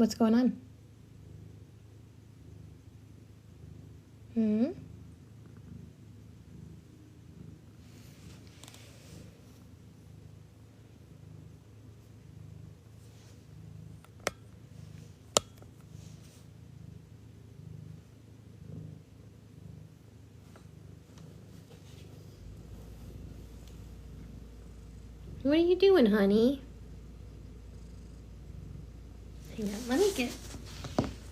What's going on? Hmm? What are you doing, honey? Hang on, let me get...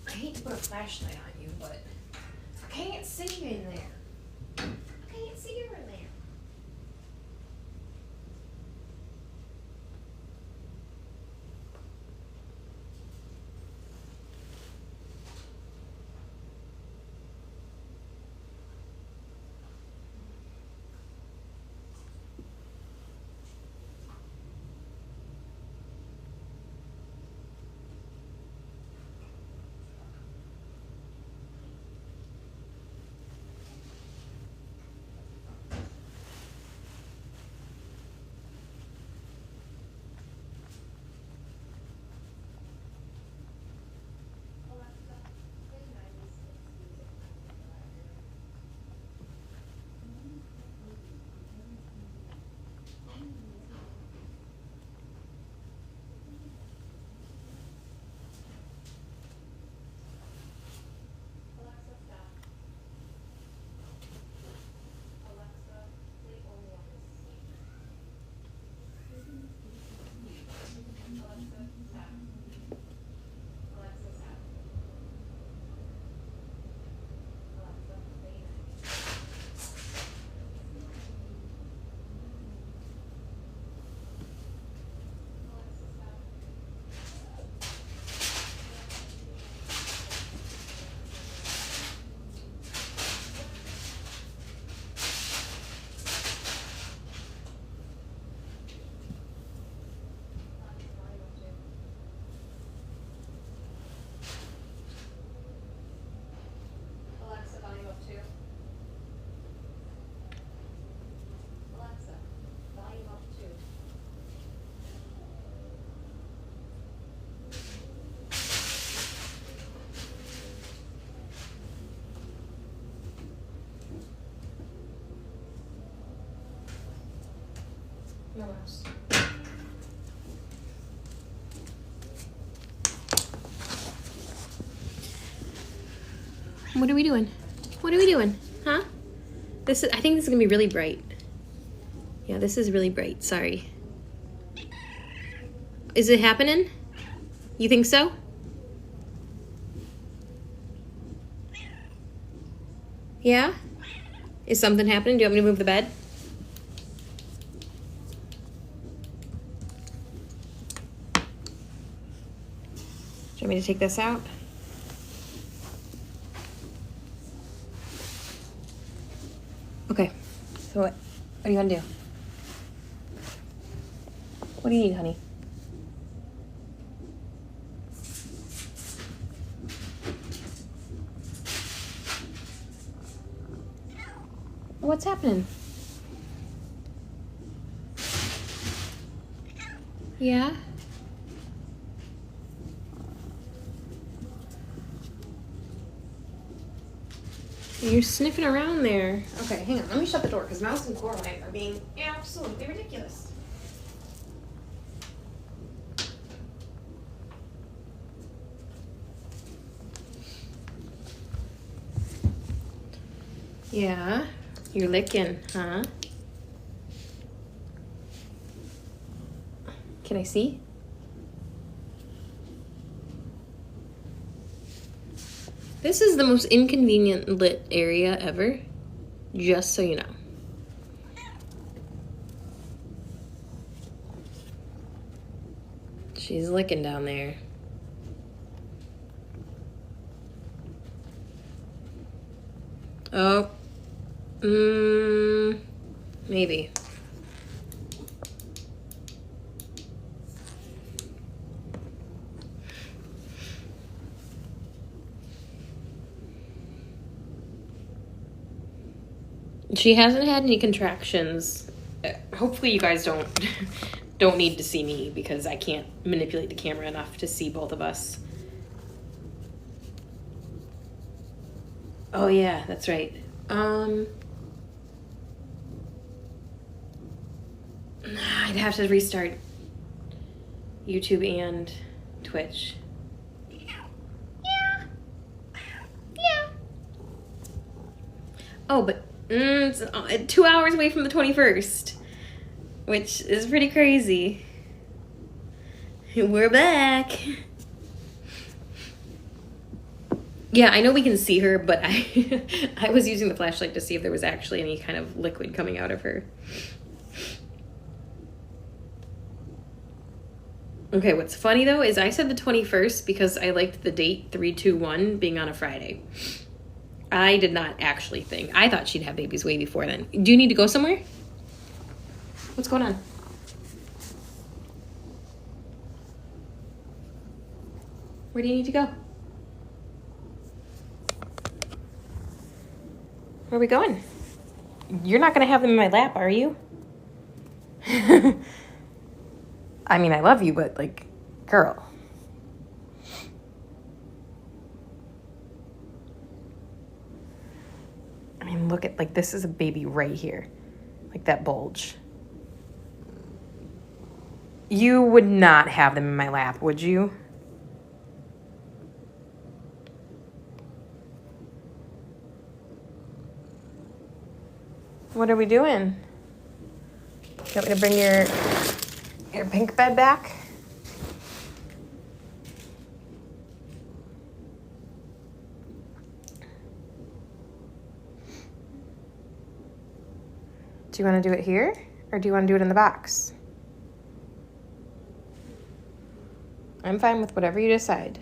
I hate to put a flashlight on you, but I can't see you in there. I can't see you in there. No mouse. What are we doing? What are we doing? Huh? I think this is gonna be really bright. Yeah, this is really bright. Sorry. Is it happening? You think so? Yeah? Is something happening? Do you want me to move the bed? Do you want me to take this out? Okay. So what do you want to do? What do you need, honey? What's happening? Yeah? You're sniffing around there. Okay, hang on. Let me shut the door because Mouse and Coraline are being absolutely ridiculous. Yeah, you're licking, huh? Can I see? This is the most inconvenient lit area ever, just so you know. She's licking down there. Oh. Maybe. She hasn't had any contractions. Hopefully you guys don't need to see me because I can't manipulate the camera enough to see both of us. Oh yeah, that's right. I'd have to restart YouTube and Twitch. Yeah. Yeah. Oh, but it's 2 hours away from the 21st, which is pretty crazy. We're back. Yeah, I know we can see her, but I was using the flashlight to see if there was actually any kind of liquid coming out of her. Okay, what's funny though is I said the 21st because I liked the date 3/2/1 being on a Friday. I did not actually think. I thought she'd have babies way before then. Do you need to go somewhere? What's going on? Where do you need to go? Where are we going? You're not going to have them in my lap, are you? I mean, I love you, but, like, girl. I mean, look at, like, this is a baby right here. Like, that bulge. You would not have them in my lap, would you? What are we doing? You want me to bring your pink bed back? Do you want to do it here? Or do you want to do it in the box? I'm fine with whatever you decide.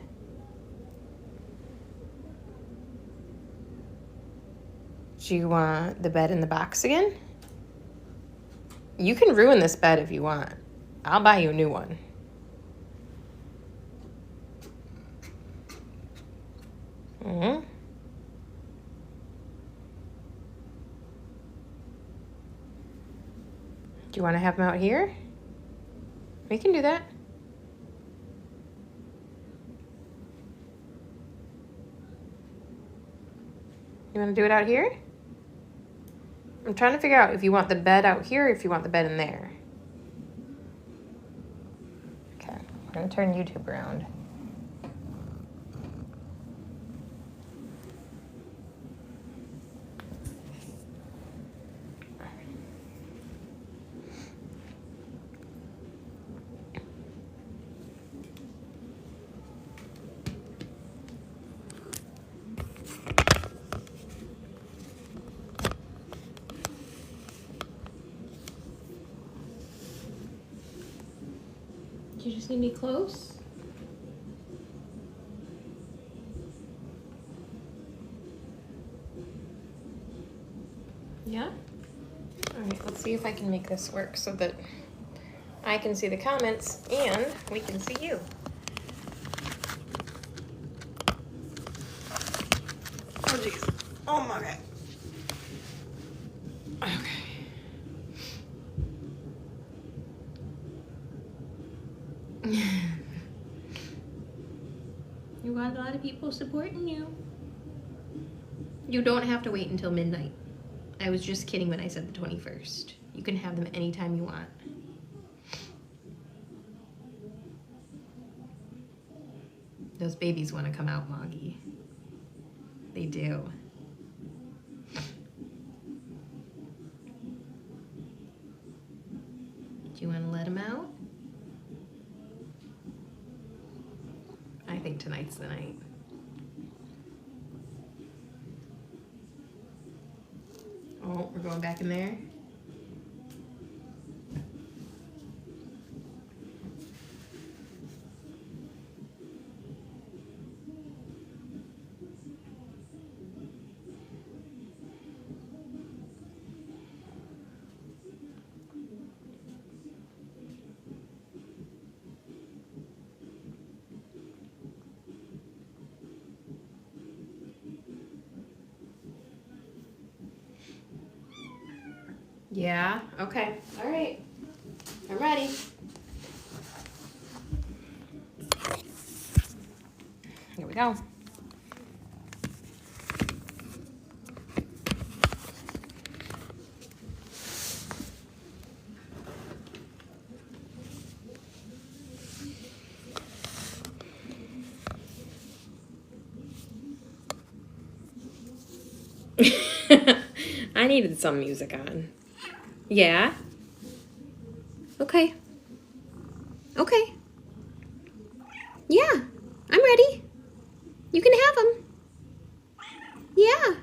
Do you want the bed in the box again? You can ruin this bed if you want. I'll buy you a new one. Mm-hmm. Do you want to have them out here? We can do that. You want to do it out here? I'm trying to figure out if you want the bed out here or if you want the bed in there. Okay, I'm going to turn YouTube around. You just need me close? Yeah? Alright, let's see if I can make this work so that I can see the comments and we can see you. Oh jeez. Oh my god. Okay. You got a lot of people supporting you. You don't have to wait until midnight. I was just kidding when I said the 21st. You can have them anytime you want. Those babies want to come out, Moggy. They do. Do you want to let them out? I think tonight's the night. Oh, we're going back in there? Yeah, okay. All right. I'm ready. Here we go. needed some music on. Yeah? Okay. Okay. Yeah, I'm ready. You can have them. Yeah.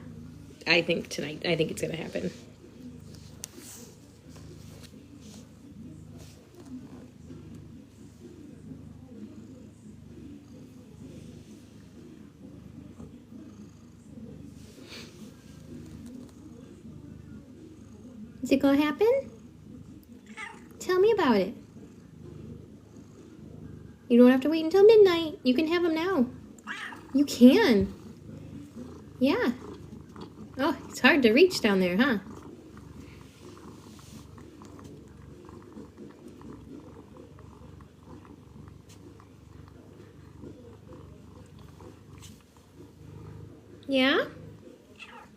I think it's going to happen. Is it going to happen? Tell me about it. You don't have to wait until midnight. You can have them now. You can. Yeah. Oh, it's hard to reach down there, huh? Yeah?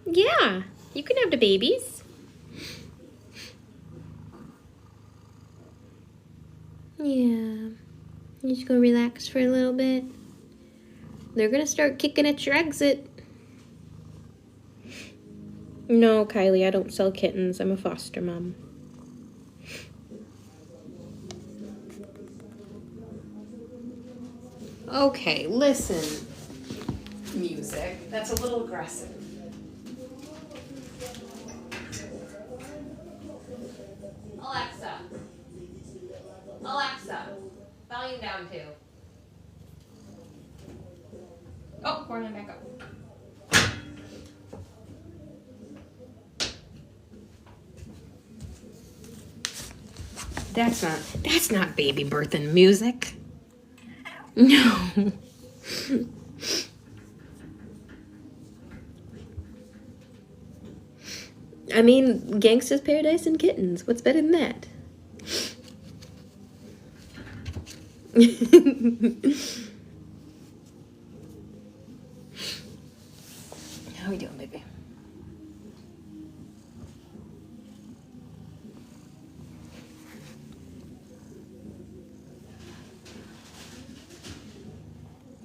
Yeah. You can have the babies. Yeah. You just go relax for a little bit. They're gonna start kicking at your exit. No, Kylie, I don't sell kittens. I'm a foster mom. Okay, listen. Music. That's a little aggressive. Alexa. Alexa. Volume down too. Oh, Corner back up. That's not baby birthing music. No. I mean, Gangsta's Paradise and Kittens. What's better than that? How we doing, baby?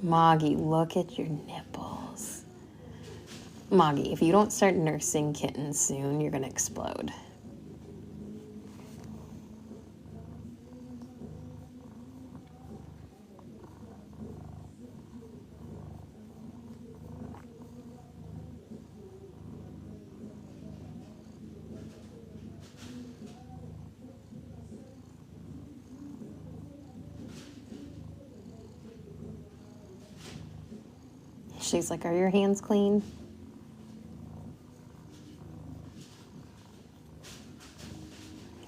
Moggy, look at your nipples. Moggy, if you don't start nursing kittens soon, you're gonna explode. She's like, are your hands clean?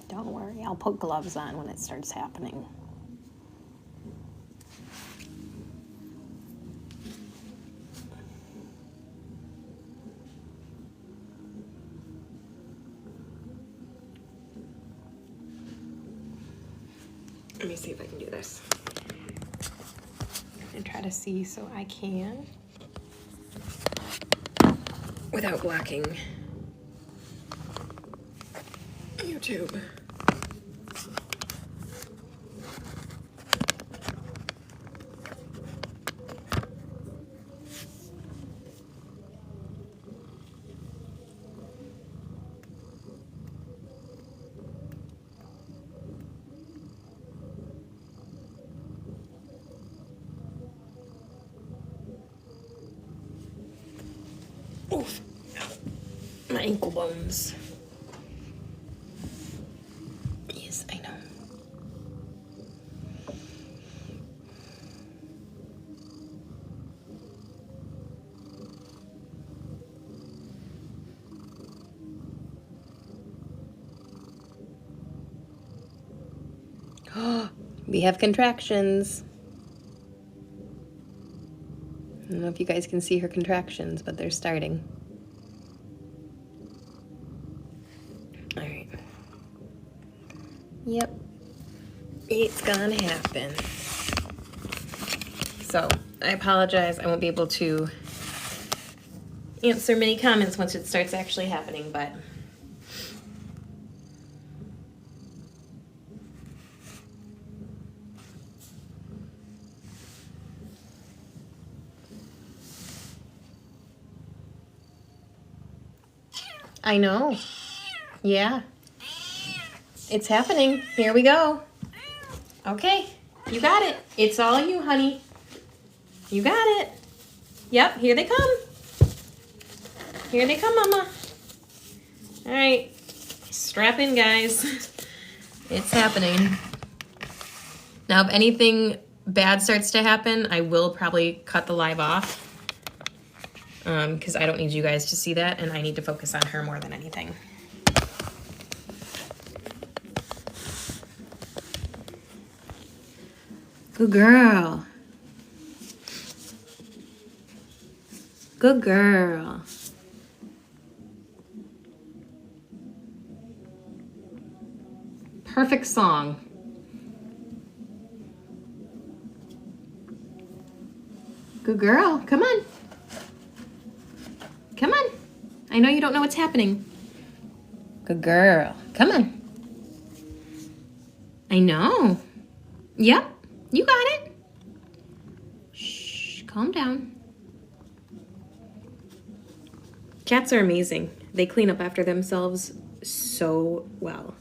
Don't worry, I'll put gloves on when it starts happening. Let me see if I can do this. And try to see so I can. Without blocking YouTube. Oof. My ankle bones. Yes, I know. We have contractions. I don't know if you guys can see her contractions, but they're starting. All right. Yep. It's gonna happen. So, I apologize. I won't be able to answer many comments once it starts actually happening, but I know. Yeah. It's happening. Here we go. Okay. You got it. It's all you, honey. You got it. Yep, here they come. Here they come, Mama. All right. Strap in, guys. It's happening. Now, if anything bad starts to happen, I will probably cut the live off. Because I don't need you guys to see that, and I need to focus on her more than anything. Good girl. Good girl. Perfect song. Good girl. Come on. Come on. I know you don't know what's happening. Good girl. Come on. I know. Yep. You got it. Shh. Calm down. Cats are amazing. They clean up after themselves so well.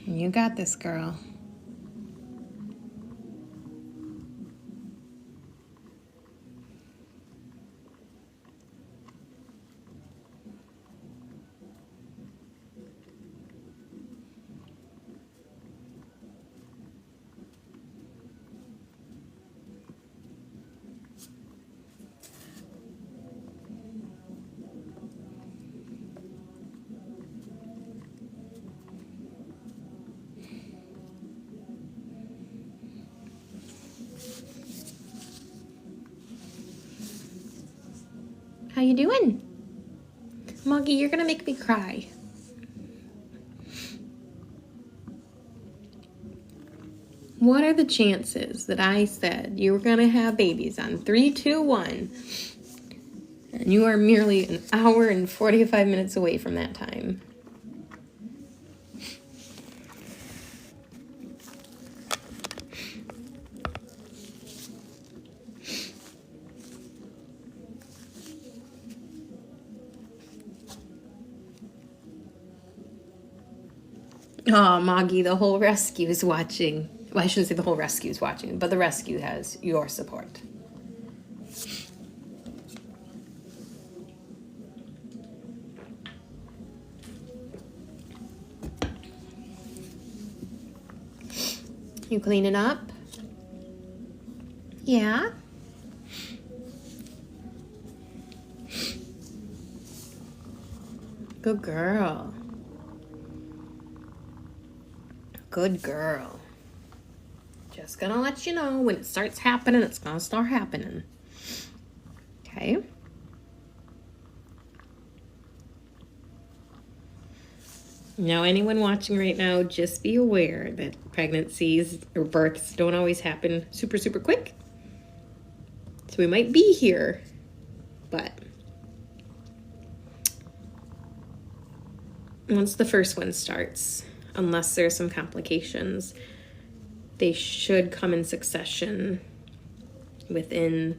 You got this, girl. How you doing? Moggy, you're gonna make me cry. What are the chances that I said you were gonna have babies on 3, 2, 1, and you are merely an hour and 45 minutes away from that time? Oh, Moggy, the whole rescue is watching. Well, I shouldn't say the whole rescue is watching, but the rescue has your support. You cleaning up? Yeah? Good girl. Good girl. Just gonna let you know when it starts happening, it's gonna start happening. Okay? Now, anyone watching right now, just be aware that pregnancies or births don't always happen super, super quick. So we might be here, but once the first one starts, unless there's some complications, they should come in succession within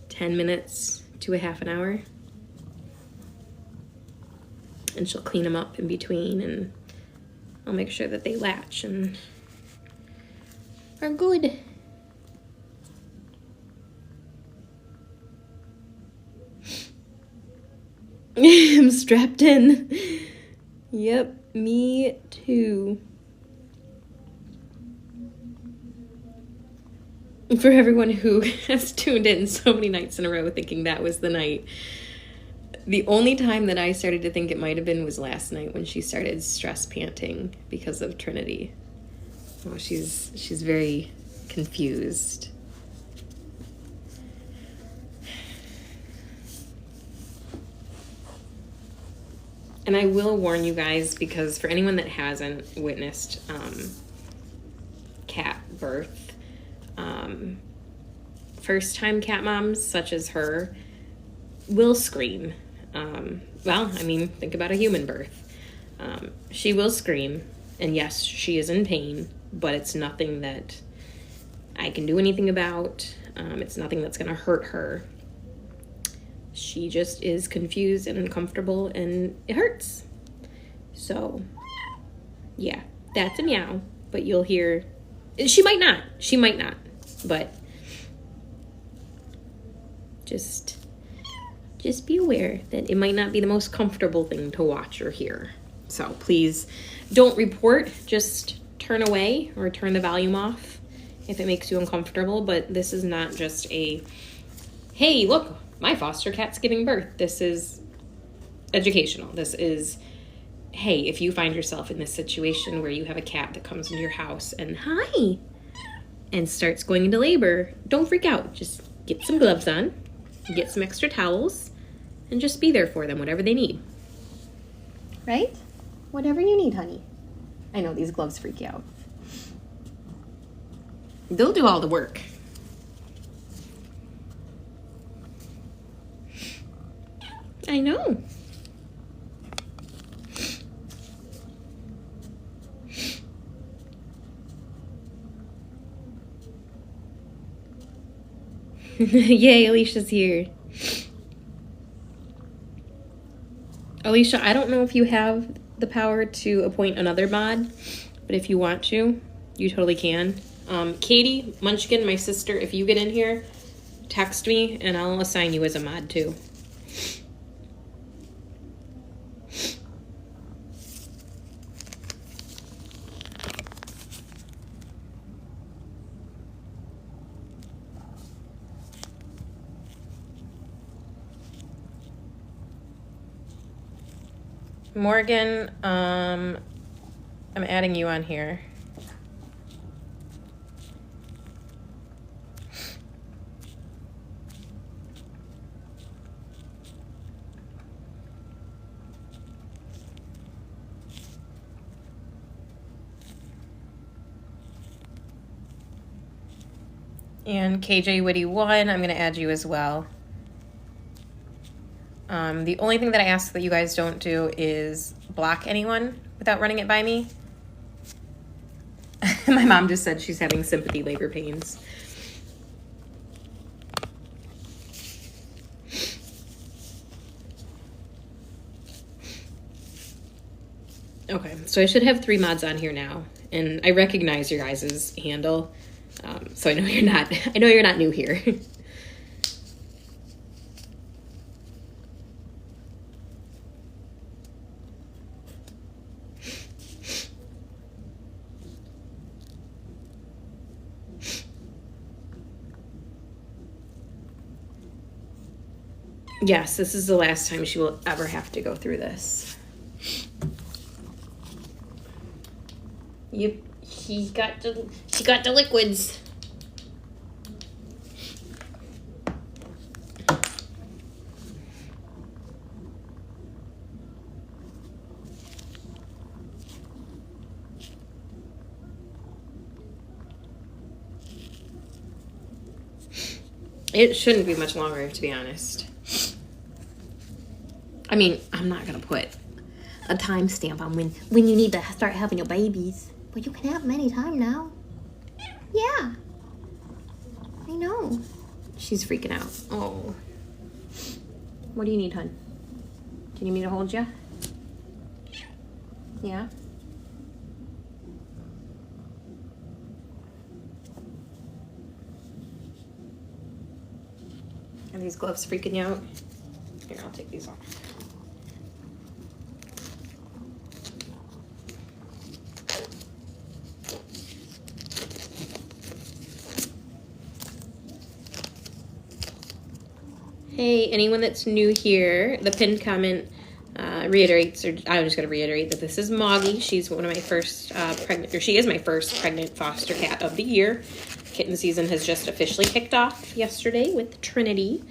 10 minutes to a half an hour. And she'll clean them up in between, and I'll make sure that they latch and are good. I'm strapped in. Yep. Me too. For everyone who has tuned in so many nights in a row thinking that was the night, the only time that I started to think it might have been was last night when she started stress panting because of Trinity. Oh, she's very confused. And I will warn you guys, because for anyone that hasn't witnessed cat birth, first-time cat moms such as her, will scream. Well, I mean, think about a human birth. She will scream, and yes, she is in pain, but it's nothing that I can do anything about. It's nothing that's going to hurt her. She just is confused and uncomfortable, and it hurts. So, yeah, that's a meow, but you'll hear, she might not, but just be aware that it might not be the most comfortable thing to watch or hear. So please don't report, just turn away or turn the volume off if it makes you uncomfortable. But this is not just a, hey, look, my foster cat's giving birth. This is educational. This is, hey, if you find yourself in this situation where you have a cat that comes into your house and hi, and starts going into labor, don't freak out. Just get some gloves on, get some extra towels, and just be there for them, whatever they need. Right? Whatever you need, honey. I know these gloves freak you out. They'll do all the work. I know. Yay, Alicia's here. Alicia, I don't know if you have the power to appoint another mod, but if you want to, you totally can. Katie, Munchkin, my sister, if you get in here, text me and I'll assign you as a mod too. Morgan, I'm adding you on here. And KJ Witty 1, I'm going to add you as well. The only thing that I ask that you guys don't do is block anyone without running it by me. My mom just said she's having sympathy labor pains. Okay, so I should have 3 mods on here now, and I recognize your guys' handle, so I know you're not. I know you're not new here. Yes, this is the last time she will ever have to go through this. Yep, she got the liquids. It shouldn't be much longer, to be honest. I mean, I'm not gonna put a timestamp on when you need to start having your babies, but you can have them anytime now. Yeah, I know. She's freaking out. Oh, what do you need, hon? Do you need me to hold you? Yeah. Are these gloves freaking you out? Here, I'll take these off. Hey, anyone that's new here, the pinned comment reiterates, or I'm just going to reiterate that this is Moggy. She's one of my first she is my first pregnant foster cat of the year. Kitten season has just officially kicked off yesterday with Trinity,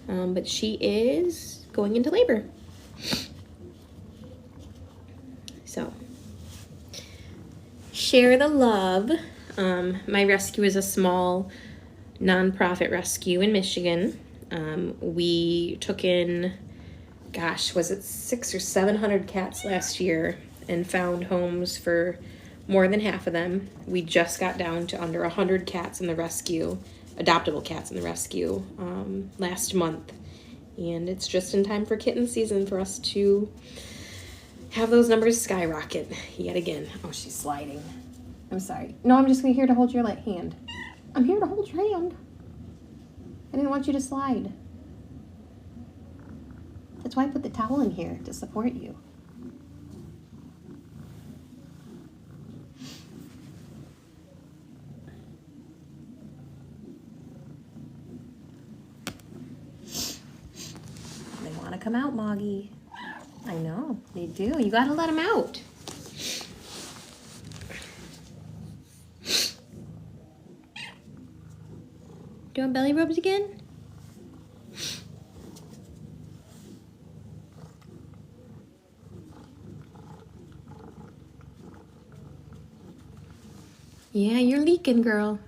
but she is going into labor. So, share the love. My rescue is a small nonprofit rescue in Michigan. We took in, gosh, was it 600 or 700 cats last year and found homes for more than half of them. We just got down to under 100 cats in the rescue, adoptable cats in the rescue, last month. And it's just in time for kitten season for us to have those numbers skyrocket yet again. Oh, she's sliding. I'm sorry. No, I'm just here to hold your hand. I'm here to hold your hand. I didn't want you to slide. That's why I put the towel in here, to support you. They want to come out, Moggy. I know, they do. You gotta let them out. Do you want belly rubs again? Yeah, you're leaking, girl.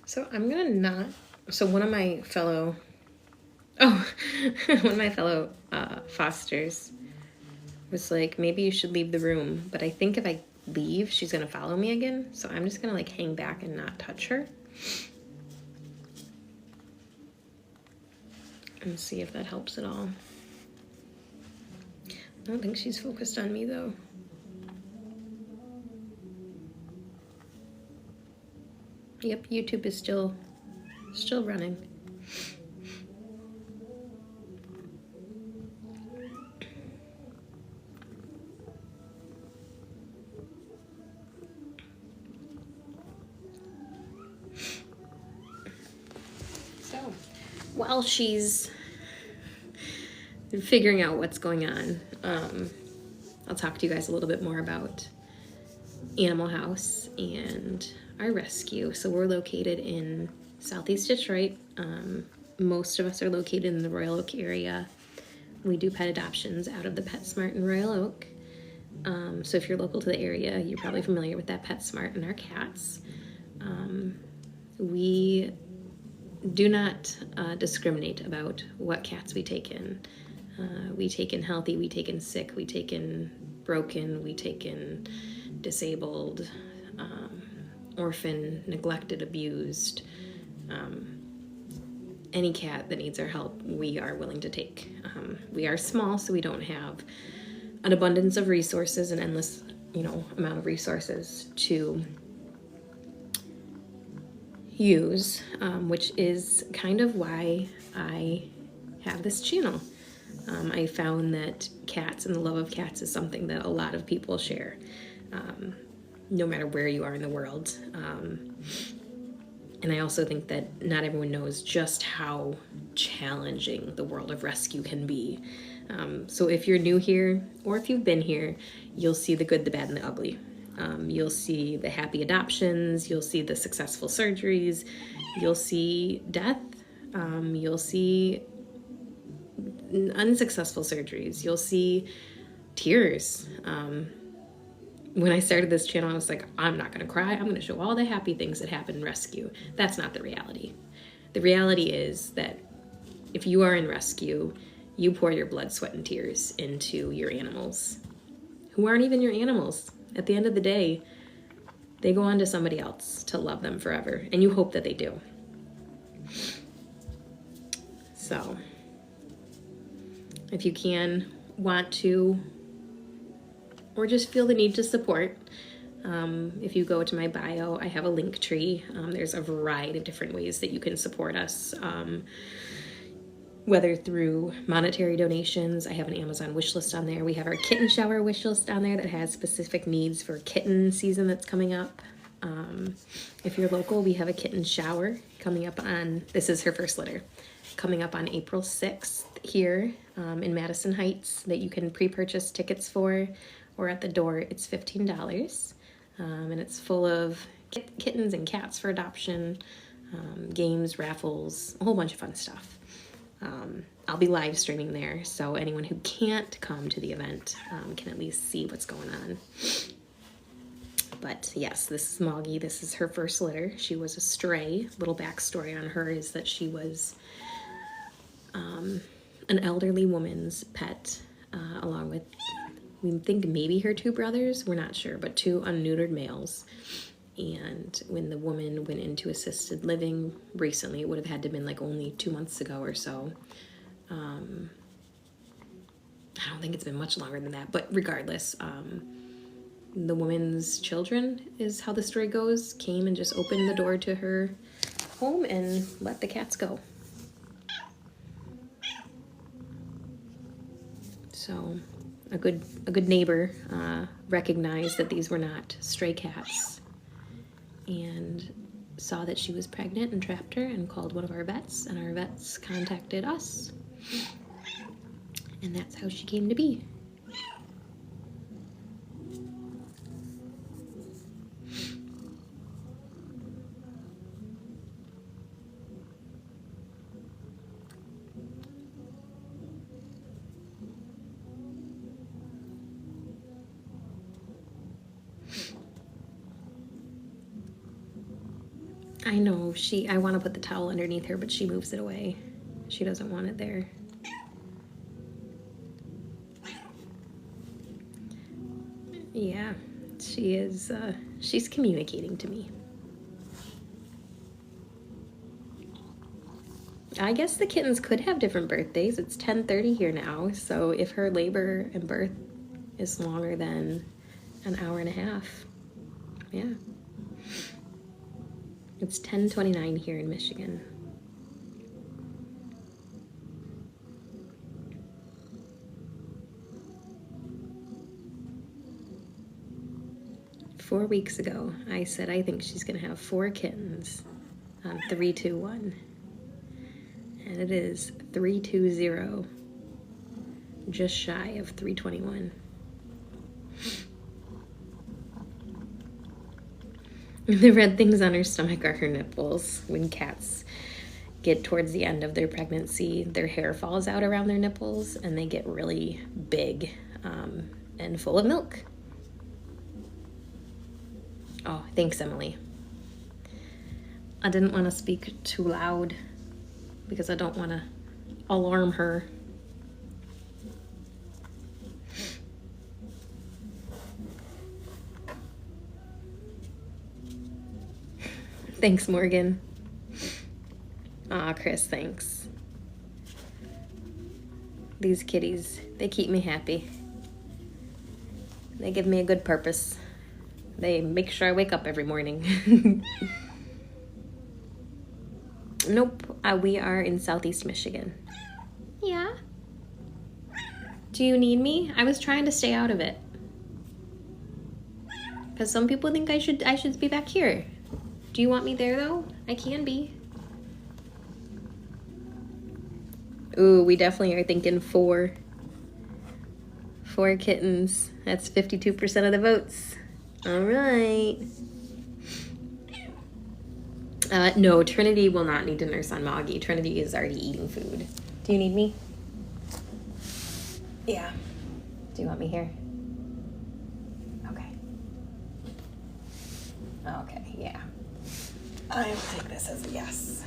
So I'm gonna not, so one of my fellow fosters was like, maybe you should leave the room, but I think if I leave, she's gonna follow me again, so I'm just gonna like hang back and not touch her. And see if that helps at all. I don't think she's focused on me though. Yep, YouTube is still running. So, while she's figuring out what's going on, I'll talk to you guys a little bit more about Animal House and our rescue. So we're located in Southeast Detroit. Most of us are located in the Royal Oak area. We do pet adoptions out of the PetSmart in Royal Oak. So if you're local to the area, you're probably familiar with that PetSmart and our cats. We do not discriminate about what cats we take in. We take in healthy, we take in sick, we take in broken, we take in disabled, orphan, neglected, abused. Any cat that needs our help, we are willing to take. We are small, so we don't have an abundance of resources, an endless, amount of resources to use, which is kind of why I have this channel. I found that cats and the love of cats is something that a lot of people share, no matter where you are in the world. And I also think that not everyone knows just how challenging the world of rescue can be. So if you're new here, or if you've been here, you'll see the good, the bad, and the ugly. You'll see the happy adoptions, you'll see the successful surgeries, you'll see death, you'll see unsuccessful surgeries, you'll see tears. When I started this channel, I was like, I'm not gonna cry, I'm gonna show all the happy things that happen in rescue. That's not the reality. The reality is that if you are in rescue, you pour your blood, sweat, and tears into your animals, who aren't even your animals. At the end of the day, they go on to somebody else to love them forever. And you hope that they do. So, if you want to, or just feel the need to support, if you go to my bio, I have a link tree. There's a variety of different ways that you can support us, whether through monetary donations. I have an Amazon wish list on there. We have our kitten shower wish list on there that has specific needs for kitten season that's coming up. If you're local, we have a kitten shower coming up on, this is her first litter, coming up on April 6th here in Madison Heights that you can pre-purchase tickets for, or at the door it's $15. And it's full of kittens and cats for adoption, games, raffles, a whole bunch of fun stuff. I'll be live streaming there, so anyone who can't come to the event can at least see what's going on. But yes, this is Moggy. This is her first litter. She was a stray. Little backstory on her is that she was an elderly woman's pet, along with, we think maybe her two brothers, we're not sure, but two unneutered males. And when the woman went into assisted living recently, it would have had to have been like only 2 months ago or so. I don't think it's been much longer than that, but regardless, the woman's children, is how the story goes, came and just opened the door to her home and let the cats go. So a good neighbor recognized that these were not stray cats and saw that she was pregnant and trapped her and called one of our vets, and our vets contacted us. And that's how she came to be. I know, I want to put the towel underneath her, but she moves it away. She doesn't want it there. Yeah, she is, she's communicating to me. I guess the kittens could have different birthdays. It's 10:30 here now, so if her labor and birth is longer than an hour and a half, yeah. It's 10:29 here in Michigan. Four weeks ago, I said I think she's gonna have 4 kittens on 321. And it is 320, just shy of 321. The red things on her stomach are her nipples. When cats get towards the end of their pregnancy, their hair falls out around their nipples and they get really big and full of milk. Oh, thanks, Emily. I didn't want to speak too loud because I don't want to alarm her. Thanks, Morgan. Aw, Chris, thanks. These kitties, they keep me happy. They give me a good purpose. They make sure I wake up every morning. Nope, we are in Southeast Michigan. Yeah? Do you need me? I was trying to stay out of it. Because some people think I should be back here. Do you want me there, though? I can be. Ooh, we definitely are thinking 4. 4 kittens. That's 52% of the votes. All right. No, Trinity will not need to nurse on Moggy. Trinity is already eating food. Do you need me? Yeah. Do you want me here? Okay. Okay, yeah. I will take this as a yes.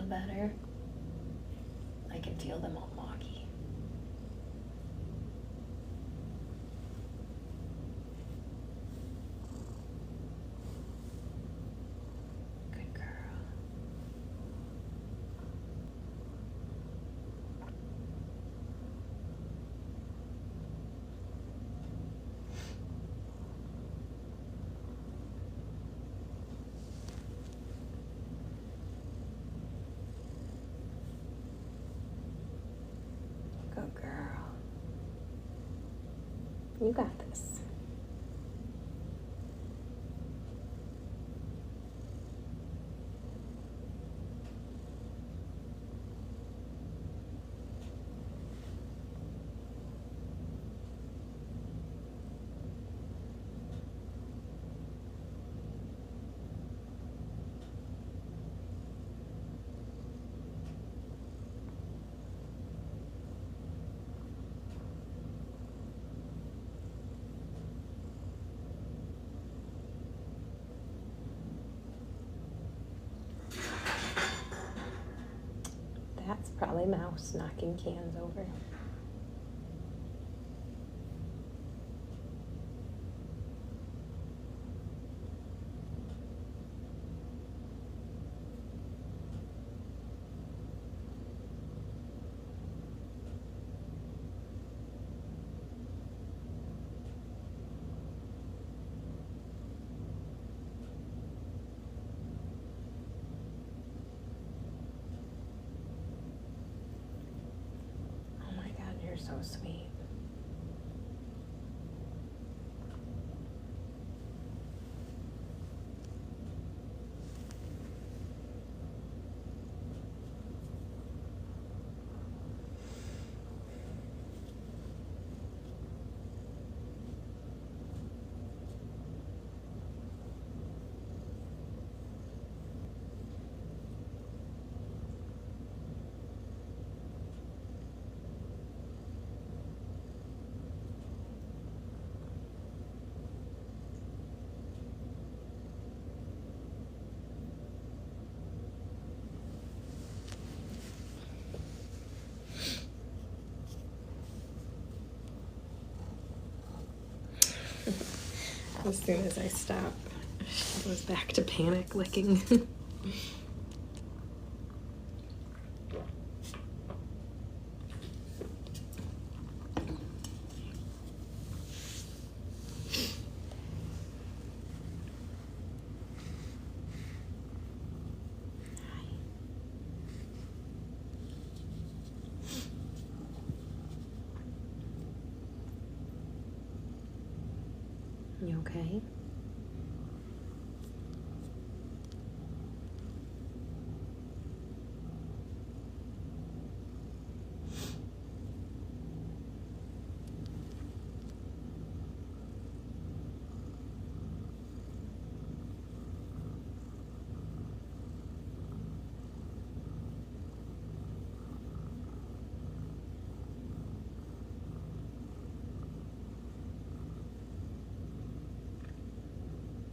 feel better? I can feel them all Moggy. Good girl. Good girl. You got this. That's probably Mouse knocking cans over. Oh my God, you're so sweet. As soon as I stop, she goes back to panic licking. You okay?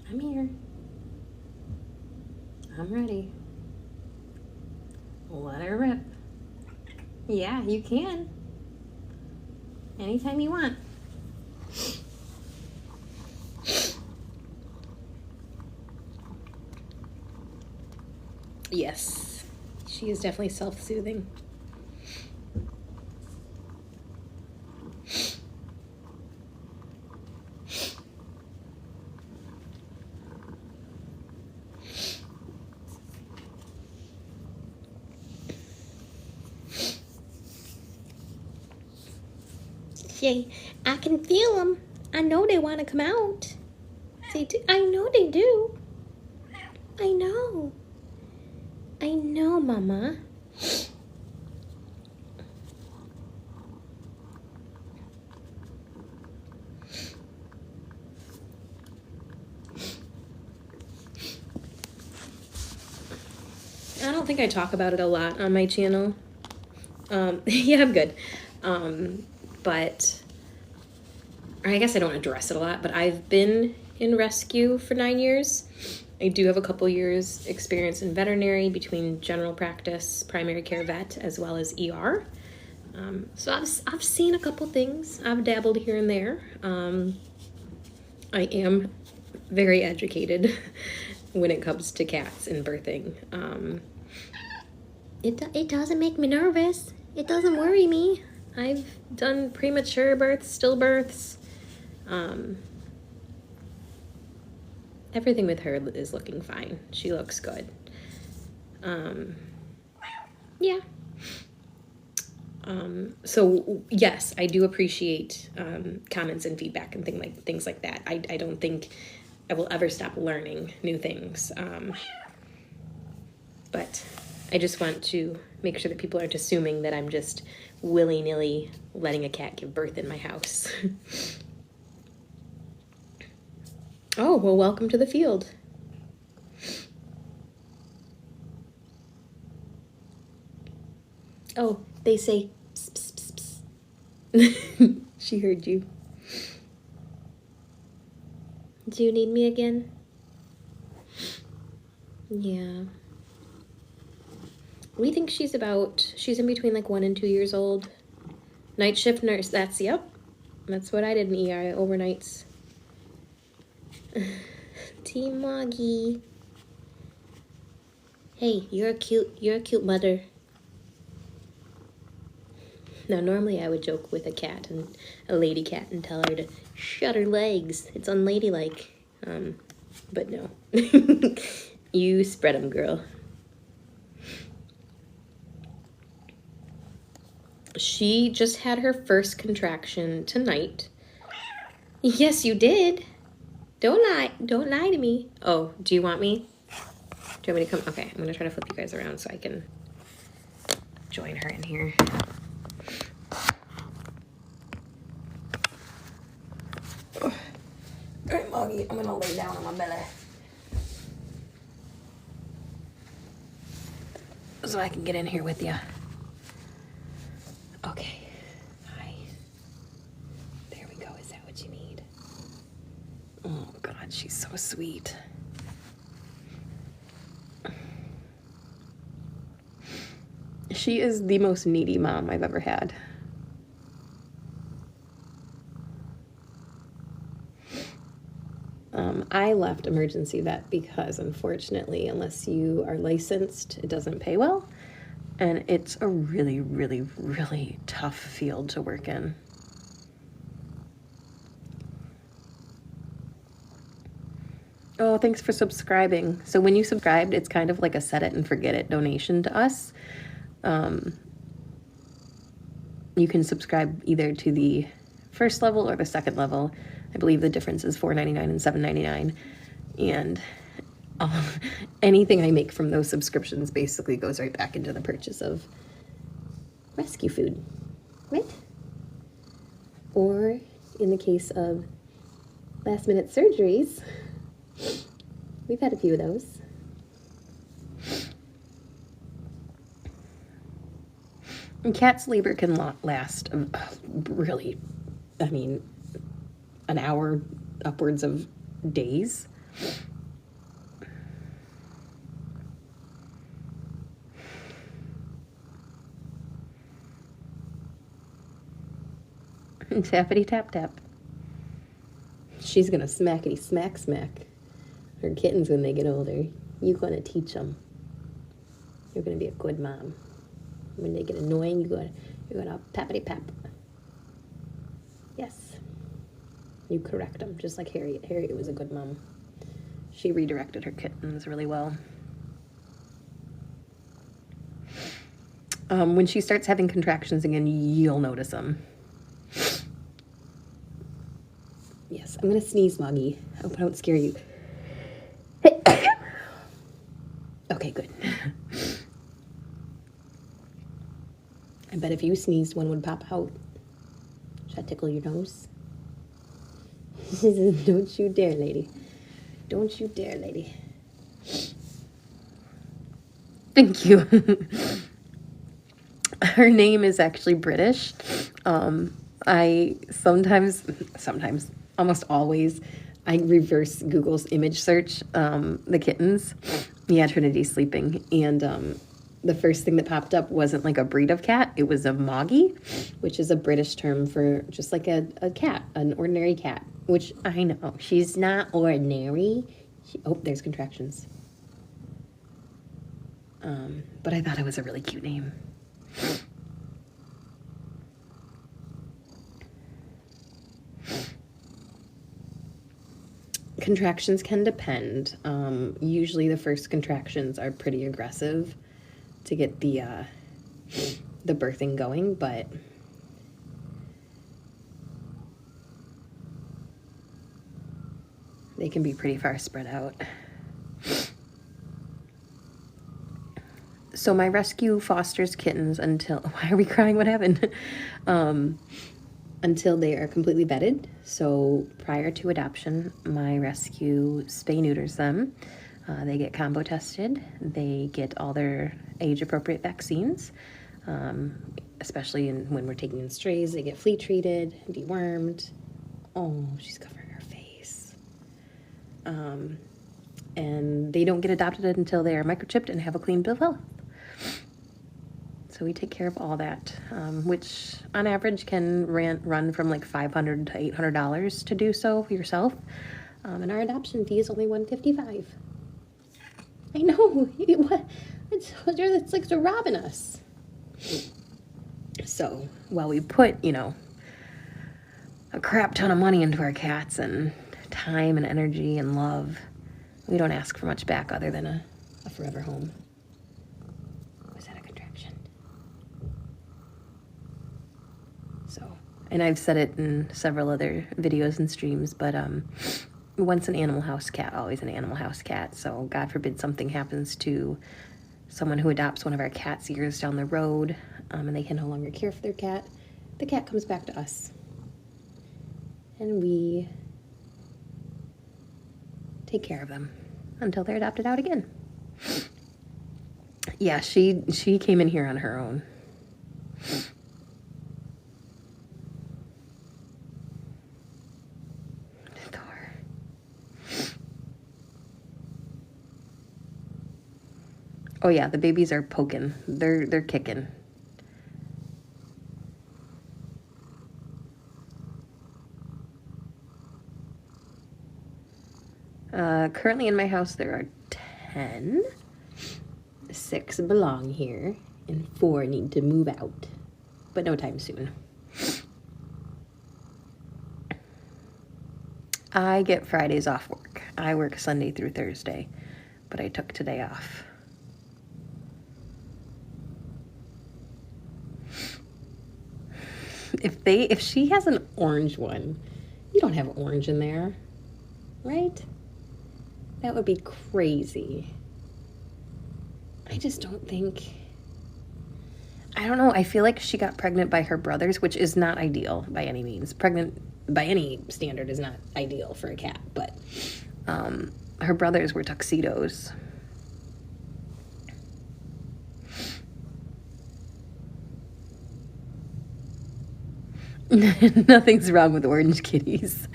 I'm here. I'm ready. Let her rip. Yeah, you can. Anytime you want. Yes, she is definitely self-soothing. Say, I can feel them. I know they want to come out. They do. I know they do. I know. I know, Mama. I don't think I talk about it a lot on my channel. Yeah, I'm good. But I guess I don't address it a lot, but I've been in rescue for 9 years. I do have a couple years experience in veterinary between general practice, primary care vet, as well as ER. So I've seen a couple things. I've dabbled here and there. I am very educated when it comes to cats and birthing. It doesn't make me nervous. It doesn't worry me. I've done premature births, stillbirths. Everything with her is looking fine. She looks good. Yeah. So yes, I do appreciate comments and feedback and things like that. I don't think I will ever stop learning new things. But I just want to make sure that people aren't assuming that I'm just willy-nilly letting a cat give birth in my house. Oh, well, welcome to the field. Oh, they say pss, pss, pss, pss. She heard you. Do you need me again? Yeah. We think she's in between like 1 and 2 years old. Night shift nurse, yep. That's what I did in ER, overnights. Team Moggy. Hey, you're a cute mother. Now, normally I would joke with a lady cat and tell her to shut her legs. It's unladylike. But no. You spread them, girl. She just had her first contraction tonight. Yes, you did. Don't lie to me. Oh, do you want me? Do you want me to come? Okay, I'm gonna try to flip you guys around so I can join her in here. All right, Moggy, I'm gonna lay down on my belly so I can get in here with you. Okay. Hi. There we go. Is that what you need? Oh, God, she's so sweet. She is the most needy mom I've ever had. I left emergency vet because, unfortunately, unless you are licensed, it doesn't pay well. And it's a really, really, really tough field to work in. Oh, thanks for subscribing. So when you subscribed, it's kind of like a set it and forget it donation to us. You can subscribe either to the first level or the second level. I believe the difference is $4.99 and $7.99. And anything I make from those subscriptions basically goes right back into the purchase of rescue food, right? Or in the case of last minute surgeries, we've had a few of those. And cat's labor can last really, an hour, upwards of days. And tappity tap tap. She's gonna smackety smack smack her kittens when they get older. You're gonna teach them. You're gonna be a good mom. When they get annoying, you're gonna pappity pap. Yes. You correct them, just like Harriet. Harriet was a good mom. She redirected her kittens really well. When she starts having contractions again, you'll notice them. Yes, I'm gonna sneeze, Moggy. I hope I don't scare you. Okay, good. I bet if you sneezed, one would pop out. Should I tickle your nose? Don't you dare, lady. Don't you dare, lady. Thank you. Her name is actually British. I sometimes, almost always, I reverse Google's image search, the kittens. Yeah, Trinity's sleeping. And the first thing that popped up wasn't like a breed of cat. It was a Moggy, which is a British term for just like a cat, an ordinary cat. Which I know, she's not ordinary. Oh, there's contractions. But I thought it was a really cute name. Contractions can depend. Usually the first contractions are pretty aggressive to get the birthing going, but they can be pretty far spread out. So my rescue fosters kittens until, why are we crying? What happened? Until they are completely vetted. So prior to adoption, my rescue spay neuters them. They get combo tested. They get all their age-appropriate vaccines, especially when we're taking in strays. They get flea treated, dewormed. Oh, she's covering her face. And they don't get adopted until they are microchipped and have a clean bill of health. So we take care of all that, which on average can run from like $500 to $800 to do so yourself. And our adoption fee is only $155. I know, it's like they're robbing us. So while we put, a crap ton of money into our cats and time and energy and love, we don't ask for much back other than a forever home. Was that a contraction? So, and I've said it in several other videos and streams, but once an animal house cat, always an animal house cat. So God forbid something happens to someone who adopts one of our cats years down the road, and they can no longer care for their cat, the cat comes back to us. And we take care of them until they're adopted out again. Yeah, she came in here on her own. Oh yeah, the babies are poking. They're kicking. Currently in my house there are 10. 6 belong here, and 4 need to move out, but no time soon. I get Fridays off work. I work Sunday through Thursday, but I took today off. If she has an orange one, you don't have orange in there, right? That would be crazy. I just don't think, I don't know, I feel like she got pregnant by her brothers, which is not ideal by any means. Pregnant by any standard is not ideal for a cat, but her brothers were tuxedos. Nothing's wrong with orange kitties.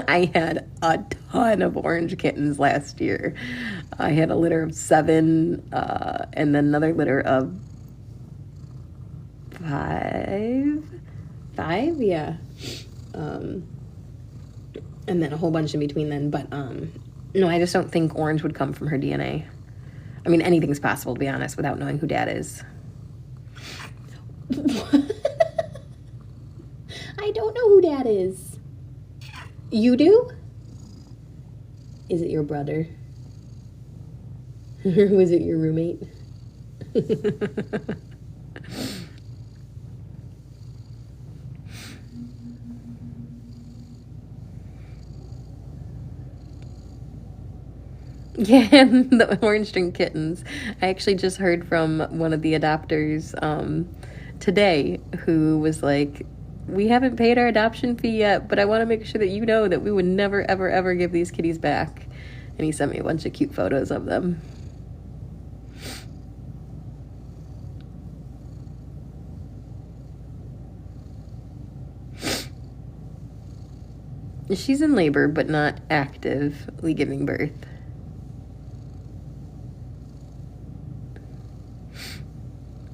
I had a ton of orange kittens last year. I had a litter of 7, and then another litter of 5? 5, yeah. And then a whole bunch in between then. But no, I just don't think orange would come from her DNA. I mean, anything's possible, to be honest, without knowing who Dad is. I don't know who Dad is. You do? Is it your brother? Or was it your roommate? Yeah, the orange string kittens. I actually just heard from one of the adopters today who was like, we haven't paid our adoption fee yet, but I want to make sure that you know that we would never, ever, ever give these kitties back. And he sent me a bunch of cute photos of them. She's in labor, but not actively giving birth.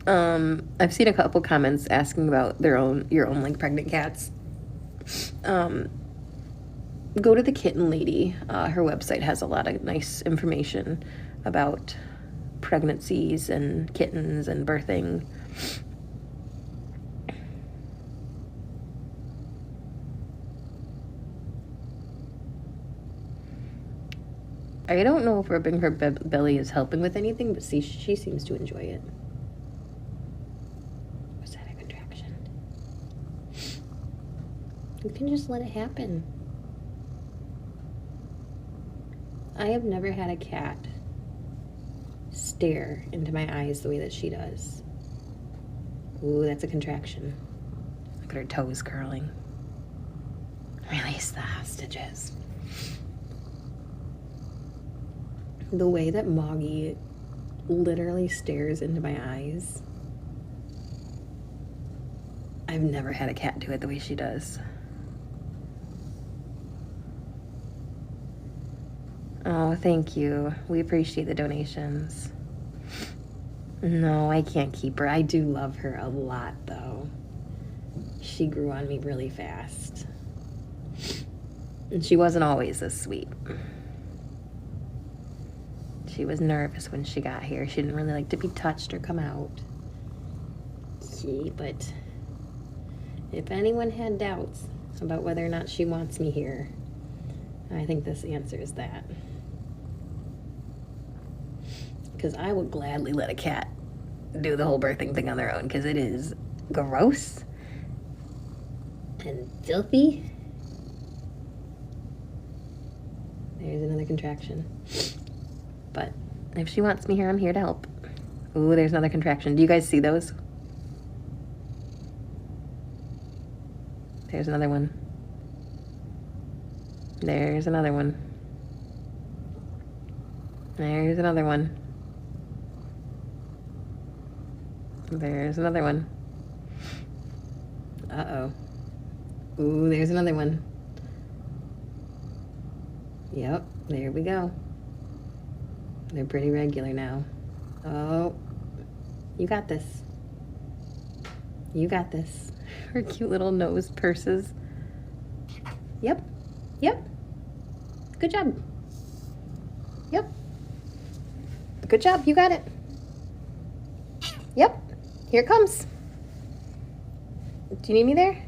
I've seen a couple comments asking about your own like pregnant cats. Go to the Kitten Lady. Her website has a lot of nice information about pregnancies and kittens and birthing. I don't know if rubbing her belly is helping with anything, but see, she seems to enjoy it. Was that a contraction? You can just let it happen. I have never had a cat stare into my eyes the way that she does. Ooh, that's a contraction. Look at her toes curling. Release the hostages. The way that Moggy literally stares into my eyes. I've never had a cat do it the way she does. Oh, thank you. We appreciate the donations. No, I can't keep her. I do love her a lot, though. She grew on me really fast. And she wasn't always this sweet. She was nervous when she got here. She didn't really like to be touched or come out. But if anyone had doubts about whether or not she wants me here, I think this answers that. Because I would gladly let a cat do the whole birthing thing on their own, because it is gross and filthy. There's another contraction. But if she wants me here, I'm here to help. Ooh, there's another contraction. Do you guys see those? There's another one. There's another one. There's another one. There's another one. Uh-oh. Ooh, there's another one. Yep, there we go. They're pretty regular now. Oh, you got this. You got this. Her cute little nose purses. Yep. Yep. Good job. Yep. Good job. You got it. Yep. Here it comes. Do you need me there?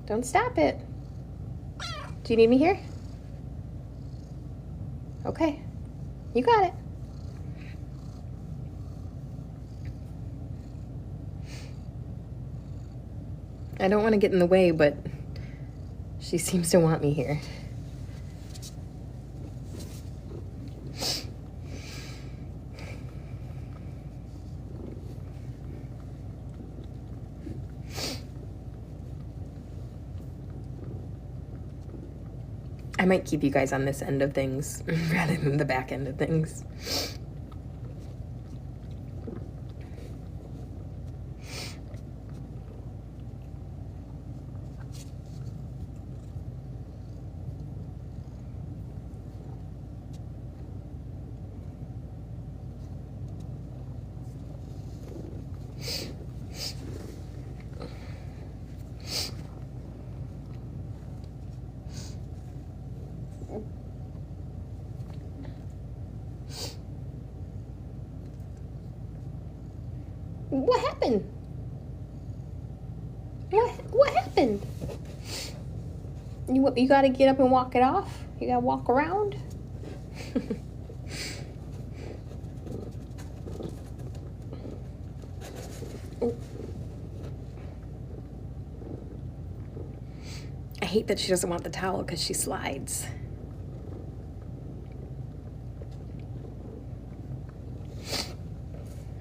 Don't stop it. Do you need me here? Okay. You got it. I don't want to get in the way, but she seems to want me here. I might keep you guys on this end of things rather than the back end of things. What happened? What happened? You gotta get up and walk it off? You gotta walk around? I hate that she doesn't want the towel because she slides.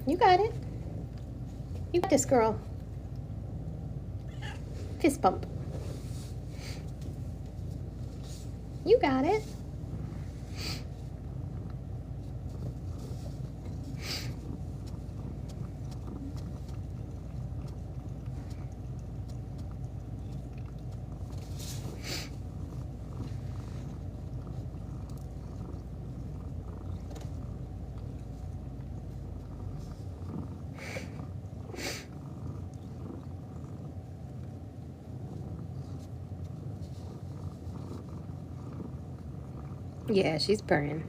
You got it. You got this, girl. Fist bump. You got it. Yeah, she's purring.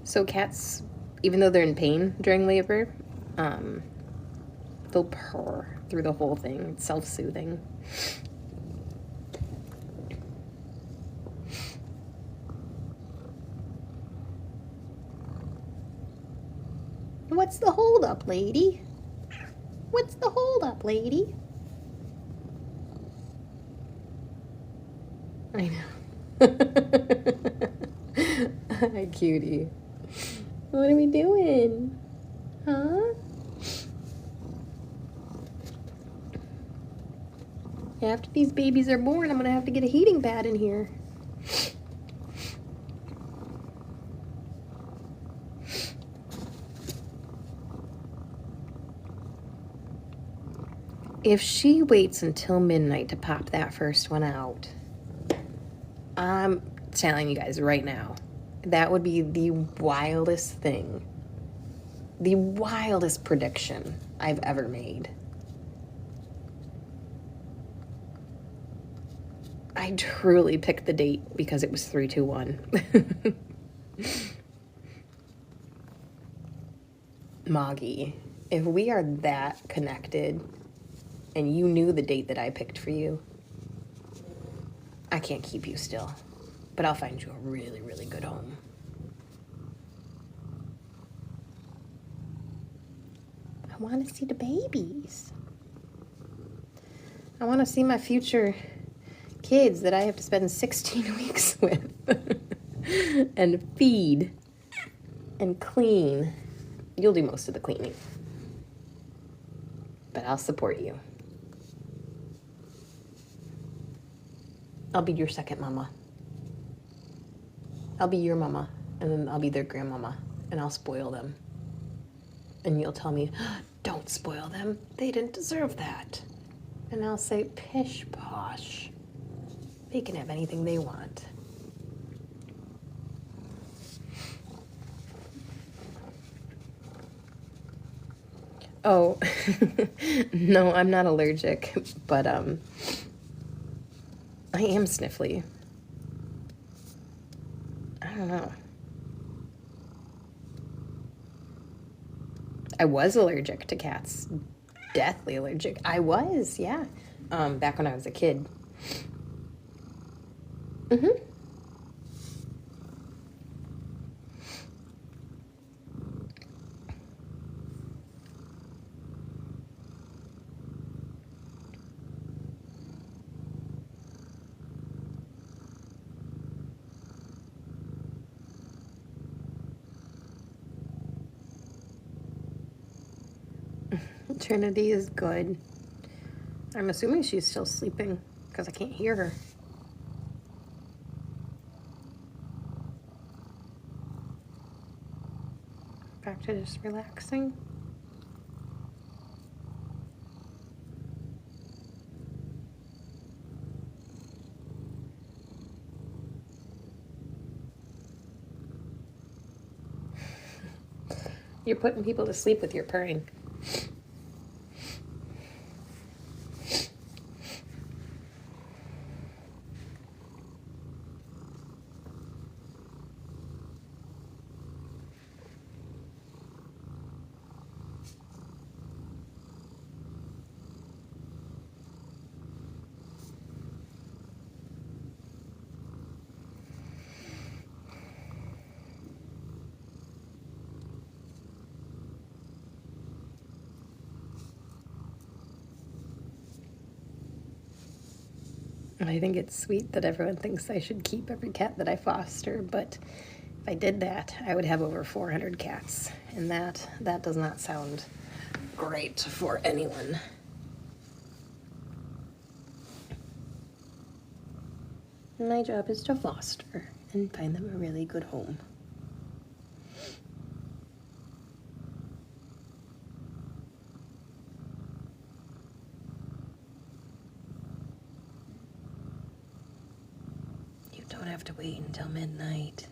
So cats, even though they're in pain during labor, um, they'll purr through the whole thing. It's self-soothing. What's the holdup, lady? What's the holdup, lady? I know. Hi, cutie. What are we doing? Huh? After these babies are born, I'm gonna have to get a heating pad in here. If she waits until midnight to pop that first one out, I'm telling you guys right now, that would be the wildest thing. The wildest prediction I've ever made. I truly picked the date because it was 3-2-1. Moggy, if we are that connected and you knew the date that I picked for you, I can't keep you still, but I'll find you a really, really good home. I want to see the babies. I want to see my future kids that I have to spend 16 weeks with and feed and clean. You'll do most of the cleaning, but I'll support you. I'll be your second mama. I'll be your mama, and then I'll be their grandmama, and I'll spoil them. And you'll tell me, don't spoil them. They didn't deserve that. And I'll say, pish posh. They can have anything they want. Oh, no, I'm not allergic, but I am sniffly. I don't know. I was allergic to cats. Deathly allergic. I was, yeah. Back when I was a kid. Mm-hmm. Trinity is good. I'm assuming she's still sleeping because I can't hear her. Back to just relaxing. You're putting people to sleep with your purring. I think it's sweet that everyone thinks I should keep every cat that I foster, but if I did that, I would have over 400 cats, and that does not sound great for anyone. My job is to foster and find them a really good home. You don't have to wait until midnight.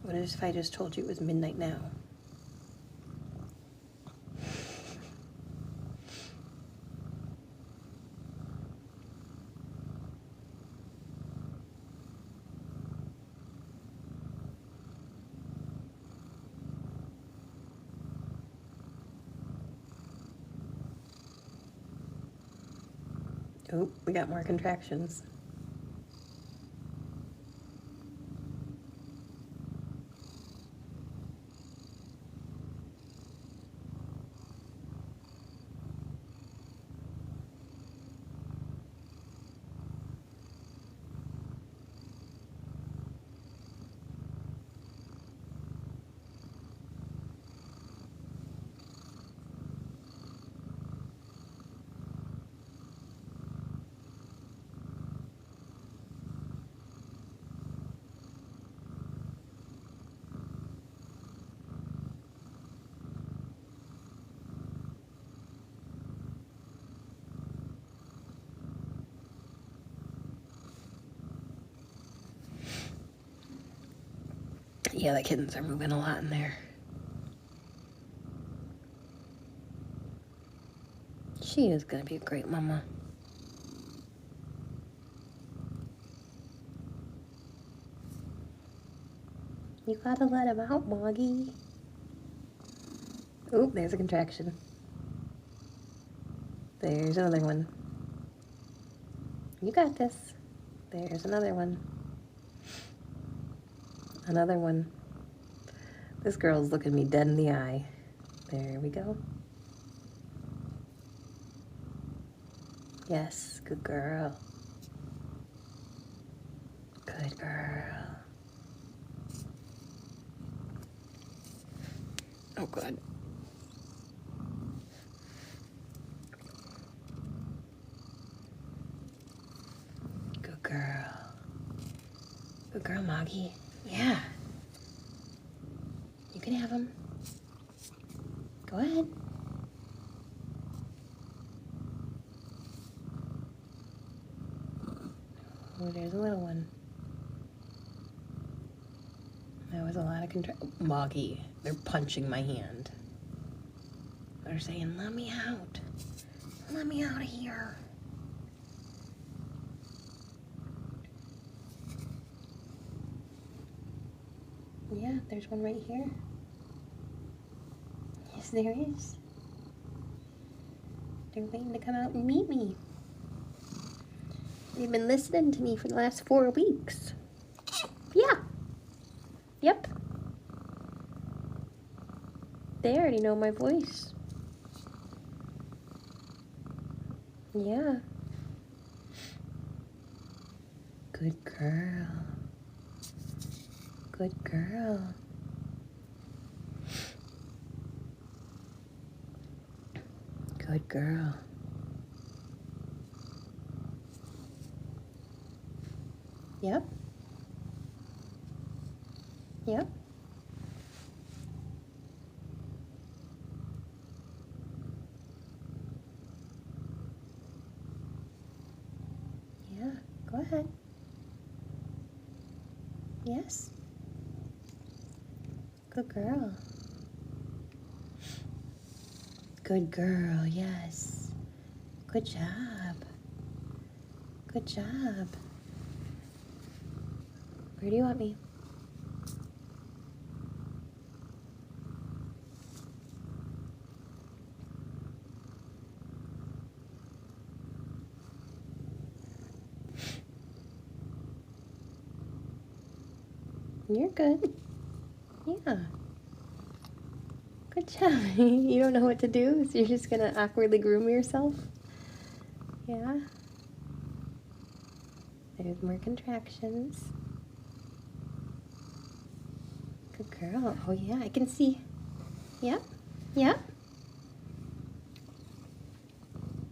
What if I just told you it was midnight now? Oh, we got more contractions. Yeah, the kittens are moving a lot in there. She is going to be a great mama. You gotta let him out, Moggy. Oh, there's a contraction. There's another one. You got this. There's another one. Another one. This girl's looking me dead in the eye. There we go. Yes, good girl. Good girl. Oh, God. Good girl. Good girl, Moggy. Yeah. You can have him. Go ahead. Oh, there's a little one. That was a lot of Moggy, they're punching my hand. They're saying, let me out. Let me out of here. Yeah, there's one right here. Yes, there is. They're waiting to come out and meet me. They've been listening to me for the last 4 weeks. Yeah. Yep. They already know my voice. Yeah. Good girl. Good girl. Good girl. Yep. Yep. Yeah, go ahead. Yes. Good girl. Good girl, yes. Good job. Good job. Where do you want me? You're good. Yeah. Good job. You don't know what to do, so you're just gonna awkwardly groom yourself? Yeah. There's more contractions. Good girl. Oh yeah, I can see. Yep. Yep.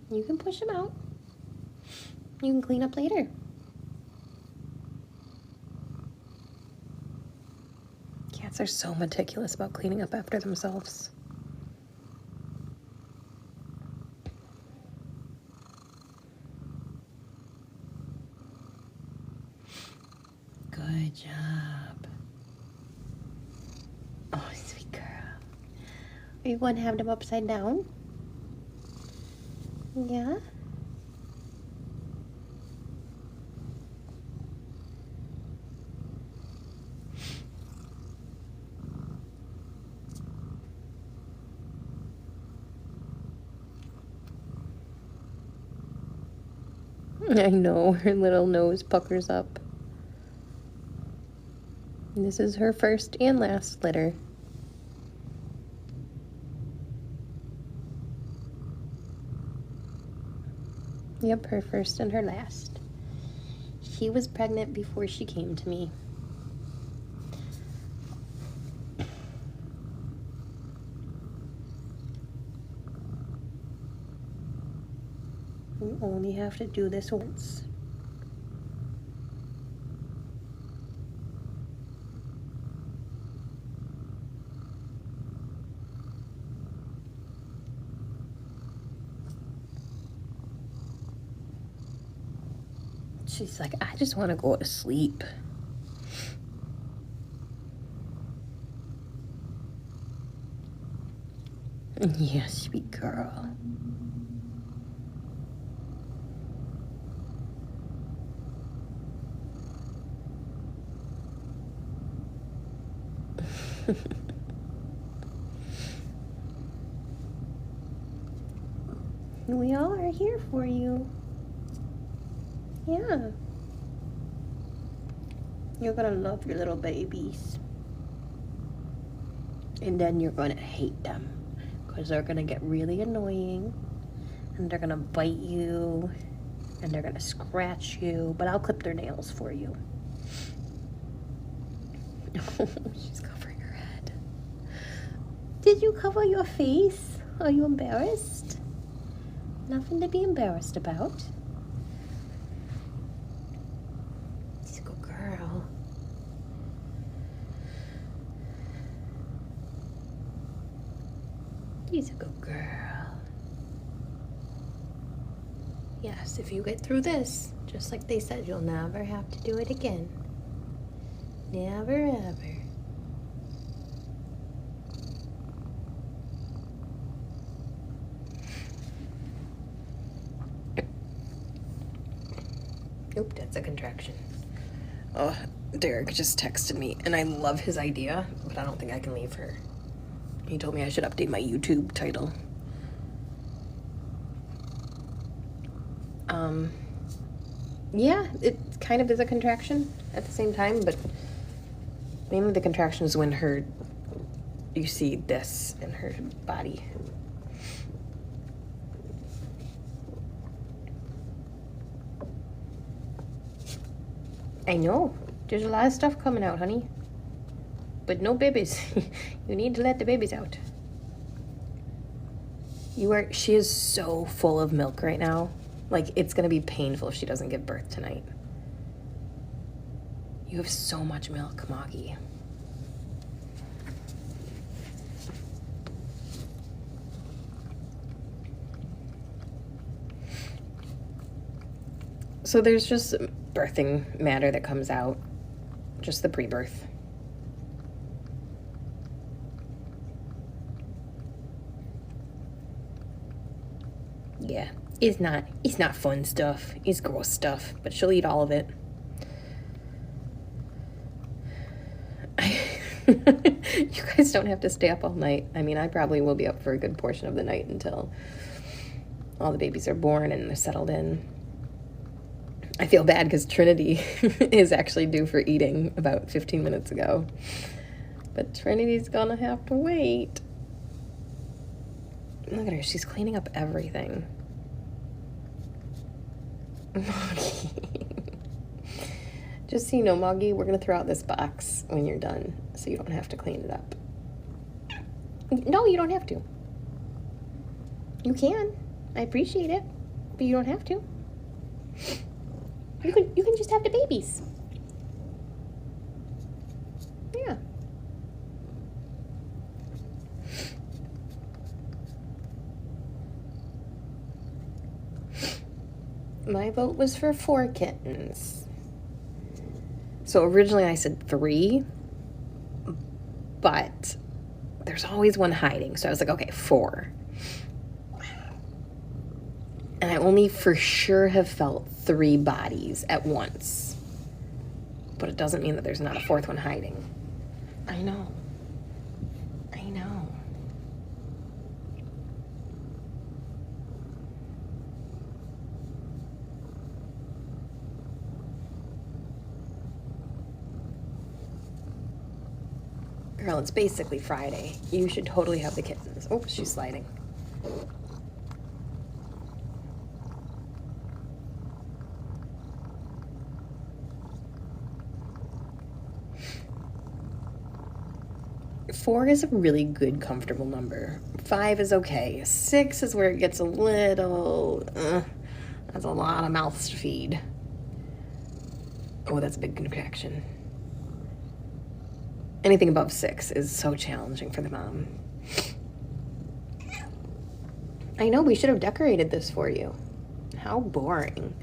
You can push them out. You can clean up later. Cats are so meticulous about cleaning up after themselves. Good job. Oh, sweet girl. You want to have them upside down? Yeah? I know, her little nose puckers up. This is her first and last litter. Yep, her first and her last. She was pregnant before she came to me. You only have to do this once. She's like, I just want to go to sleep. Yeah, sweet girl. We all are here for you. Yeah. You're gonna love your little babies. And then you're gonna hate them. Because they're gonna get really annoying. And they're gonna bite you. And they're gonna scratch you. But I'll clip their nails for you. She's covering her head. Did you cover your face? Are you embarrassed? Nothing to be embarrassed about. She's a good girl. She's a good girl. Yes, if you get through this, just like they said, you'll never have to do it again. Never ever. Oop, that's a contraction. Oh, Derek just texted me, and I love his idea, but I don't think I can leave her. He told me I should update my YouTube title. Yeah, it kind of is a contraction at the same time, but mainly the contraction is when you see this in her body. I know. There's a lot of stuff coming out, honey. But no babies. You need to let the babies out. She is so full of milk right now. Like, it's gonna be painful if she doesn't give birth tonight. You have so much milk, Moggy. So there's just birthing matter that comes out. Just the pre-birth. Yeah, it's not fun stuff. It's gross stuff, but she'll eat all of it. You guys don't have to stay up all night. I mean, I probably will be up for a good portion of the night until all the babies are born and they're settled in. I feel bad because Trinity is actually due for eating about 15 minutes ago. But Trinity's gonna have to wait. Look at her, she's cleaning up everything. Moggy. Just so you know, Moggy, we're gonna throw out this box when you're done, so you don't have to clean it up. No, you don't have to. You can. I appreciate it, but you don't have to. You can just have the babies. Yeah. My vote was for 4 kittens. So originally I said 3, but there's always one hiding. So I was like, okay, 4. And I only for sure have felt 3 bodies at once. But it doesn't mean that there's not a 4th one hiding. I know. I know. Girl, it's basically Friday. You should totally have the kittens. Oh, she's sliding. Four is a really good, comfortable number. 5 is okay. 6 is where it gets a little... that's a lot of mouths to feed. Oh, that's a big contraction. Anything above 6 is so challenging for the mom. I know, we should have decorated this for you. How boring.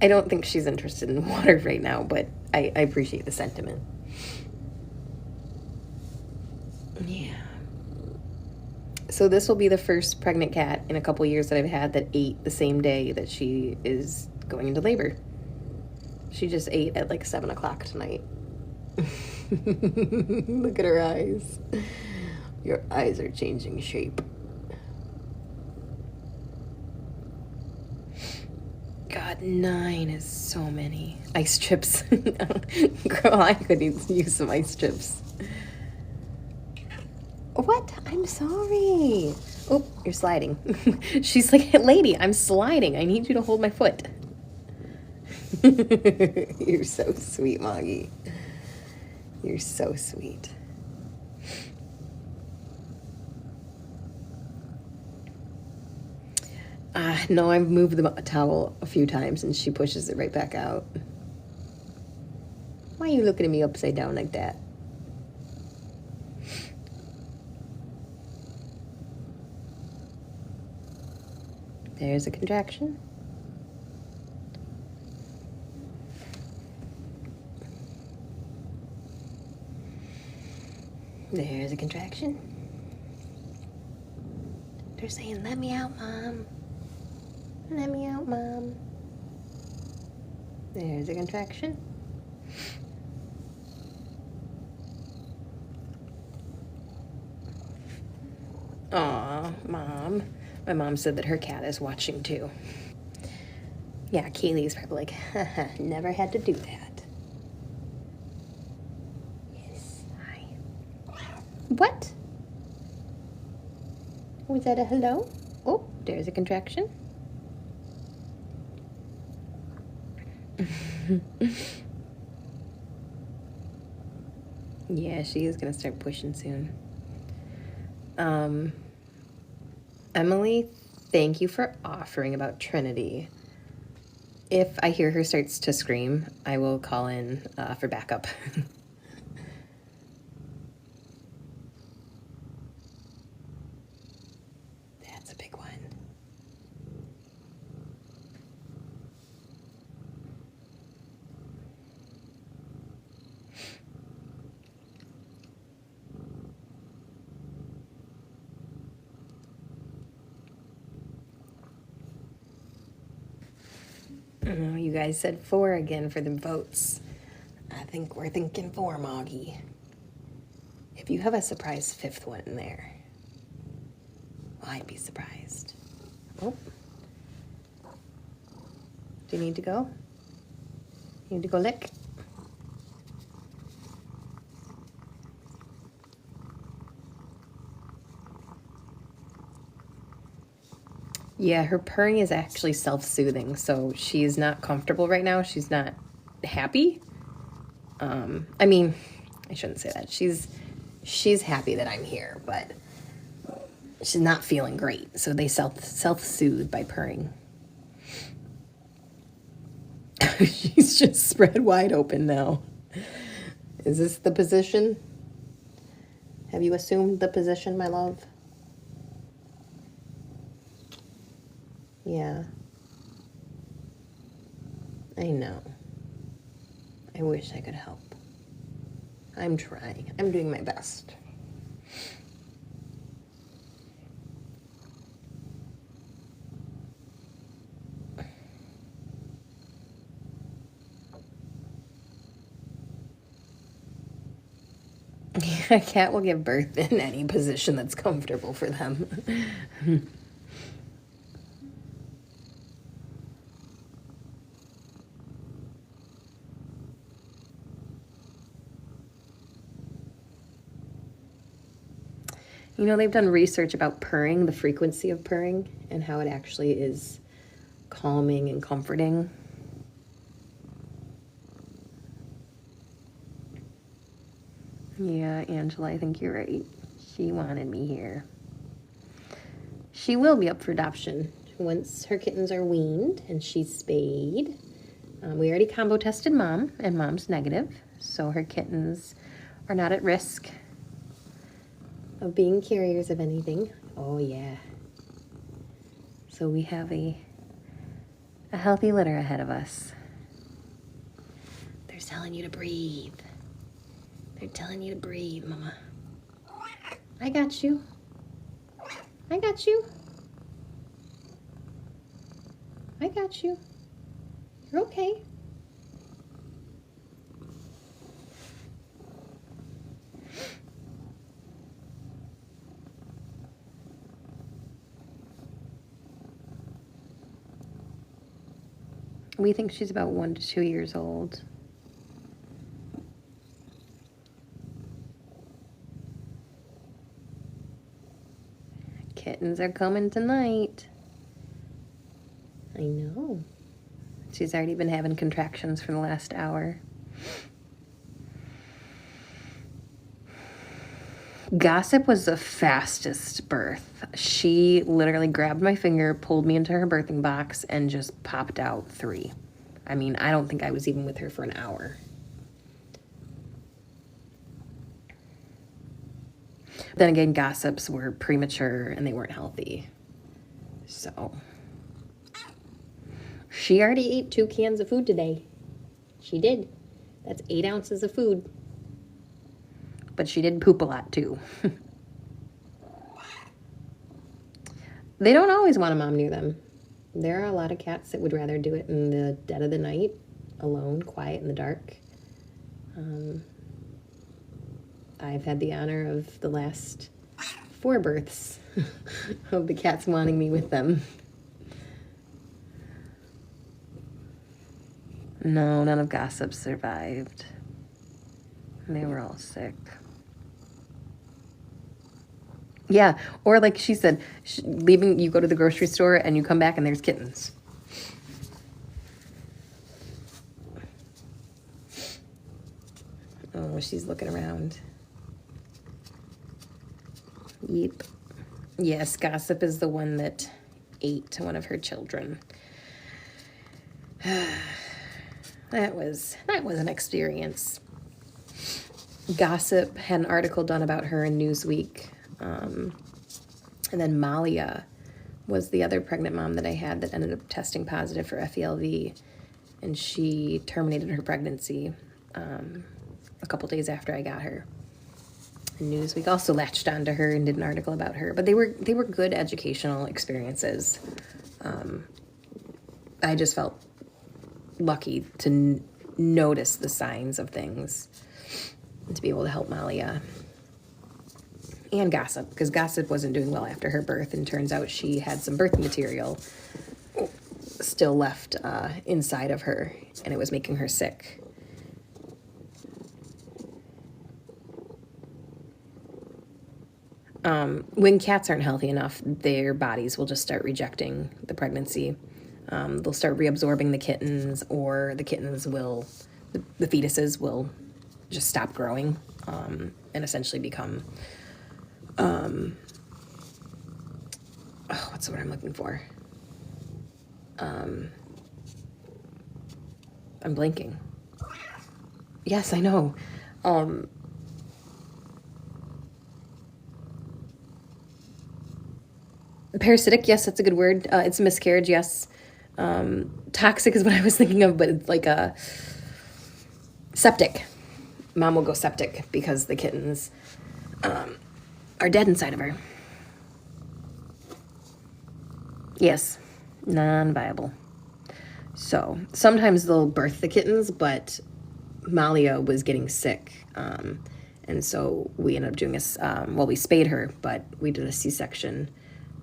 I don't think she's interested in water right now, but I appreciate the sentiment. Yeah. So this will be the first pregnant cat in a couple years that I've had that ate the same day that she is going into labor. She just ate at like 7 o'clock tonight. Look at her eyes. Your eyes are changing shape. God, 9 is so many. Ice chips. Girl, I could use some ice chips. What? I'm sorry. Oh, you're sliding. She's like, lady, I'm sliding. I need you to hold my foot. You're so sweet, Moggy. You're so sweet. No, I've moved the towel a few times and she pushes it right back out. Why are you looking at me upside down like that? There's a contraction. There's a contraction. They're saying, let me out, Mom. Let me out, Mom. There's a contraction. Aw, Mom. My mom said that her cat is watching too. Yeah, Kaylee's probably like, haha, never had to do that. Yes, hi. What? Was that a hello? Oh, there's a contraction. Yeah, she is gonna start pushing soon. Emily, thank you for offering about Trinity. If I hear her starts to scream, I will call in for backup. That's a big one. Oh, you guys said 4 again for the votes. I think we're thinking 4, Moggy. If you have a surprise 5th one in there, I'd be surprised. Oh. Do you need to go? You need to go lick? Yeah, her purring is actually self-soothing, so she's not comfortable right now. She's not happy. I mean, I shouldn't say that. She's happy that I'm here, but she's not feeling great. So they self-soothe by purring. She's just spread wide open now. Is this the position? Have you assumed the position, my love? Yeah. I know. I wish I could help. I'm trying. I'm doing my best. A cat will give birth in any position that's comfortable for them. You know, they've done research about purring, the frequency of purring, and how it actually is calming and comforting. Yeah, Angela, I think you're right. She wanted me here. She will be up for adoption once her kittens are weaned and she's spayed. We already combo tested Mom, and Mom's negative, so her kittens are not at risk of being carriers of anything. Oh, yeah. So we have a healthy litter ahead of us. They're telling you to breathe. They're telling you to breathe, Mama. I got you. I got you. I got you. You're okay. We think she's about 1 to 2 years old. Kittens are coming tonight. I know. She's already been having contractions for the last hour. Gossip was the fastest birth. She literally grabbed my finger, pulled me into her birthing box, and just popped out 3. I mean, I don't think I was even with her for an hour. Then again, Gossips were premature and they weren't healthy. So, she already ate 2 cans of food today. She did. That's 8 ounces of food. But she did poop a lot too. They don't always want a mom near them. There are a lot of cats that would rather do it in the dead of the night, alone, quiet in the dark. I've had the honor of the last 4 births of the cats wanting me with them. No, none of Gossips survived. They were all sick. Yeah, or like she said, leaving, you go to the grocery store and you come back and there's kittens. Oh, she's looking around. Yep. Yes, Gossip is the one that ate one of her children. That was an experience. Gossip had an article done about her in Newsweek. And then Malia was the other pregnant mom that I had that ended up testing positive for FELV. And she terminated her pregnancy a couple days after I got her. And Newsweek also latched onto her and did an article about her. But they were good educational experiences. I just felt lucky to notice the signs of things and to be able to help Malia. And Gossip, because Gossip wasn't doing well after her birth, and turns out she had some birth material still left inside of her, and it was making her sick. When cats aren't healthy enough, their bodies will just start rejecting the pregnancy. They'll start reabsorbing the kittens, or the kittens will, the fetuses will just stop growing and essentially become, what's the word I'm looking for? I'm blanking. Yes, I know. Parasitic, yes, that's a good word. It's a miscarriage, yes. Toxic is what I was thinking of, but it's like a septic. Mom will go septic because the kittens are dead inside of her. Yes, non-viable. So sometimes they'll birth the kittens, but Malia was getting sick. And And so we ended up doing well, we spayed her, but we did a C-section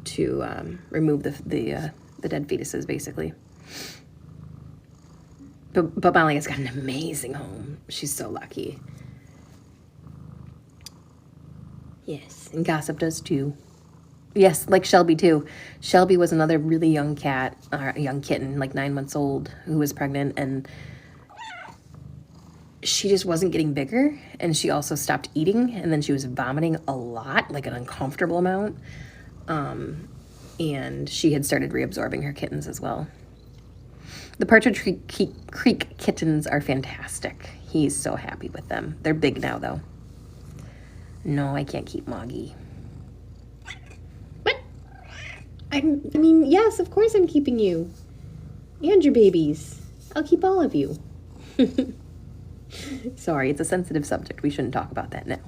to remove the dead fetuses, basically. But Molly has got an amazing home. She's so lucky. Yes, and Gossip does too. Yes, like Shelby too. Shelby was another really young cat, or a young kitten, like 9 months old, who was pregnant, and she just wasn't getting bigger, and she also stopped eating, and then she was vomiting a lot, like an uncomfortable amount, and she had started reabsorbing her kittens as well. The Partridge Creek kittens are fantastic. He's so happy with them. They're big now, though. No, I can't keep Moggy. What? I mean, yes, of course I'm keeping you. And your babies. I'll keep all of you. Sorry, it's a sensitive subject. We shouldn't talk about that now.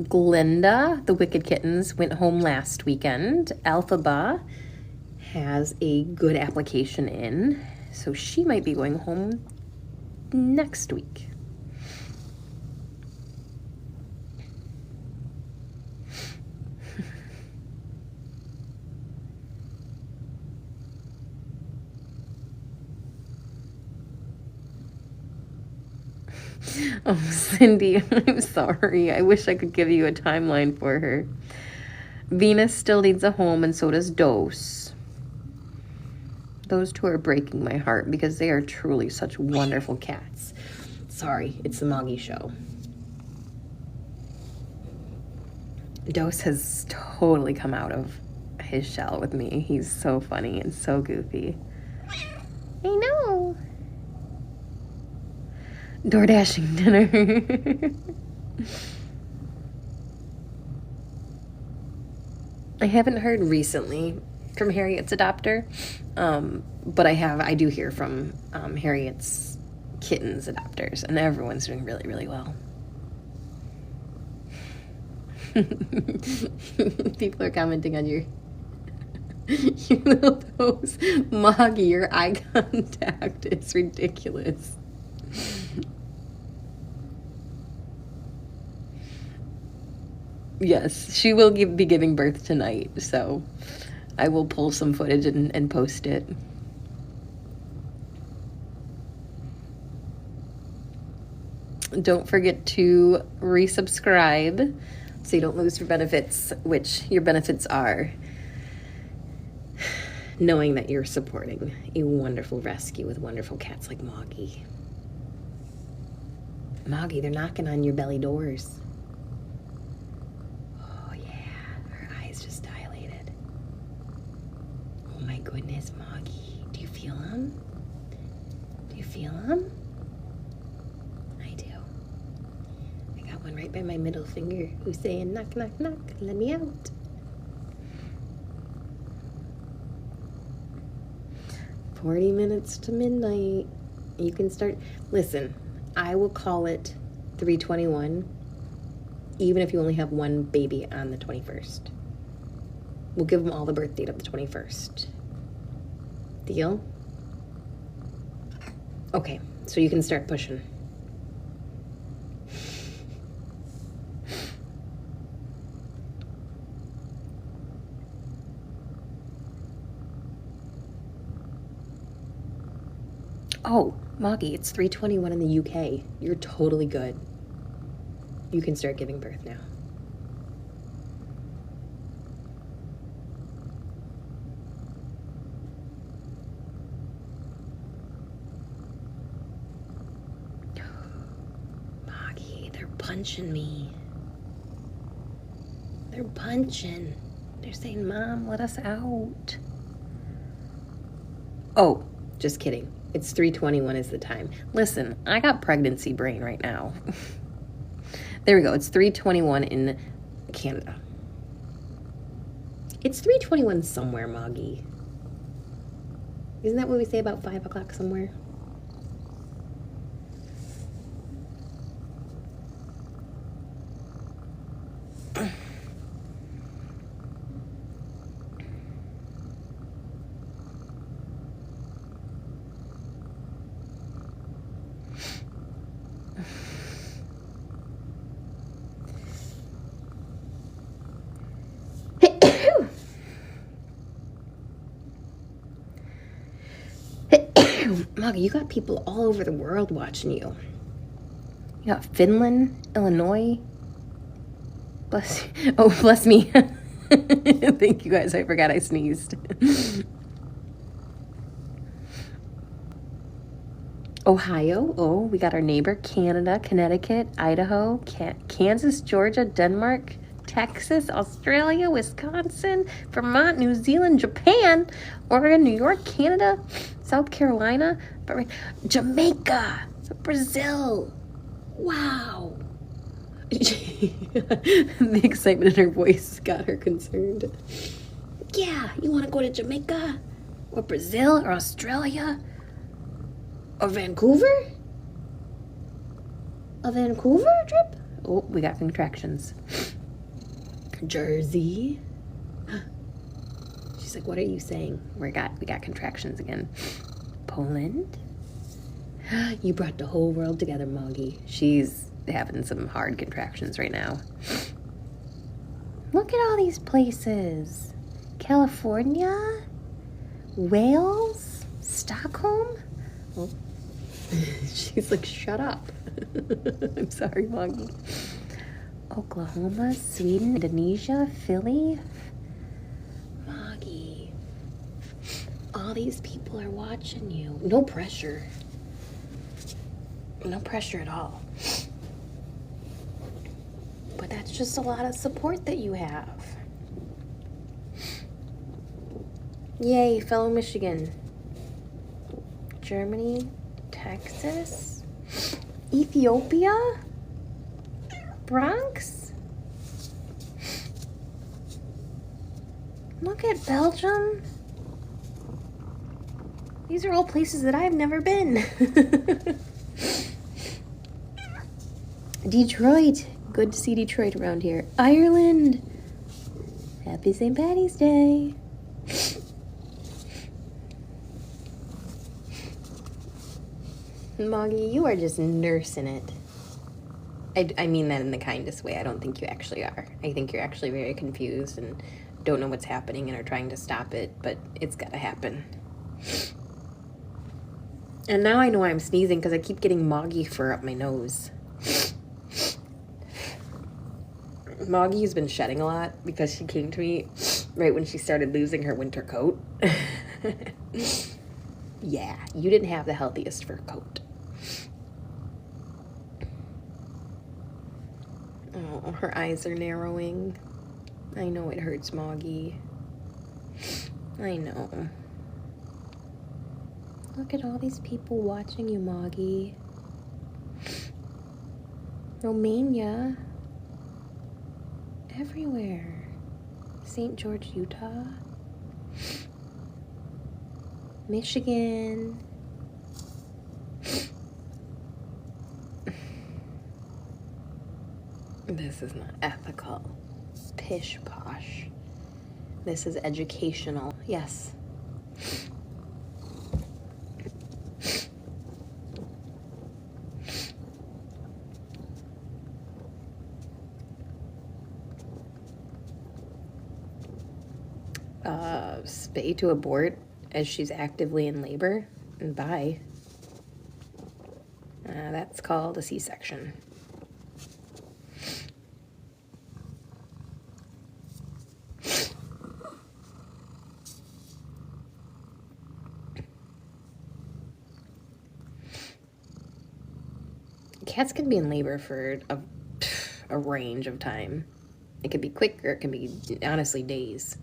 Glinda, the Wicked Kittens, went home last weekend. Alphaba has a good application in, so she might be going home next week. Oh, Cindy, I'm sorry. I wish I could give you a timeline for her. Venus still needs a home, and so does Dose. Those two are breaking my heart because they are truly such wonderful cats. Sorry, it's the Moggy show. Dose has totally come out of his shell with me. He's so funny and so goofy. I know. Door dashing dinner. I haven't heard recently from Harriet's adopter, but I do hear from Harriet's kittens adopters, and everyone's doing really, really well. People are commenting on your little pose. Moggy, your eye contact is ridiculous. Yes, she will be giving birth tonight, so I will pull some footage and post it. Don't forget to resubscribe so you don't lose your benefits, which your benefits are knowing that you're supporting a wonderful rescue with wonderful cats like Moggy. Moggy, they're knocking on your belly doors. Oh, yeah. Her eyes just dilated. Oh, my goodness, Moggy. Do you feel them? Do you feel them? I do. I got one right by my middle finger who's saying, knock, knock, knock, let me out. "40 minutes to midnight. You can start." Listen, I will call it 3:21, even if you only have one baby on the 21st. We'll give them all the birth date of the 21st. Deal? Okay, so you can start pushing. Oh, Moggy, it's 3:21 in the UK. You're totally good. You can start giving birth now. Moggy, they're punching me. They're punching. They're saying, "Mom, let us out." Oh, just kidding. It's 3:21 is the time. Listen, I got pregnancy brain right now. There we go. It's 3:21 in Canada. It's 3:21 somewhere, Moggy. Isn't that what we say about 5 o'clock somewhere? Moggy, you got people all over the world watching you. You got Finland, Illinois. Bless you. Oh, bless me. Thank you guys. I forgot I sneezed. Ohio. Oh, we got our neighbor. Canada, Connecticut, Idaho, Kansas, Georgia, Denmark, Texas, Australia, Wisconsin, Vermont, New Zealand, Japan, Oregon, New York, Canada, South Carolina, Jamaica, Brazil. Wow. The excitement in her voice got her concerned. Yeah, you want to go to Jamaica? Or Brazil? Or Australia? Or Vancouver? A Vancouver trip? Oh, we got contractions. Jersey. She's like, what are you saying? We got contractions again. Poland. You brought the whole world together, Moggy. She's having some hard contractions right now. Look at all these places. California, Wales, Stockholm. Oh. She's like, shut up. I'm sorry, Moggy. Oklahoma, Sweden, Indonesia, Philly. Moggy. All these people are watching you. No pressure. No pressure at all. But that's just a lot of support that you have. Yay, fellow Michigan. Germany, Texas, Ethiopia, Bronx. Look at Belgium. These are all places that I've never been. Detroit. Good to see Detroit around here. Ireland. Happy St. Patty's Day. Moggy, you are just nursing it. I mean that in the kindest way. I don't think you actually are. I think you're actually very confused and don't know what's happening and are trying to stop it, but it's gotta happen. And now I know I'm sneezing because I keep getting Moggy fur up my nose. Moggy has been shedding a lot because she came to me right when she started losing her winter coat. Yeah, you didn't have the healthiest fur coat. Oh, her eyes are narrowing. I know it hurts, Moggy. I know. Look at all these people watching you, Moggy. Romania. Everywhere. St. George, Utah. Michigan. This is not ethical. Pish posh. This is educational. Yes. Spay to abort as she's actively in labor, and bye. That's called a C-section. Cats can be in labor for a range of time. It could be quick or it can be, honestly, days.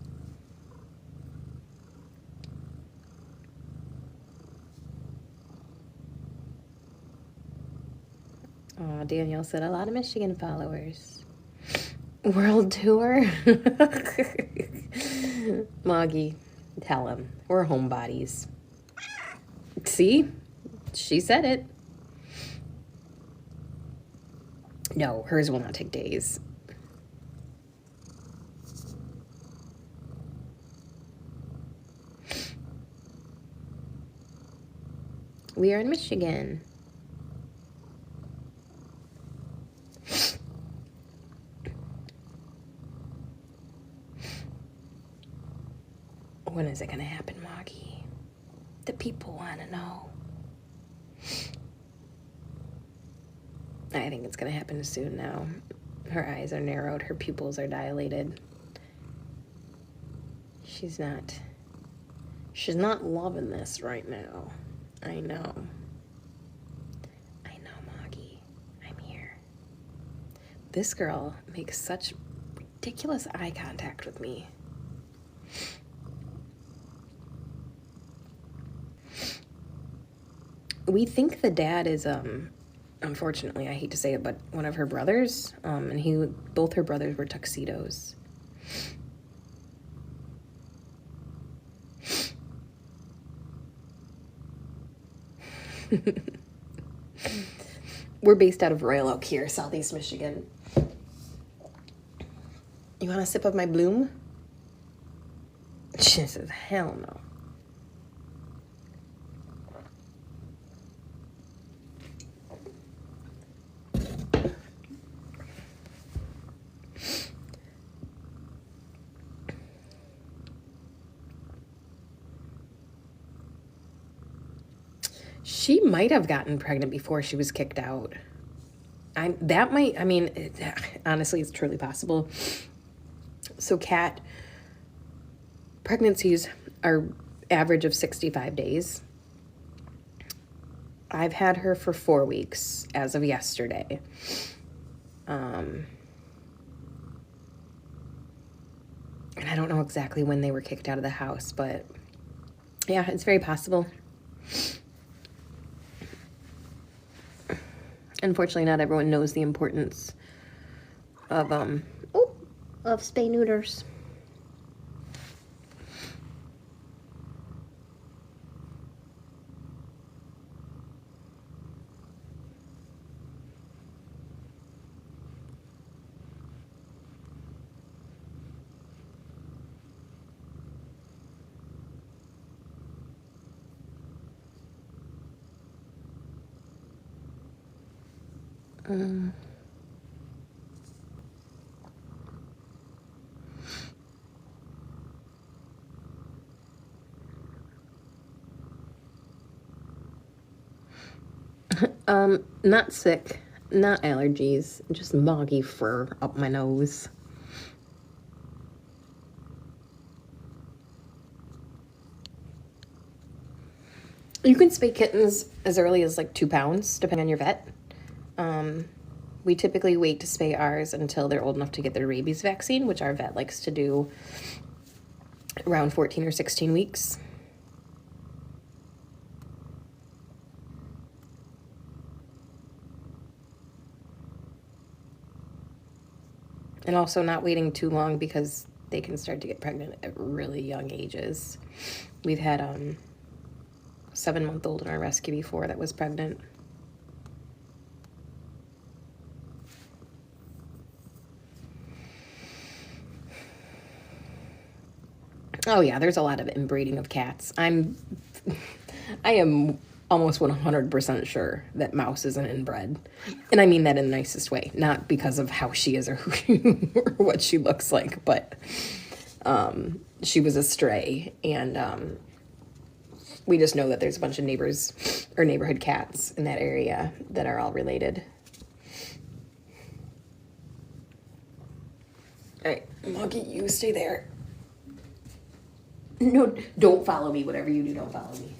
Oh, Danielle said a lot of Michigan followers. World tour? Moggy, tell him. We're homebodies. See? She said it. No, hers will not take days. We are in Michigan. When is it going to happen, Moggy? The people want to know. I think it's going to happen soon now. Her eyes are narrowed. Her pupils are dilated. She's not loving this right now. I know. Moggy. I'm here. This girl makes such ridiculous eye contact with me. We think the dad is, unfortunately, I hate to say it, but one of her brothers, and both her brothers were tuxedos. We're based out of Royal Oak here, Southeast Michigan. You want a sip of my bloom? She says, hell no. She might have gotten pregnant before she was kicked out. Honestly, it's truly possible. So cat pregnancies are average of 65 days. I've had her for 4 weeks as of yesterday. And I don't know exactly when they were kicked out of the house, but yeah, it's very possible. Unfortunately, not everyone knows the importance of spay neuters. Not sick, not allergies, just moggy fur up my nose. You can spay kittens as early as like 2 pounds, depending on your vet. We typically wait to spay ours until they're old enough to get their rabies vaccine, which our vet likes to do around 14 or 16 weeks. And also not waiting too long because they can start to get pregnant at really young ages. We've had a 7-month-old in our rescue before that was pregnant. Oh yeah, there's a lot of inbreeding of cats. I am almost 100% sure that Mouse isn't inbred. And I mean that in the nicest way. Not because of how she is or or what she looks like, but she was a stray. And we just know that there's a bunch of neighbors or neighborhood cats in that area that are all related. All right, Moggy, you stay there. No, don't follow me. Whatever you do, don't follow me.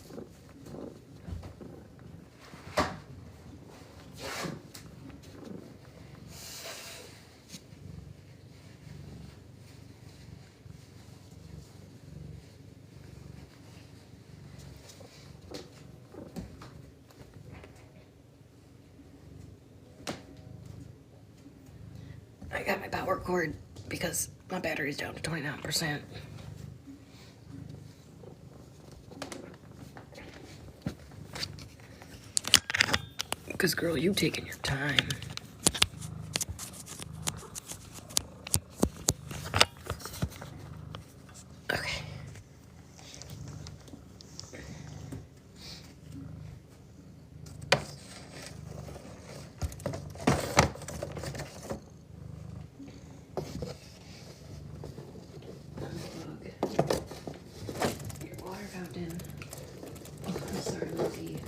I got my power cord because my battery's down to 29%. Because, girl, you taking your time. Okay. Your water fountain. Oh, I'm sorry, Moggy.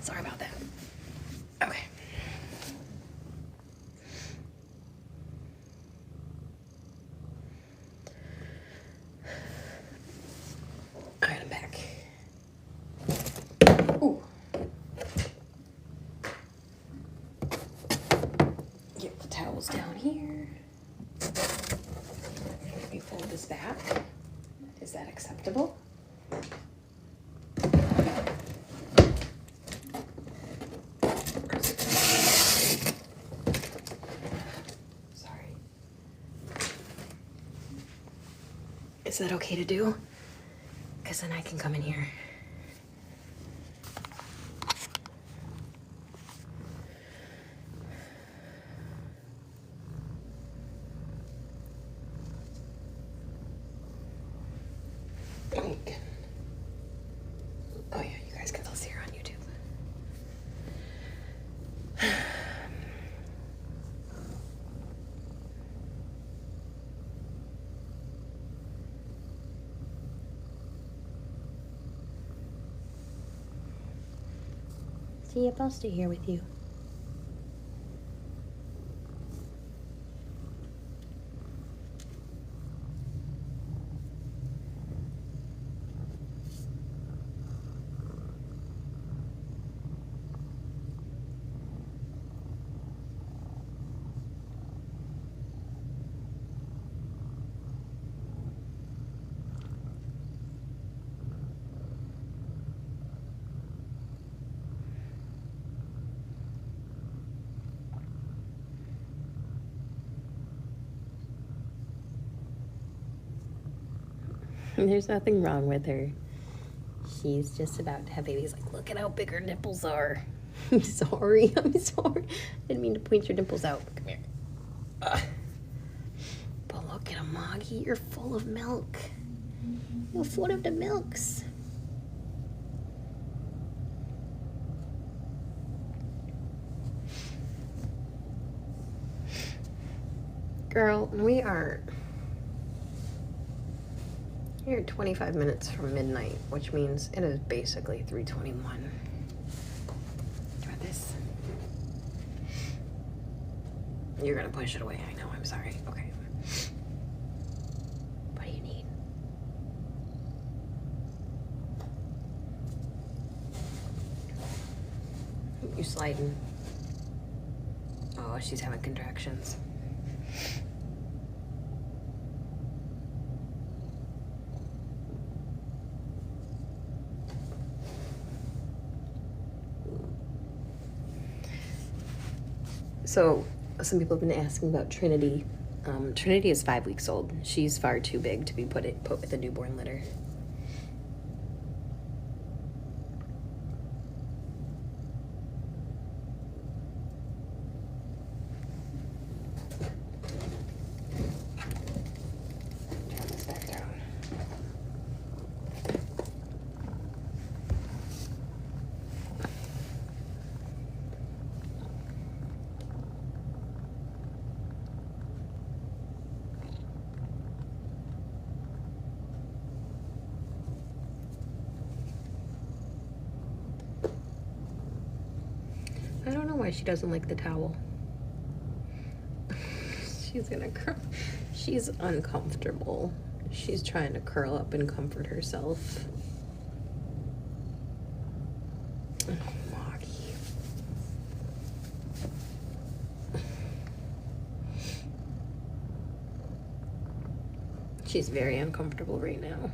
Sorry about that. Okay. All right, I'm back. Ooh. Get the towels down here. Let me fold this back. Is that acceptable? Sorry. Is that okay to do? Because then I can come in here. Oh yeah, you guys can still see her on YouTube. See if I'll stay here with you. There's nothing wrong with her. She's just about to have babies. Like, look at how big her nipples are. I'm sorry. I'm sorry. Didn't mean to point your nipples out. Come here. But look at them, Moggy. You're full of milk. You're full of the milks. Girl, we are... You're 25 minutes from midnight, which means it is basically 3:21. Try this. You're gonna push it away, I know, I'm sorry. Okay. What do you need? You sliding. Oh, she's having contractions. So, some people have been asking about Trinity. Trinity is 5 weeks old. She's far too big to be put with a newborn litter. Turn this back down. I don't know why she doesn't like the towel. She's gonna curl. She's uncomfortable. She's trying to curl up and comfort herself. Oh, Moggy. She's very uncomfortable right now.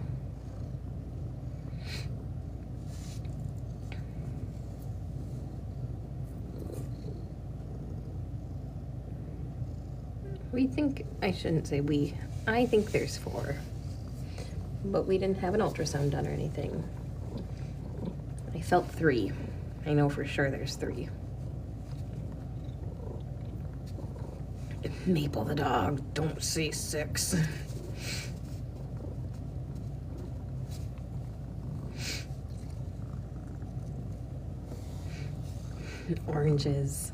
I shouldn't say we, I think there's 4, but we didn't have an ultrasound done or anything. I felt 3. I know for sure there's 3. Maple the dog, don't say 6. Oranges.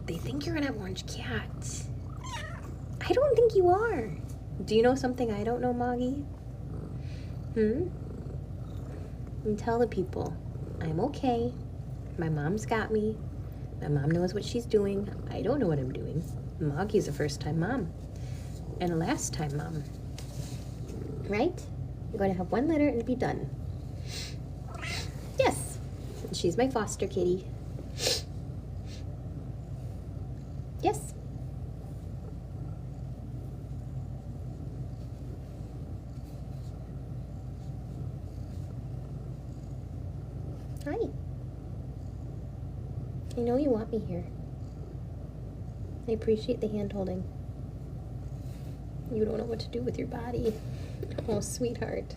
They think you're gonna have orange cats. I don't think you are. Do you know something I don't know, Moggy? And tell the people. I'm okay. My mom's got me. My mom knows what she's doing. I don't know what I'm doing. Moggy's a first-time mom. And a last-time mom. Right? You're going to have one litter and be done. Yes. And she's my foster kitty. Yes. Hi. I know you want me here. I appreciate the hand-holding. You don't know what to do with your body. Oh, sweetheart.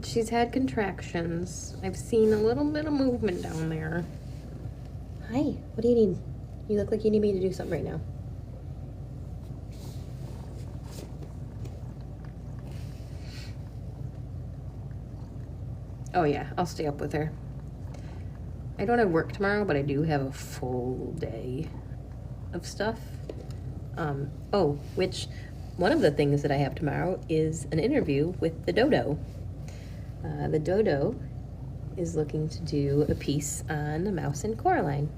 She's had contractions. I've seen a little bit of movement down there. Hi, what do you need? You look like you need me to do something right now. Oh yeah, I'll stay up with her. I don't have work tomorrow, but I do have a full day of stuff. Which one of the things that I have tomorrow is an interview with the Dodo. The Dodo is looking to do a piece on the Mouse and Coraline.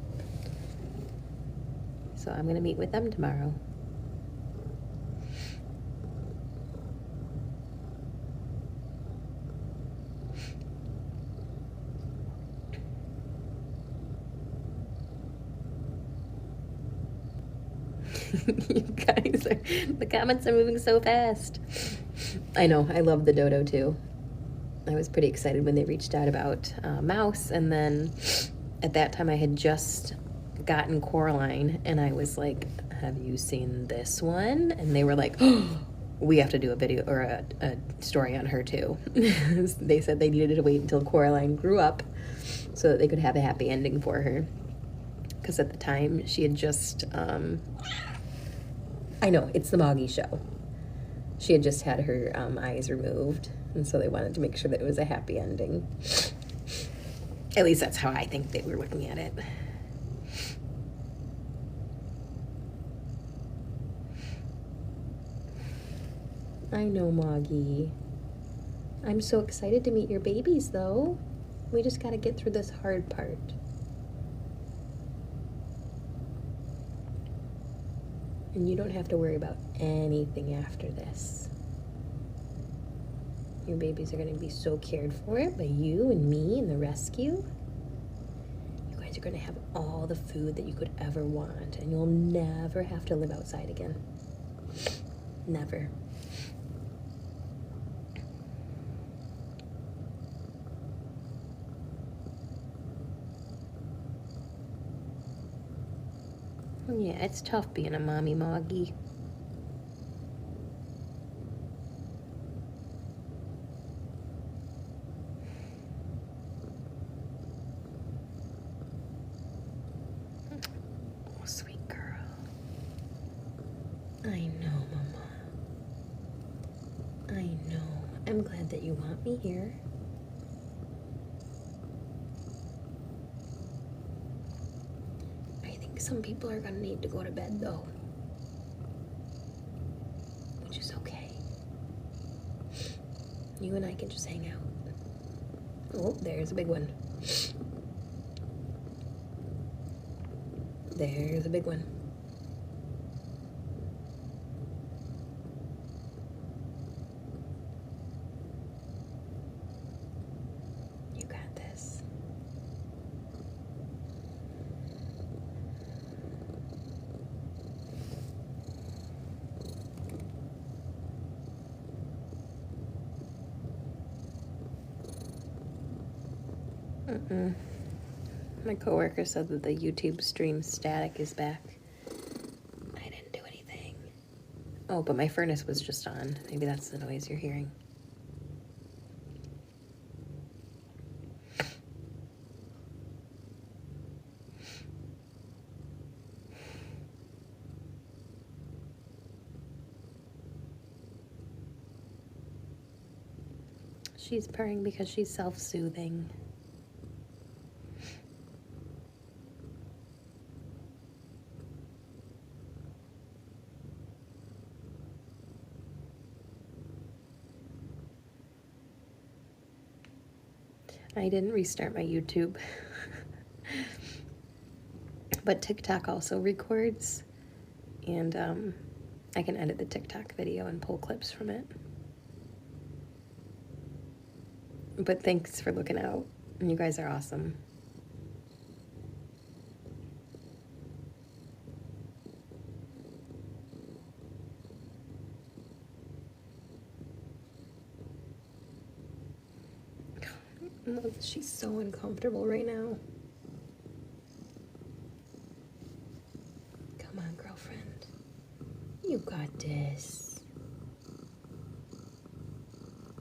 So I'm going to meet with them tomorrow. You guys the comments are moving so fast. I know, I love the Dodo too. I was pretty excited when they reached out about Mouse, and then at that time I had just gotten Coraline, and I was like, have you seen this one? And they were like, oh, we have to do a video or a story on her too. They said they needed to wait until Coraline grew up so that they could have a happy ending for her. Because at the time she had just, I know, it's the Moggy show. She had just had her eyes removed, and so they wanted to make sure that it was a happy ending. At least that's how I think they were looking at it. I know, Moggy. I'm so excited to meet your babies, though. We just gotta get through this hard part. And you don't have to worry about anything after this. Your babies are gonna be so cared for by you and me and the rescue. You guys are gonna have all the food that you could ever want, and you'll never have to live outside again. Never. Yeah, it's tough being a mommy Moggy. Oh, sweet girl. I know, Mama. I know. I'm glad that you want me here. Some people are gonna need to go to bed though, which is okay. You and I can just hang out. Oh, there's a big one. There's a big one. You got this. My coworker said that the YouTube stream static is back. I didn't do anything. Oh, but my furnace was just on. Maybe that's the noise you're hearing. She's purring because she's self-soothing. I didn't restart my YouTube. But TikTok also records, and I can edit the TikTok video and pull clips from it. But thanks for looking out. You guys are awesome. She's so uncomfortable right now. Come on, girlfriend. You got this.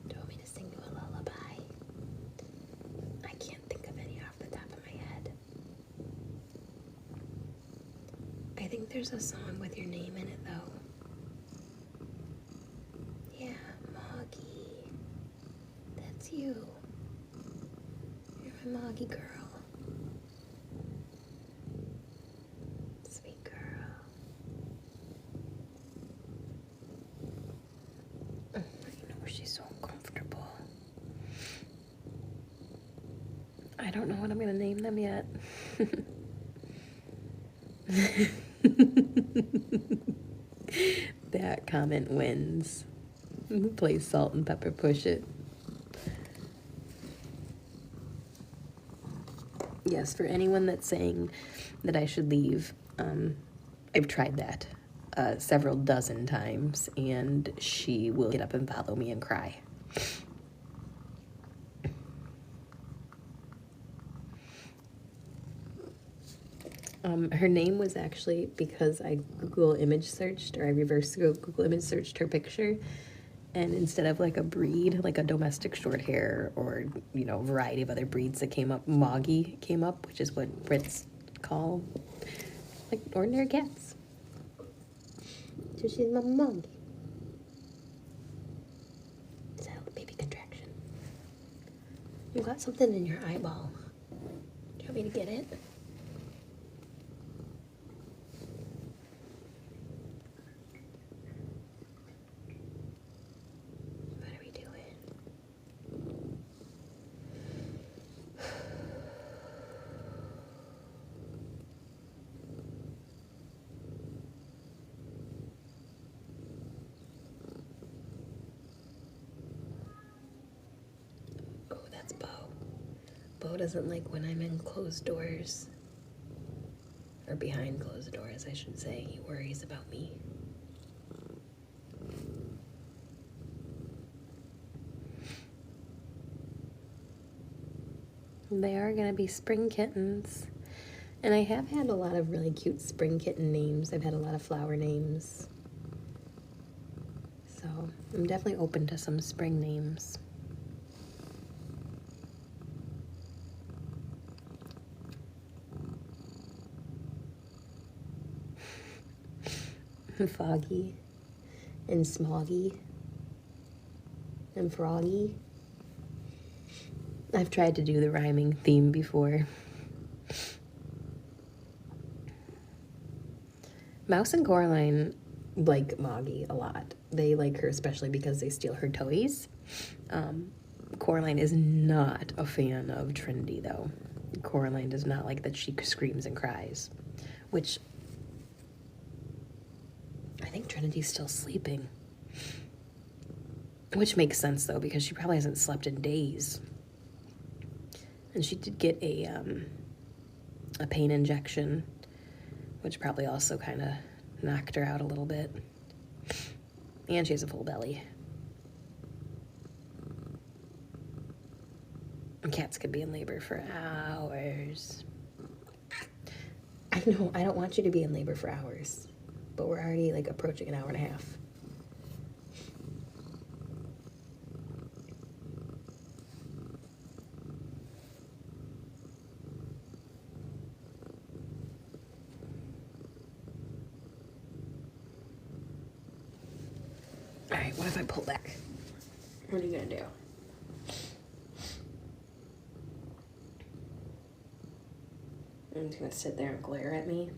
Do you want me to sing you a lullaby? I can't think of any off the top of my head. I think there's a song with your name in it, though. Yeah, Moggy. That's you. You're a Moggy girl. Sweet girl. I know she's so uncomfortable. I don't know what I'm gonna name them yet. That comment wins. Play Salt and Pepper Push It. Yes, for anyone that's saying that I should leave, I've tried that several dozen times, and she will get up and follow me and cry. Her name was actually because I Google image searched, or I reverse Google image searched her picture, and instead of like a breed, like a domestic short hair or, you know, a variety of other breeds that came up, Moggy came up, which is what Brits call like ordinary cats. So she's my Moggy. Is that a baby contraction? You got something in your eyeball. Do you want me to get it? Bo doesn't like when I'm in closed doors, or behind closed doors, I should say. He worries about me. They are going to be spring kittens, and I have had a lot of really cute spring kitten names. I've had a lot of flower names, so I'm definitely open to some spring names. Foggy and Smoggy and Froggy. I've tried to do the rhyming theme before. Mouse and Coraline like Moggy a lot. They like her especially because they steal her toys. Coraline is not a fan of Trinity, though. Coraline does not like that she screams and cries, which I think Trinity's still sleeping. Which makes sense, though, because she probably hasn't slept in days. And she did get a pain injection, which probably also kind of knocked her out a little bit. And she has a full belly. And cats could be in labor for hours. I know, I don't want you to be in labor for hours, but we're already like approaching an hour and a half. All right, what if I pull back? What are you gonna do? I'm just gonna sit there and glare at me.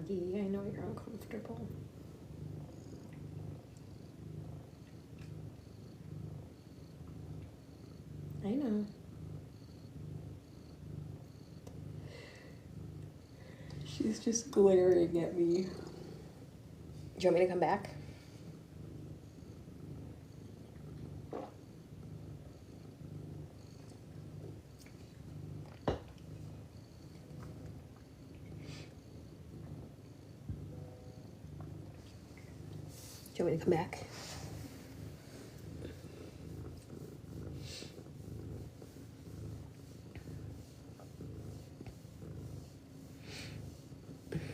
Moggy, I know you're uncomfortable. I know. She's just glaring at me. Do you want me to come back? Do you want me to come back?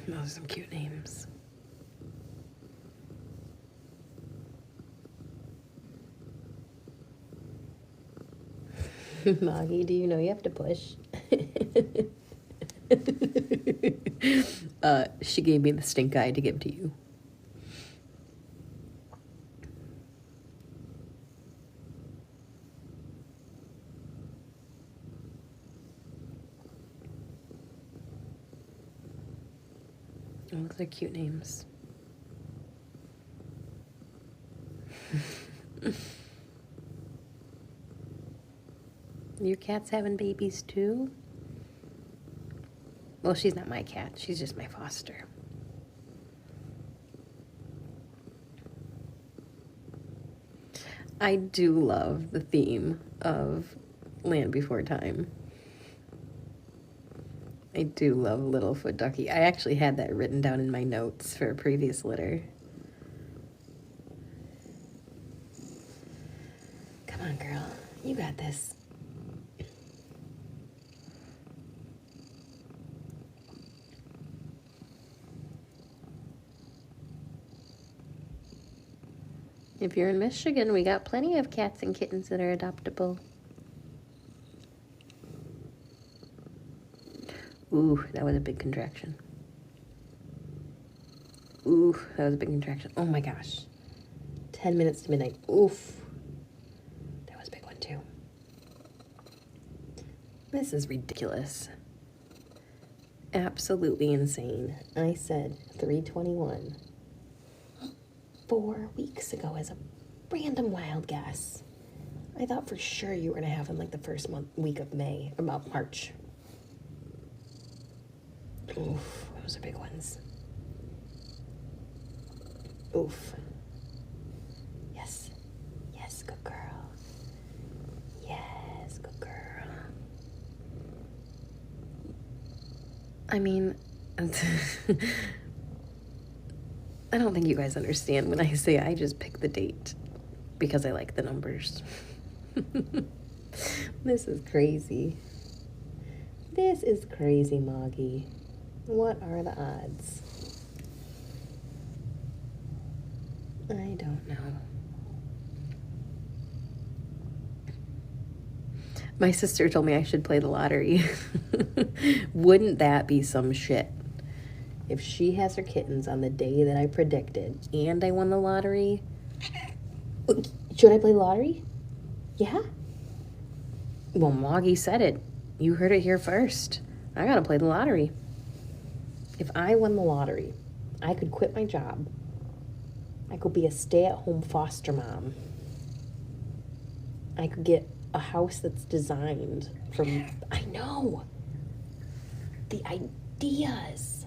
Those are some cute names. Moggy, do you know you have to push? She gave me the stink eye to give to you. Oh, those are cute names. Your cat's having babies too? Well, she's not my cat. She's just my foster. I do love the theme of Land Before Time. I do love Littlefoot Ducky. I actually had that written down in my notes for a previous litter. Come on, girl. You got this. If you're in Michigan, we got plenty of cats and kittens that are adoptable. Ooh, that was a big contraction. Ooh, that was a big contraction. Oh my gosh. 10 minutes to midnight. Oof. That was a big one too. This is ridiculous. Absolutely insane. I said 321 4 weeks ago as a random wild guess. I thought for sure you were going to have him like the first week of May, about March. Oof, those are big ones. Oof. Yes. Yes, good girl. Yes, good girl. I mean, I don't think you guys understand when I say I just pick the date because I like the numbers. This is crazy. This is crazy, Moggy. What are the odds? I don't know. My sister told me I should play the lottery. Wouldn't that be some shit? If she has her kittens on the day that I predicted and I won the lottery, should I play the lottery? Yeah? Well, Moggy said it. You heard it here first. I gotta play the lottery. If I won the lottery, I could quit my job. I could be a stay-at-home foster mom. I could get a house that's designed from... I know! The ideas!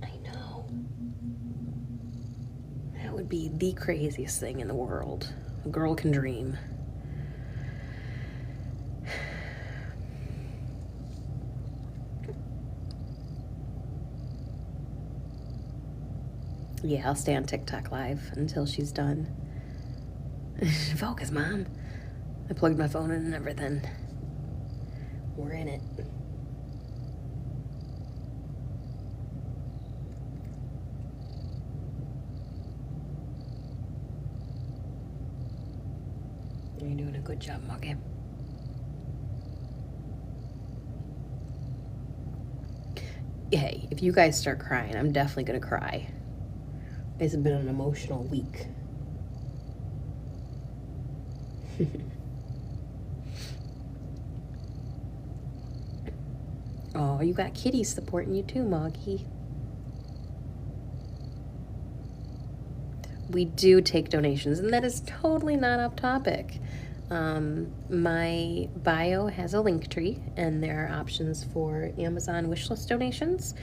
I know. That would be the craziest thing in the world. A girl can dream. Yeah, I'll stay on TikTok live until she's done. Focus, Mom. I plugged my phone in and everything. We're in it. You're doing a good job, Moggy. Hey, if you guys start crying, I'm definitely gonna cry. It's been an emotional week. Oh, you got kitties supporting you too, Moggy. We do take donations, and that is totally not off topic. My bio has a link tree, and there are options for Amazon wishlist donations,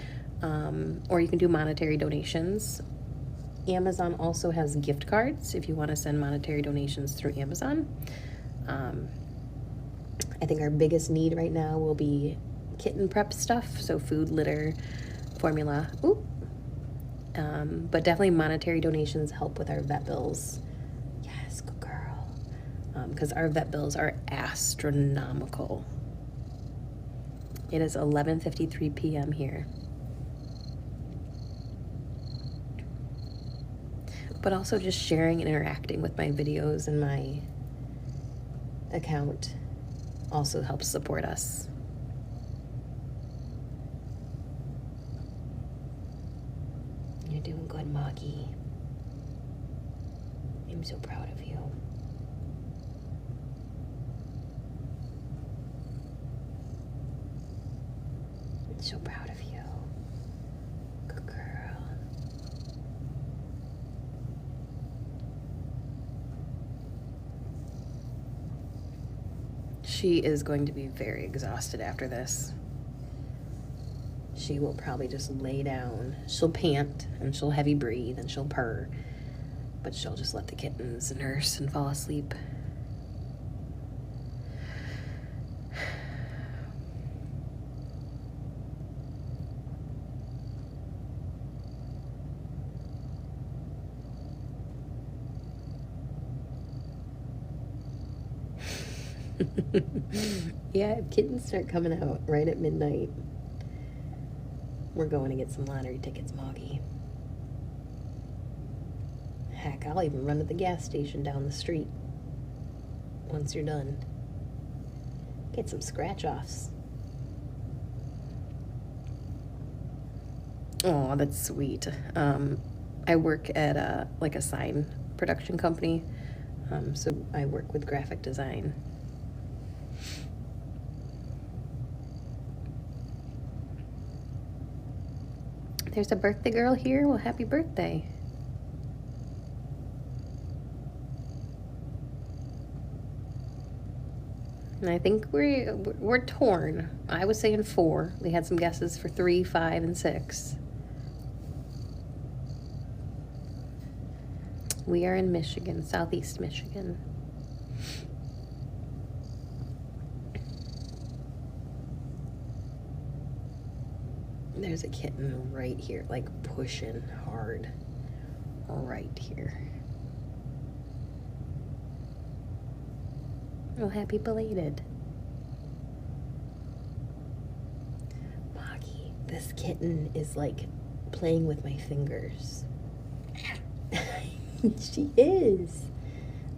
or you can do monetary donations. Amazon also has gift cards if you want to send monetary donations through Amazon. I think our biggest need right now will be kitten prep stuff, so food, litter, formula. Ooh. But definitely monetary donations help with our vet bills. Yes, good girl. Because our vet bills are astronomical. It is 11:53 p.m. here. But also just sharing and interacting with my videos and my account also helps support us. You're doing good, Moggy. I'm so proud of you. I'm so proud of you. Good girl. She is going to be very exhausted after this. She will probably just lay down. She'll pant and she'll heavy breathe and she'll purr, but she'll just let the kittens nurse and fall asleep. Yeah, kittens start coming out right at midnight. We're going to get some lottery tickets, Moggy. Heck, I'll even run to the gas station down the street once you're done. Get some scratch-offs. Oh, that's sweet. I work at a sign production company, so I work with graphic design. There's a birthday girl here. Well, happy birthday. And I think we're torn. I was saying 4. We had some guesses for 3, 5, and 6. We are in Michigan, southeast Michigan. There's a kitten right here, like pushing hard. Right here. Oh, happy belated. Moggy, this kitten is like playing with my fingers. She is.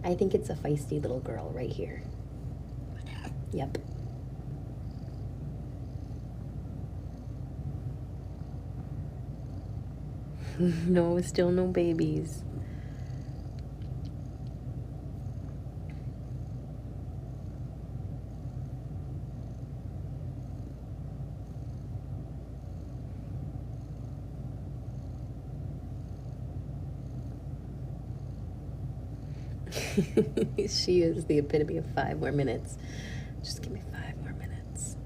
I think it's a feisty little girl right here. Yep. No, still no babies. She is the epitome of 5 more minutes. Just give me 5 more minutes.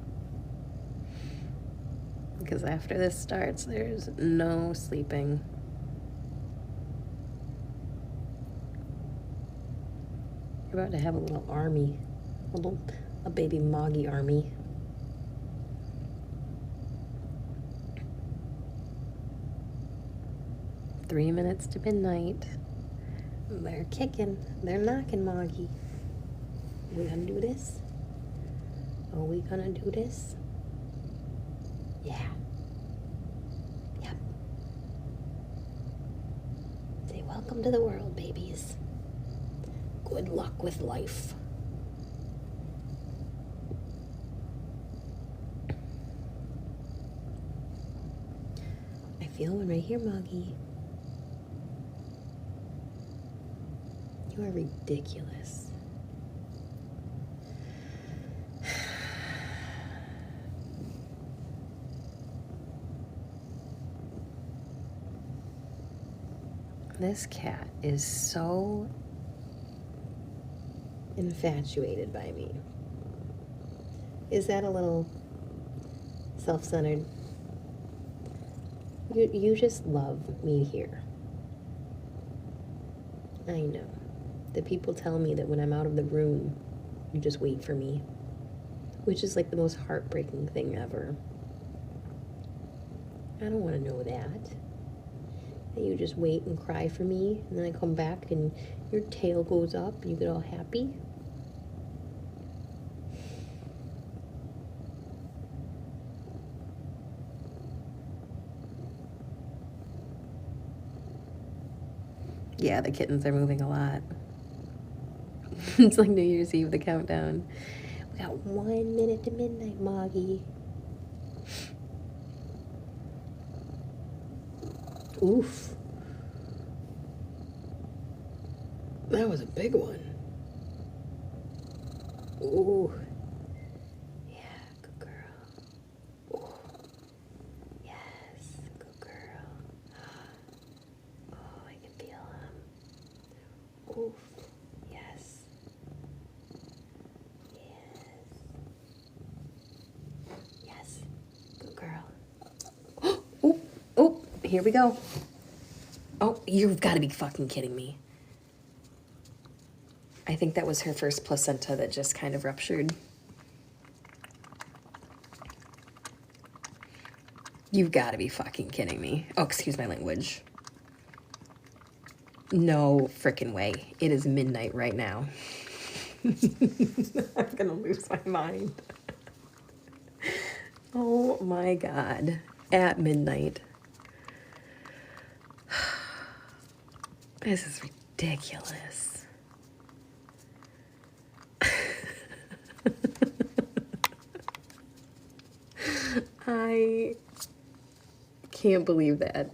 Because after this starts, there's no sleeping. You're about to have a little army. A baby Moggy army. Three minutes to midnight. They're kicking. They're knocking, Moggy. We gonna do this? Are we gonna do this? Yeah. Yep. Say welcome to the world, babies. Good luck with life. I feel one right here, Moggy. You are ridiculous. This cat is so infatuated by me. Is that a little self-centered? You just love me here. I know. The people tell me that when I'm out of the room, you just wait for me, which is like the most heartbreaking thing ever. I don't want to know that. That you just wait and cry for me, and then I come back and your tail goes up and you get all happy. Yeah, the kittens are moving a lot. It's like New Year's Eve, the countdown. We got 1 minute to midnight, Moggy. Oof. That was a big one. Ooh. Yeah, good girl. Ooh. Yes, good girl. Oh, I can feel him. Oof. Yes. Yes. Yes. Good girl. Oh, oh, here we go. Oh, you've got to be fucking kidding me. I think that was her first placenta that just kind of ruptured. You've got to be fucking kidding me. Oh, excuse my language. No frickin' way. It is midnight right now. I'm gonna lose my mind. Oh my God. At midnight. This is ridiculous. I can't believe that.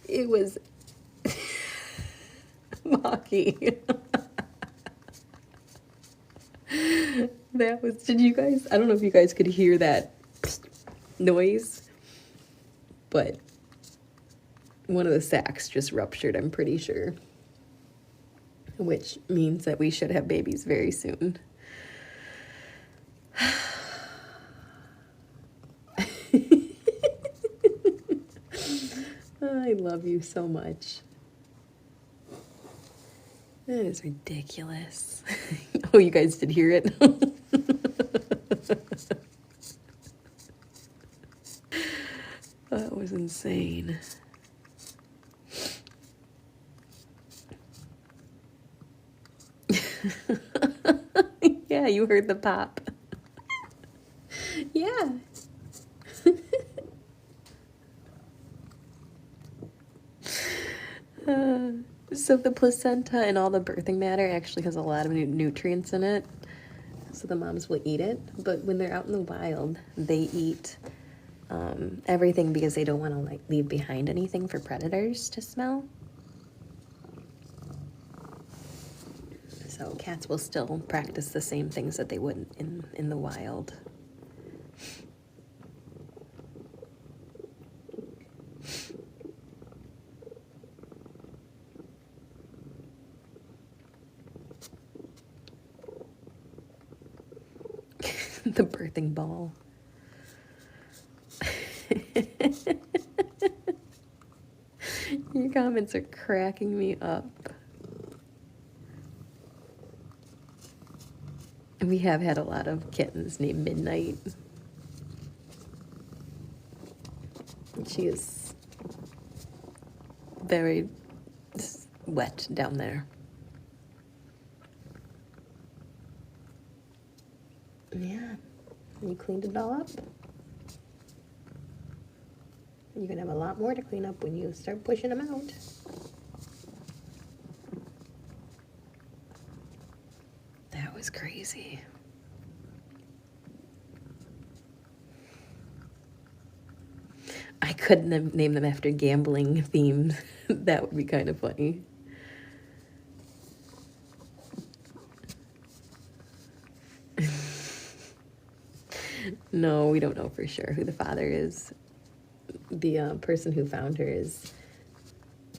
It was Moggy. That was, did you guys, I don't know if you guys could hear that noise, but one of the sacs just ruptured, I'm pretty sure. Which means that we should have babies very soon. I love you so much. That is ridiculous. Oh, you guys did hear it? That was insane. Yeah, you heard the pop. Yeah. So the placenta and all the birthing matter actually has a lot of nutrients in it. So the moms will eat it. But when they're out in the wild, they eat everything because they don't want to like leave behind anything for predators to smell. So cats will still practice the same things that they would in the wild. The birthing ball. Your comments are cracking me up. We have had a lot of kittens named Midnight. She is very wet down there. Yeah. You cleaned it all up? You're going to have a lot more to clean up when you start pushing them out. That was crazy. I couldn't have named them after gambling themes. That would be kind of funny. No, we don't know for sure who the father is. The person who found her is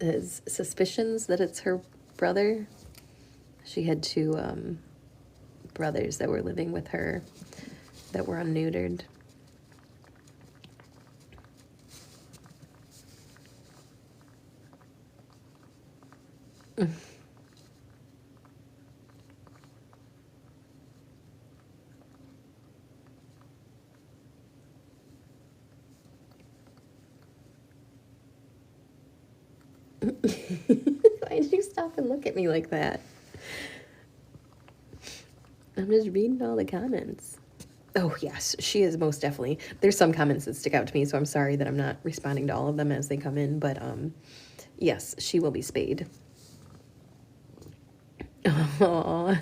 has suspicions that it's her brother. She had two brothers that were living with her that were unneutered. Why did you stop and look at me like that? I'm just reading all the comments. Oh, yes, she is most definitely. There's some comments that stick out to me, so I'm sorry that I'm not responding to all of them as they come in, but yes, she will be spayed. Oh,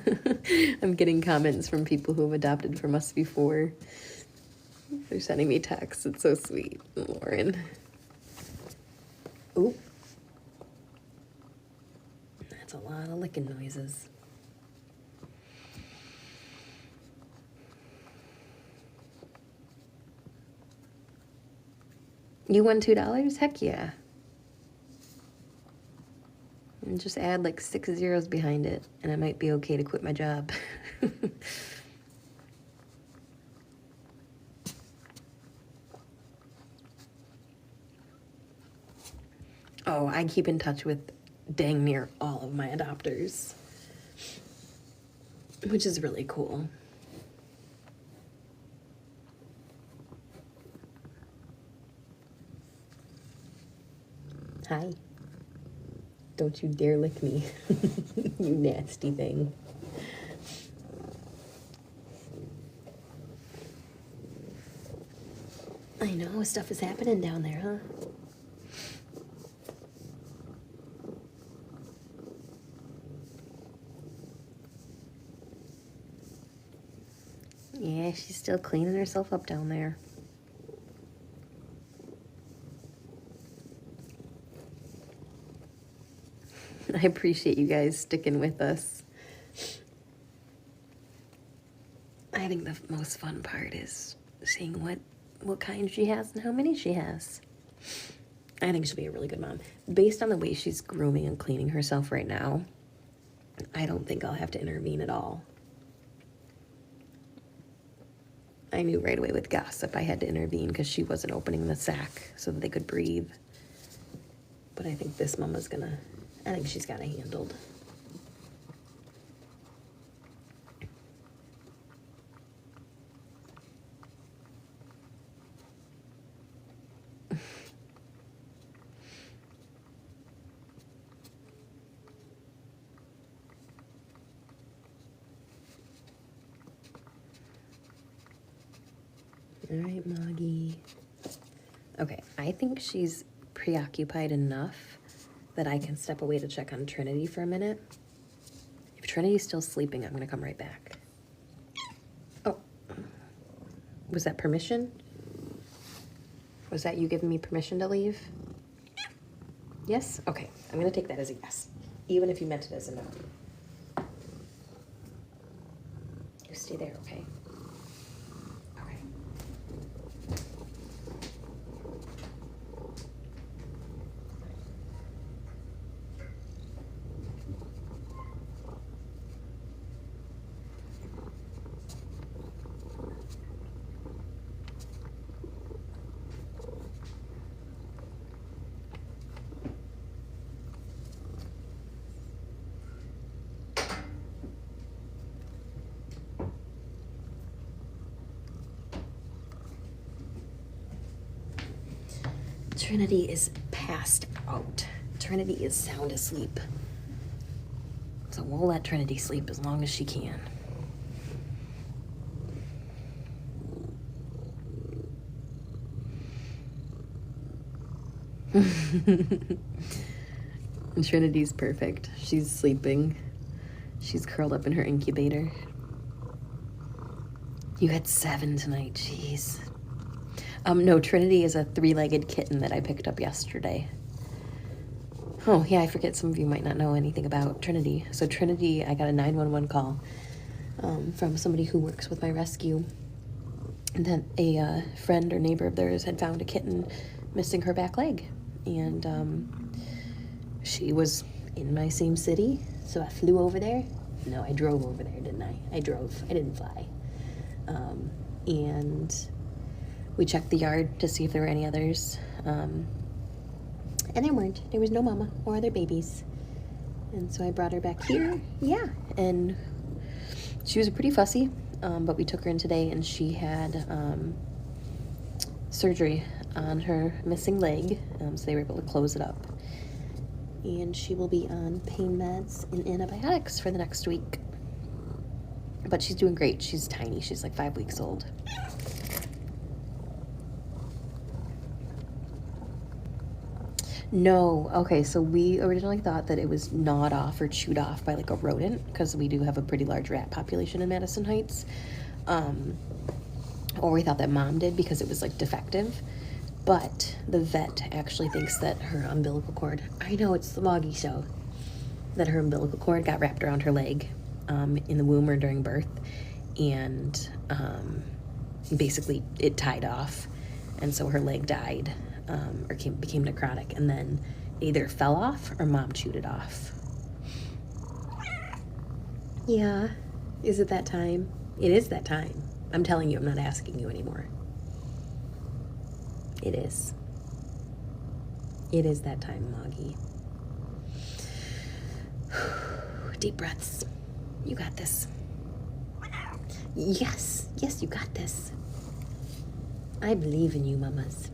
I'm getting comments from people who have adopted from us before. They're sending me texts. It's so sweet, Lauren. Ooh. That's a lot of licking noises. You won $2? Heck yeah. And just add like 6 zeros behind it, and I might be okay to quit my job. Oh, I keep in touch with dang near all of my adopters, which is really cool. Hi. Don't you dare lick me, you nasty thing. I know, stuff is happening down there, huh? Yeah, she's still cleaning herself up down there. I appreciate you guys sticking with us. I think the most fun part is seeing what kind she has and how many she has. I think she'll be a really good mom. Based on the way she's grooming and cleaning herself right now, I don't think I'll have to intervene at all. I knew right away with Gossip I had to intervene because she wasn't opening the sack so that they could breathe. But I think this mama's I think she's got it handled. All right, Moggy. Okay, I think she's preoccupied enough that I can step away to check on Trinity for a minute. If Trinity's still sleeping, I'm gonna come right back. Oh, was that permission? Was that you giving me permission to leave? Yes? Okay, I'm gonna take that as a yes, even if you meant it as a no. You stay there, okay? Trinity is passed out. Trinity is sound asleep. So we'll let Trinity sleep as long as she can. And Trinity's perfect. She's sleeping. She's curled up in her incubator. You had 7 tonight, jeez. No, Trinity is a 3-legged kitten that I picked up yesterday. Oh, yeah, I forget some of you might not know anything about Trinity. So Trinity, I got a 911 call from somebody who works with my rescue. And that a friend or neighbor of theirs had found a kitten missing her back leg. And she was in my same city, so I flew over there. No, I drove over there, didn't I? I drove. I didn't fly. And we checked the yard to see if there were any others. And there weren't. There was no mama or other babies. And so I brought her back here. Yeah. And she was pretty fussy, but we took her in today, and she had surgery on her missing leg, so they were able to close it up. And she will be on pain meds and antibiotics for the next week. But she's doing great. She's tiny. She's like 5 weeks old. No. Okay, so we originally thought that it was gnawed off or chewed off by like a rodent, because we do have a pretty large rat population in Madison Heights. Or we thought that Mom did because it was like defective. But the vet actually thinks that her umbilical cord, I know it's the Moggy show, that her umbilical cord got wrapped around her leg in the womb or during birth, and basically it tied off, and so her leg died, or became necrotic, and then either fell off or Mom chewed it off. Yeah, is it that time? It is that time. I'm telling you, I'm not asking you anymore. It is. It is that time, Moggy. Deep breaths. You got this. Yes, yes, you got this. I believe in you, mamas.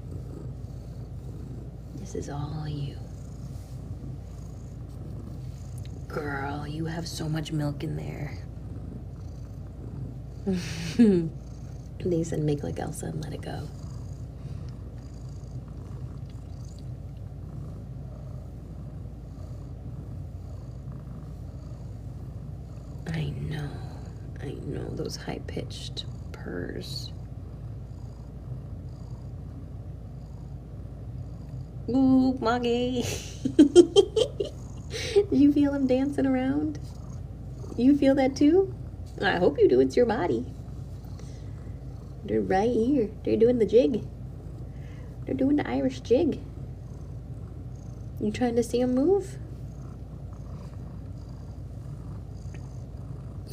This is all you. Girl, you have so much milk in there. They said make like Elsa and let it go. I know, those high-pitched purrs. Ooh, Moggy. Do you feel him dancing around? You feel that too? I hope you do, it's your body. They're right here. They're doing the jig. They're doing the Irish jig. You trying to see them move?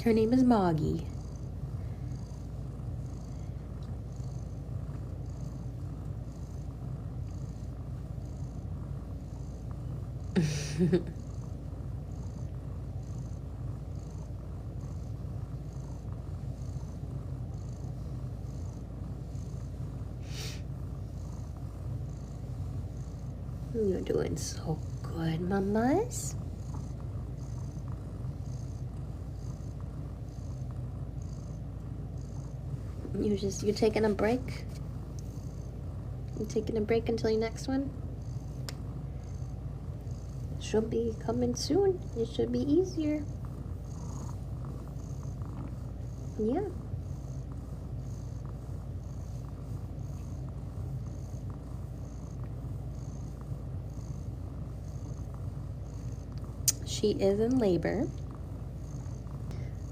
Her name is Moggy. You're doing so good, mamas. You're taking a break? You taking a break until your next one? Should be coming soon. It should be easier. Yeah. She is in labor.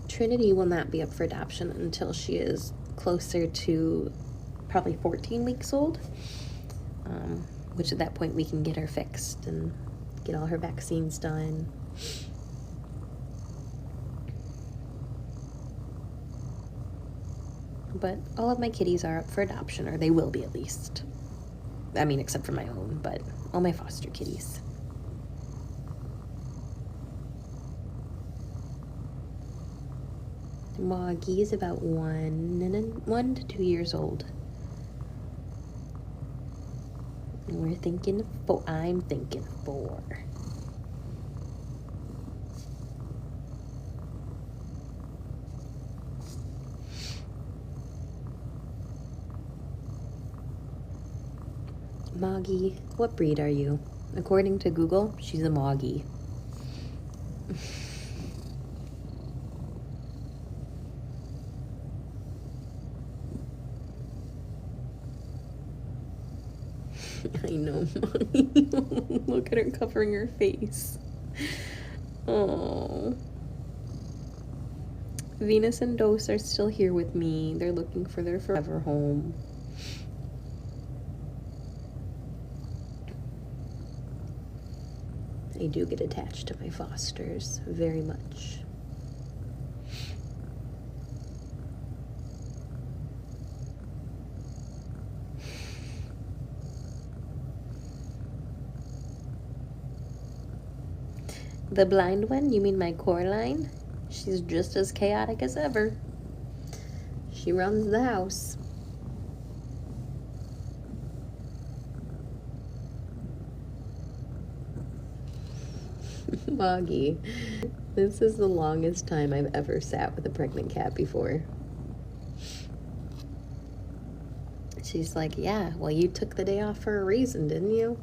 Trinity will not be up for adoption until she is closer to probably 14 weeks old, which at that point we can get her fixed and get all her vaccines done. But all of my kitties are up for adoption, or they will be at least. I mean, except for my own, but all my foster kitties. Moggy is about 1 to 2 years old. And we're thinking 4. I'm thinking 4. Moggy, what breed are you? According to Google, she's a Moggy. I know, Mommy. Look at her covering her face. Oh. Venus and Dose are still here with me. They're looking for their forever home. I do get attached to my fosters very much. The blind one? You mean my Coraline? She's just as chaotic as ever. She runs the house. Moggy. This is the longest time I've ever sat with a pregnant cat before. She's like, yeah, well, you took the day off for a reason, didn't you?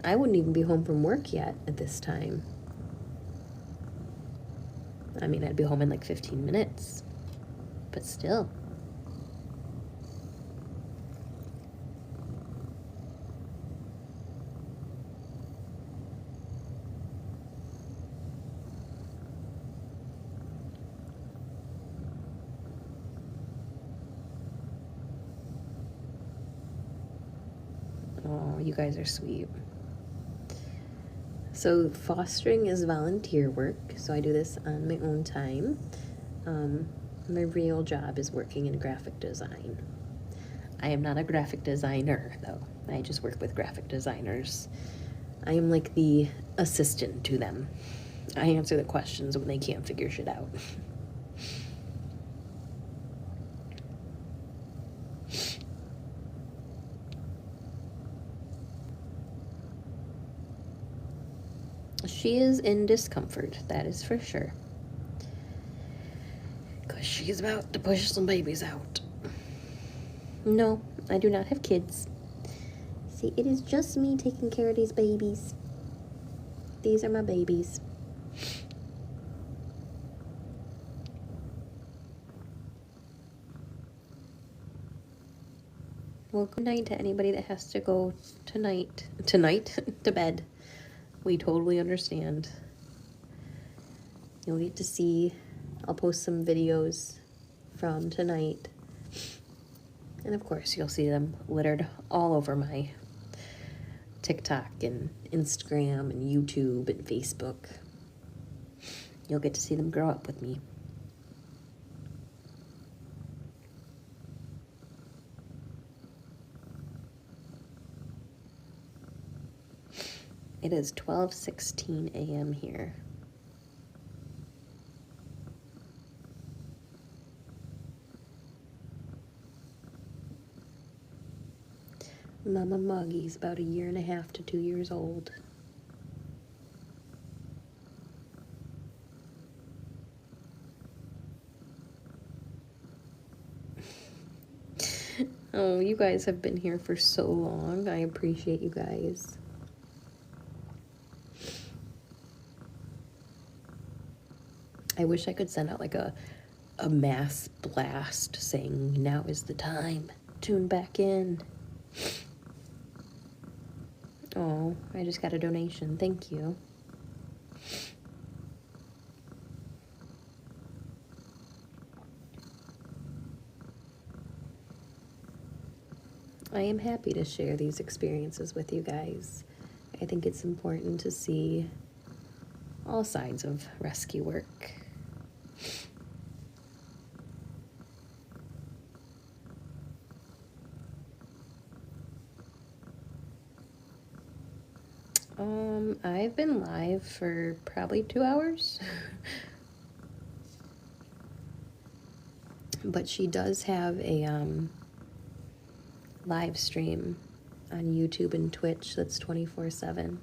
I wouldn't even be home from work yet at this time. I mean, I'd be home in like 15 minutes, but still. Oh, you guys are sweet. So fostering is volunteer work, so I do this on my own time. My real job is working in graphic design. I am not a graphic designer, though. I just work with graphic designers. I am like the assistant to them. I answer the questions when they can't figure shit out. She is in discomfort, that is for sure. Because she's about to push some babies out. No, I do not have kids. See, it is just me taking care of these babies. These are my babies. Well, good night to anybody that has to go tonight to bed. We totally understand. You'll get to see, I'll post some videos from tonight. And of course, you'll see them littered all over my TikTok and Instagram and YouTube and Facebook. You'll get to see them grow up with me. It is 12:16 a.m. here. Mama Moggy's about 1.5 to 2 years old. Oh, you guys have been here for so long. I appreciate you guys. I wish I could send out like a mass blast saying, now is the time. Tune back in. Oh, I just got a donation. Thank you. I am happy to share these experiences with you guys. I think it's important to see all sides of rescue work. I've been live for probably 2 hours. But she does have a live stream on YouTube and Twitch that's 24/7.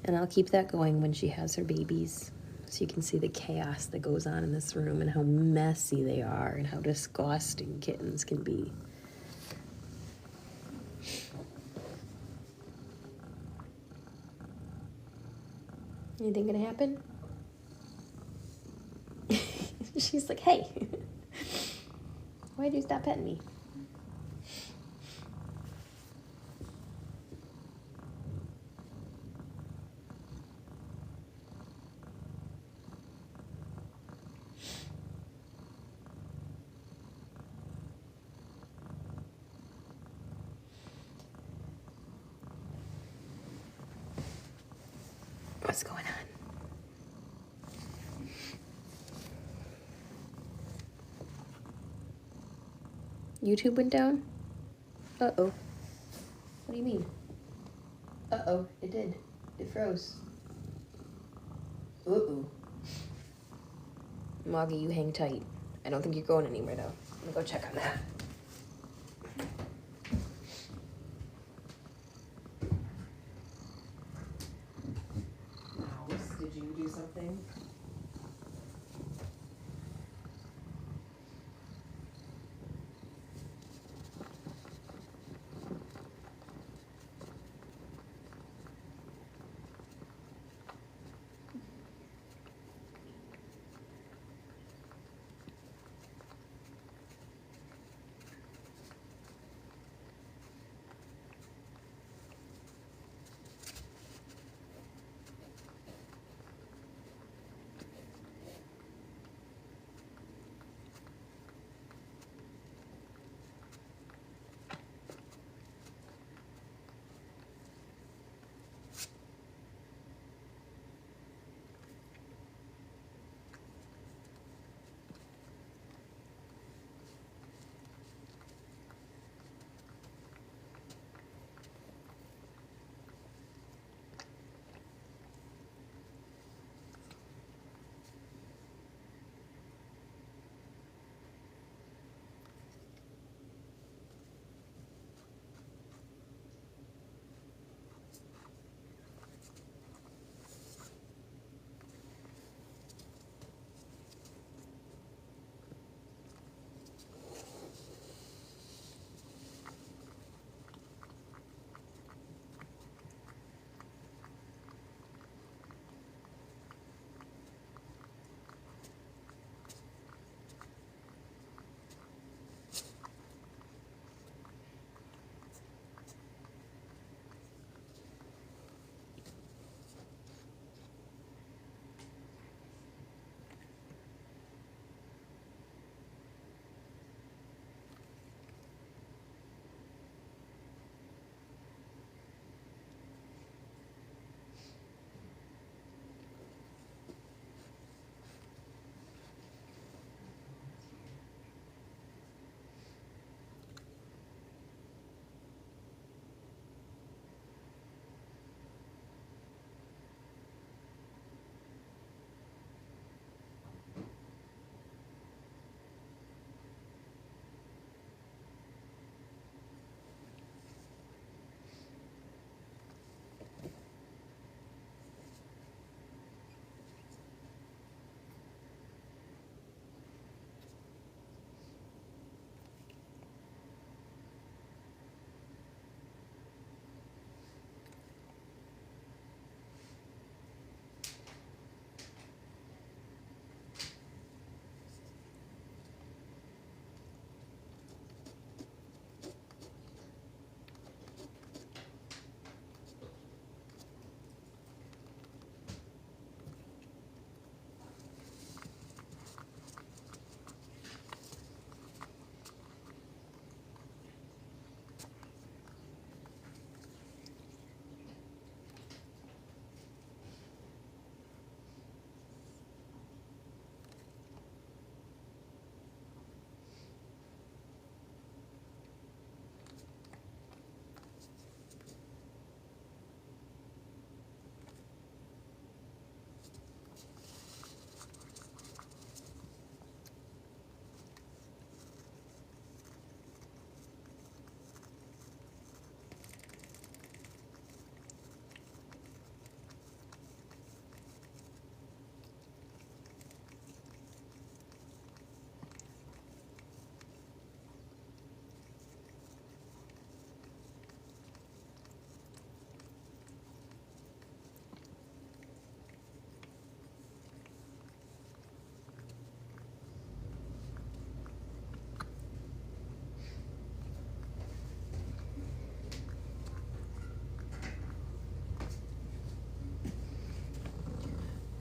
And I'll keep that going when she has her babies. So you can see the chaos that goes on in this room and how messy they are and how disgusting kittens can be. Anything gonna happen? She's like, hey, why'd you stop petting me? What's going on? YouTube went down? Uh-oh. What do you mean? Uh-oh, it did. It froze. Uh-oh. Moggy, you hang tight. I don't think you're going anywhere, though. I'm gonna go check on that. Mouse, did you do something?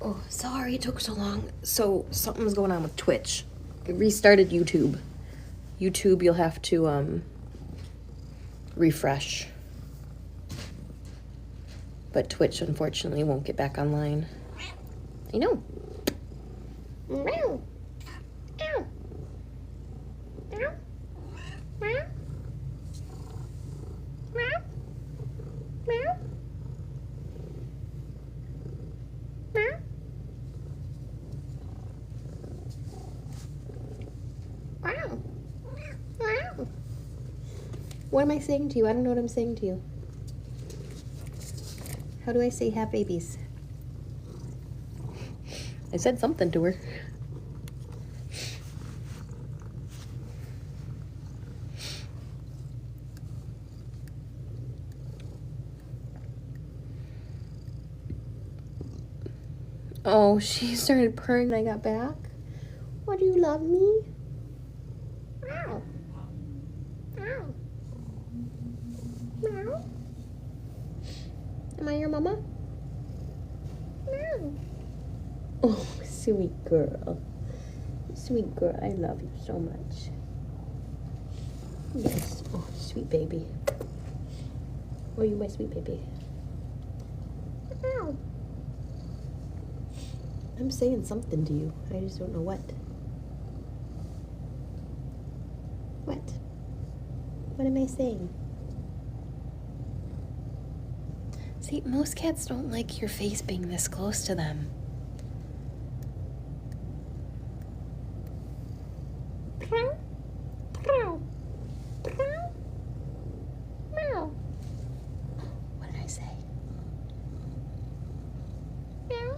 Oh, sorry it took so long. So something's going on with Twitch. It restarted YouTube. YouTube, you'll have to refresh. But Twitch, unfortunately, won't get back online. I know. Meow. Ow. Meow. Meow. Meow. Meow. Meow. Wow. Wow. What am I saying to you? I don't know what I'm saying to you. How do I say have babies? I said something to her. Oh, she started purring when I got back. What, do you love me? Meow. Meow. Meow. Am I your mama? Meow. Oh, sweet girl. Sweet girl, I love you so much. Yes. Oh, sweet baby. Oh, you my sweet baby. Meow. I'm saying something to you. I just don't know what. What? What am I saying? See, most cats don't like your face being this close to them. Meow. Meow. Meow. Meow. What did I say? Meow.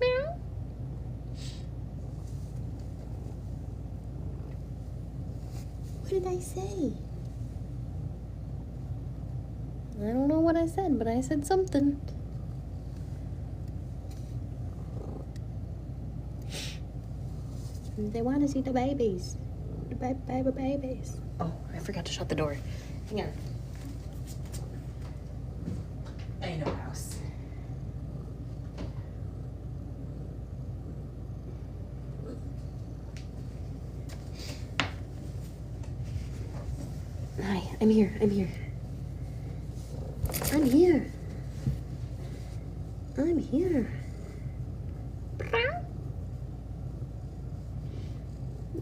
Meow. What did I say? I don't know what I said, but I said something. They want to see the babies. The babies. Oh, I forgot to shut the door. Hang on. I know house. Hi, I'm here. I'm here. I'm here. I'm here.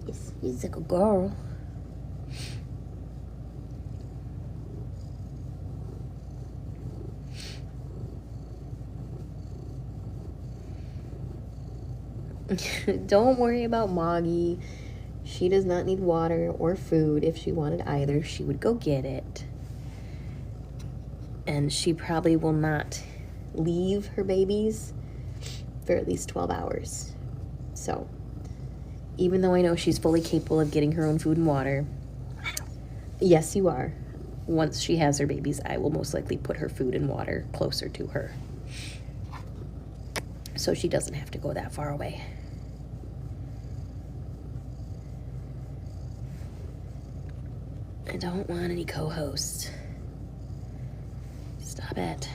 Yes, he's like a girl. Don't worry about Moggy. She does not need water or food. If she wanted either, she would go get it. And she probably will not leave her babies for at least 12 hours. So, even though I know she's fully capable of getting her own food and water, yes, you are. Once she has her babies, I will most likely put her food and water closer to her, so she doesn't have to go that far away. I don't want any co-hosts. Stop it.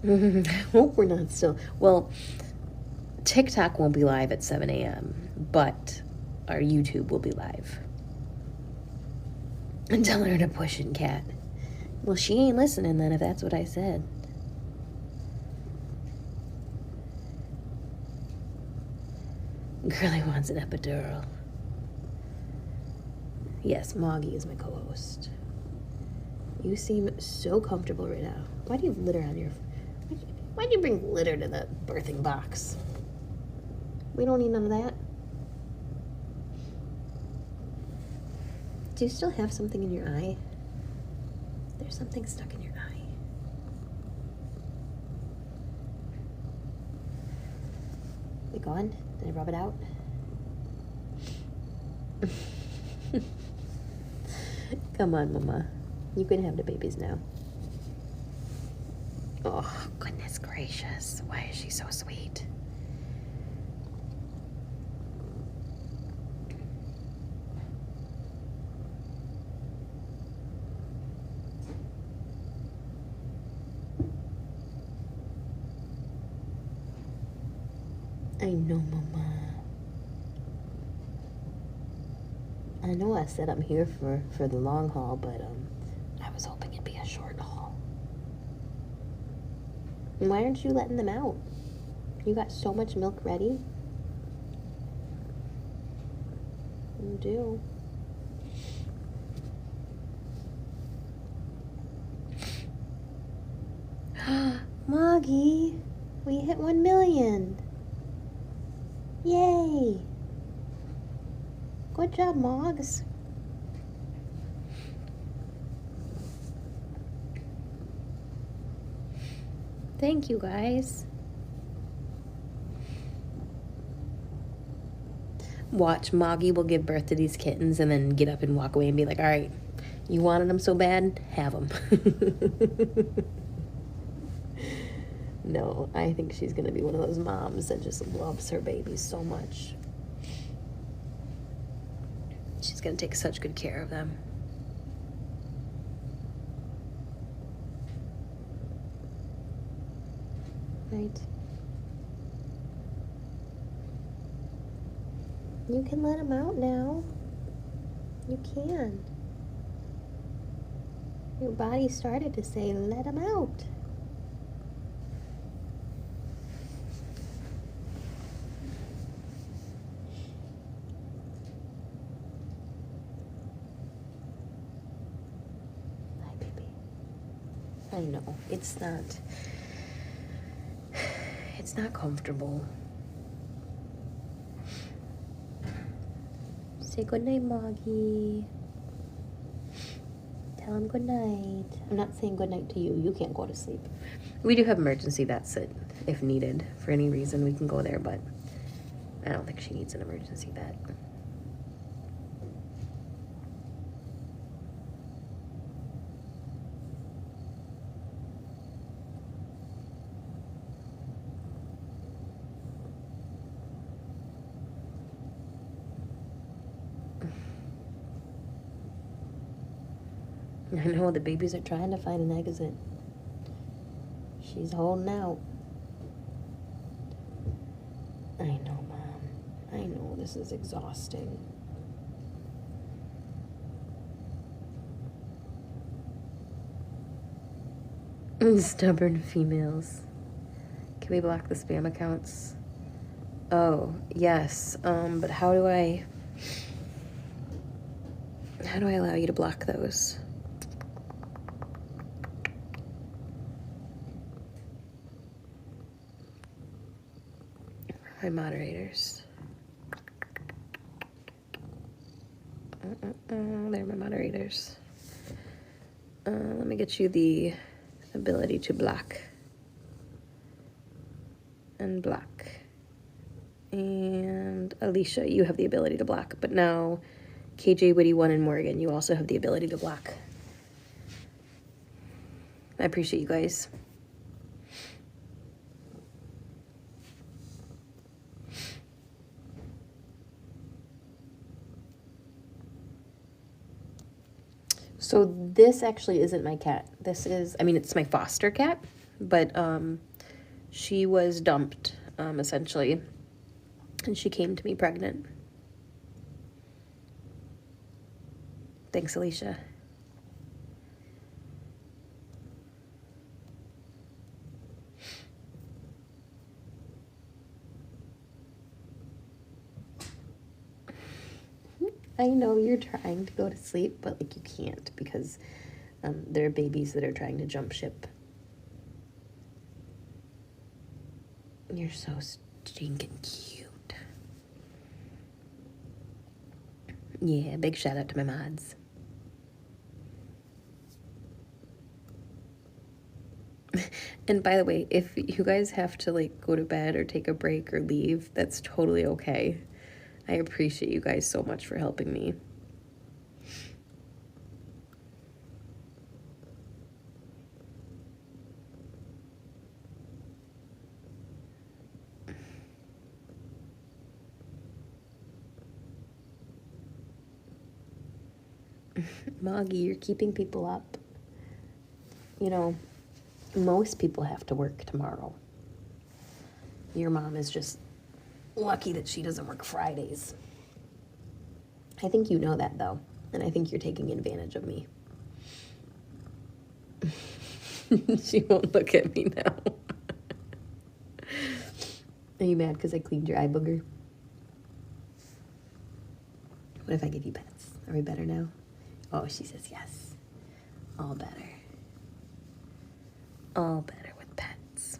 I hope we're not still. Well, TikTok won't be live at 7 a.m., but our YouTube will be live. And tell her to push it, cat. Well, she ain't listening then if that's what I said. Girlie wants an epidural. Yes, Moggy is my co-host. You seem so comfortable right now. Why do you have litter on your... Why do you bring litter to the birthing box? We don't need none of that. Do you still have something in your eye? There's something stuck in your eye. Is it gone? Did I rub it out? Come on, Mama. You can have the babies now. Oh, goodness gracious. Why is she so sweet? I know, Mama. I know I said I'm here for the long haul, but I was hoping it'd be a short haul. Why aren't you letting them out? You got so much milk ready. You do. Moggy, we hit 1 million. Yay. Good job, Moggs. Thank you, guys. Watch, Moggy will give birth to these kittens and then get up and walk away and be like, all right, you wanted them so bad? Have them. No, I think she's going to be one of those moms that just loves her babies so much. She's going to take such good care of them. Right. You can let them out now. You can. Your body started to say, let them out. Hi, baby. I know, it's not comfortable. Say goodnight, Moggy. Tell him goodnight. I'm not saying goodnight to you. You can't go to sleep. We do have emergency vets that, if needed, for any reason, we can go there, but I don't think she needs an emergency vet. I know, the babies are trying to find an exit. She's holding out. I know, Mom. I know, this is exhausting. Stubborn females. Can we block the spam accounts? Oh, yes. But how do I allow you to block those? My moderators. They're my moderators. Let me get you the ability to block. And block. And Alicia, you have the ability to block. But now, KJ, Witty, 1, and Morgan, you also have the ability to block. I appreciate you guys. So this actually isn't my cat. This is, I mean, it's my foster cat, but she was dumped, essentially, and she came to me pregnant. Thanks, Alicia. I know you're trying to go to sleep, but like you can't because there are babies that are trying to jump ship. You're so stinking cute. Yeah, big shout out to my mods. And by the way, if you guys have to like go to bed or take a break or leave, that's totally okay. I appreciate you guys so much for helping me. Moggy, you're keeping people up. You know, most people have to work tomorrow. Your mom is just Lucky that she doesn't work Fridays. I think you know that, though, and I think you're taking advantage of me. She won't look at me now. Are you mad because I cleaned your eye booger? What if I give you pets? Are we better now? Oh, she says yes. All better. All better with pets.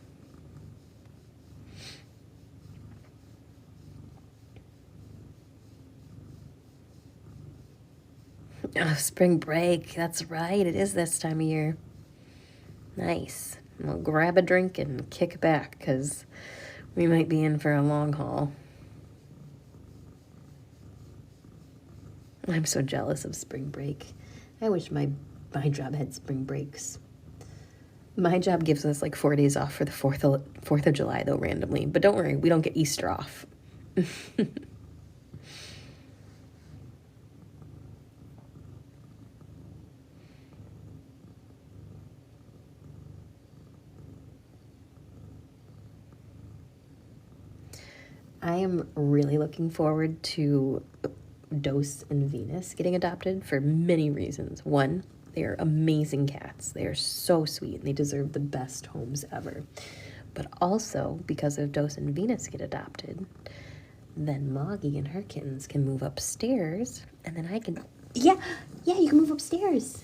Oh, spring break. That's right. It is this time of year. Nice. We'll grab a drink and kick back because we might be in for a long haul. I'm so jealous of spring break. I wish my job had spring breaks. My job gives us like 4 days off for the 4th of July, though, randomly. But don't worry, we don't get Easter off. I am really looking forward to Dose and Venus getting adopted for many reasons. One, they are amazing cats. They are so sweet and they deserve the best homes ever. But also, because if Dose and Venus get adopted, then Moggy and her kittens can move upstairs, and then I can... Yeah, you can move upstairs.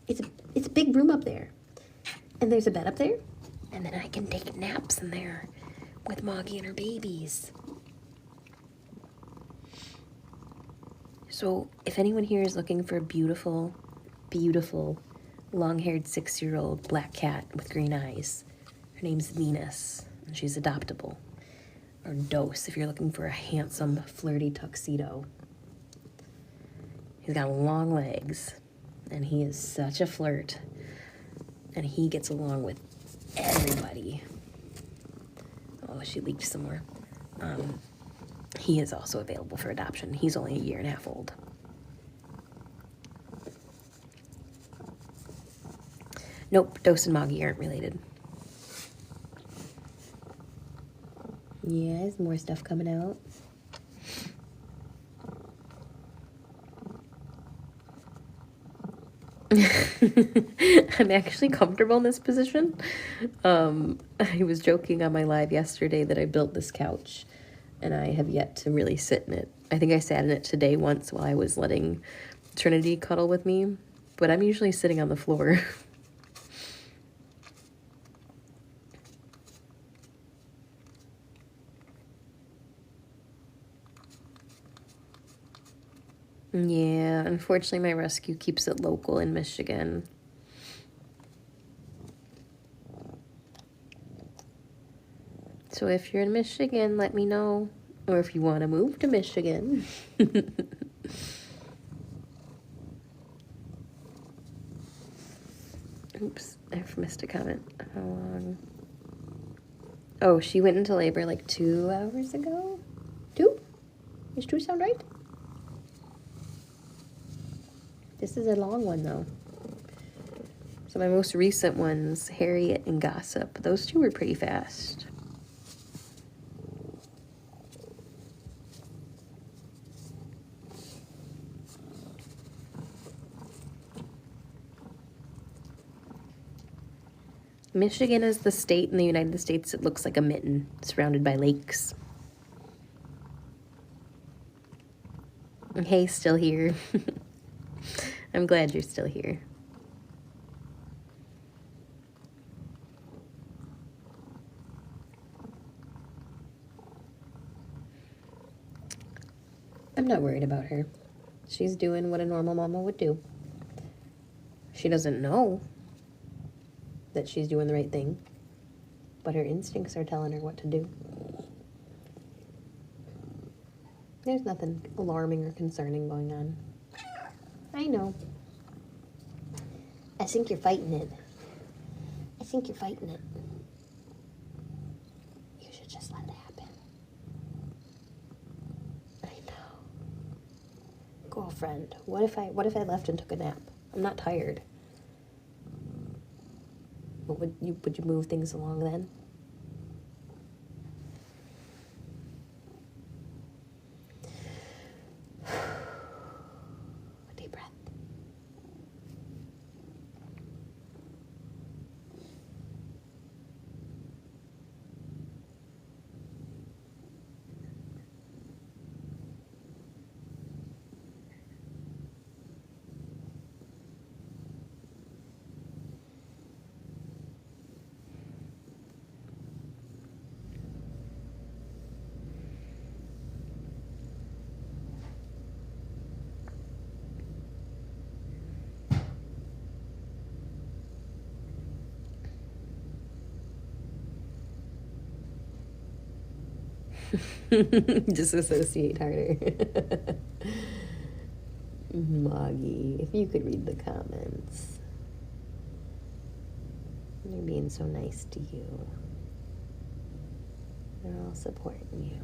It's a big room up there. And there's a bed up there, and then I can take naps in there with Moggy and her babies. So if anyone here is looking for a beautiful, beautiful, long-haired 6-year-old black cat with green eyes, her name's Venus, and she's adoptable. Or Dose, if you're looking for a handsome, flirty tuxedo. He's got long legs, and he is such a flirt, and he gets along with everybody. Oh, she leaked some more. He is also available for adoption. He's only 1.5 years old. Nope, Dose and Moggy aren't related. Yeah, there's more stuff coming out. I'm actually comfortable in this position. I was joking on my live yesterday that I built this couch, and I have yet to really sit in it. I think I sat in it today once while I was letting Trinity cuddle with me, but I'm usually sitting on the floor. Yeah, unfortunately my rescue keeps it local in Michigan. So if you're in Michigan, let me know. Or if you want to move to Michigan. Oops, I missed a comment. How long? Oh, she went into labor like 2 hours ago? 2? Does 2 sound right? This is a long one, though. So my most recent ones, Harriet and Gossip, those 2 were pretty fast. Michigan is the state in the United States that looks like a mitten, surrounded by lakes. Hey, still here. I'm glad you're still here. I'm not worried about her. She's doing what a normal mama would do. She doesn't know that she's doing the right thing, but her instincts are telling her what to do. There's nothing alarming or concerning going on. I know. I think you're fighting it. I think you're fighting it. You should just let it happen. I know. Girlfriend, what if I left and took a nap? I'm not tired. But would you move things along then? Disassociate harder. Moggy, if you could read the comments. They're being so nice to you. They're all supporting you.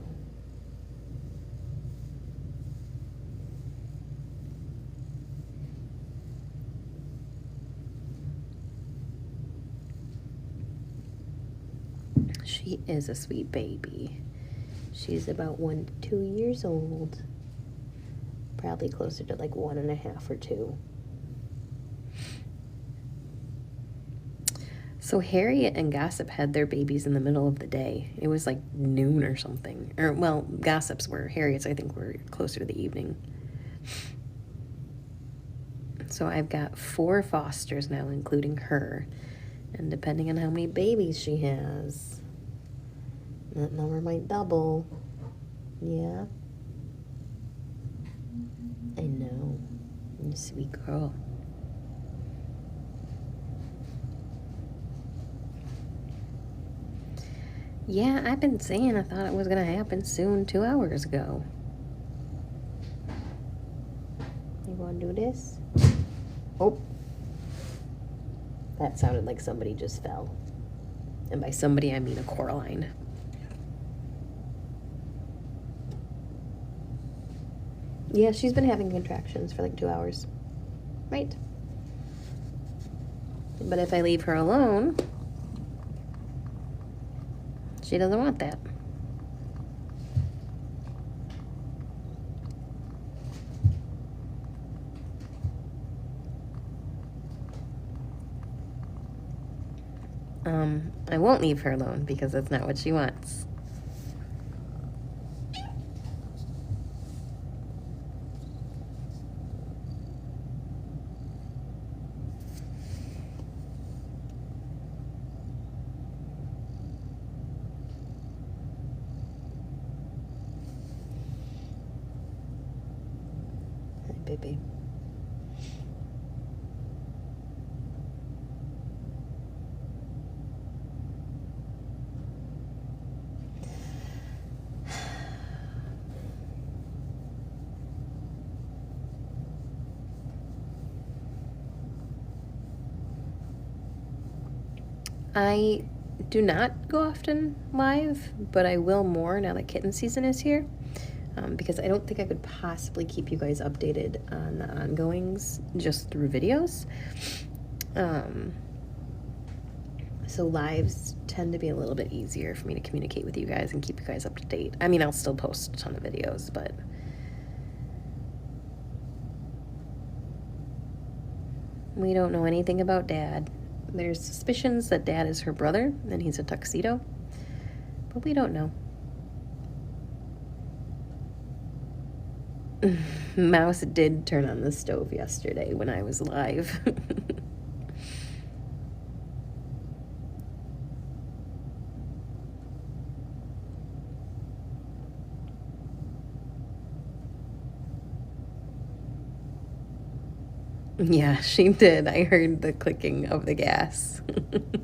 She is a sweet baby. She's about 1 to 2 years old. Probably closer to like 1.5 or 2. So Harriet and Gossip had their babies in the middle of the day. It was like noon or something. Or, well, Gossip's were. Harriet's, I think, were closer to the evening. So I've got 4 fosters now, including her. And depending on how many babies she has, that number might double. Yeah. I know. You're a sweet girl. Yeah, I've been saying I thought it was going to happen soon 2 hours ago. You want to do this? Oh. That sounded like somebody just fell. And by somebody, I mean a Coraline. Yeah, she's been having contractions for like 2 hours. Right. But if I leave her alone, she doesn't want that. I won't leave her alone because that's not what she wants. Hi, baby. I do not go often live, but I will more now that kitten season is here, because I don't think I could possibly keep you guys updated on the ongoings just through videos. So lives tend to be a little bit easier for me to communicate with you guys and keep you guys up to date. I mean, I'll still post a ton of videos, but we don't know anything about Dad. There's suspicions that Dad is her brother and he's a tuxedo, but we don't know. Mouse did turn on the stove yesterday when I was live. Yeah, she did. I heard the clicking of the gas.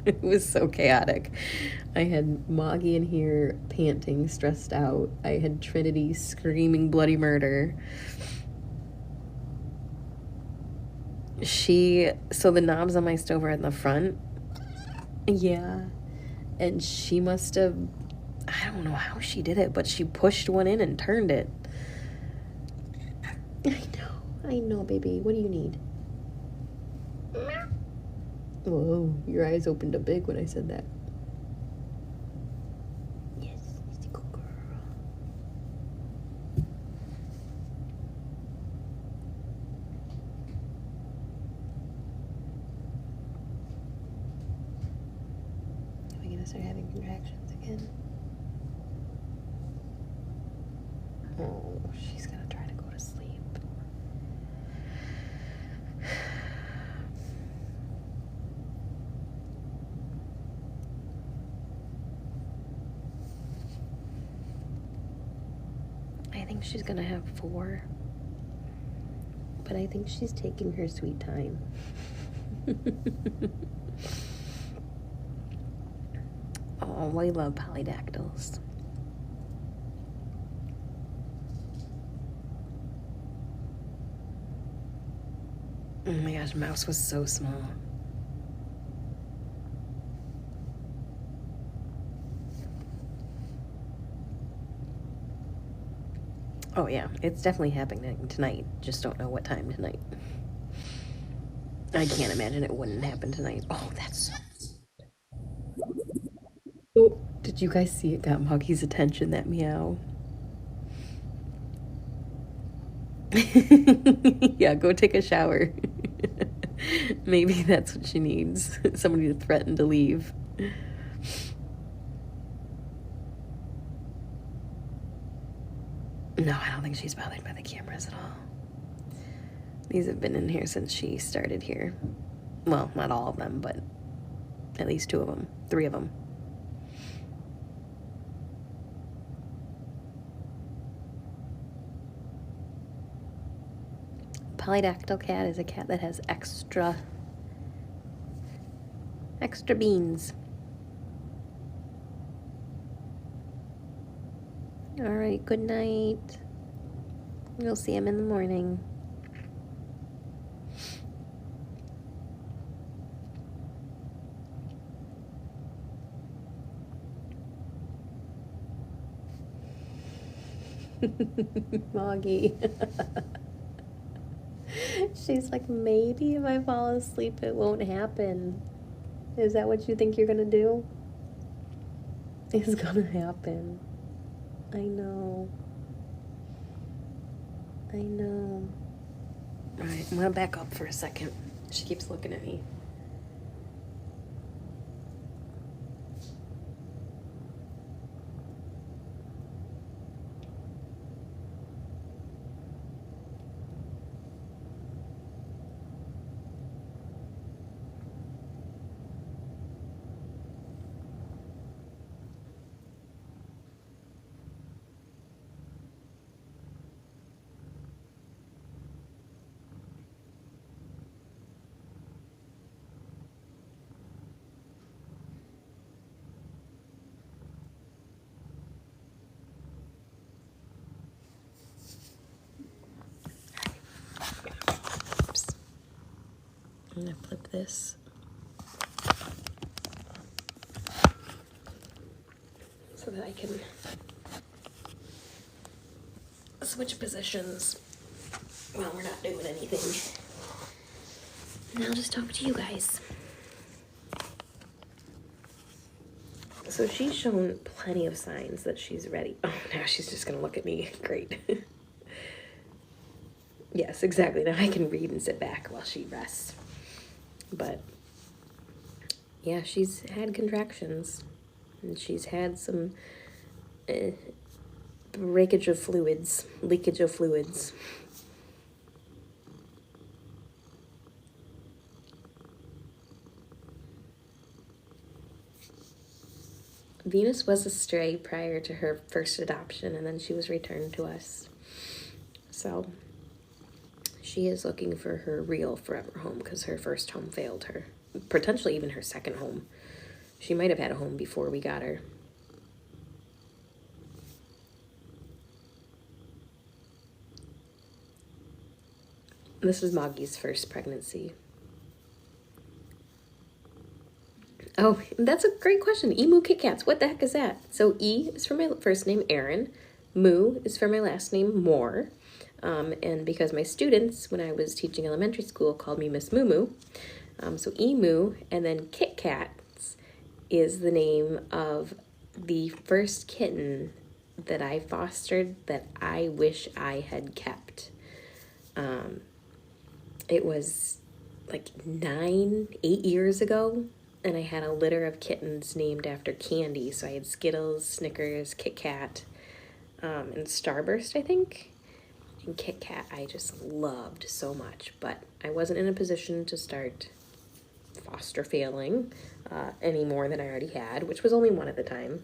It was so chaotic. I had Moggy in here panting, stressed out. I had Trinity screaming bloody murder. So the knobs on my stove are in the front. Yeah. And she must have, I don't know how she did it, but she pushed one in and turned it. I know, baby. What do you need? Whoa, your eyes opened up big when I said that. Yes, she's a good girl. Am I gonna start having contractions again? Oh, she's gonna try to go to sleep. I think she's gonna have 4, but I think she's taking her sweet time. Oh, we love polydactyls. Oh my gosh, Mouse was so small. Oh yeah, it's definitely happening tonight. Just don't know what time tonight. I can't imagine it wouldn't happen tonight. Oh, that's so... Oh, did you guys see it got Moggy's attention, that meow? Yeah, go take a shower. Maybe that's what she needs. Somebody to threaten to leave. No, I don't think she's bothered by the cameras at all. These have been in here since she started here. Well, not all of them, but at least 2 of them. 3 of them. Polydactyl cat is a cat that has extra beans. All right, good night. You'll see him in the morning. Moggy. She's like, maybe if I fall asleep, it won't happen. Is that what you think you're gonna do? It's gonna happen. I know. I know. Alright, I'm gonna back up for a second. She keeps looking at me. Oops. I'm gonna flip this. So that I can switch positions while we're not doing anything. And I'll just talk to you guys. So she's shown plenty of signs that she's ready. Oh, now she's just gonna look at me. Great. Yes, exactly. Now I can read and sit back while she rests. But yeah, she's had contractions. And she's had some breakage of fluids, leakage of fluids. Venus was a stray prior to her first adoption, and then she was returned to us. So she is looking for her real forever home because her first home failed her. Potentially even her second home. She might have had a home before we got her. This is Moggy's first pregnancy. Oh, that's a great question. Emu Kit Kats. What the heck is that? So E is for my first name, Aaron. Moo is for my last name, Moore. And because my students, when I was teaching elementary school, called me Miss Moo Moo. So Emu, and then Kit Kats is the name of the first kitten that I fostered that I wish I had kept. It was like 8 years ago, and I had a litter of kittens named after candy. So I had Skittles, Snickers, Kit Kat, and Starburst, I think. And Kit Kat I just loved so much, but I wasn't in a position to start foster failing any more than I already had, which was only one at the time.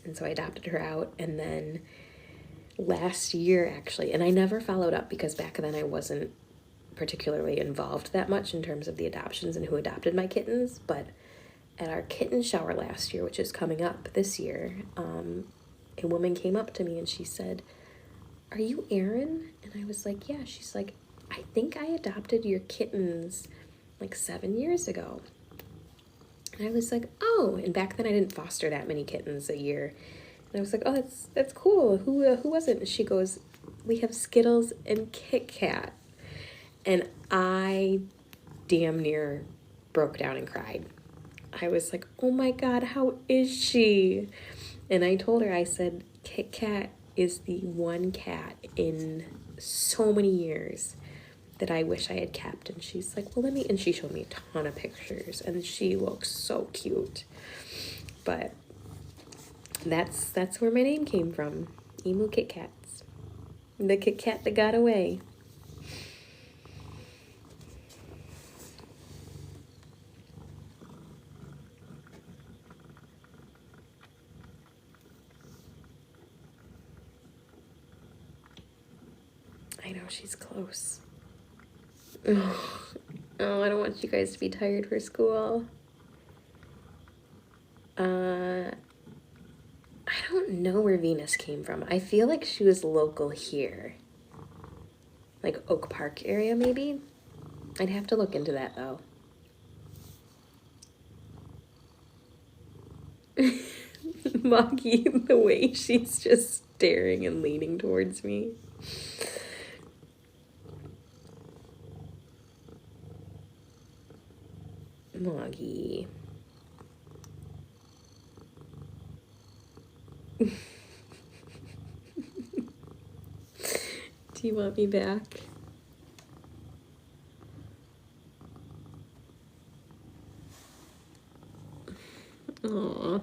And so I adopted her out, and then last year actually, and I never followed up because back then I wasn't particularly involved that much in terms of the adoptions and who adopted my kittens, but at our kitten shower last year, which is coming up this year, a woman came up to me and she said, "Are you Erin?" And I was like, "Yeah." She's like, I think I adopted your kittens like 7 years ago. And I was like, oh, and back then I didn't foster that many kittens a year. And I was like, oh, that's cool. Who was it? And she goes, we have Skittles and Kit Kat. And I damn near broke down and cried. I was like, oh my God, how is she? And I told her, I said, Kit Kat is the one cat in so many years that I wish I had kept. And she's like, well, and she showed me a ton of pictures, and she looks so cute. But that's where my name came from. Emu Kit Kats. The Kit Kat that got away. I know, she's close. Oh, I don't want you guys to be tired for school. I don't know where Venus came from. I feel like she was local here. Like Oak Park area, maybe? I'd have to look into that, though. Moggy, the way she's just staring and leaning towards me. Moggy. Do you want me back? Aww.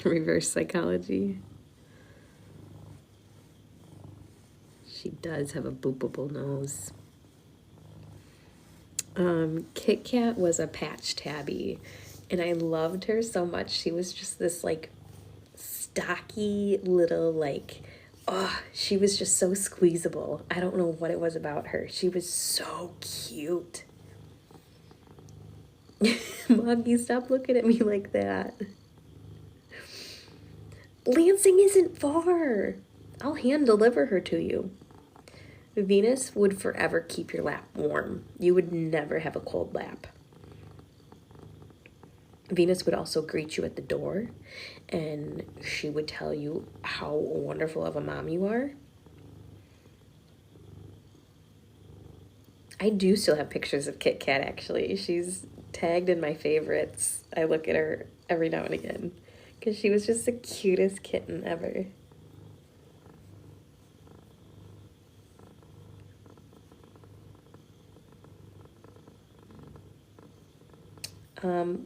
Reverse psychology. She does have a boopable nose. Kit Kat was a patch tabby, and I loved her so much. She was just this like stocky little she was just so squeezable. I don't know what it was about her. She was so cute. Moggy, stop looking at me like that. Lansing isn't far. I'll hand deliver her to you. Venus would forever keep your lap warm. You would never have a cold lap. Venus would also greet you at the door, and she would tell you how wonderful of a mom you are. I do still have pictures of Kit Kat, actually. She's tagged in my favorites. I look at her every now and again because she was just the cutest kitten ever.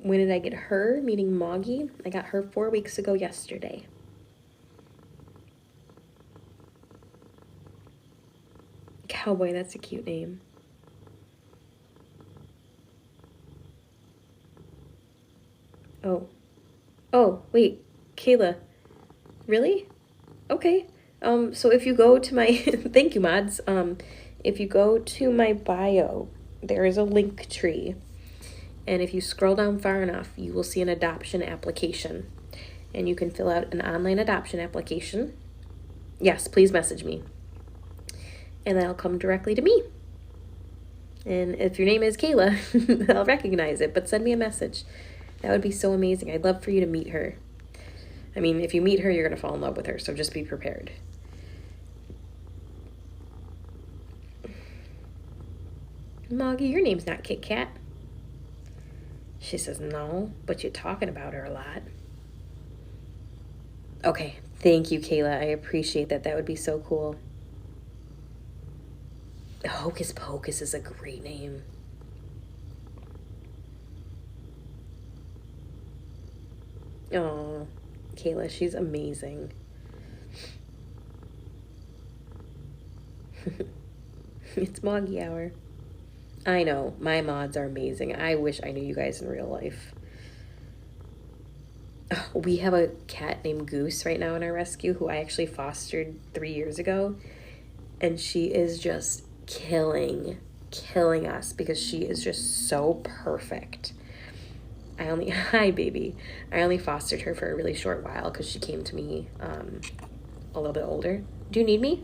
When did I get her? Meaning Moggy. I got her 4 weeks ago yesterday. Cowboy, that's a cute name. Oh, wait, Kayla. Really? Okay. So if you go to my, thank you, mods. If you go to my bio, there is a link tree. And if you scroll down far enough, you will see an adoption application. And you can fill out an online adoption application. Yes, please message me. And that'll come directly to me. And if your name is Kayla, I'll recognize it, but send me a message. That would be so amazing. I'd love for you to meet her. I mean, if you meet her, you're going to fall in love with her, so just be prepared. Moggy, your name's not Kit Kat. She says, no, but you're talking about her a lot. Okay, thank you, Kayla. I appreciate that. That would be so cool. Hocus Pocus is a great name. Oh, Kayla, she's amazing. It's Moggy hour. I know, my mods are amazing. I wish I knew you guys in real life. Oh, we have a cat named Goose right now in our rescue who I actually fostered 3 years ago. And she is just killing killing us because she is just so perfect. Hi baby. I only fostered her for a really short while because she came to me a little bit older. Do you need me?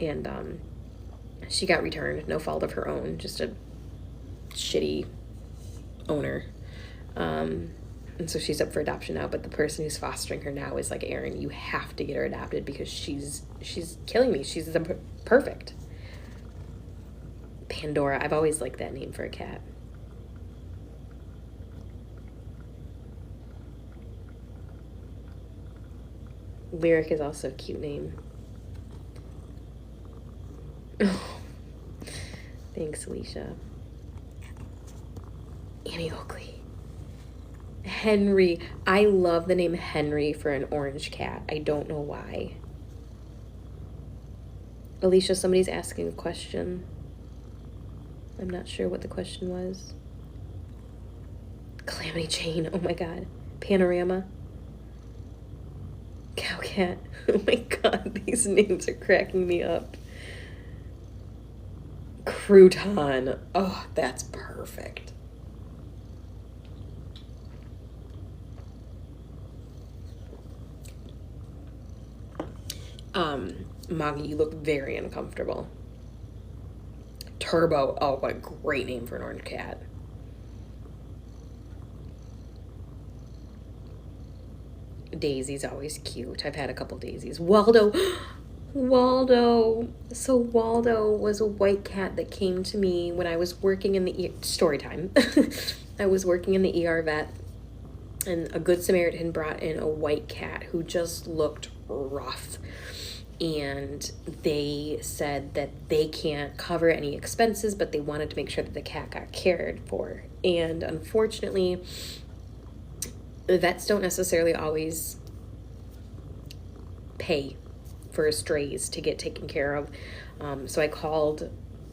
And she got returned, no fault of her own, just a shitty owner. And so she's up for adoption now, but the person who's fostering her now is like, Erin, you have to get her adopted because she's killing me. She's the perfect. Pandora. I've always liked that name for a cat. Lyric is also a cute name. Oh, thanks, Alicia. Annie Oakley. Henry. I love the name Henry for an orange cat. I don't know why. Alicia, somebody's asking a question. I'm not sure what the question was. Calamity Jane. Oh my god. Panorama. Cow cat. Oh my god, these names are cracking me up. Crouton. Oh, that's perfect. Moggy, you look very uncomfortable. Turbo. Oh, what a great name for an orange cat. Daisy's always cute. I've had a couple Daisies. Waldo. Waldo. So Waldo was a white cat that came to me when I was working in the story time. I was working in the ER vet, and a Good Samaritan brought in a white cat who just looked rough. And they said that they can't cover any expenses, but they wanted to make sure that the cat got cared for. And unfortunately, vets don't necessarily always pay for strays to get taken care of. So I called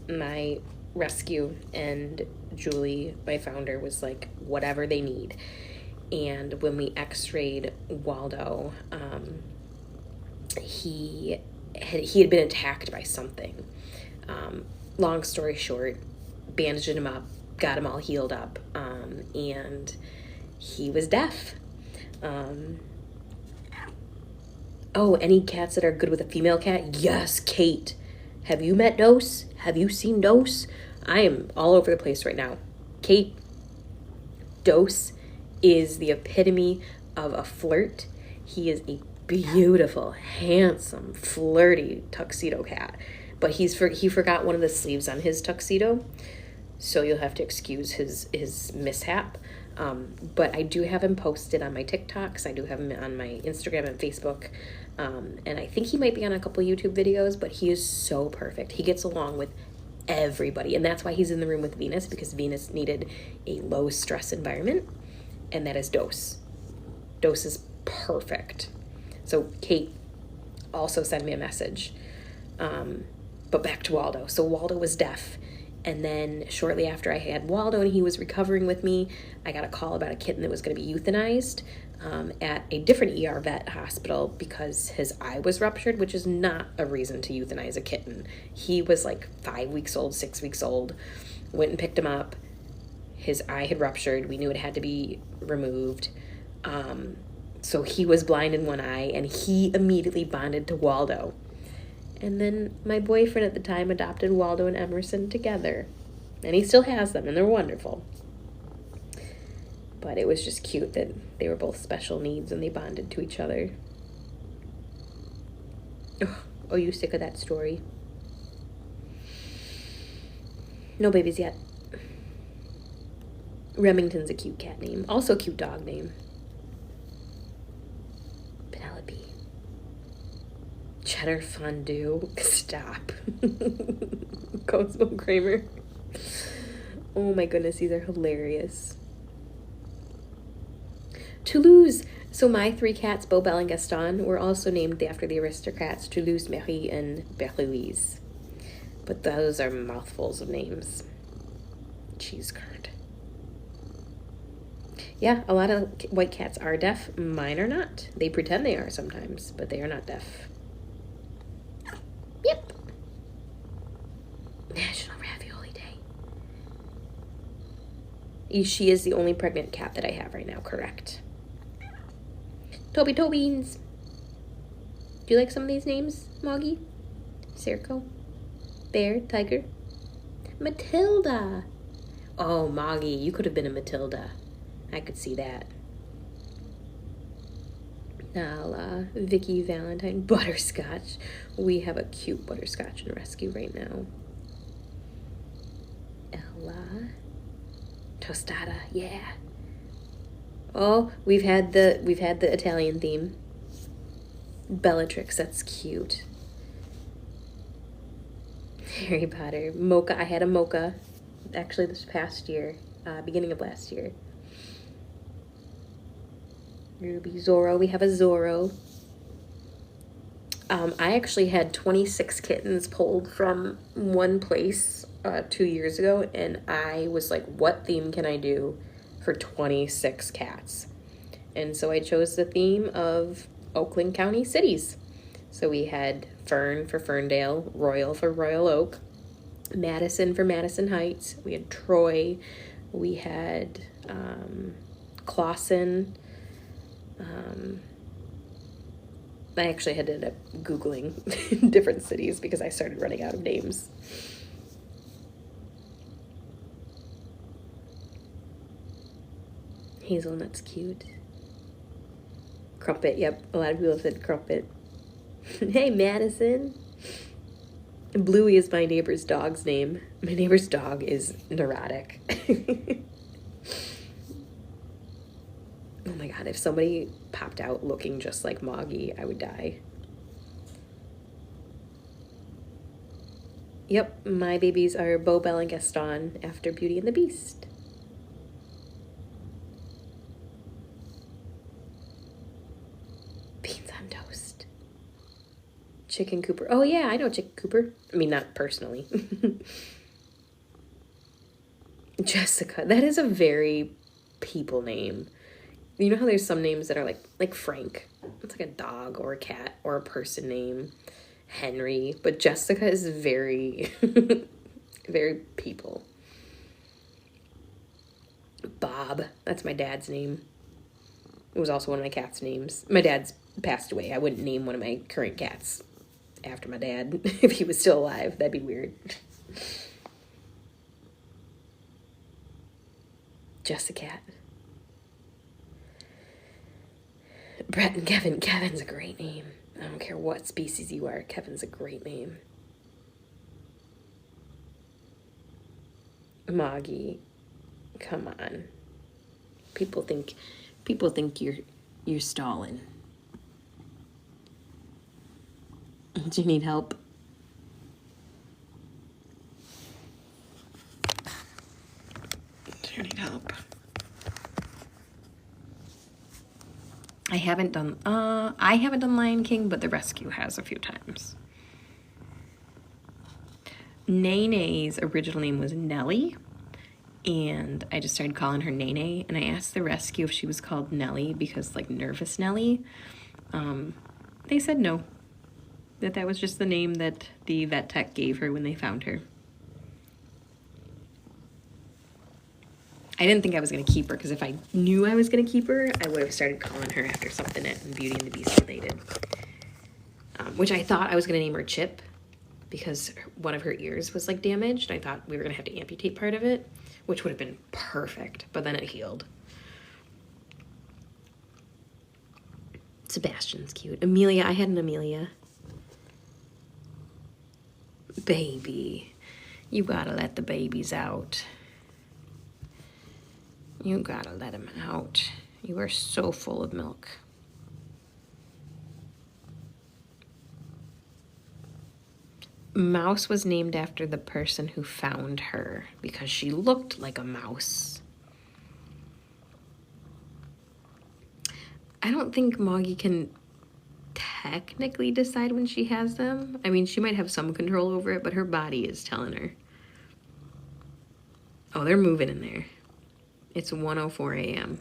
my rescue, and Julie, my founder, was like, whatever they need. And when we x-rayed Waldo, he had been attacked by something. Long story short, bandaged him up, got him all healed up, and he was deaf. Oh, any cats that are good with a female cat? Yes, Kate. Have you met Dose? Have you seen Dose? I am all over the place right now. Kate, Dose is the epitome of a flirt. He is a beautiful, handsome, flirty tuxedo cat. But he forgot one of the sleeves on his tuxedo, so you'll have to excuse his mishap. But I do have him posted on my TikToks. I do have him on my Instagram and Facebook. And I think he might be on a couple YouTube videos, but he is so perfect. He gets along with everybody. And that's why he's in the room with Venus, because Venus needed a low stress environment. And that is Dose. Dose is perfect. So Kate also sent me a message. But back to Waldo. So Waldo was deaf. And then shortly after I had Waldo and he was recovering with me, I got a call about a kitten that was going to be euthanized at a different ER vet hospital because his eye was ruptured, which is not a reason to euthanize a kitten. He was like 5 weeks old, 6 weeks old. Went and picked him up. His eye had ruptured. We knew it had to be removed. So he was blind in one eye, and he immediately bonded to Waldo. And then my boyfriend at the time adopted Waldo and Emerson together. And he still has them, and they're wonderful. But it was just cute that they were both special needs and they bonded to each other. Oh, you sick of that story? No babies yet. Remington's a cute cat name. Also a cute dog name. Penelope. Cheddar fondue. Stop. Cosmo Kramer. Oh my goodness, these are hilarious. Toulouse. So my 3 cats, Beau, Belle, and Gaston, were also named after the aristocrats Toulouse, Marie, and Berlouise. But those are mouthfuls of names. Cheese curd. Yeah, a lot of white cats are deaf. Mine are not. They pretend they are sometimes, but they are not deaf. Yep. She is the only pregnant cat that I have right now, correct? Tobeans. Do you like some of these names, Moggy? Circo? Bear? Tiger? Matilda! Oh, Moggy, you could have been a Matilda. I could see that. Nala, Vicky, Valentine, Butterscotch. We have a cute Butterscotch in rescue right now. Ella. Tostada, yeah. Oh, we've had the Italian theme. Bellatrix, that's cute. Harry Potter. Mocha, I had a Mocha. Actually, this past year. Beginning of last year. Ruby. Zorro, we have a Zorro. I actually had 26 kittens pulled from one place 2 years ago, and I was like, what theme can I do for 26 cats? And so I chose the theme of Oakland County cities. So we had Fern for Ferndale, Royal for Royal Oak, Madison for Madison Heights, we had Troy, we had Clawson. I actually had to end up Googling different cities because I started running out of names. Hazelnut's cute. Crumpet, yep. A lot of people have said Crumpet. Hey, Madison. Bluey is my neighbor's dog's name. My neighbor's dog is neurotic. Oh my god, if somebody popped out looking just like Moggy, I would die. Yep, my babies are Beau, Belle, and Gaston after Beauty and the Beast. Beans on toast. Chicken Cooper. Oh yeah, I know Chicken Cooper. I mean, not personally. Jessica. That is a very people name. You know how there's some names that are like Frank. It's like a dog or a cat or a person name. Henry. But Jessica is very, very people. Bob. That's my dad's name. It was also one of my cat's names. My dad's passed away. I wouldn't name one of my current cats after my dad if he was still alive. That'd be weird. Jessica. Brett and Kevin. Kevin's a great name. I don't care what species you are. Kevin's a great name. Moggy. Come on. People think you're stalling. Do you need help? Do you need help? I haven't done Lion King, but the rescue has a few times. Nene's original name was Nellie, and I just started calling her Nene, and I asked the rescue if she was called Nellie because, like, Nervous Nellie. They said no, that was just the name that the vet tech gave her when they found her. I didn't think I was going to keep her, because if I knew I was going to keep her, I would have started calling her after something that Beauty and the Beast related. Which I thought I was going to name her Chip, because one of her ears was, like, damaged. I thought we were going to have to amputate part of it, which would have been perfect, but then it healed. Sebastian's cute. Amelia, I had an Amelia. Baby. You gotta let the babies out. You gotta let them out. You are so full of milk. Mouse was named after the person who found her because she looked like a mouse. I don't think Moggy can technically decide when she has them. I mean, she might have some control over it, but her body is telling her. Oh, they're moving in there. It's 1:04 a.m.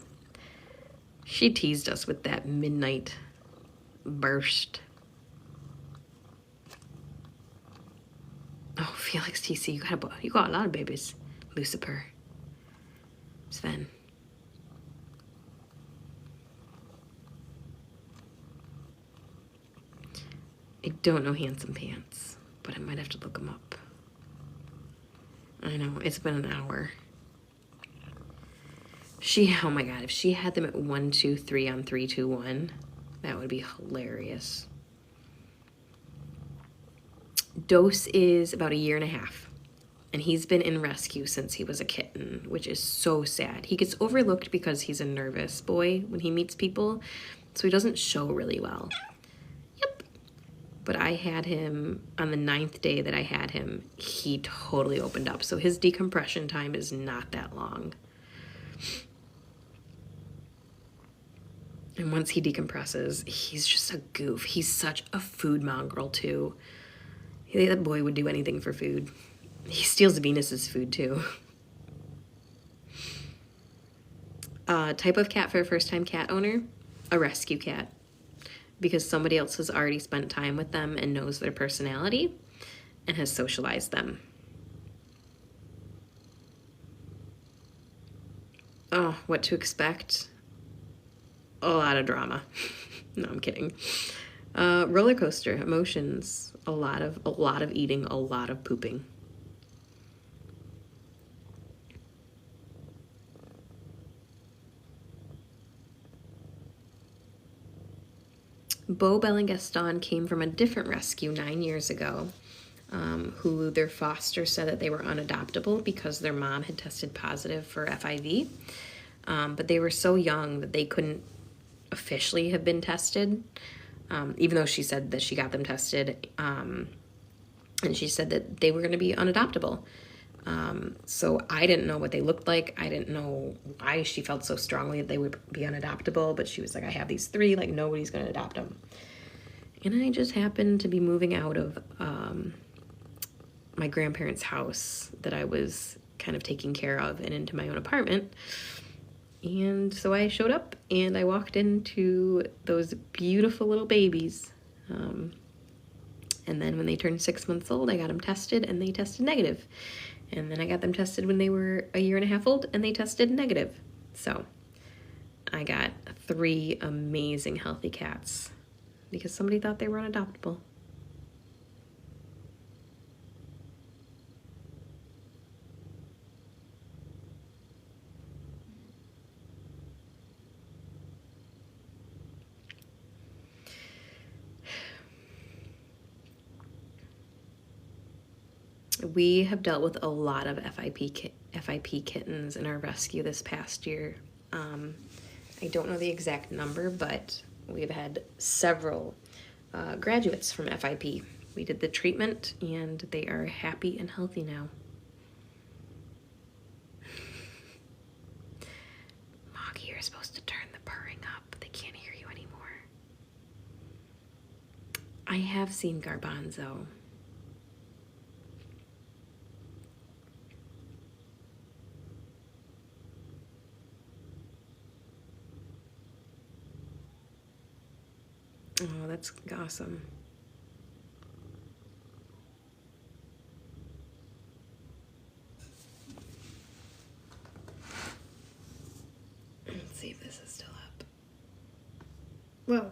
She teased us with that midnight burst. Oh, Felix TC, you got a lot of babies. Lucifer. Sven. I don't know Handsome Pants, but I might have to look them up. I know, it's been an hour. Oh my God, if she had them at 1, 2, 3 on 3, 2, 1, that would be hilarious. Dose is about 1.5 years, and he's been in rescue since he was a kitten, which is so sad. He gets overlooked because he's a nervous boy when he meets people, so he doesn't show really well. Yep. But I had him on the 9th day that I had him, he totally opened up. So his decompression time is not that long. And once he decompresses, he's just a goof. He's such a food mongrel, too. That boy would do anything for food. He steals Venus's food, too. Type of cat for a first-time cat owner? A rescue cat. Because somebody else has already spent time with them and knows their personality and has socialized them. Oh, what to expect? A lot of drama. No, I'm kidding. Roller coaster, emotions, a lot of eating, a lot of pooping. Beau, Belle, and Gaston came from a different rescue 9 years ago, who their foster said that they were unadoptable because their mom had tested positive for FIV. But they were so young that they couldn't officially have been tested, even though she said that she got them tested, and she said that they were going to be unadoptable. So I didn't know what they looked like. I didn't know why she felt so strongly that they would be unadoptable, but she was like, I have these 3, like nobody's going to adopt them. And I just happened to be moving out of my grandparents' house that I was kind of taking care of and into my own apartment. And so I showed up and I walked into those beautiful little babies. And then when they turned 6 months old, I got them tested and they tested negative. And then I got them tested when they were 1.5 years old and they tested negative. So I got 3 amazing healthy cats because somebody thought they were unadoptable. We have dealt with a lot of FIP kittens in our rescue this past year. I don't know the exact number, but we've had several graduates from FIP. We did the treatment, and they are happy and healthy now. Moggy, you're supposed to turn the purring up. They can't hear you anymore. I have seen Garbanzo. Oh, that's awesome. Let's see if this is still up. Well.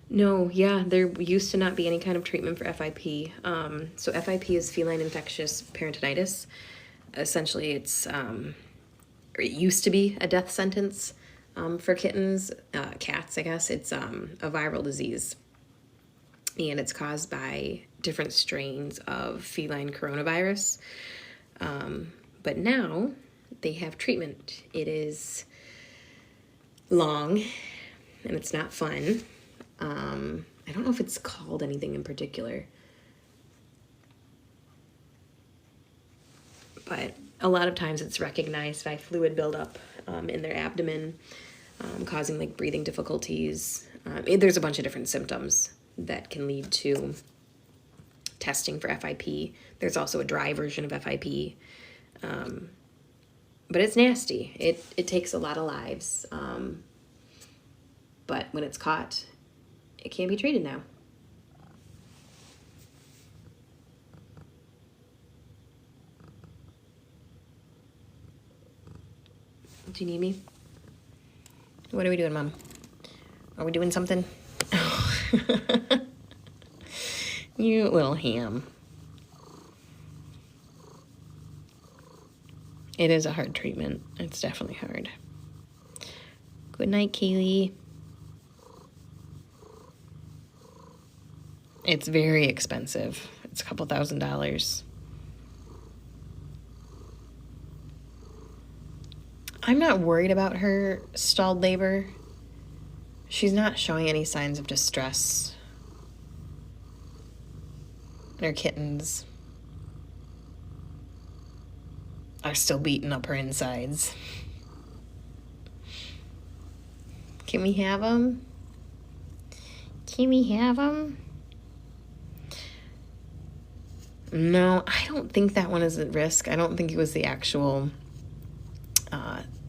No, yeah, there used to not be any kind of treatment for FIP. So FIP is feline infectious peritonitis. Essentially, it's or it used to be a death sentence for kittens, cats, I guess. It's a viral disease, and it's caused by different strains of feline coronavirus. But now they have treatment. It is long, and it's not fun. I don't know if it's called anything in particular, but a lot of times it's recognized by fluid buildup in their abdomen, causing like breathing difficulties. There's a bunch of different symptoms that can lead to testing for FIP. There's also a dry version of FIP. But it's nasty. It takes a lot of lives. But when it's caught, it can't be treated now. Do you need me? What are we doing, Mom? Are we doing something? You little ham. It is a hard treatment. It's definitely hard. Good night, Kaylee. It's very expensive. It's a couple $1,000s. I'm not worried about her stalled labor. She's not showing any signs of distress. And her kittens are still beating up her insides. Can we have them? Can we have them? No, I don't think that one is at risk. I don't think it was the actual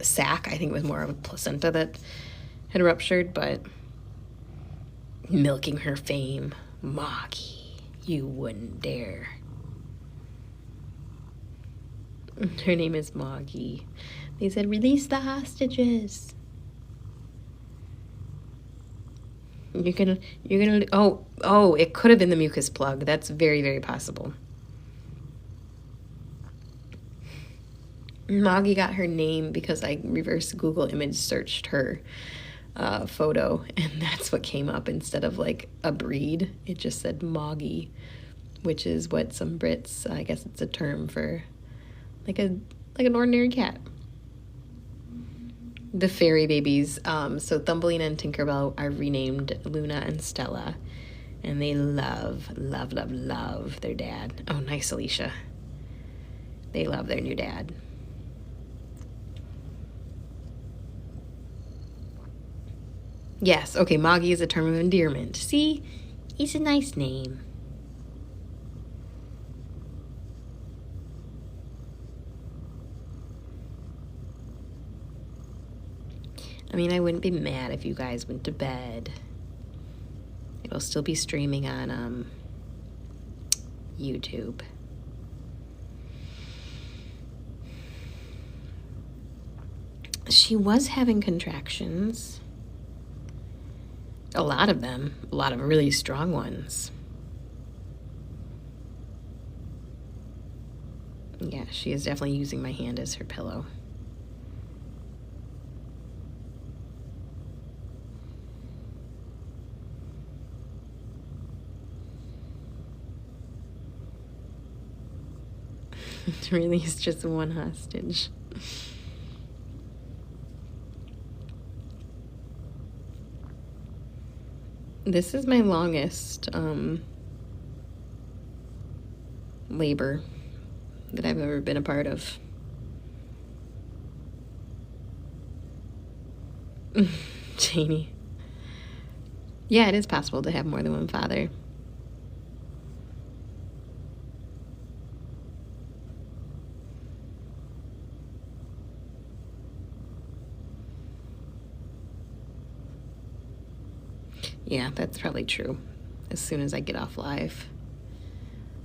sac. I think it was more of a placenta that had ruptured, but milking her fame. Moggy, you wouldn't dare. Her name is Moggy. They said, release the hostages. You're gonna, oh, it could have been the mucus plug. That's very, very possible. Moggy got her name because I reverse Google image searched her photo, and that's what came up instead of like a breed. It just said Moggy, which is what some Brits, I guess it's a term for like an ordinary cat. The fairy babies, so Thumbelina and Tinkerbell are renamed Luna and Stella, and they love their dad. Oh, nice, Alicia. They love their new dad. Yes, okay, Moggy is a term of endearment. See, it's a nice name. I mean, I wouldn't be mad if you guys went to bed. It'll still be streaming on YouTube. She was having contractions. A lot of them. A lot of really strong ones. Yeah, she is definitely using my hand as her pillow. To release just one hostage. This is my longest labor that I've ever been a part of. Janie. Yeah, it is possible to have more than one father. Yeah, that's probably true. As soon as I get off live,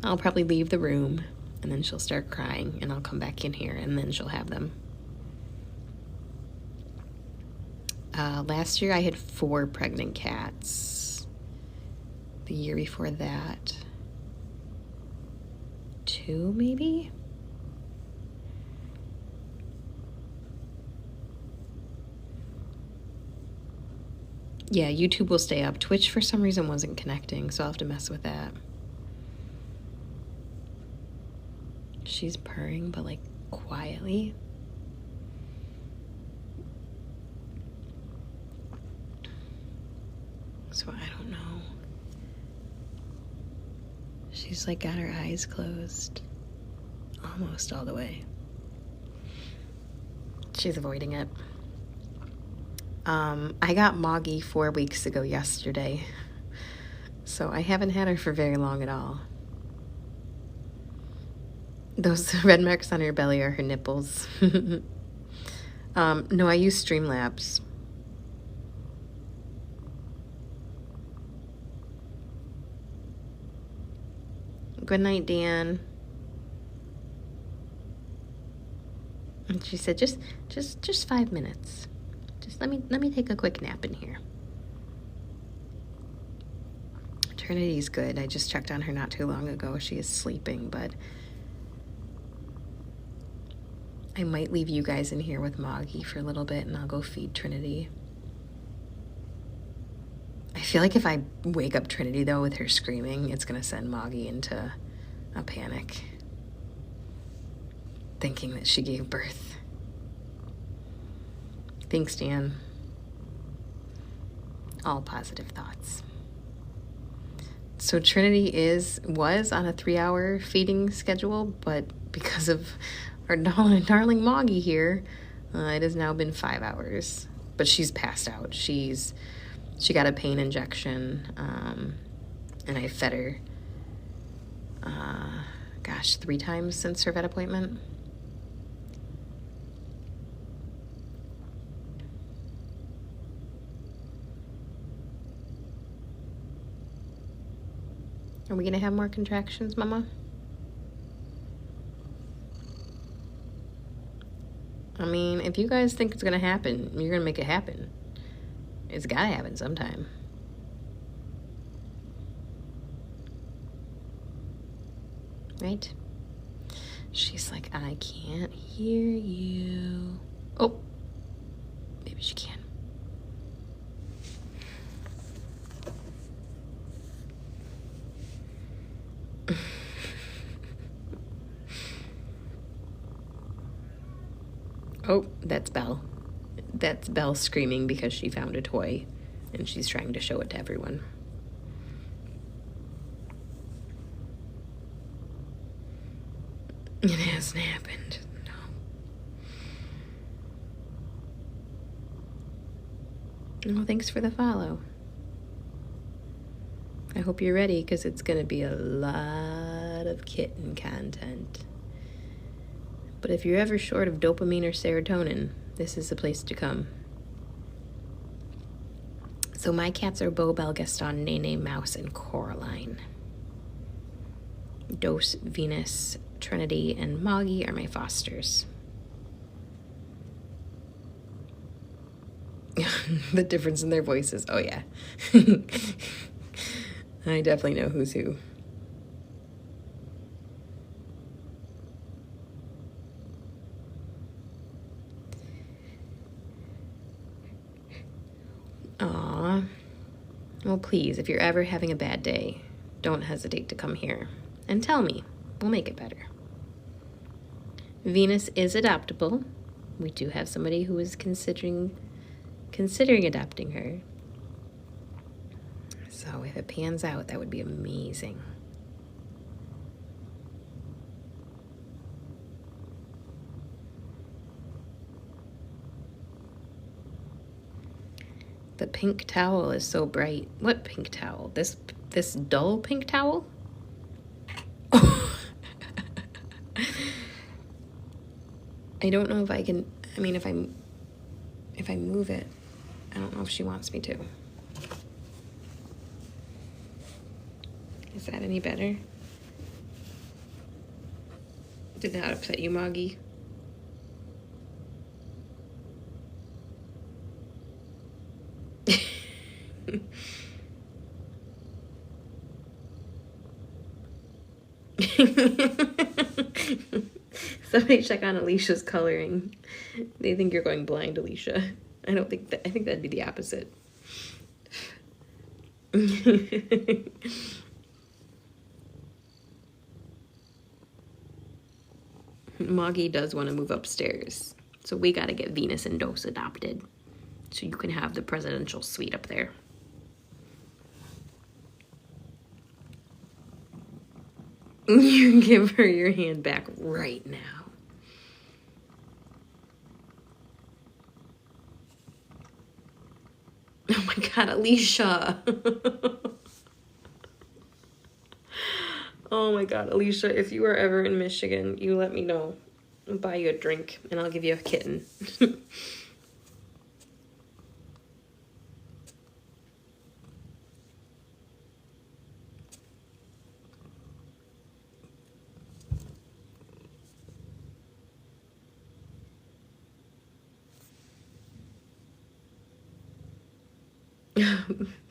I'll probably leave the room, and then she'll start crying, and I'll come back in here, and then she'll have them. Last year I had 4 pregnant cats. The year before that, 2 maybe? Yeah, YouTube will stay up. Twitch, for some reason, wasn't connecting, so I'll have to mess with that. She's purring, but, like, quietly. So I don't know. She's, like, got her eyes closed. Almost all the way. She's avoiding it. I got Moggy 4 weeks ago yesterday, so I haven't had her for very long at all. Those red marks on her belly are her nipples. No, I use Streamlabs. Good night, Dan. And she said, just 5 minutes. Just let me take a quick nap in here. Trinity's good. I just checked on her not too long ago. She is sleeping, but I might leave you guys in here with Moggy for a little bit, and I'll go feed Trinity. I feel like if I wake up Trinity, though, with her screaming, it's going to send Moggy into a panic, thinking that she gave birth. Thanks, Dan. All positive thoughts. So Trinity was on a 3-hour feeding schedule, but because of our darling Moggy here, it has now been 5 hours. But she's passed out. She got a pain injection, and I fed her, 3 times since her vet appointment. Are we gonna have more contractions, Mama? I mean, if you guys think it's gonna happen, you're gonna make it happen. It's gotta happen sometime. Right? She's like, I can't hear you. Oh, maybe she can. Oh, that's Belle. That's Belle screaming because she found a toy and she's trying to show it to everyone. It hasn't happened. No. Well, thanks for the follow. I hope you're ready because it's going to be a lot of kitten content. But if you're ever short of dopamine or serotonin, this is the place to come. So my cats are Beau, Belle, Gaston, Nene, Mouse, and Coraline. Dose, Venus, Trinity, and Moggy are my fosters. The difference in their voices. Oh, yeah. I definitely know who's who. Aw. Well, please, if you're ever having a bad day, don't hesitate to come here and tell me. We'll make it better. Venus is adoptable. We do have somebody who is considering adopting her. So if it pans out, that would be amazing. The pink towel is so bright. What pink towel? This dull pink towel? I don't know if I can, I mean, if I move it, I don't know if she wants me to. Is that any better? Did that upset you, Moggy? Somebody check on Alicia's coloring. They think you're going blind, Alicia. I don't think that. I think that'd be the opposite. Moggy does want to move upstairs, so we got to get Venus and Dose adopted, so you can have the presidential suite up there. You can give her your hand back right now. Oh my God, Alicia. Oh my God, Alicia, if you are ever in Michigan, you let me know. I'll buy you a drink and I'll give you a kitten.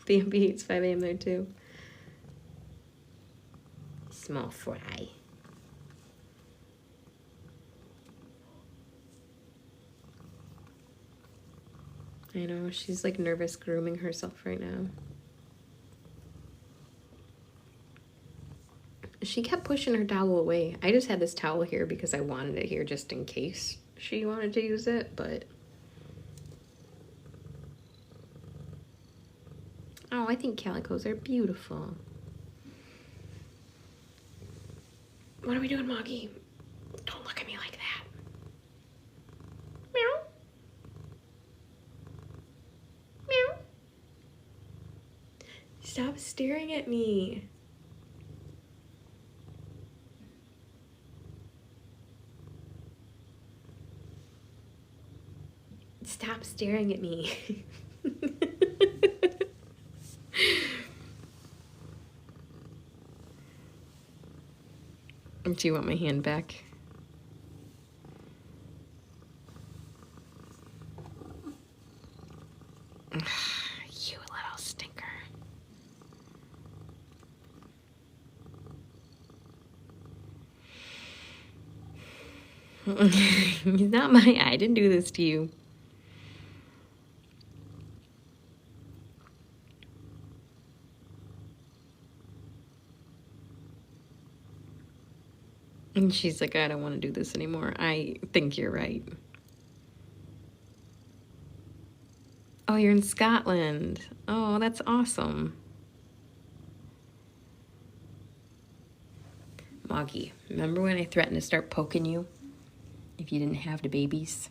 B&B, it's 5 a.m. there too. Small fry. I know, she's like nervous grooming herself right now. She kept pushing her towel away. I just had this towel here because I wanted it here just in case she wanted to use it, but... Oh, I think calicos are beautiful. What are we doing, Moggy? Don't look at me like that. Meow. Meow. Stop staring at me. Stop staring at me. Do you want my hand back? You little stinker. It's not my... I didn't do this to you. And she's like, I don't want to do this anymore. I think you're right. Oh, you're in Scotland. Oh, that's awesome. Moggy, remember when I threatened to start poking you if you didn't have the babies?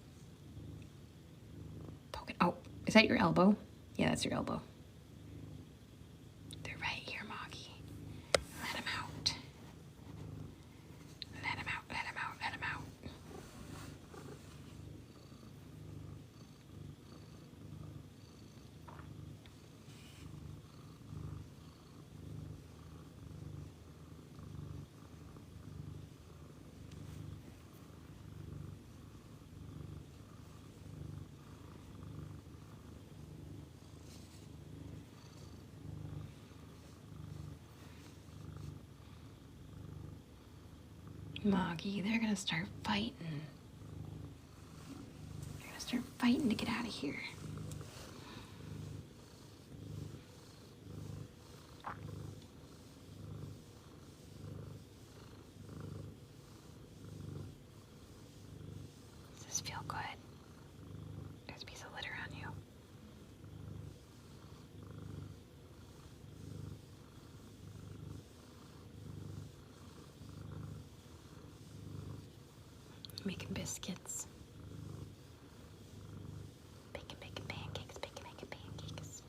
Poking. Oh, is that your elbow? Yeah, that's your elbow. They're right here, Moggy. Let him out. Let him out, let him out, let him out. Moggy, they're gonna start fighting. They're gonna start fighting to get out of here. Does this feel good? There's a piece of litter on you. Making biscuits. Bacon, bacon, pancakes, bacon, bacon, pancakes.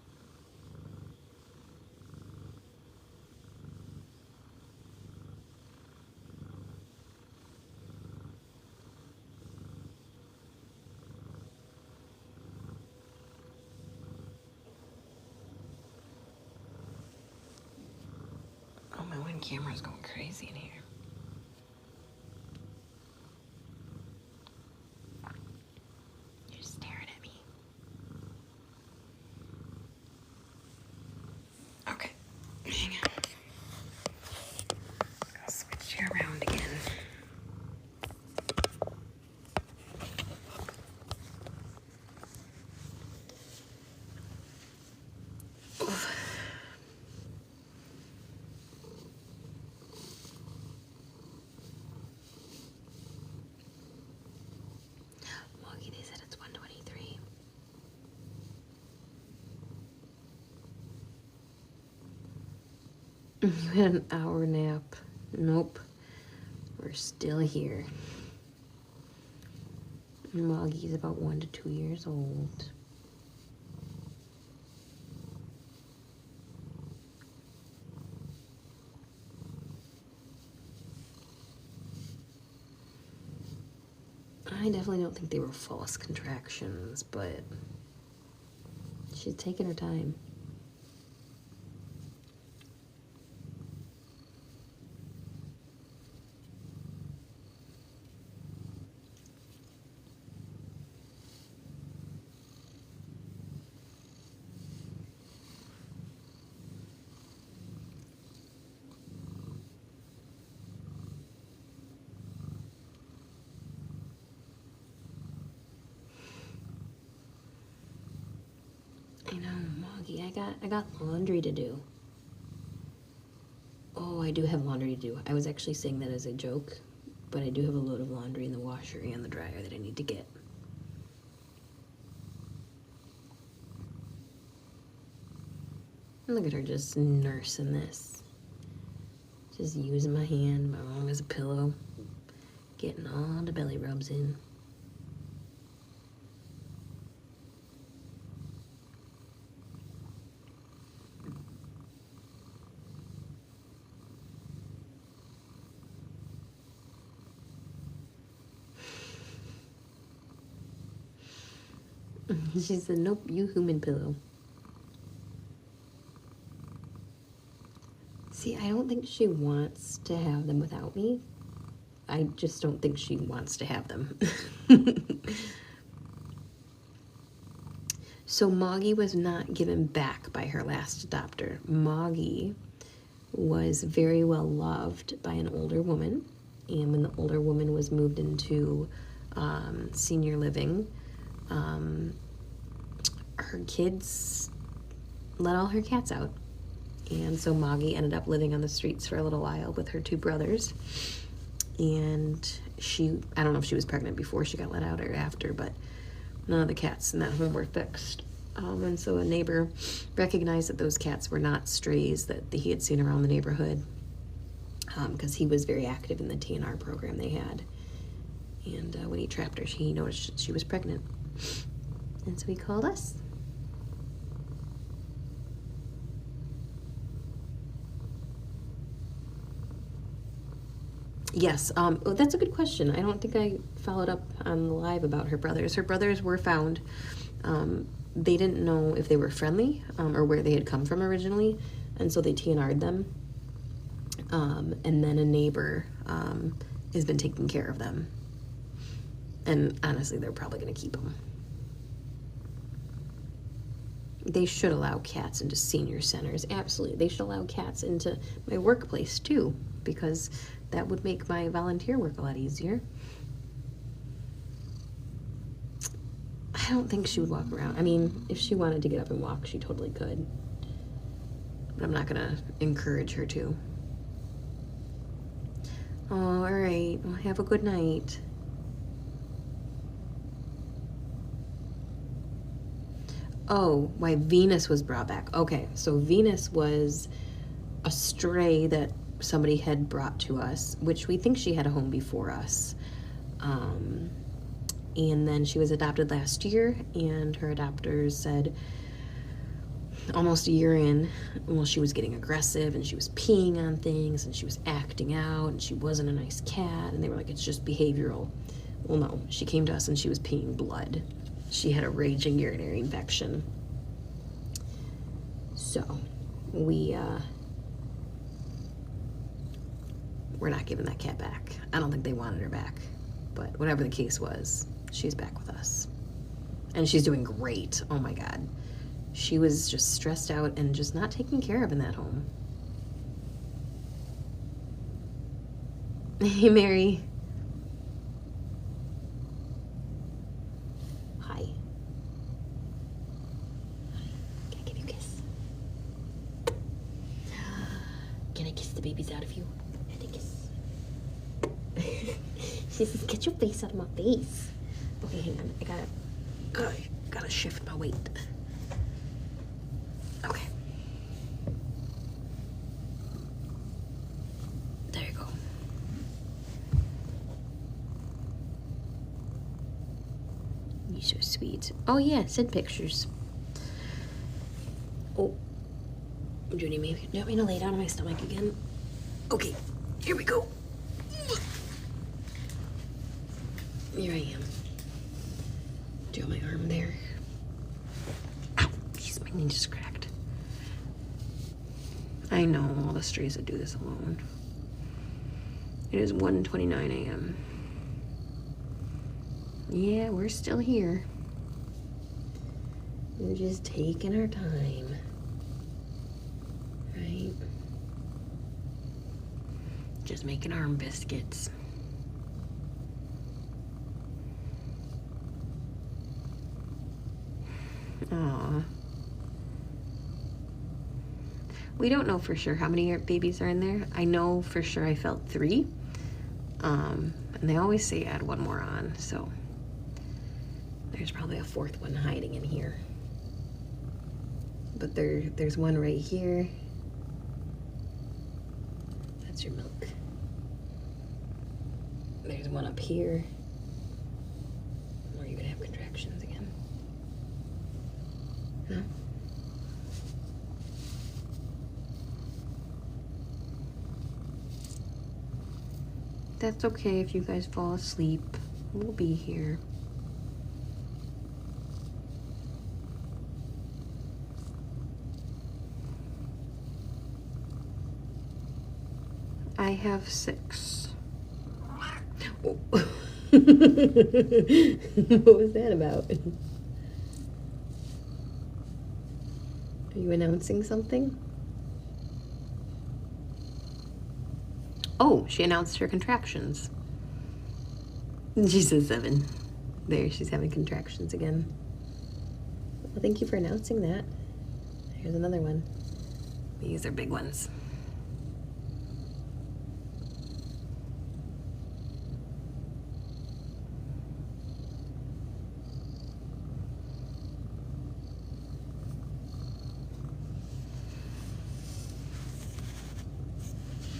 Oh, my one camera's going crazy in here. You're staring at me. Okay, hang on. I'll switch you around again. Moggy, they said it's 1:23. You had an hour nap. Nope. We're still here. Moggy's about 1 to 2 years old. I definitely don't think they were false contractions, but she's taking her time. I know, Moggy, I got laundry to do. Oh, I do have laundry to do. I was actually saying that as a joke, but I do have a load of laundry in the washer and the dryer that I need to get. Look at her just nursing this. Just using my hand, my arm as a pillow, getting all the belly rubs in. She said, nope, you human pillow. See, I don't think she wants to have them without me. I just don't think she wants to have them. So Moggy was not given back by her last adopter. Moggy was very well loved by an older woman. And when the older woman was moved into senior living, her kids let all her cats out. And so Moggy ended up living on the streets for a little while with her 2 brothers. And I don't know if she was pregnant before she got let out or after, but none of the cats in that home were fixed. And so a neighbor recognized that those cats were not strays that he had seen around the neighborhood, because he was very active in the TNR program they had. And when he trapped her, he noticed she was pregnant. And so he called us. Yes, that's a good question. I don't think I followed up on the live about her brothers. Her brothers were found. They didn't know if they were friendly or where they had come from originally, and so they TNR'd them. And then a neighbor has been taking care of them. And honestly, they're probably going to keep them. They should allow cats into senior centers. Absolutely. They should allow cats into my workplace too, because that would make my volunteer work a lot easier. I don't think she would walk around. I mean, if she wanted to get up and walk, she totally could. But I'm not going to encourage her to. Oh, all right. Well, have a good night. Oh, why Venus was brought back. Okay, so Venus was a stray that somebody had brought to us, which we think she had a home before us. And then she was adopted last year, and her adopters said almost a year in, well, she was getting aggressive, and she was peeing on things, and she was acting out, and she wasn't a nice cat, and they were like, it's just behavioral. Well, no, she came to us and she was peeing blood. She had a raging urinary infection. So we're not giving that cat back. I don't think they wanted her back, but whatever the case was, she's back with us. And she's doing great. Oh my God. She was just stressed out and just not taken care of in that home. Hey, Mary. Hi. Can I give you a kiss? Can I kiss the babies out of you? And a kiss. She says, get your face out of my face. Okay, hang on. I gotta shift my weight. Okay. There you go. You're so sweet. Oh yeah, send pictures. Oh, do you want me to lay down on my stomach again? Okay, here we go. Here I am. Do my arm there. Ow, jeez, my knee just cracked. I know all the strays that do this alone. It is 1:29 a.m. Yeah, we're still here. We're just taking our time. Right? Just making arm biscuits. Aww. We don't know for sure how many babies are in there. I know for sure I felt 3. And they always say add 1 more on, so there's probably a 4th one hiding in here. But there's one right here. That's your milk. There's one up here. Or you're gonna have contractions again. No? That's okay if you guys fall asleep. We'll be here. I have 6. Oh. What was that about? Are you announcing something? Oh, she announced her contractions. She says 7. There, she's having contractions again. Well, thank you for announcing that. Here's another one. These are big ones.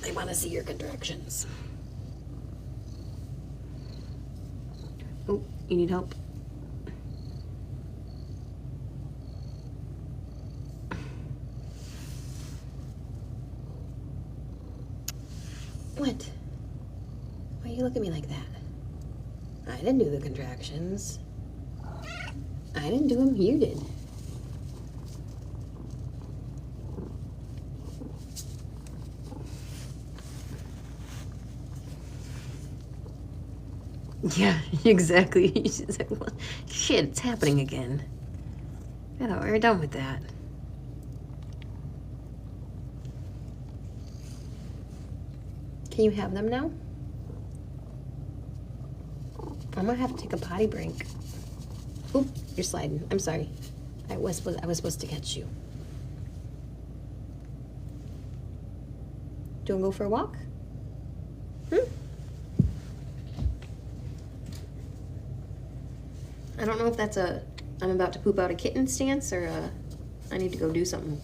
They want to see your contractions. Oh, you need help? What? Why you look at me like that? I didn't do the contractions. I didn't do them, you did. Yeah, exactly. She's like, well, shit, it's happening again. I thought we were done with that. Can you have them now? I'm gonna have to take a potty break. Oop, you're sliding. I'm sorry. I was supposed to catch you. Do you wanna go for a walk? I don't know if that's a I'm about to poop out a kitten stance or a I need to go do something.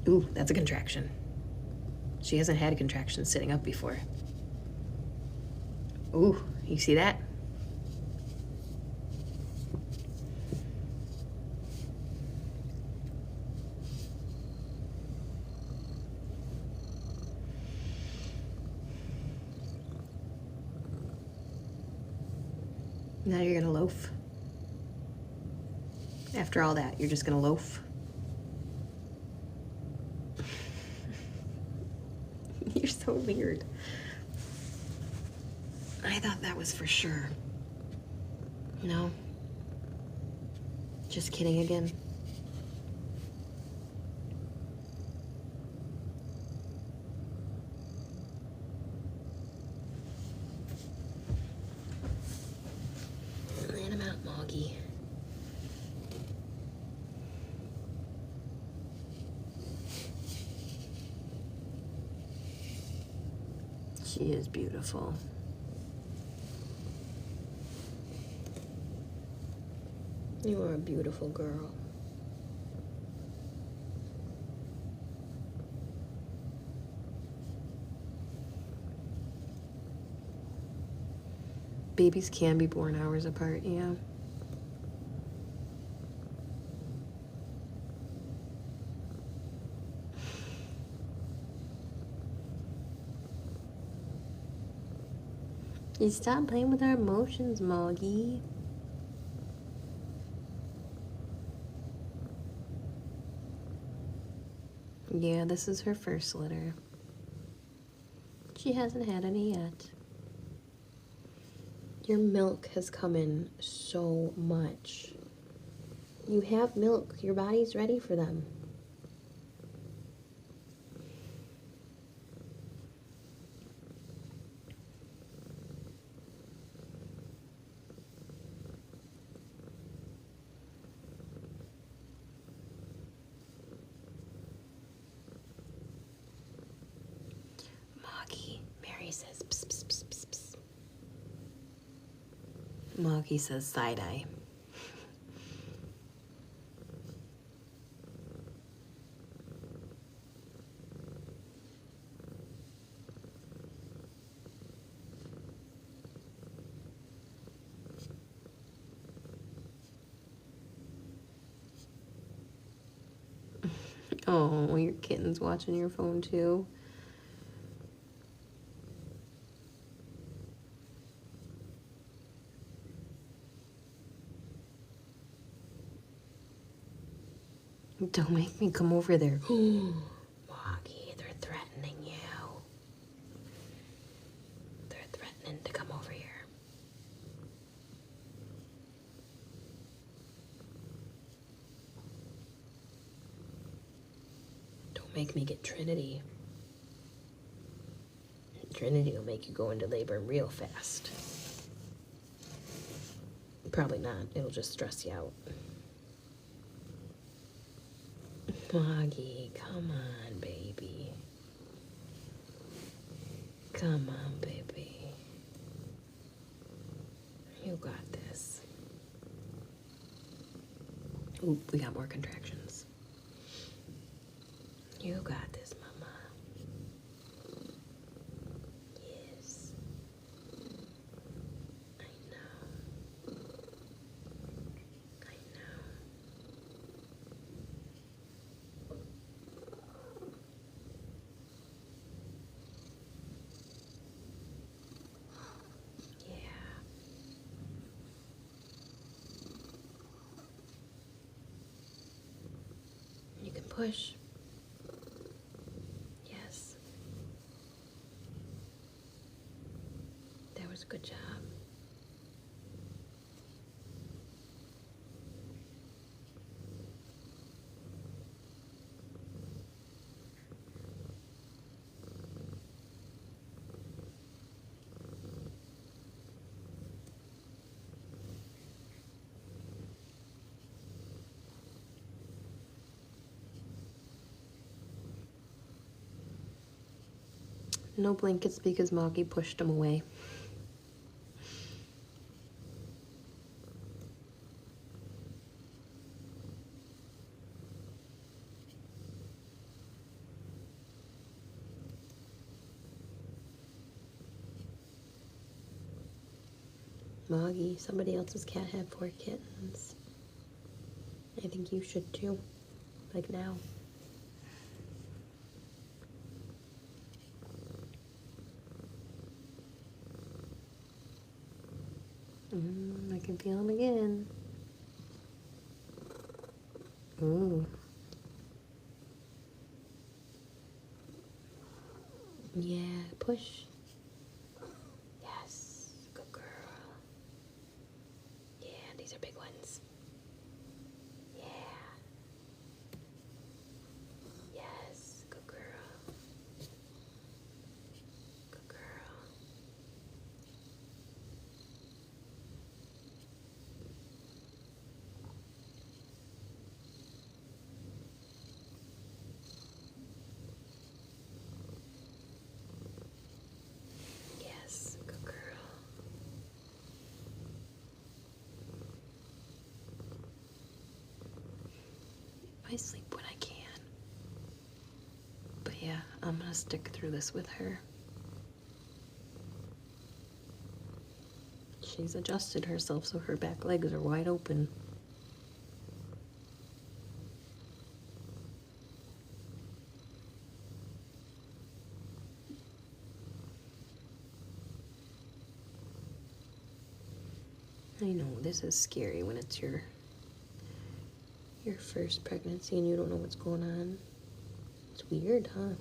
Ooh, that's a contraction. She hasn't had a contraction sitting up before. Ooh, you see that? Now you're gonna loaf. After all that, you're just gonna loaf. You're so weird. I thought that was for sure. No. Just kidding again. Let him out, Moggy. She is beautiful. You are a beautiful girl. Babies can be born hours apart, yeah. You stop playing with our emotions, Moggy. Yeah, this is her first litter. She hasn't had any yet. Your milk has come in so much. You have milk. Your body's ready for them. Moggy, Mary says, pss, pss, pss, pss, pss. Moggy says side-eye. Oh, your kitten's watching your phone too. Don't make me come over there. Moggy, they're threatening you. They're threatening to come over here. Don't make me get Trinity. Trinity will make you go into labor real fast. Probably not. It'll just stress you out. Moggy, come on, baby. Come on, baby. You got this. Ooh, we got more contractions. You got this, mama. Yes. I know. I know. Yeah. You can push. Yes. That was a good job. No blankets because Moggy pushed them away. Moggy, somebody else's cat had 4 kittens. I think you should too. Like now. I can feel them again. Ooh. Yeah, push. Yes, good girl. Yeah, these are big ones. Yeah. Yes, good girl. Good girl. Yes, good girl. I sleep when I can. But yeah, I'm gonna stick through this with her. She's adjusted herself so her back legs are wide open. this is scary when it's your first pregnancy and you don't know what's going on. It's weird, huh?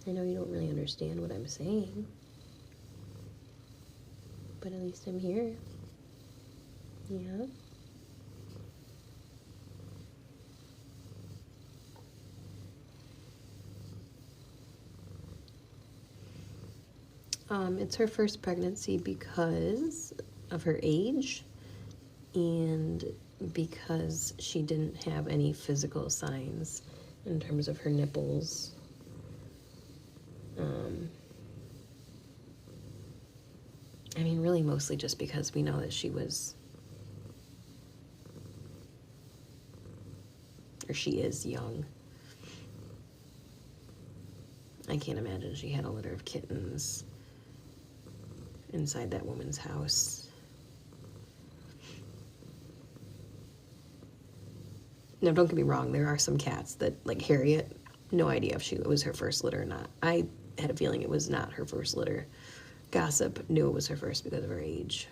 I know you don't really understand what I'm saying, but at least I'm here. Yeah. It's her first pregnancy because of her age and because she didn't have any physical signs in terms of her nipples. I mean, really mostly just because we know that she is young. I can't imagine she had a litter of kittens inside that woman's house. Now, don't get me wrong, there are some cats that, like Harriet, no idea if it was her first litter or not. I had a feeling it was not her first litter. Gossip knew it was her first because of her age.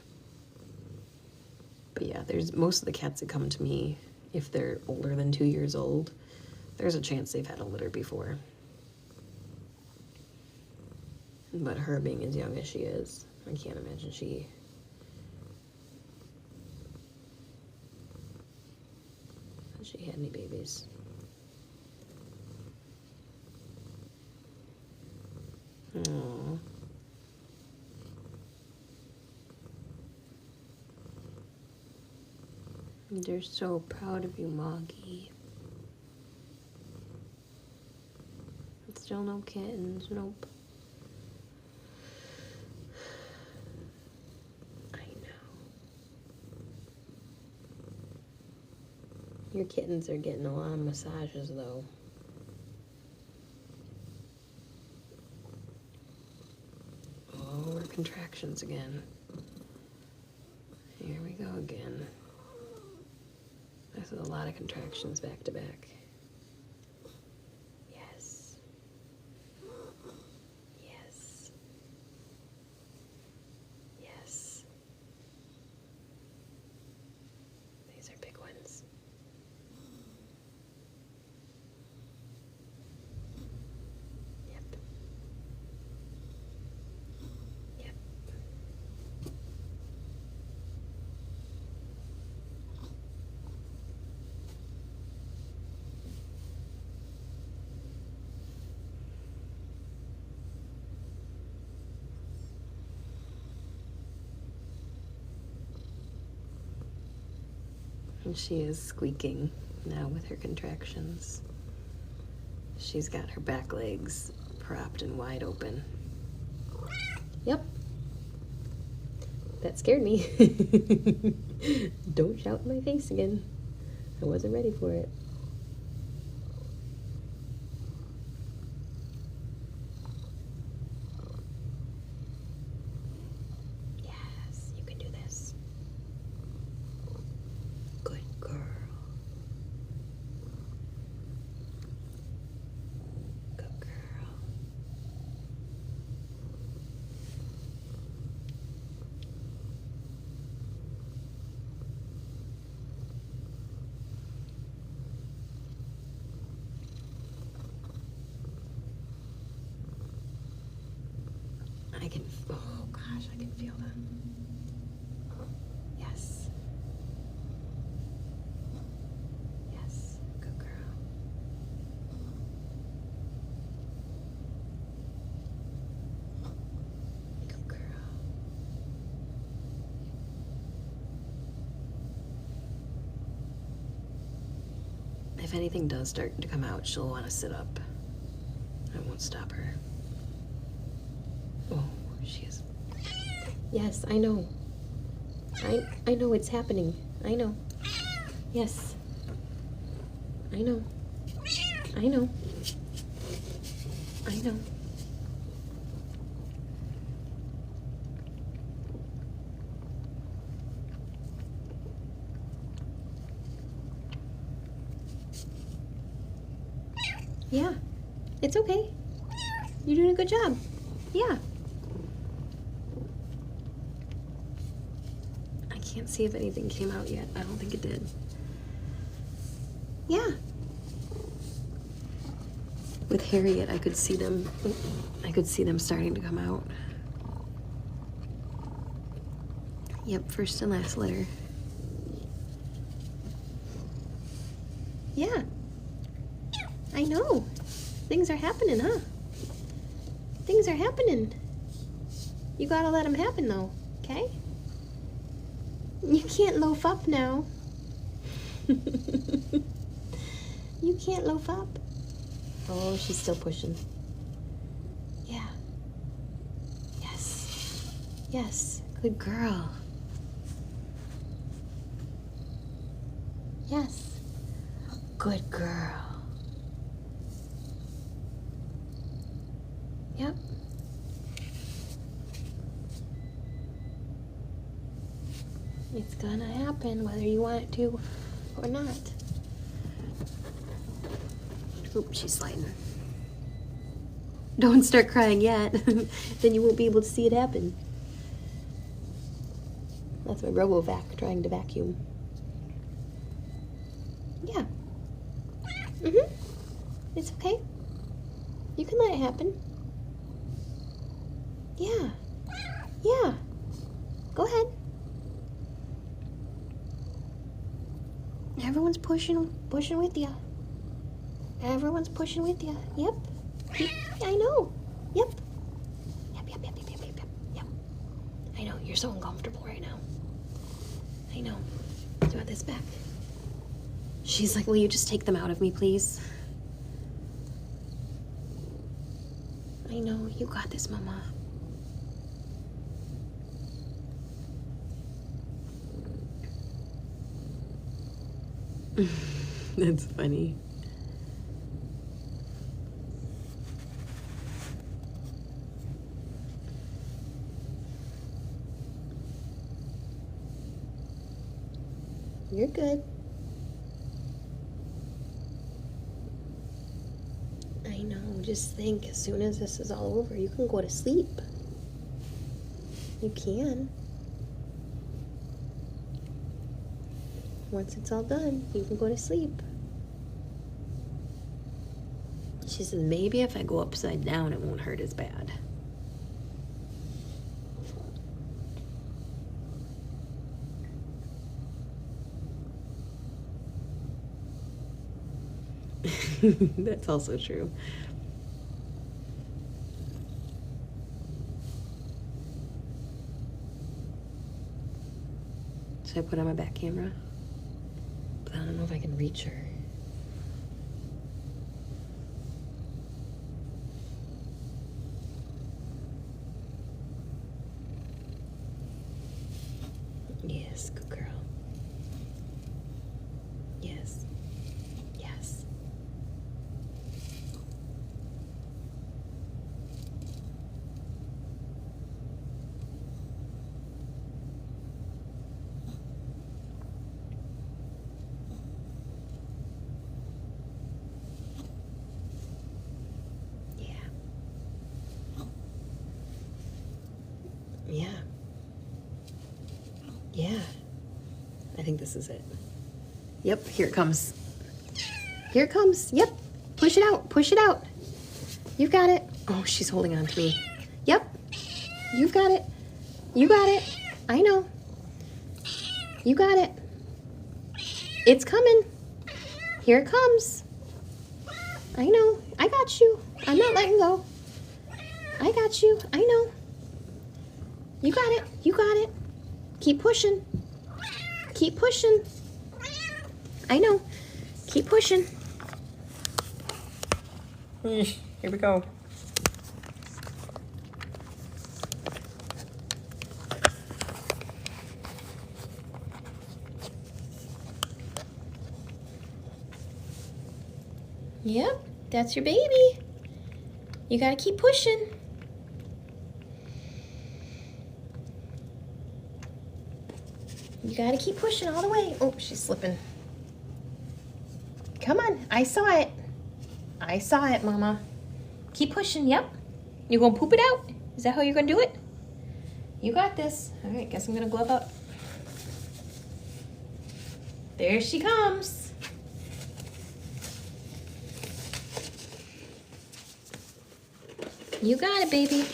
But yeah, there's most of the cats that come to me, if they're older than 2 years old, there's a chance they've had a litter before. But her being as young as she is, I can't imagine she had any babies. Aww. They're so proud of you, Moggy. Still no kittens, nope. I know. Your kittens are getting a lot of massages, though. Oh, we're contractions again. Here we go again. This is a lot of contractions back to back. Yes. Yes. Yes. These are big ones. Yep. Yep. And she is squeaking now with her contractions. She's got her back legs propped and wide open. Yep. That scared me. Don't shout in my face again. I wasn't ready for it. Yes, you can do this. Good girl. Good girl. Oh gosh, I can feel them. Yes. Yes, good girl. Good girl. If anything does start to come out, she'll want to sit up. I won't stop her. Oh, she is. Yes, I know. I know it's happening. I know. Yes. I know. I know. I know. Yeah. It's okay. You're doing a good job. Yeah. I can't Let's see if anything came out yet. I don't think it did. Yeah. With Harriet, I could see them starting to come out. Yep, first and last litter. Yeah. I know. Things are happening, huh? Things are happening. You gotta let them happen, though, okay? You can't loaf up now. You can't loaf up. Oh, she's still pushing. Yeah. Yes. Yes. Good girl. Yes. Good girl. Yep. It's gonna happen whether you want it to or not. Oop, she's sliding. Don't start crying yet. Then you won't be able to see it happen. That's my RoboVac trying to vacuum. Yeah. It's okay. You can let it happen. Yeah. Yeah. Go ahead. Everyone's pushing with you. Everyone's pushing with you. Yep. I know. Yep. Yep. I know, you're so uncomfortable right now. I know. Do you want this back? She's like, will you just take them out of me, please? I know, you got this, Mama. That's funny. You're good. I know, just think, as soon as this is all over, you can go to sleep. You can. Once it's all done, you can go to sleep. She says, maybe if I go upside down, it won't hurt as bad. That's also true. Should I put on my back camera? But I don't know if I can reach her. Yes, good girl. Yes. Yes. Yeah. Yeah. Yeah. I think this is it. Yep, here it comes. Here it comes. Yep. Push it out. Push it out. You've got it. Oh, she's holding on to me. Yep. You've got it. You got it. I know. You got it. It's coming. Here it comes. I know. I got you. I'm not letting go. I got you. I know. You got it. You got it. Keep pushing. Keep pushing. I know. Keep pushing. Here we go. Yep, that's your baby. You gotta keep pushing. You gotta keep pushing all the way. Oh, she's slipping. Come on, I saw it. I saw it, Mama. Keep pushing, yep. You gonna poop it out? Is that how you're gonna do it? You got this. All right, guess I'm gonna glove up. There she comes. You got it, baby.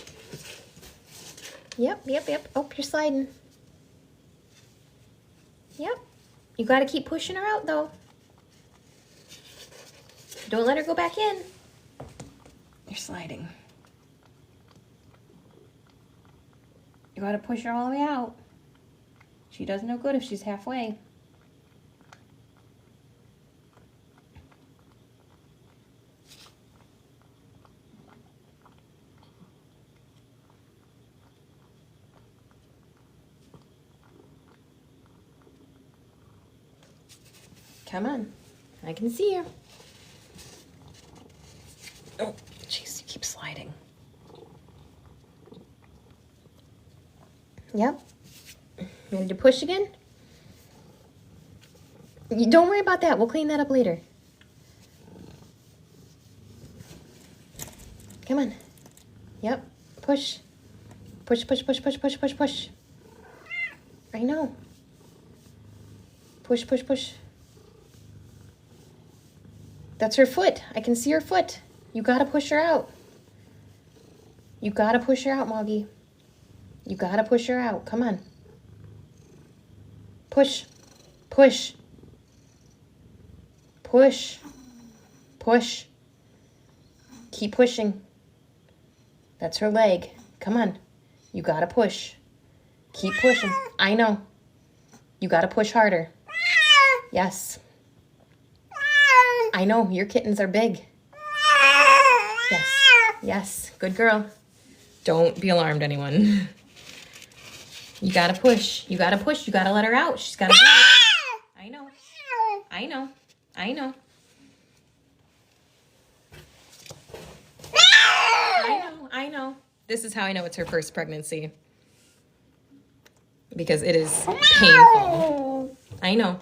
Yep. Oh, you're sliding. Yep. You got to keep pushing her out, though. Don't let her go back in. You're sliding. You got to push her all the way out. She does no good if she's halfway. Come on. I can see you. Oh, jeez, you keep sliding. Yep. Ready to push again? Don't worry about that. We'll clean that up later. Come on. Yep. Push. Push. I know. Push. That's her foot. I can see her foot. You gotta push her out. You gotta push her out, Moggy. You gotta push her out. Come on. Push. Keep pushing. That's her leg. Come on. You gotta push. Keep pushing. I know. You gotta push harder. Yes. I know. Your kittens are big. Yes. Good girl. Don't be alarmed, anyone. You gotta push. You gotta let her out. She's gotta breathe. I know. This is how I know it's her first pregnancy. Because it is painful. I know.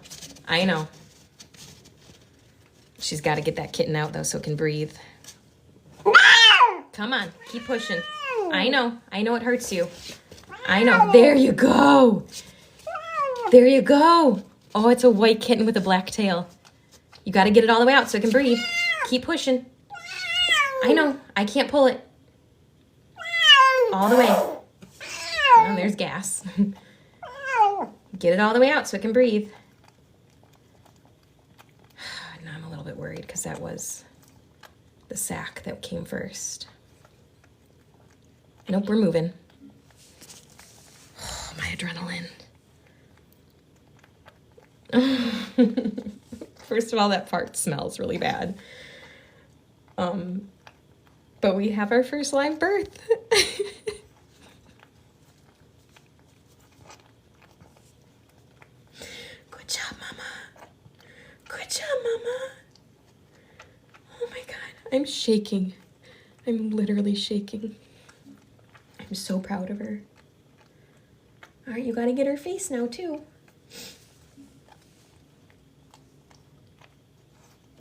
She's got to get that kitten out, though, so it can breathe. Come on. Keep pushing. I know it hurts you. I know. There you go. Oh, it's a white kitten with a black tail. You got to get it all the way out so it can breathe. Keep pushing. I know. I can't pull it. All the way. Oh, there's gas. Get it all the way out so it can breathe. Now I'm a little bit worried because that was the sack that came first. Nope, we're moving. Oh, my adrenaline. First of all, that part smells really bad. But we have our first live birth. Good job, Mama. Good job, Mama. Oh my God, I'm shaking. I'm literally shaking. I'm so proud of her. All right, you gotta get her face now too.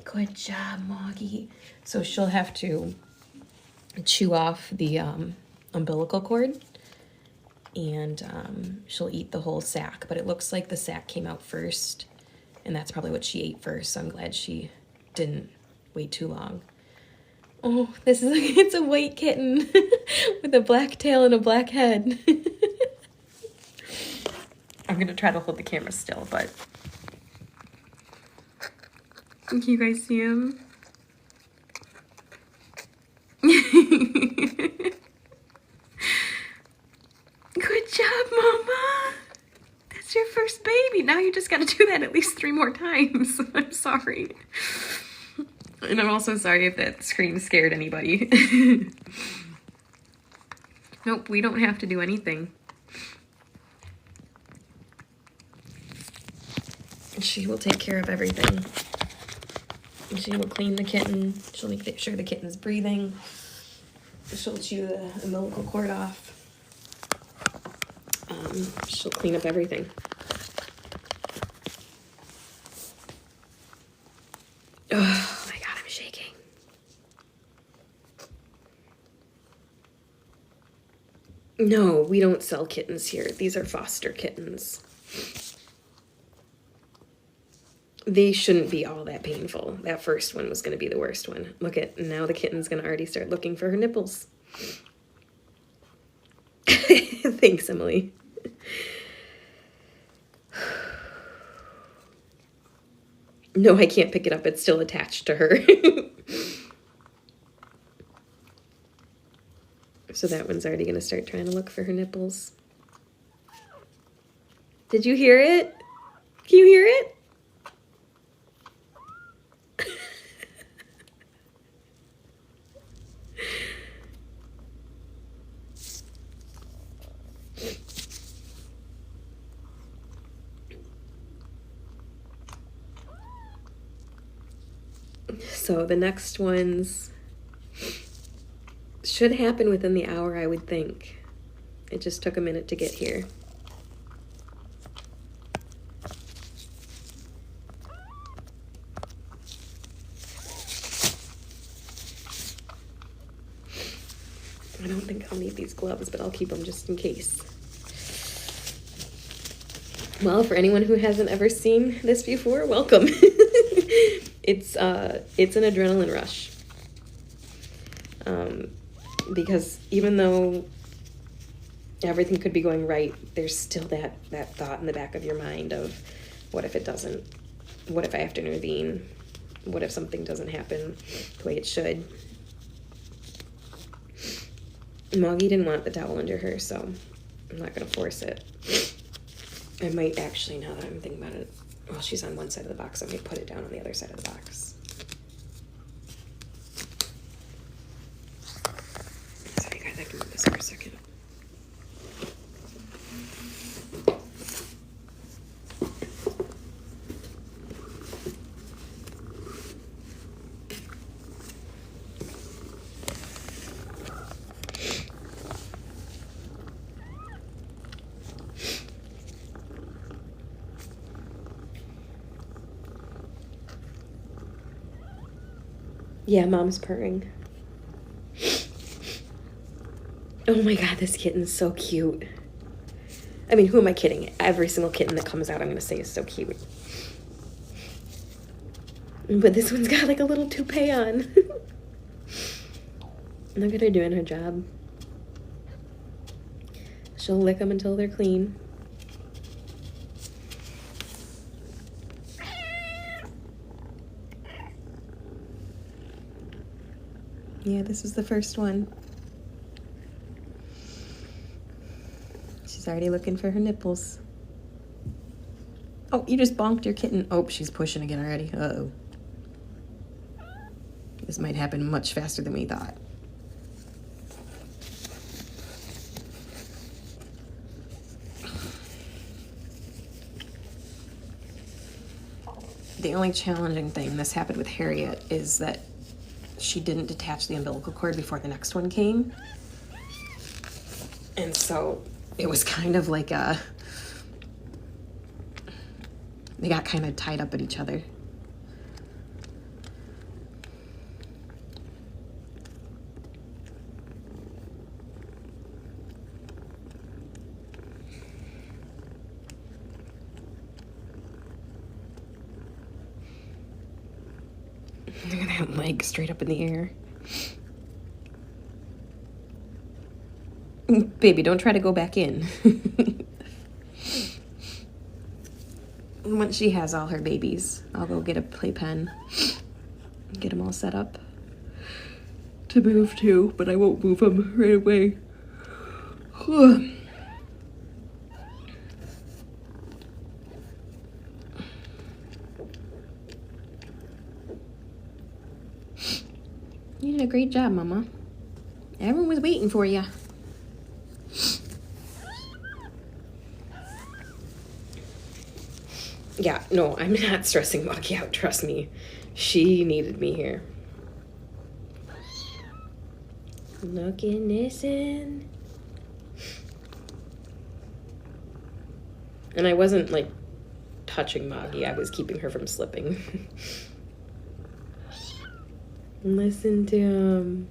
Good job, Moggy. So she'll have to chew off the umbilical cord, and she'll eat the whole sack, but it looks like the sack came out first, and that's probably what she ate first, so I'm glad she didn't wait too long. Oh, it's a white kitten with a black tail and a black head. I'm gonna try to hold the camera still, but can you guys see him? Good job, Mama. That's your first baby. Now you just got to do that at least 3 more times. I'm sorry. And I'm also sorry if that scream scared anybody. Nope, we don't have to do anything. She will take care of everything. She will clean the kitten. She'll make sure the kitten's breathing. She'll chew the umbilical cord off. She'll clean up everything. Oh my God, I'm shaking. No, we don't sell kittens here. These are foster kittens. They shouldn't be all that painful. That first one was going to be the worst one. Look at, now the kitten's going to already start looking for her nipples. Thanks, Emily. No, I can't pick it up. It's still attached to her. So that one's already going to start trying to look for her nipples. Did you hear it? Can you hear it? So the next ones should happen within the hour, I would think. It just took a minute to get here. I don't think I'll need these gloves, but I'll keep them just in case. Well, for anyone who hasn't ever seen this before, welcome. It's an adrenaline rush. Because even though everything could be going right, there's still that thought in the back of your mind of, what if it doesn't? What if I have to intervene? What if something doesn't happen the way it should? Moggy didn't want the towel under her, so I'm not going to force it. I might actually, now that I'm thinking about it, while she's on one side of the box, I might put it down on the other side of the box. Sorry guys, I can move this for a second. Yeah, mom's purring. Oh my god, this kitten's so cute. I mean, who am I kidding? Every single kitten that comes out, I'm going to say is so cute. But this one's got like a little toupee on. Look at her doing her job. She'll lick them until they're clean. Yeah, this is the first one. She's already looking for her nipples. Oh, you just bonked your kitten. Oh, she's pushing again already. Uh-oh. This might happen much faster than we thought. The only challenging thing, this happened with Harriet, is that she didn't detach the umbilical cord before the next one came. And so it was kind of like they got kind of tied up at each other. Look at that leg straight up in the air. Baby, don't try to go back in. Once she has all her babies, I'll go get a playpen, get them all set up to move to, but I won't move them right away. You did a great job, Mama. Everyone was waiting for you. Yeah, no, I'm not stressing Moggy out, trust me. She needed me here. Look and listen. And I wasn't, like, touching Moggy. I was keeping her from slipping. Listen to him.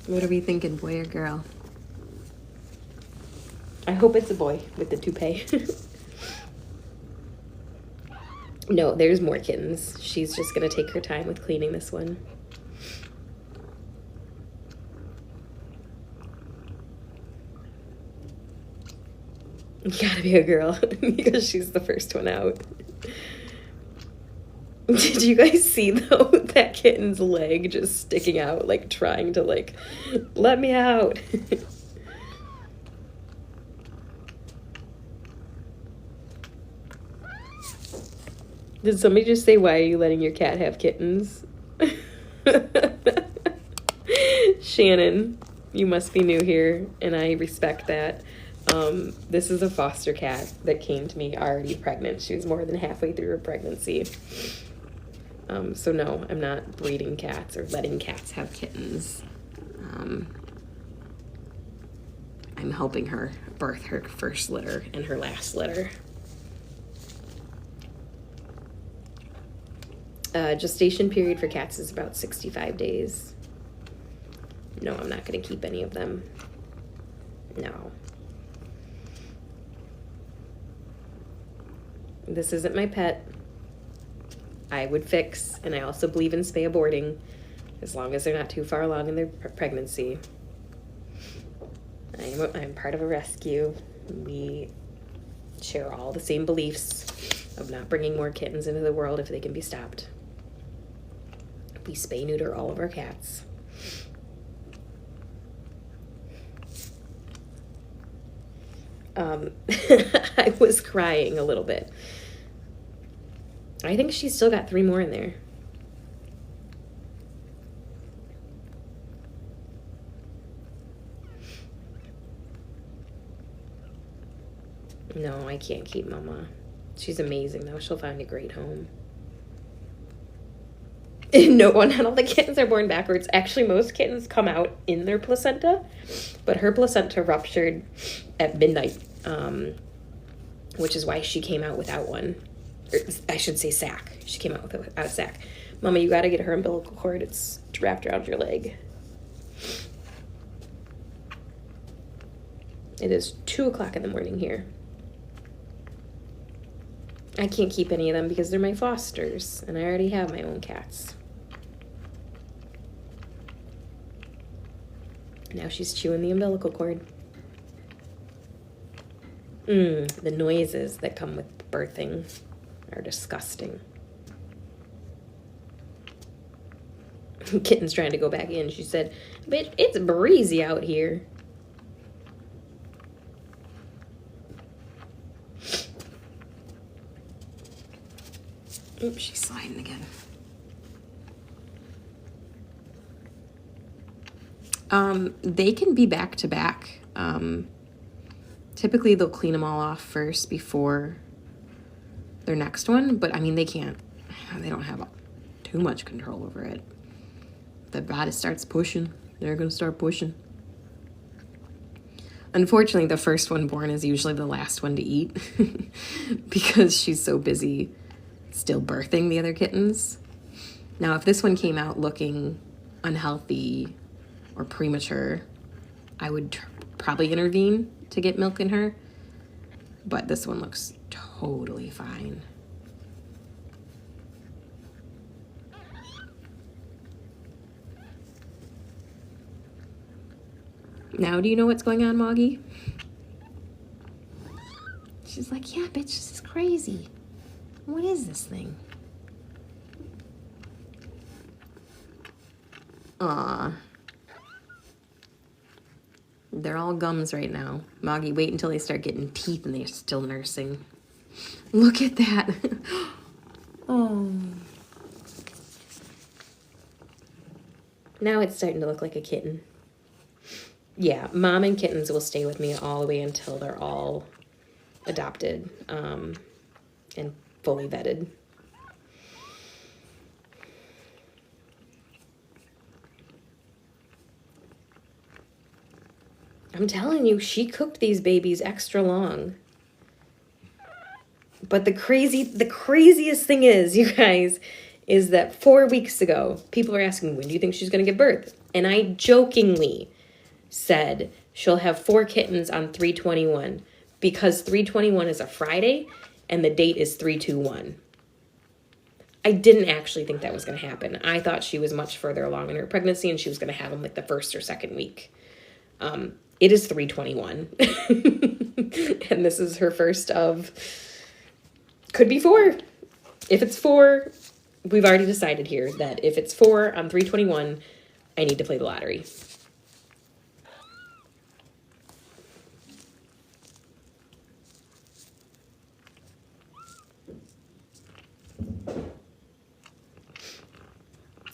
What are we thinking, boy or girl? I hope it's a boy with the toupee. No, there's more kittens. She's just going to take her time with cleaning this one. You gotta be a girl because she's the first one out. Did you guys see, though, that kitten's leg just sticking out, like, trying to, like, let me out? Did somebody just say, why are you letting your cat have kittens? Shannon, you must be new here, and I respect that. This is a foster cat that came to me already pregnant. She was more than halfway through her pregnancy. So no, I'm not breeding cats or letting cats have kittens. I'm helping her birth her first litter and her last litter. Gestation period for cats is about 65 days. No, I'm not going to keep any of them. No. This isn't my pet. I would fix, and I also believe in spay aborting, as long as they're not too far along in their pregnancy. I'm part of a rescue. We share all the same beliefs of not bringing more kittens into the world if they can be stopped. We spay neuter all of our cats. I was crying a little bit. I think she's still got 3 more in there. No, I can't keep Mama. She's amazing, though. She'll find a great home. No, not all the kittens are born backwards. Actually, most kittens come out in their placenta, but her placenta ruptured at midnight, which is why she came out without one. Or, I should say sac. She came out without a sac. Mama, you got to get her umbilical cord. It's wrapped around your leg. It is 2 o'clock in the morning here. I can't keep any of them because they're my fosters, and I already have my own cats. Now she's chewing the umbilical cord. The noises that come with birthing are disgusting. Kitten's trying to go back in. She said, "Bitch, it's breezy out here." Oops, she's sliding again. They can be back to back. Typically they'll clean them all off first before their next one, but I mean, they don't have too much control over it. The body starts pushing, they're gonna start pushing. Unfortunately, the first one born is usually the last one to eat because she's so busy still birthing the other kittens. Now, if this one came out looking unhealthy or premature, I would probably intervene to get milk in her, but this one looks totally fine. Now, do you know what's going on, Moggy? She's like, yeah, bitch, this is crazy. What is this thing? Aw. They're all gums right now. Moggy, wait until they start getting teeth and they're still nursing. Look at that. Oh. Now it's starting to look like a kitten. Yeah, mom and kittens will stay with me all the way until they're all adopted and fully vetted. I'm telling you, she cooked these babies extra long. But the craziest thing is, you guys, is that 4 weeks ago, people were asking, when do you think she's going to give birth? And I jokingly said she'll have 4 kittens on 3/21 because 3/21 is a Friday and the date is 3/21. I didn't actually think that was going to happen. I thought she was much further along in her pregnancy and she was going to have him like the first or second week. It is 321. And this is her first of, could be 4. If it's 4, we've already decided here that if it's 4 on 321, I need to play the lottery.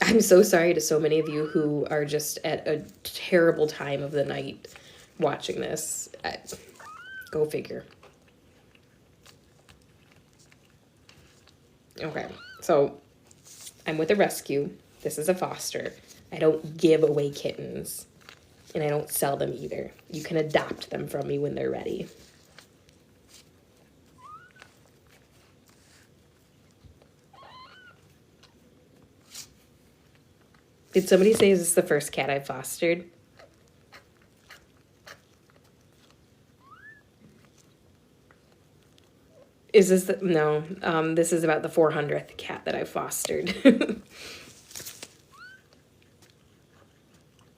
I'm so sorry to so many of you who are just at a terrible time of the night watching this. Go figure. Okay, so I'm with a rescue. This is a foster. I don't give away kittens, and I don't sell them either. You can adopt them from me when they're ready. Did somebody say, is this the first cat I've fostered? Is this the, no, this is about the 400th cat that I've fostered.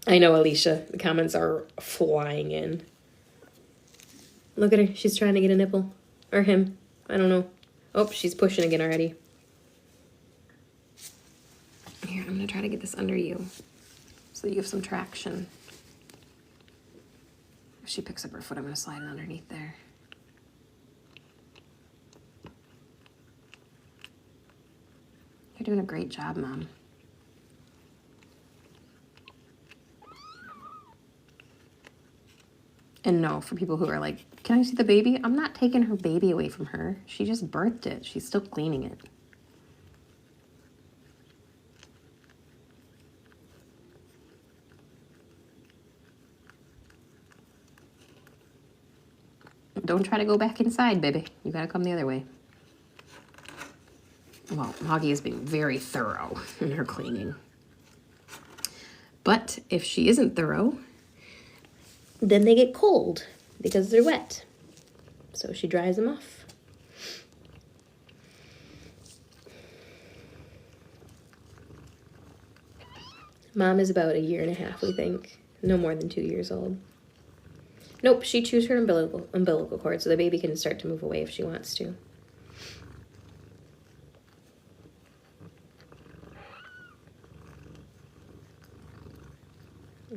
I know, Alicia, the comments are flying in. Look at her, she's trying to get a nipple. Or him, I don't know. Oh, she's pushing again already. Here, I'm gonna try to get this under you so that you have some traction. If she picks up her foot, I'm gonna slide it underneath there. You're doing a great job, Mom. And no, for people who are like, can I see the baby? I'm not taking her baby away from her. She just birthed it. She's still cleaning it. Don't try to go back inside, baby. You gotta come the other way. Well, Moggy is being very thorough in her cleaning. But if she isn't thorough, then they get cold because they're wet. So she dries them off. Mom is about 1.5 years, we think. No more than 2 years old. Nope, she chews her umbilical cord so the baby can start to move away if she wants to.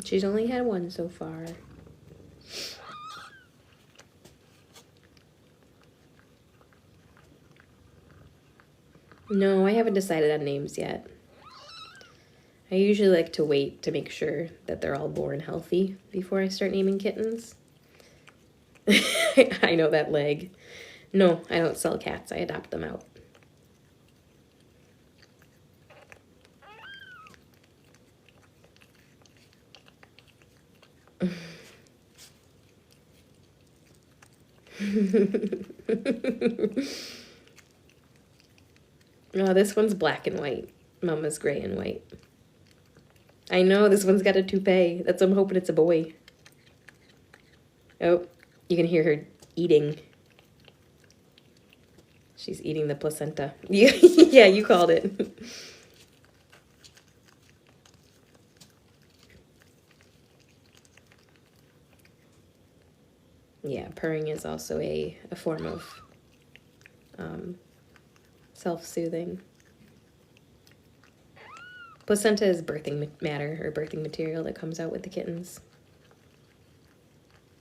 She's only had one so far. No, I haven't decided on names yet. I usually like to wait to make sure that they're all born healthy before I start naming kittens. I know that leg. No, I don't sell cats. I adopt them out. Oh, this one's black and white. Mama's gray and white. I know, this one's got a toupee. That's, I'm hoping it's a boy. Oh, you can hear her eating. She's eating the placenta. Yeah, you called it. Yeah, purring is also a form of self-soothing. Placenta is birthing matter or birthing material that comes out with the kittens.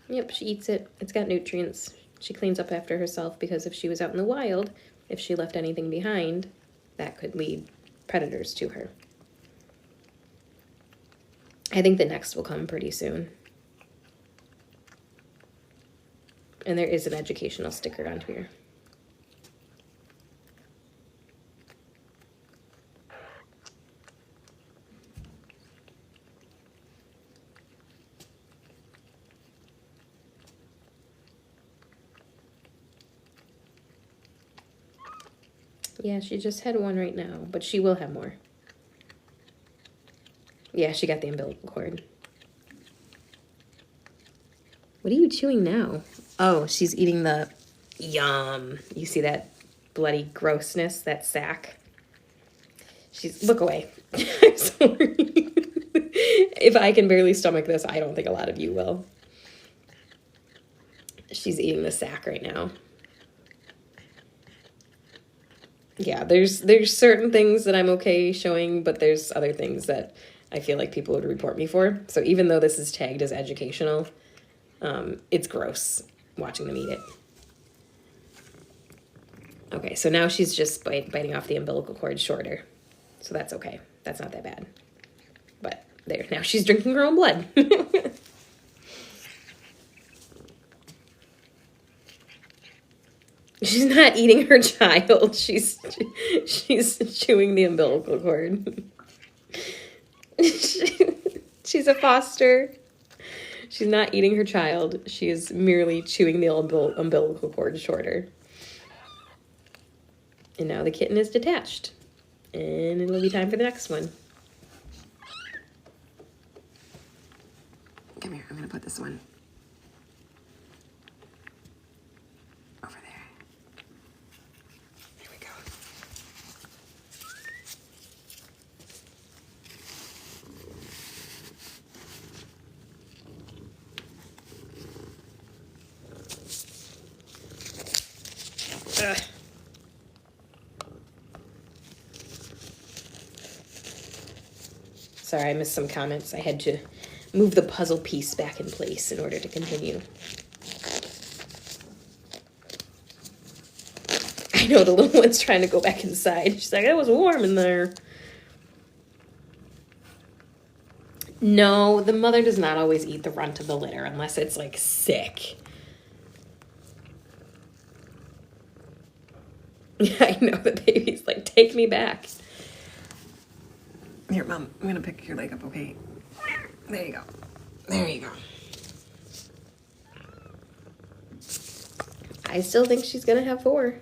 Yep, she eats it. It's got nutrients. She cleans up after herself because if she was out in the wild, if she left anything behind, that could lead predators to her. I think the next will come pretty soon. And there is an educational sticker on here. Yeah, she just had one right now, but she will have more. Yeah, she got the umbilical cord. What are you chewing now? Oh, she's eating the... Yum. You see that bloody grossness, that sack? Look away. I'm sorry. If I can barely stomach this, I don't think a lot of you will. She's eating the sack right now. Yeah, there's certain things that I'm okay showing, but there's other things that I feel like people would report me for. So even though this is tagged as educational, it's gross watching them eat it. Okay, so now she's just biting off the umbilical cord shorter. So that's okay. That's not that bad. But there, now she's drinking her own blood. She's not eating her child. She's chewing the umbilical cord. She's a foster. She's not eating her child. She is merely chewing the umbilical cord shorter. And now the kitten is detached. And it'll be time for the next one. Come here, I'm gonna put this one over there. Here we go. Ugh. Sorry, I missed some comments. I had to move the puzzle piece back in place in order to continue. I know the little one's trying to go back inside. She's like, it was warm in there. No, the mother does not always eat the runt of the litter unless it's like sick. I know the baby's like, take me back. Here, Mom, I'm gonna pick your leg up, okay? There you go. There you go. I still think she's gonna have 4.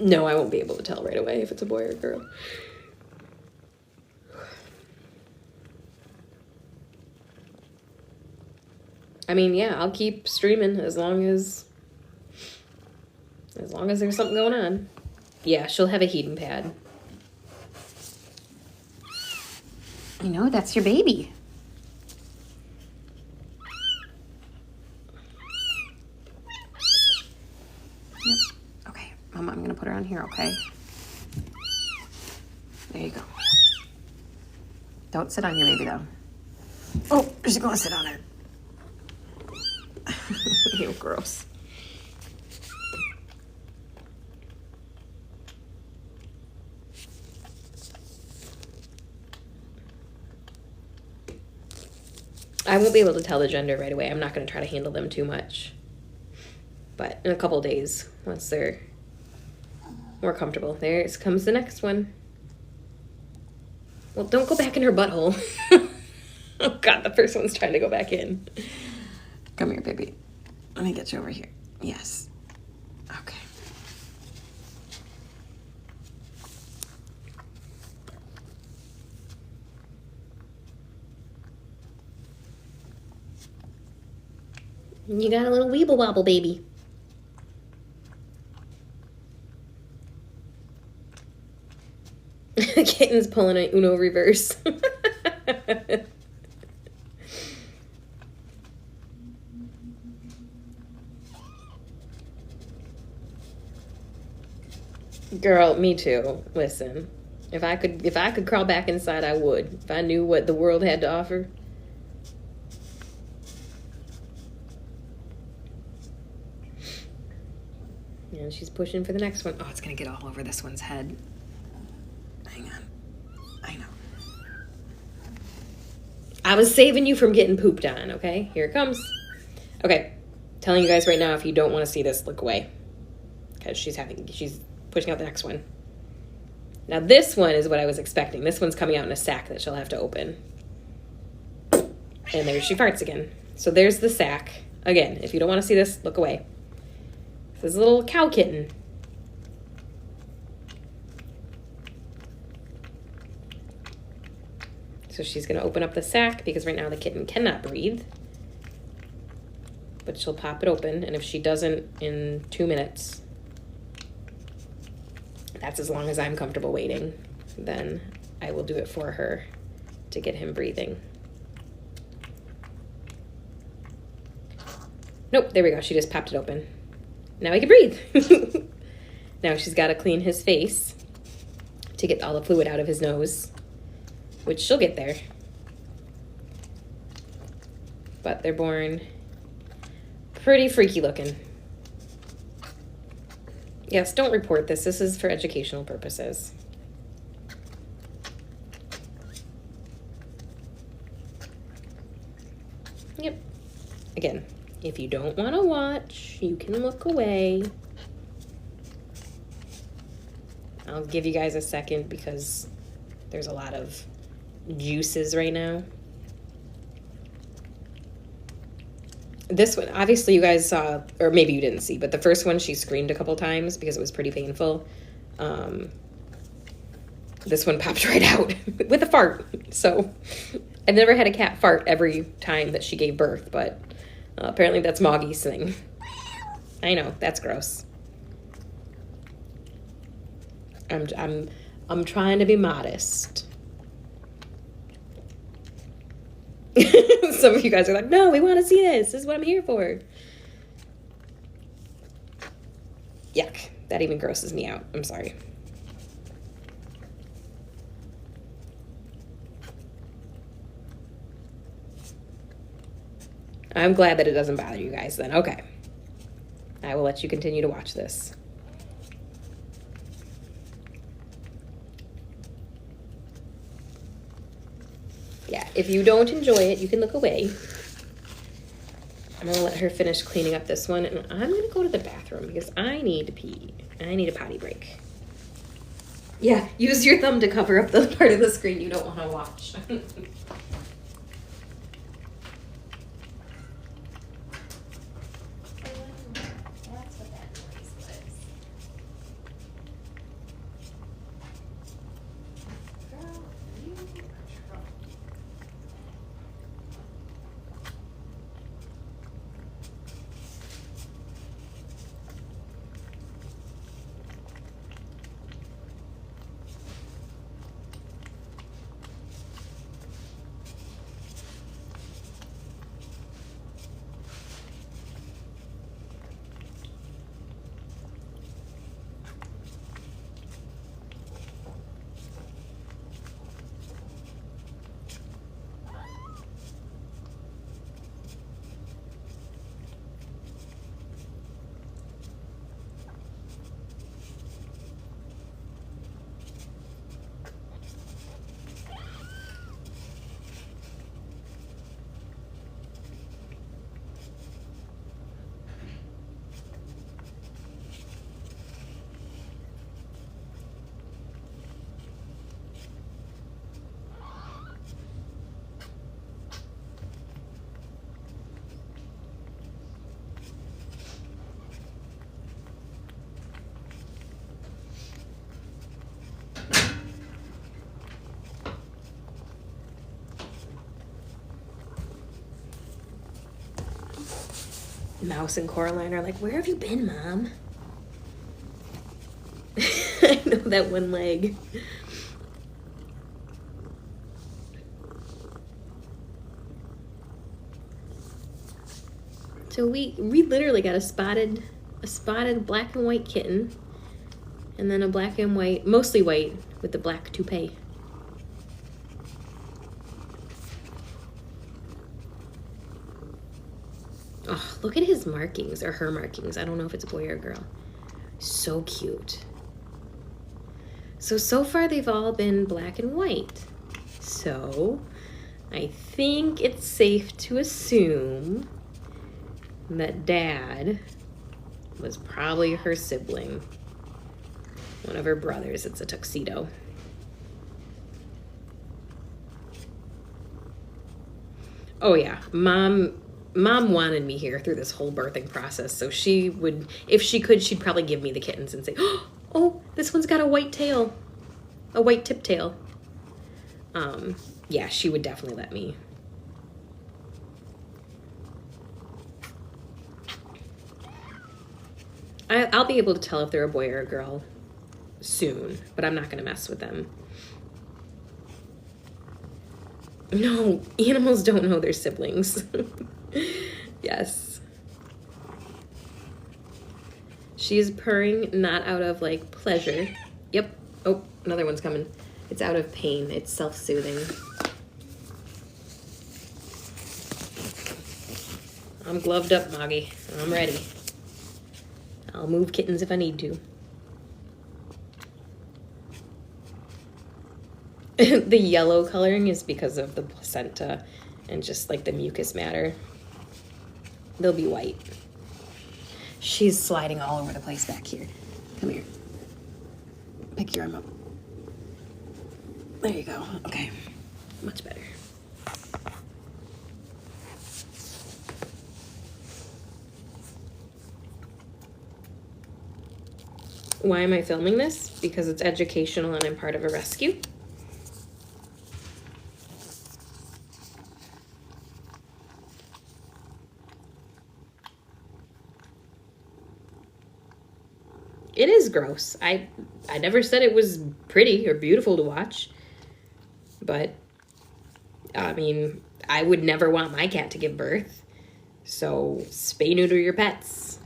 No, I won't be able to tell right away if it's a boy or a girl. I mean, yeah, I'll keep streaming as long as there's something going on. Yeah, she'll have a heating pad. I know, that's your baby. Yep. Okay, Mama, I'm gonna put her on here, okay? There you go. Don't sit on your baby, though. Oh, she's gonna sit on it. You're gross. I won't be able to tell the gender right away. I'm not going to try to handle them too much. But in a couple of days, once they're more comfortable. There comes the next one. Well, don't go back in her butthole. Oh, God, the first one's trying to go back in. Come here, baby. Let me get you over here. Yes. Okay. You got a little weeble wobble, baby. The kitten's pulling a Uno reverse. Girl, me too. Listen, if I could crawl back inside, I would. If I knew what the world had to offer. And she's pushing for the next one. Oh, it's gonna get all over this one's head. Hang on. I know. I was saving you from getting pooped on, okay? Here it comes. Okay. Telling you guys right now, if you don't want to see this, look away. Because she's pushing out the next one. Now this one is what I was expecting. This one's coming out in a sack that she'll have to open. And there she farts again. So there's the sack. Again, if you don't want to see this, look away. This is a little cow kitten. So she's going to open up the sack because right now the kitten cannot breathe. But she'll pop it open, and if she doesn't in 2 minutes, That's as long as I'm comfortable waiting. Then I will do it for her to get him breathing. Nope, there we go. She just popped it open. Now he can breathe. Now she's got to clean his face to get all the fluid out of his nose, which she'll get there. But they're born pretty freaky looking. Yes, don't report this. This is for educational purposes. Yep. Again, if you don't want to watch, you can look away. I'll give you guys a second because there's a lot of juices right now. This one, obviously you guys saw, or maybe you didn't see, but the first one she screamed a couple times because it was pretty painful. This one popped right out with a fart. So I've never had a cat fart every time that she gave birth, but apparently that's Moggy's thing. I know, that's gross. I'm trying to be modest. Some of you guys are like, no, we want to see this. This is what I'm here for. Yuck. That even grosses me out. I'm sorry. I'm glad that it doesn't bother you guys then. Okay. I will let you continue to watch this. Yeah, if you don't enjoy it, you can look away. I'm going to let her finish cleaning up this one, and I'm going to go to the bathroom because I need to pee. I need a potty break. Yeah, use your thumb to cover up the part of the screen you don't want to watch. Mouse and Coraline are like, where have you been, Mom? I know that one leg. So we literally got a spotted black and white kitten, and then a black and white, mostly white, with the black toupee. Oh, look at his markings, or her markings. I don't know if it's a boy or a girl. So cute. So far they've all been black and white. So I think it's safe to assume that Dad was probably her sibling. One of her brothers. It's a tuxedo. Oh yeah, Mom wanted me here through this whole birthing process, so she would, if she could, she'd probably give me the kittens and say, oh, this one's got a white tail, a white tip tail. Yeah, she would definitely let me. I'll be able to tell if they're a boy or a girl soon, but I'm not going to mess with them. No, animals don't know their siblings. Yes. She's purring not out of like pleasure. Yep. Oh, another one's coming. It's out of pain. It's self-soothing. I'm gloved up, Moggy. I'm ready. I'll move kittens if I need to. The yellow coloring is because of the placenta and just like the mucus matter. They'll be white. She's sliding all over the place back here. Come here. Pick your arm up. There you go. Okay. Much better. Why am I filming this? Because it's educational and I'm part of a rescue. It is gross. I never said it was pretty or beautiful to watch. But, I mean, I would never want my cat to give birth. So, spay neuter your pets.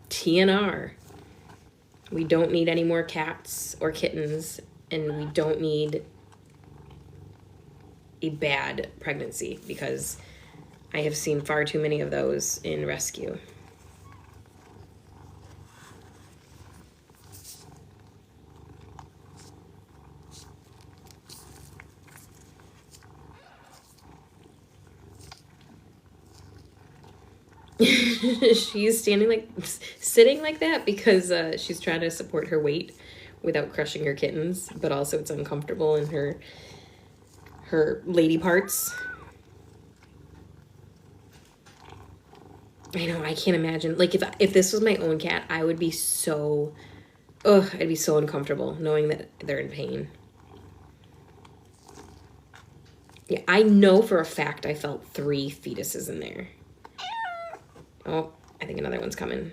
TNR. We don't need any more cats or kittens, and we don't need a bad pregnancy because I have seen far too many of those in rescue. She's sitting like that because she's trying to support her weight without crushing her kittens, but also it's uncomfortable in her lady parts. I know, I can't imagine. Like if this was my own cat, I would be so I'd be so uncomfortable knowing that they're in pain. Yeah, I know for a fact I felt 3 fetuses in there. Oh, I think another one's coming.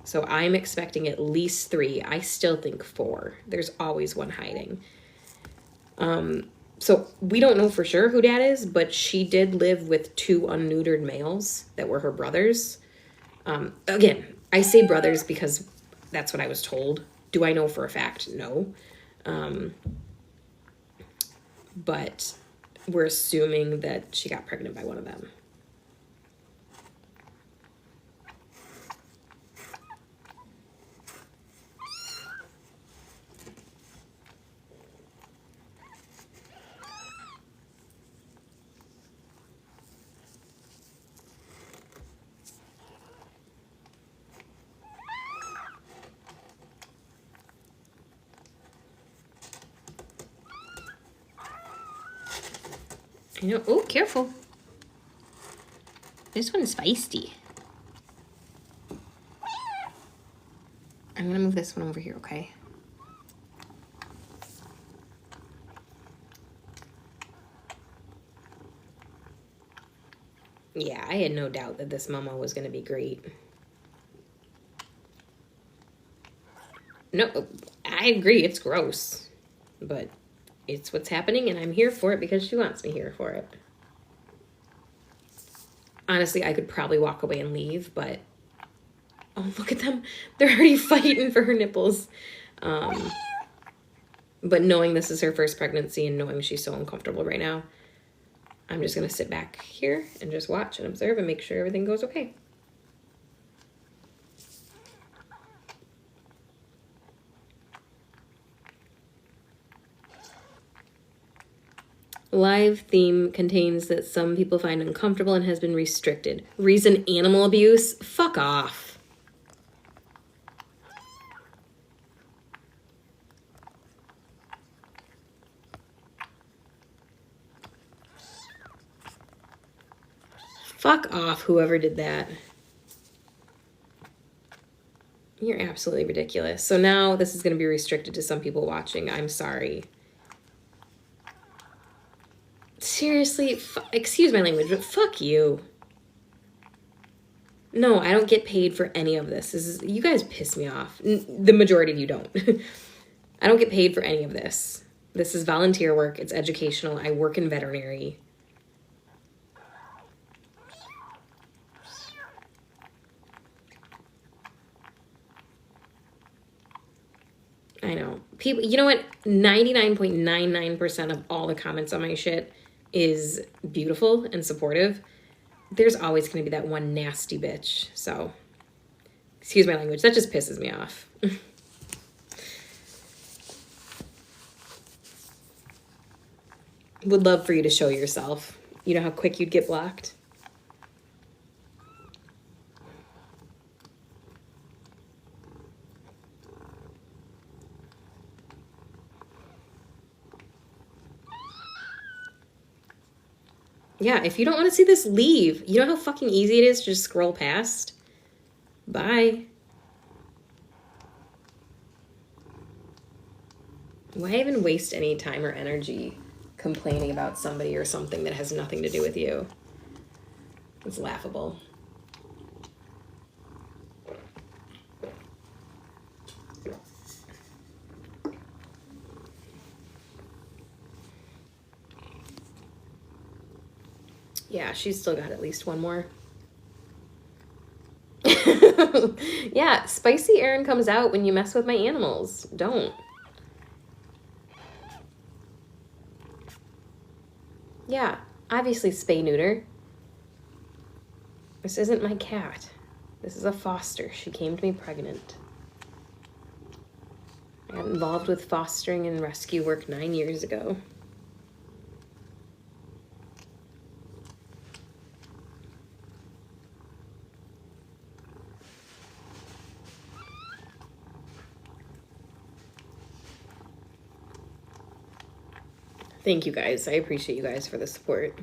So I'm expecting at least 3. I still think 4. There's always one hiding. So we don't know for sure who Dad is, but she did live with 2 unneutered males that were her brothers. Again, I say brothers because that's what I was told. Do I know for a fact? No. But we're assuming that she got pregnant by one of them. You know, oh, careful. This one's feisty. I'm gonna move this one over here, okay? Yeah, I had no doubt that this mama was gonna be great. No, I agree, it's gross. But it's what's happening, and I'm here for it because she wants me here for it. Honestly, I could probably walk away and leave, but... Oh, look at them. They're already fighting for her nipples. But knowing this is her first pregnancy and knowing she's so uncomfortable right now, I'm just going to sit back here and just watch and observe and make sure everything goes okay. Live theme contains that some people find uncomfortable and has been restricted. Reason animal abuse? Fuck off. Fuck off, whoever did that. You're absolutely ridiculous. So now this is going to be restricted to some people watching. I'm sorry. Seriously, excuse my language, but fuck you. No, I don't get paid for any of this. You guys piss me off. The majority of you don't. I don't get paid for any of this. This is volunteer work. It's educational. I work in veterinary. I know. People, you know what? 99.99% of all the comments on my shit is beautiful and supportive. There's always going to be that one nasty bitch. So, excuse my language. That just pisses me off. Would love for you to show yourself. You know how quick you'd get blocked? Yeah, if you don't want to see this, leave. You know how fucking easy it is to just scroll past? Bye. Why even waste any time or energy complaining about somebody or something that has nothing to do with you? It's laughable. Yeah, she's still got at least one more. Yeah, spicy Aaron comes out when you mess with my animals. Don't. Yeah, obviously spay neuter. This isn't my cat. This is a foster. She came to me pregnant. I got involved with fostering and rescue work 9 years ago. Thank you guys. I appreciate you guys for the support.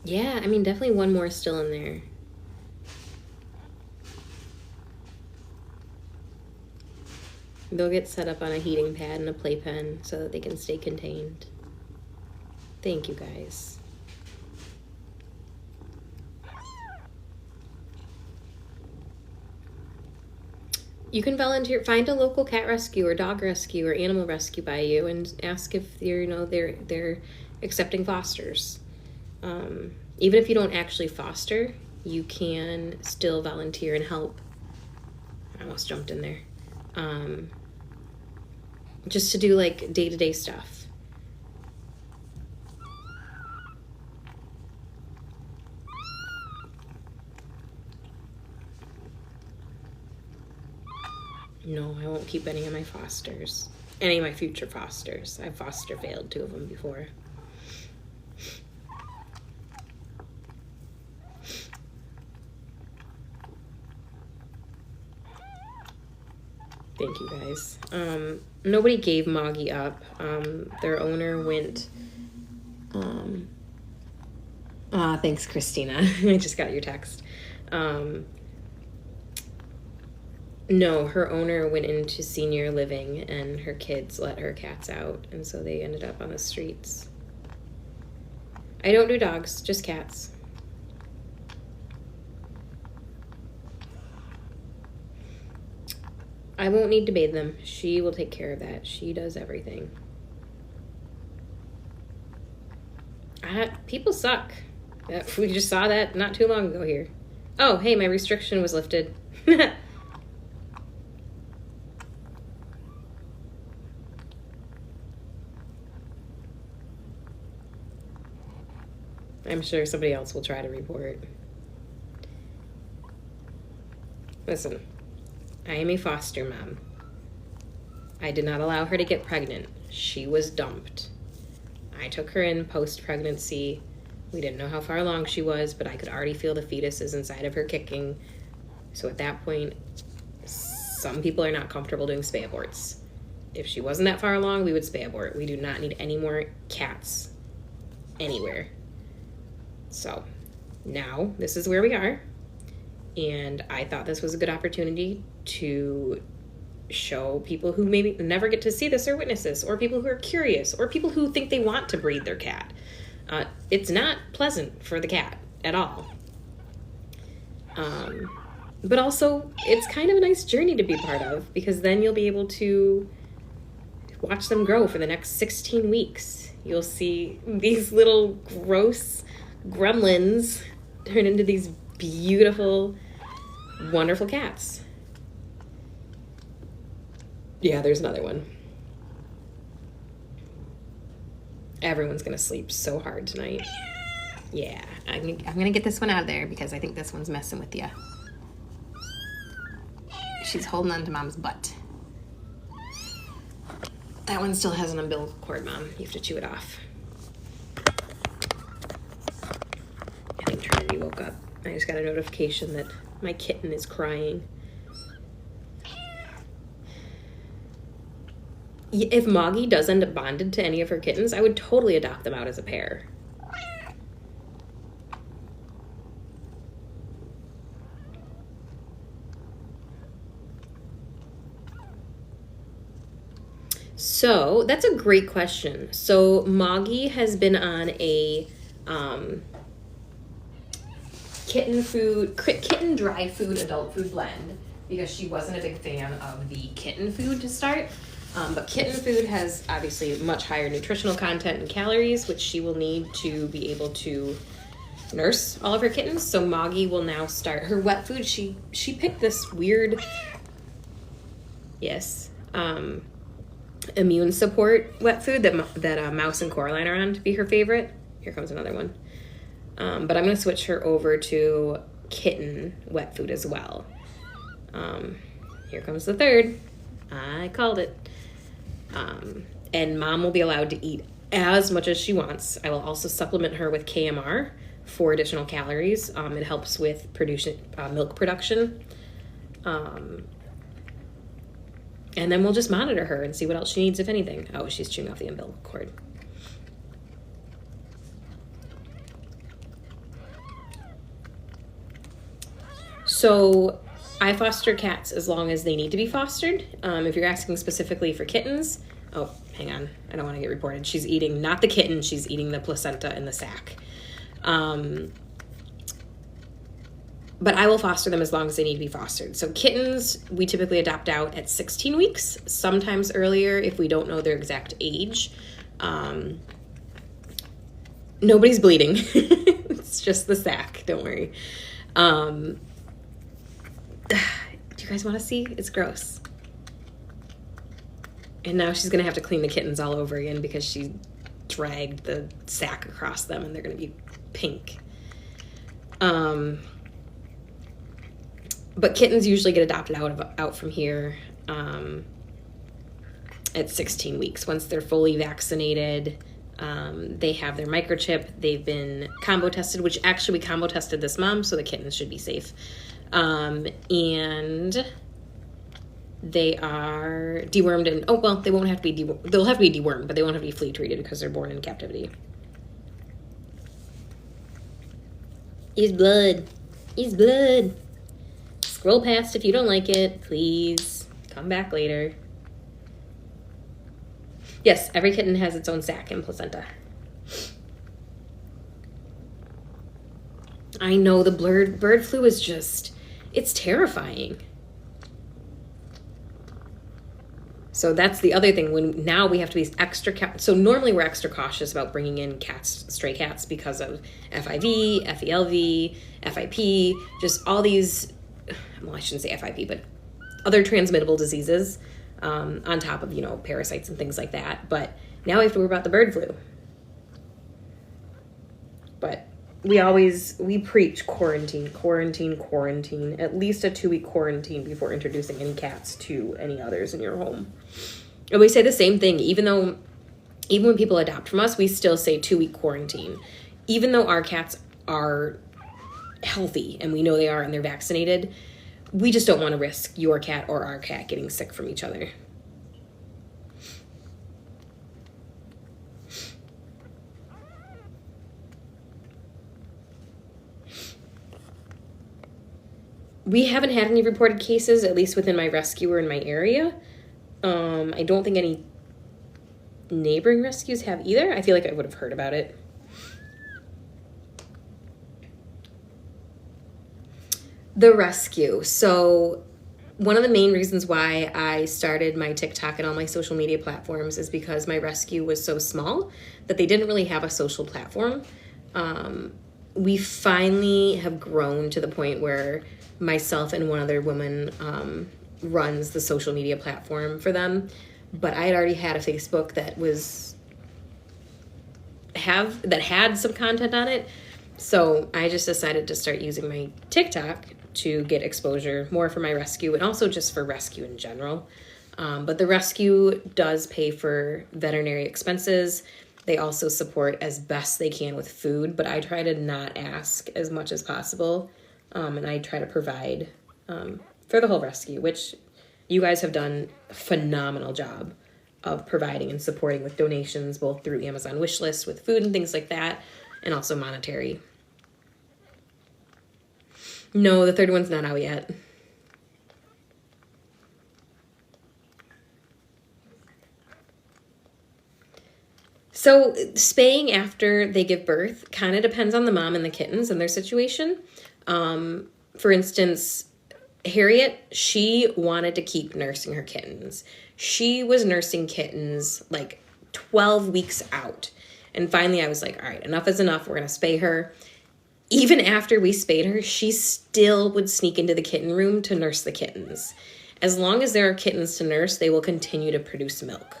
Yeah, I mean, definitely one more still in there. They'll get set up on a heating pad and a playpen so that they can stay contained. Thank you, guys. You can volunteer, find a local cat rescue or dog rescue or animal rescue by you and ask if they're, they're accepting fosters. Even if you don't actually foster, you can still volunteer and help. I almost jumped in there. Just to do like day-to-day stuff. No, I won't keep any of my fosters. Any of my future fosters. I've foster failed 2 of them before. Thank you, guys. Nobody gave Moggy up. Their owner went... thanks, Christina. I just got your text. No, her owner went into senior living and her kids let her cats out, and so they ended up on the streets. I don't do dogs, just cats. I won't need to bathe them. She will take care of that. She does everything. People suck. We just saw that not too long ago here. Oh, hey, my restriction was lifted. I'm sure somebody else will try to report. Listen, I am a foster mom. I did not allow her to get pregnant. She was dumped. I took her in post-pregnancy We didn't know how far along she was, but I could already feel the fetuses inside of her kicking. So at that point, some people are not comfortable doing spay aborts. If she wasn't that far along, we would spay abort. We do not need any more cats anywhere. So now this is where we are. And I thought this was a good opportunity to show people who maybe never get to see this or witness this, or people who are curious, or people who think they want to breed their cat. It's not pleasant for the cat at all. But also, it's kind of a nice journey to be part of, because then you'll be able to watch them grow for the next 16 weeks. You'll see these little gross gremlins turn into these beautiful, wonderful cats. Yeah, there's another one. Everyone's gonna sleep so hard tonight. Yeah, I'm gonna get this one out of there because I think this one's messing with you. She's holding on to mom's butt. That one still has an umbilical cord, Mom. You have to chew it off. I think Trinity woke up. I just got a notification that my kitten is crying. If Moggy does end up bonded to any of her kittens, I would totally adopt them out as a pair. So that's a great question. So Moggy has been on a kitten dry food, adult food blend because she wasn't a big fan of the kitten food to start. But kitten food has obviously much higher nutritional content and calories, which she will need to be able to nurse all of her kittens. So Moggy will now start her wet food. She picked this weird, immune support wet food that Mouse and Coraline are on to be her favorite. Here comes another one. But I'm going to switch her over to kitten wet food as well. Here comes the third. I called it. And Mom will be allowed to eat as much as she wants. I will also supplement her with KMR for additional calories. It helps with milk production. And then we'll just monitor her and see what else she needs, if anything. Oh, she's chewing off the umbilical cord. So I foster cats as long as they need to be fostered. If you're asking specifically for kittens, oh, hang on. I don't want to get reported. She's eating, not the kitten, she's eating the placenta in the sack. But I will foster them as long as they need to be fostered. So kittens, we typically adopt out at 16 weeks, sometimes earlier if we don't know their exact age. Nobody's bleeding. It's just the sack, don't worry. Do you guys want to see? It's gross. And now she's going to have to clean the kittens all over again because she dragged the sack across them and they're going to be pink. But kittens usually get adopted out from here at 16 weeks. Once they're fully vaccinated, they have their microchip. They've been combo tested, which actually we combo tested this mom, so the kittens should be safe. And they are dewormed and, oh, well, they won't have to be dewormed. They'll have to be dewormed, but they won't have to be flea treated because they're born in captivity. He's blood. He's blood. Scroll past if you don't like it, please. Come back later. Yes, every kitten has its own sac and placenta. I know the bird flu is just, it's terrifying. So that's the other thing. Now we have to be extra. So normally we're extra cautious about bringing in cats, stray cats, because of FIV, FELV, FIP, just all these. Well, I shouldn't say FIP, but other transmittable diseases on top of, parasites and things like that. But now we have to worry about the bird flu. But we preach quarantine, at least a 2-week quarantine before introducing any cats to any others in your home. And we say the same thing, even when people adopt from us, we still say 2-week quarantine. even though our cats are healthy and we know they are and they're vaccinated, we just don't want to risk your cat or our cat getting sick from each other. We haven't had any reported cases, at least within my rescue or in my area. I don't think any neighboring rescues have either. I feel like I would have heard about it. The rescue. So one of the main reasons why I started my TikTok and all my social media platforms is because my rescue was so small that they didn't really have a social platform. We finally have grown to the point where myself and one other woman runs the social media platform for them. But I had already had a Facebook that had some content on it. So I just decided to start using my TikTok to get exposure more for my rescue and also just for rescue in general. But the rescue does pay for veterinary expenses. They also support as best they can with food, but I try to not ask as much as possible. And I try to provide for the whole rescue, which you guys have done a phenomenal job of providing and supporting with donations, both through Amazon wishlist with food and things like that, and also monetary. No, the third one's not out yet. So spaying after they give birth kind of depends on the mom and the kittens and their situation. For instance, Harriet, she wanted to keep nursing her kittens. She was nursing kittens like 12 weeks out. And finally I was like, all right, enough is enough. We're going to spay her. Even after we spayed her, she still would sneak into the kitten room to nurse the kittens. As long as there are kittens to nurse, they will continue to produce milk.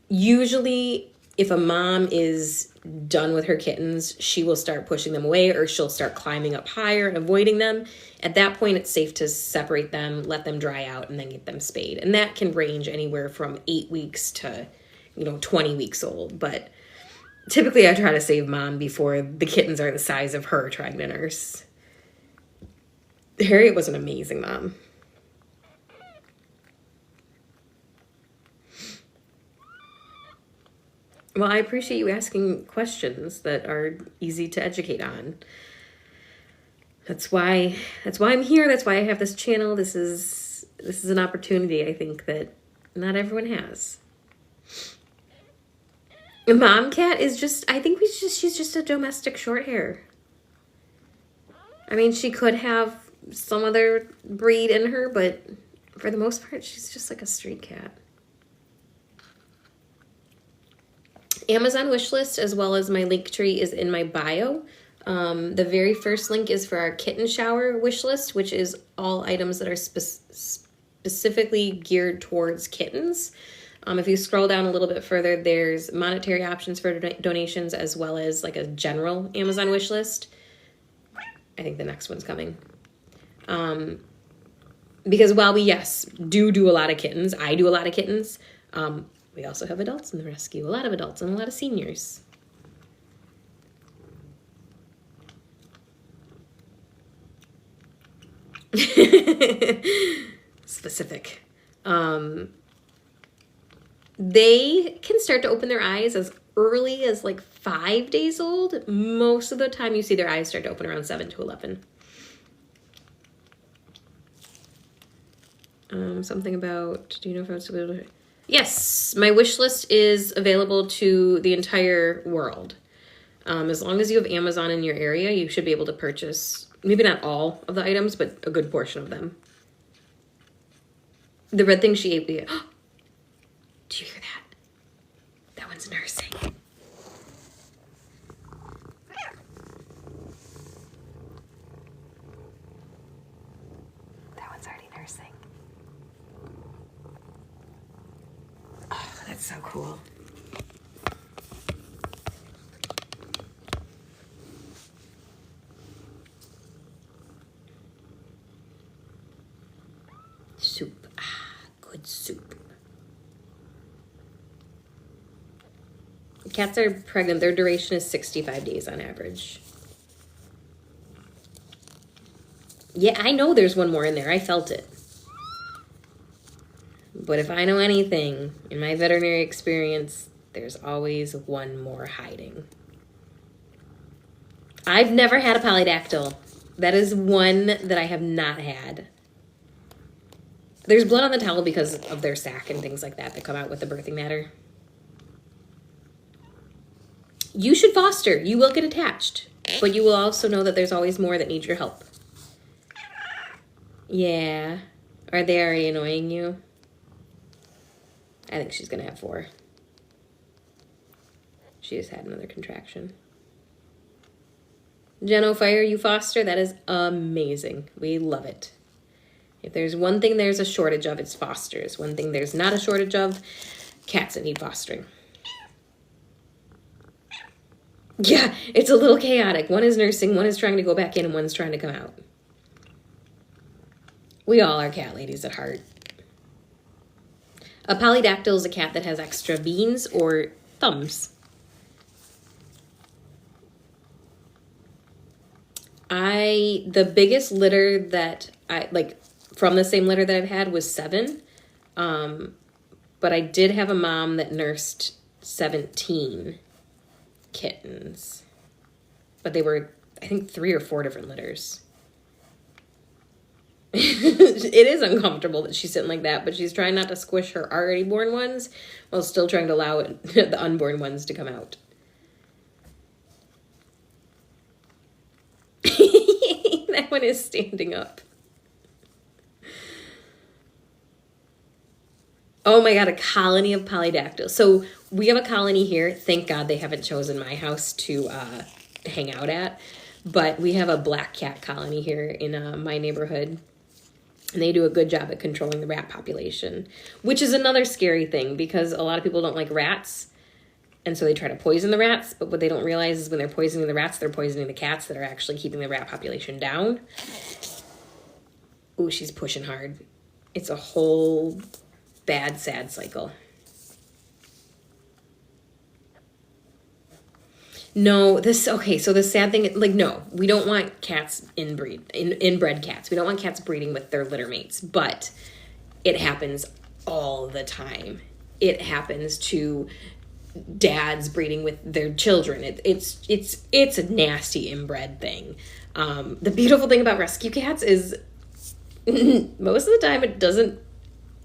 Usually, if a mom is done with her kittens, she will start pushing them away or she'll start climbing up higher and avoiding them. At that point, it's safe to separate them, let them dry out, and then get them spayed. And that can range anywhere from 8 weeks to, 20 weeks old. But typically, I try to save mom before the kittens are the size of her trying to nurse. Harriet was an amazing mom. Well, I appreciate you asking questions that are easy to educate on. That's why I'm here. That's why I have this channel. This is an opportunity I think that not everyone has. A mom cat is just, I think she's just a domestic short hair. I mean, she could have some other breed in her, but for the most part, she's just like a street cat. Amazon wishlist, as well as my link tree, is in my bio. The very first link is for our kitten shower wishlist, which is all items that are specifically geared towards kittens. If you scroll down a little bit further, there's monetary options for donations, as well as like a general Amazon wishlist. I think the next one's coming. Because while we, yes, do a lot of kittens, I do a lot of kittens, we also have adults in the rescue, a lot of adults and a lot of seniors. Specific. They can start to open their eyes as early as like 5 days old. Most of the time you see their eyes start to open around 7 to 11. Something about, do you know if I was able to... Yes, my wish list is available to the entire world. As long as you have Amazon in your area, you should be able to purchase, maybe not all of the items, but a good portion of them. The red thing she ate. Do you hear that? That one's nursing. That one's already nursing. Oh, that's so cool. Soup. Good soup. Cats are pregnant. Their duration is 65 days on average. Yeah, I know there's one more in there. I felt it. But if I know anything, in my veterinary experience, there's always one more hiding. I've never had a polydactyl. That is one that I have not had. There's blood on the towel because of their sac and things like that come out with the birthing matter. You should foster. You will get attached. But you will also know that there's always more that need your help. Yeah. Are they already annoying you? I think she's going to have 4. She just had another contraction. Jenno Fire, you foster? That is amazing. We love it. If there's one thing there's a shortage of, it's fosters. One thing there's not a shortage of, cats that need fostering. Yeah, it's a little chaotic. One is nursing, one is trying to go back in, and one's trying to come out. We all are cat ladies at heart. A polydactyl is a cat that has extra beans or thumbs. The biggest litter that from the same litter that I've had was 7. But I did have a mom that nursed 17 kittens. But they were, I think, 3 or 4 different litters. It is uncomfortable that she's sitting like that, but she's trying not to squish her already born ones while still trying to allow the unborn ones to come out. That one is standing up. Oh my God, a colony of polydactyls. So we have a colony here. Thank God they haven't chosen my house to hang out at. But we have a black cat colony here in my neighborhood. And they do a good job at controlling the rat population, which is another scary thing because a lot of people don't like rats. And so they try to poison the rats. But what they don't realize is when they're poisoning the rats, they're poisoning the cats that are actually keeping the rat population down. Ooh, she's pushing hard. It's a whole bad, sad cycle. No, so the sad thing, no, we don't want cats inbred cats. We don't want cats breeding with their litter mates, but it happens all the time. It happens to dads breeding with their children. It's a nasty inbred thing. The beautiful thing about rescue cats is most of the time it doesn't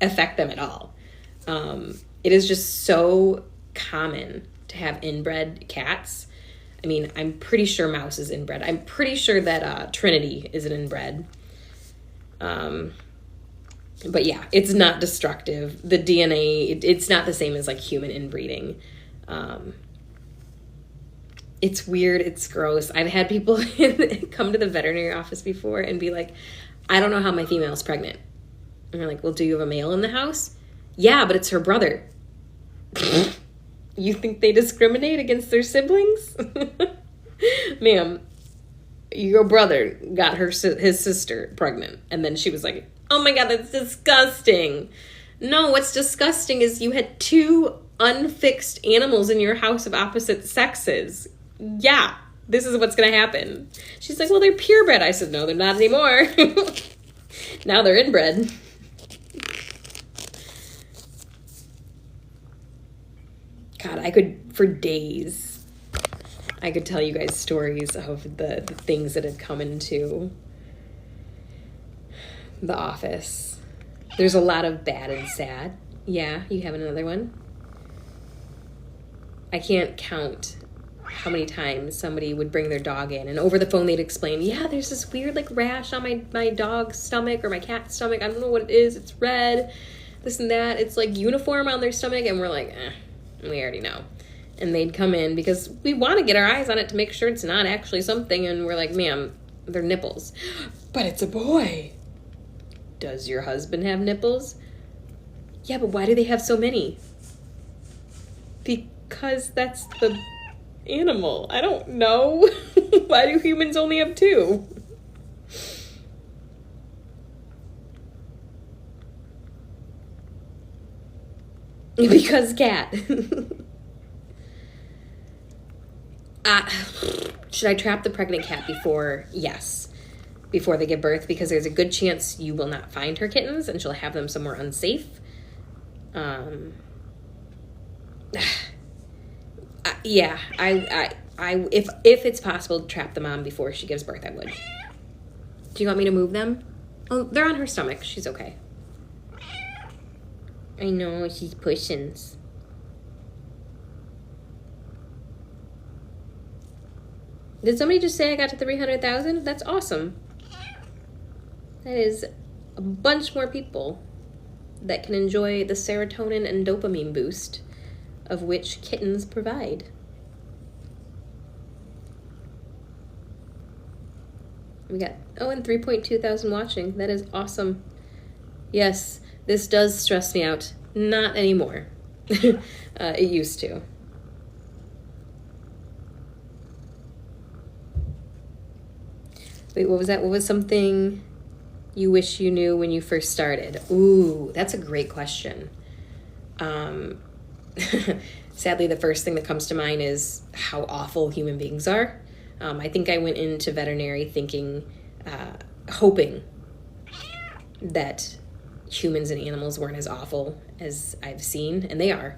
affect them at all. It is just so common to have inbred cats. I mean, I'm pretty sure Mouse is inbred. I'm pretty sure that Trinity is an inbred. But yeah, it's not destructive. The DNA, it's not the same as like human inbreeding. It's weird. It's gross. I've had people come to the veterinary office before and be like, I don't know how my female is pregnant. And we're like, well, do you have a male in the house? Yeah, but it's her brother. You think they discriminate against their siblings? Ma'am, your brother got his sister pregnant. And then she was like, oh my God, that's disgusting. No, what's disgusting is you had 2 unfixed animals in your house of opposite sexes. Yeah, this is what's going to happen. She's like, well, they're purebred. I said, no, they're not anymore. Now they're inbred. God, I could, for days, I could tell you guys stories of the things that had come into the office. There's a lot of bad and sad. Yeah, you have another one? I can't count how many times somebody would bring their dog in and over the phone they'd explain, yeah, there's this weird like rash on my dog's stomach or my cat's stomach. I don't know what it is. It's red, this and that. It's like uniform on their stomach. And we're like, we already know. And they'd come in because we want to get our eyes on it to make sure it's not actually something. And we're like, ma'am, they're nipples. But it's a boy. Does your husband have nipples? Yeah, but why do they have so many? Because that's the animal. I don't know. Why do humans only have 2? Because cat. Should I trap the pregnant cat before? Yes. Before they give birth, because there's a good chance you will not find her kittens and she'll have them somewhere unsafe. Yeah, if it's possible to trap the mom before she gives birth, I would. Do you want me to move them? Oh, they're on her stomach. She's okay. I know, she's pushing. Did somebody just say I got to 300,000? That's awesome. That is a bunch more people that can enjoy the serotonin and dopamine boost of which kittens provide. We got, and 3.2 thousand watching. That is awesome. Yes, this does stress me out. Not anymore. It used to. Wait, what was that? What was something you wish you knew when you first started? Ooh, that's a great question. Sadly, the first thing that comes to mind is how awful human beings are. I think I went into veterinary thinking, hoping that humans and animals weren't as awful as I've seen, and they are.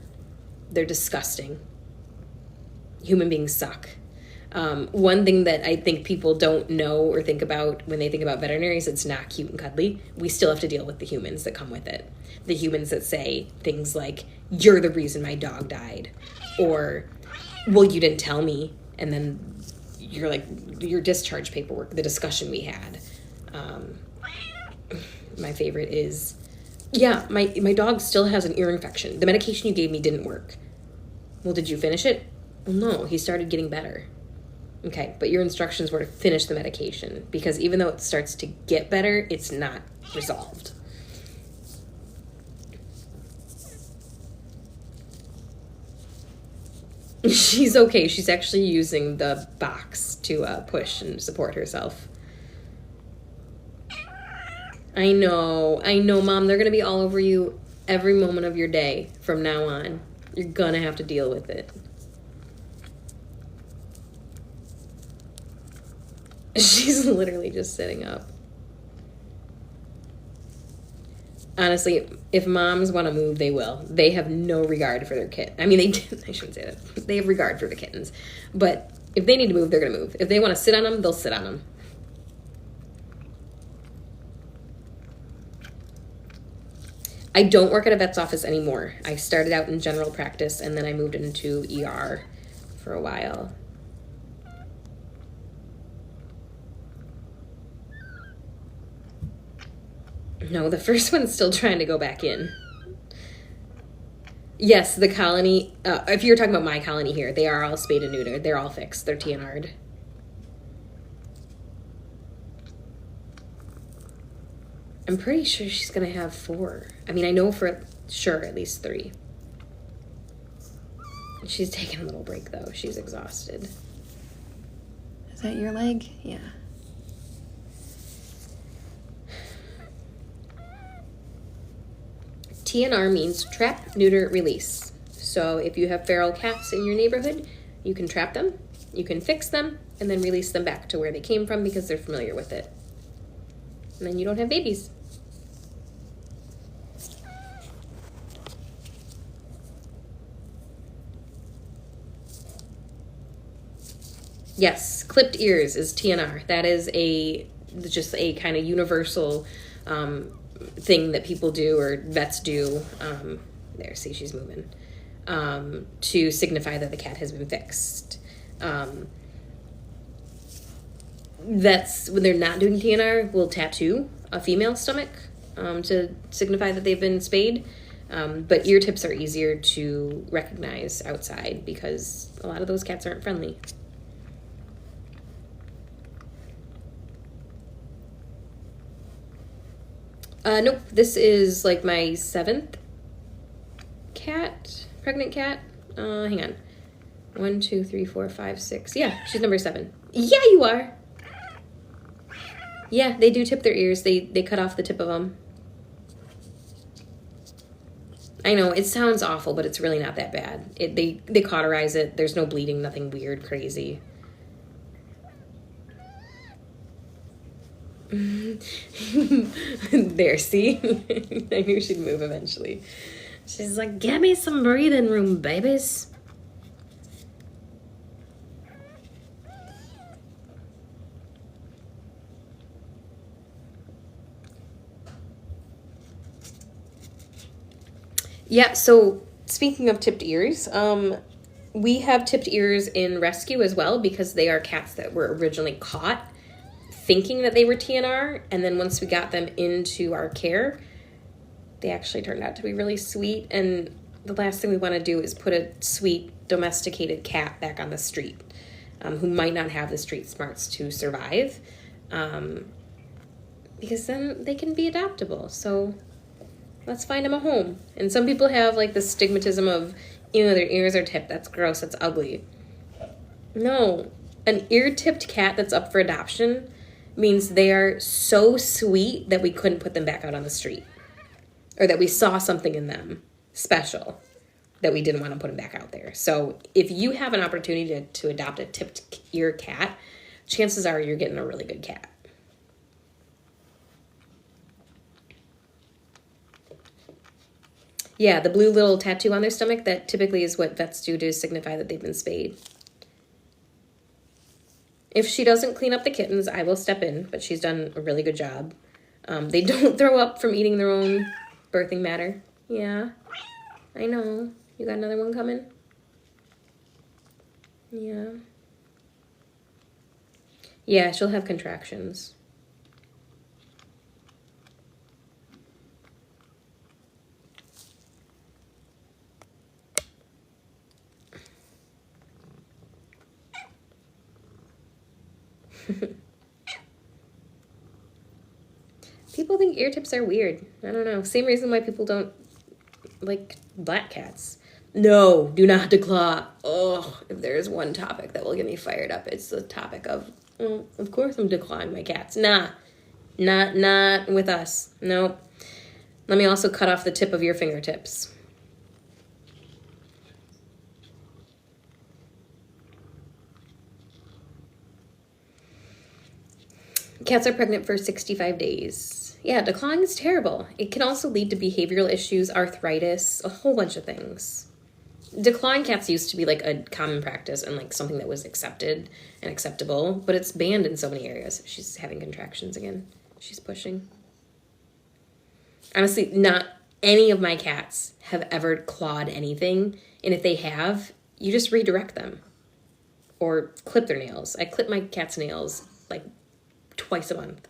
They're disgusting. Human beings suck. One thing that I think people don't know or think about when they think about veterinaries, it's not cute and cuddly. We still have to deal with the humans that come with it. The humans that say things like, "You're the reason my dog died," or, "Well, you didn't tell me," and then you're like, your discharge paperwork, the discussion we had. My favorite is, "Yeah, my dog still has an ear infection. The medication you gave me didn't work." "Well, did you finish it?" "Well, no, he started getting better." Okay, but your instructions were to finish the medication, because even though it starts to get better, it's not resolved. She's okay. She's actually using the box to push and support herself. I know, Mom. They're going to be all over you every moment of your day from now on. You're going to have to deal with it. She's literally just sitting up. Honestly, if moms want to move, they will. They have no regard for their kid. I mean, I shouldn't say that. They have regard for the kittens. But if they need to move, they're going to move. If they want to sit on them, they'll sit on them. I don't work at a vet's office anymore. I started out in general practice, and then I moved into ER for a while. No, the first one's still trying to go back in. Yes, the colony, if you're talking about my colony here, they are all spayed and neutered. They're all fixed. They're TNR'd. I'm pretty sure she's going to have 4. I mean, I know for sure at least 3. She's taking a little break, though. She's exhausted. Is that your leg? Yeah. TNR means trap, neuter, release. So if you have feral cats in your neighborhood, you can trap them, you can fix them, and then release them back to where they came from because they're familiar with it. And then you don't have babies. Yes, clipped ears is TNR. That is just a kind of universal thing that people do or vets do. There, see, she's moving. To signify that the cat has been fixed. Vets, when they're not doing TNR, will tattoo a female stomach to signify that they've been spayed. But ear tips are easier to recognize outside because a lot of those cats aren't friendly. Nope, this is like my 7th cat, pregnant cat. Hang on. 1, 2, 3, 4, 5, 6. Yeah, she's number 7. Yeah, you are. Yeah, they do tip their ears. They cut off the tip of them. I know, it sounds awful, but it's really not that bad. They cauterize it. There's no bleeding, nothing weird, crazy. There, see? I knew she'd move eventually. She's like, get me some breathing room, babies. Yeah, so speaking of tipped ears, we have tipped ears in rescue as well because they are cats that were originally caught thinking that they were TNR, and then once we got them into our care, they actually turned out to be really sweet. And the last thing we want to do is put a sweet domesticated cat back on the street, who might not have the street smarts to survive, because then they can be adoptable. So let's find them a home. And some people have like the stigmatism of, their ears are tipped. That's gross. That's ugly. No, an ear-tipped cat that's up for adoption means they are so sweet that we couldn't put them back out on the street, or that we saw something in them special that we didn't want to put them back out there. So if you have an opportunity to adopt a tipped ear cat, chances are you're getting a really good cat. Yeah, the blue little tattoo on their stomach, that typically is what vets do to signify that they've been spayed. If she doesn't clean up the kittens, I will step in, but she's done a really good job. They don't throw up from eating their own birthing matter. Yeah, I know. You got another one coming? Yeah. Yeah, she'll have contractions. People think ear tips are weird. I don't know. Same reason why people don't like black cats. No, do not declaw. Oh, if there's one topic that will get me fired up, it's the topic of, of course I'm declawing my cats. Nah, not with us. Nope. Let me also cut off the tip of your fingertips. Cats are pregnant for 65 days. Yeah, declawing is terrible. It can also lead to behavioral issues, arthritis, a whole bunch of things. Declawing cats used to be like a common practice and like something that was accepted and acceptable, but it's banned in so many areas. She's having contractions again. She's pushing. Honestly, not any of my cats have ever clawed anything, and if they have, you just redirect them or clip their nails. I clip my cat's nails like twice a month.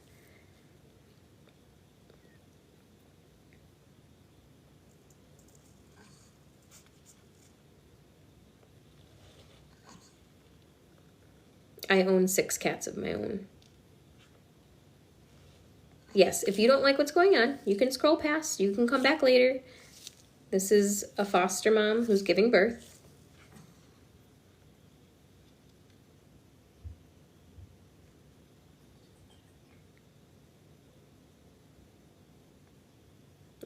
I own 6 cats of my own. Yes, if you don't like what's going on, you can scroll past. You can come back later. This is a foster mom who's giving birth.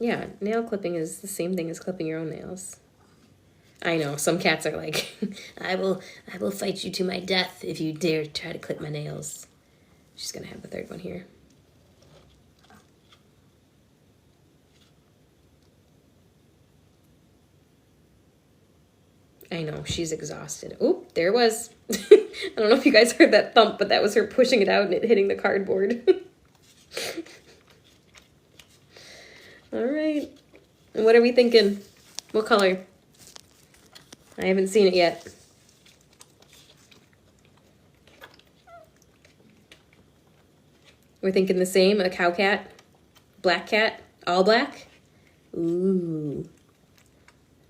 Yeah, nail clipping is the same thing as clipping your own nails. I know, some cats are like, I will fight you to my death if you dare try to clip my nails. She's gonna have the third one here. I know, she's exhausted. Oh, there it was. I don't know if you guys heard that thump, but that was her pushing it out and it hitting the cardboard. All right. And what are we thinking? What color? I haven't seen it yet. We're thinking the same, a cow cat, black cat, all black? Ooh.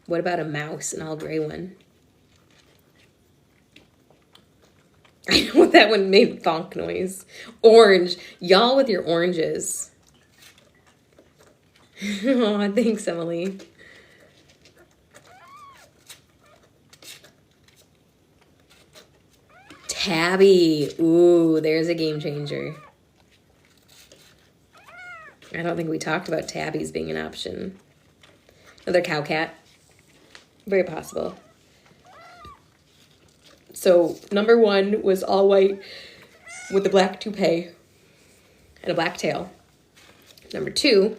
What about a mouse, an all gray one? I know that one made thonk noise. Orange. Y'all with your oranges. Oh, thanks, Emily. Tabby. Ooh, there's a game changer. I don't think we talked about tabbies being an option. Another cow cat. Very possible. So number 1 was all white with a black toupee and a black tail. Number 2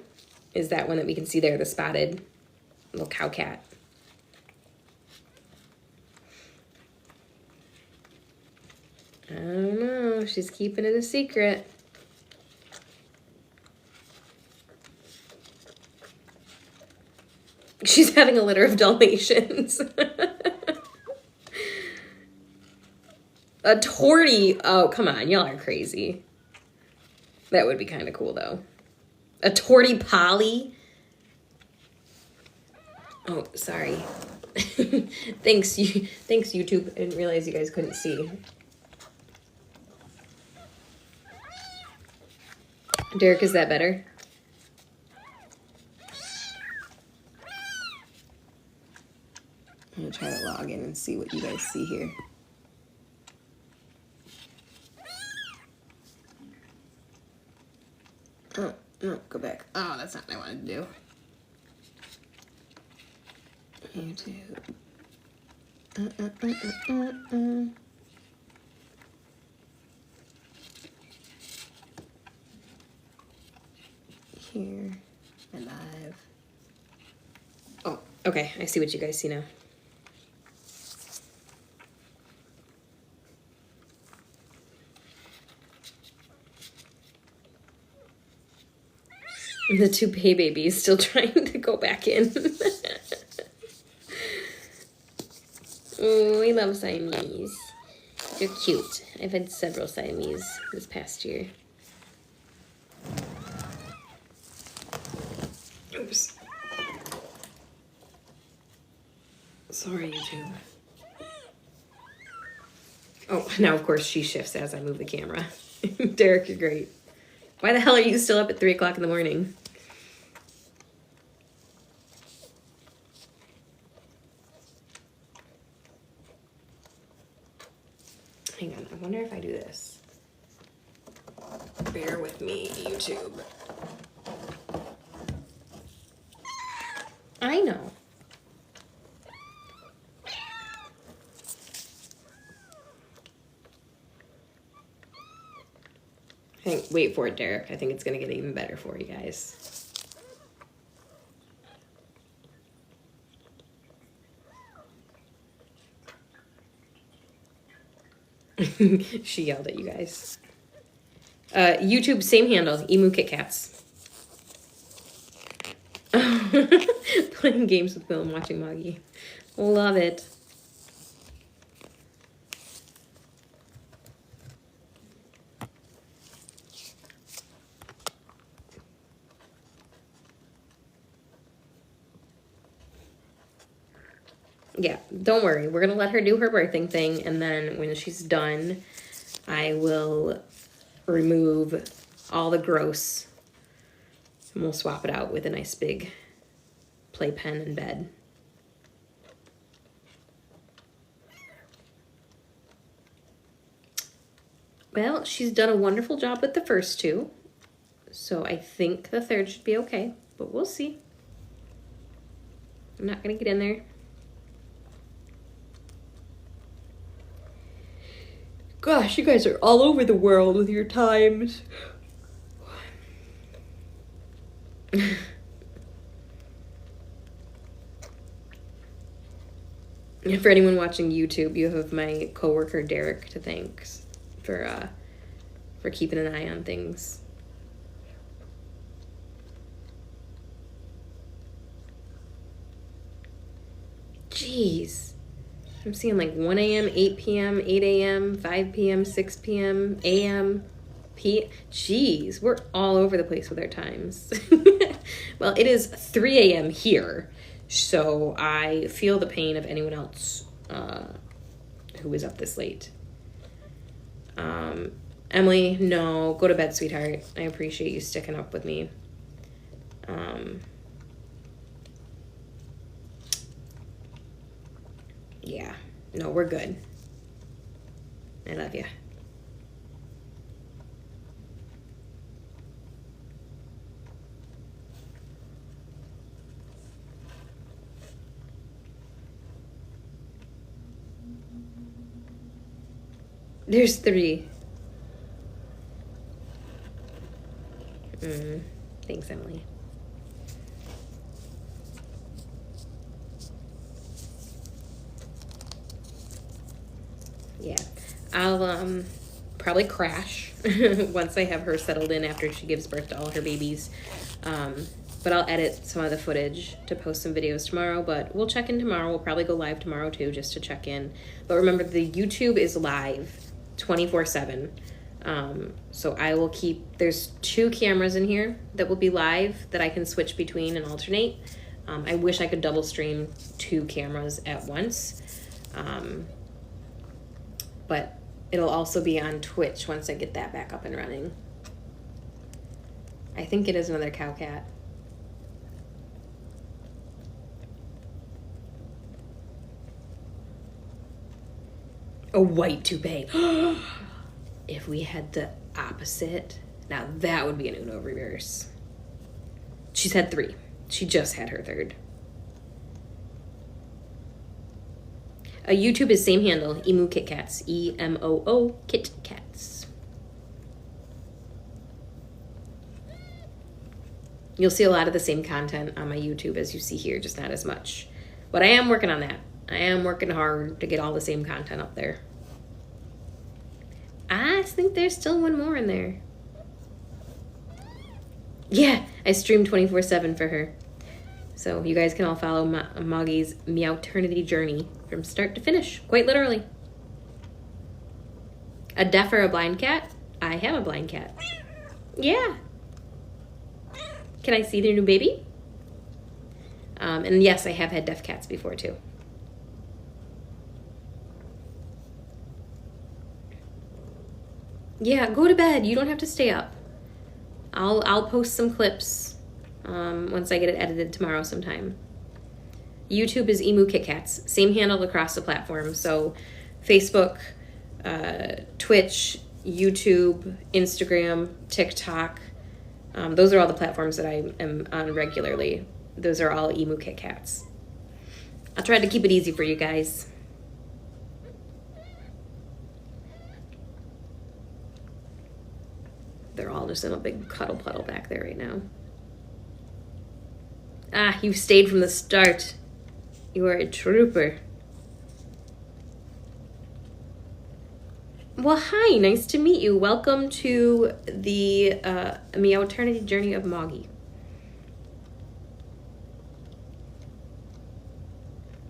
is that one that we can see there, the spotted little cow cat. I don't know. She's keeping it a secret. She's having a litter of Dalmatians. A tortie. Oh, come on. Y'all are crazy. That would be kind of cool, though. A tortie Polly. Oh, sorry. Thanks, YouTube. I didn't realize you guys couldn't see. Derek, is that better? I'm gonna try to log in and see what you guys see here. Oh, no, go back. Oh, that's not what I wanted to do. YouTube. Here and live. Oh, okay. I see what you guys see now. The toupee baby is still trying to go back in. Oh, we love Siamese. They're cute. I've had several Siamese this past year. Oops. Sorry, YouTube. Oh, now of course she shifts as I move the camera. Derek, you're great. Why the hell are you still up at 3 o'clock in the morning? Hang on, I wonder if I do this. Bear with me, YouTube. I know. Wait for it, Derek. I think it's going to get even better for you guys. She yelled at you guys. YouTube, same handle, Emu Kit Kats. Playing games with Bill and watching Moggy. Love it. Yeah, don't worry. We're going to let her do her birthing thing, and then when she's done, I will remove all the gross, and we'll swap it out with a nice big playpen and bed. Well, she's done a wonderful job with the first 2, so I think the third should be okay, but we'll see. I'm not going to get in there. Gosh, you guys are all over the world with your times. For anyone watching YouTube, you have my coworker Derek to thank for keeping an eye on things. Jeez. I'm seeing like 1 a.m., 8 p.m., 8 a.m., 5 p.m., 6 p.m., a.m., Jeez, we're all over the place with our times. Well, it is 3 a.m. here, so I feel the pain of anyone else who is up this late. Emily, no, go to bed, sweetheart. I appreciate you sticking up with me. Yeah, no, we're good. I love you. There's 3. Thanks, Emily. Yeah, I'll probably crash once I have her settled in after she gives birth to all her babies. But I'll edit some of the footage to post some videos tomorrow, but we'll check in tomorrow. We'll probably go live tomorrow too, just to check in. But remember, the YouTube is live 24/7. So I will there's 2 cameras in here that will be live that I can switch between and alternate. I wish I could double stream 2 cameras at once. But it'll also be on Twitch once I get that back up and running. I think it is another cow cat. A white toupee. If we had the opposite, now that would be an Uno reverse. She's had 3. She just had her 3rd. YouTube is same handle, Emu Kit Kats. EMOO Kit Kats. You'll see a lot of the same content on my YouTube as you see here, just not as much. But I am working on that. I am working hard to get all the same content up there. I think there's still one more in there. Yeah, I stream 24/7 for her. So you guys can all follow Moggy's Meowternity journey from start to finish, quite literally. A deaf or a blind cat? I have a blind cat. Yeah. Can I see their new baby? And yes, I have had deaf cats before too. Yeah, go to bed. You don't have to stay up. I'll post some clips once I get it edited tomorrow sometime. YouTube is Emu Kit Kats. Same handle across the platform. So Facebook, Twitch, YouTube, Instagram, TikTok. Those are all the platforms that I am on regularly. Those are all Emu Kit Kats. I'll try to keep it easy for you guys. They're all just in a big cuddle puddle back there right now. Ah, you stayed from the start. You are a trooper. Well, hi, nice to meet you. Welcome to the Meowternity journey of Moggy.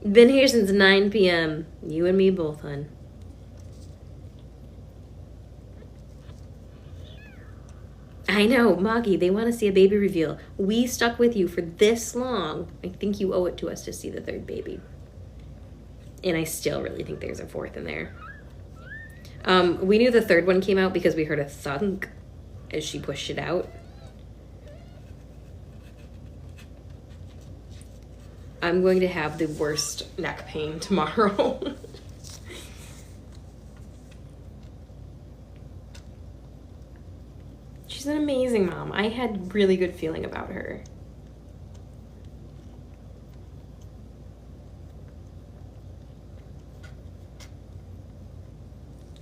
Been here since 9 p.m. You and me both, hun. I know, Moggy, they want to see a baby reveal. We stuck with you for this long. I think you owe it to us to see the 3rd baby. And I still really think there's a 4th in there. We knew the 3rd one came out because we heard a thunk as she pushed it out. I'm going to have the worst neck pain tomorrow. She's an amazing mom. I had really good feeling about her.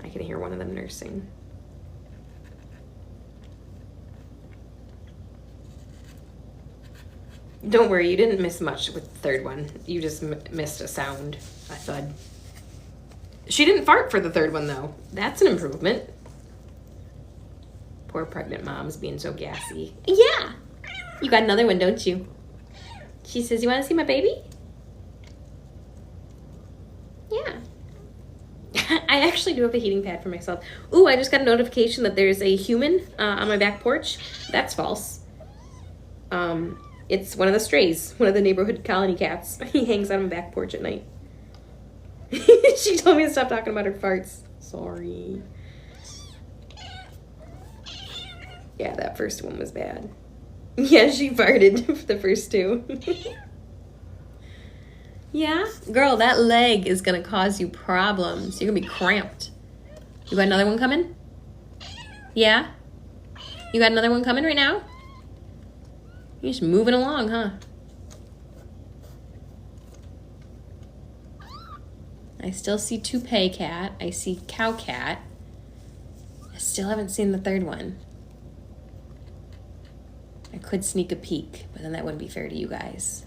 I can hear one of them nursing. Don't worry, you didn't miss much with the 3rd one. You just missed a sound, a thud. She didn't fart for the 3rd one, though. That's an improvement. Poor pregnant moms being so gassy. Yeah! You got another one, don't you? She says, you want to see my baby? Yeah. I actually do have a heating pad for myself. Ooh, I just got a notification that there's a human on my back porch. That's false. It's one of the strays, one of the neighborhood colony cats. He hangs out on my back porch at night. She told me to stop talking about her farts. Sorry. Yeah, that first one was bad. Yeah, she farted for the first 2. Yeah? Girl, that leg is going to cause you problems. You're going to be cramped. You got another one coming? Yeah? You got another one coming right now? You're just moving along, huh? I still see toupee cat. I see cow cat. I still haven't seen the third one. I could sneak a peek, but then that wouldn't be fair to you guys.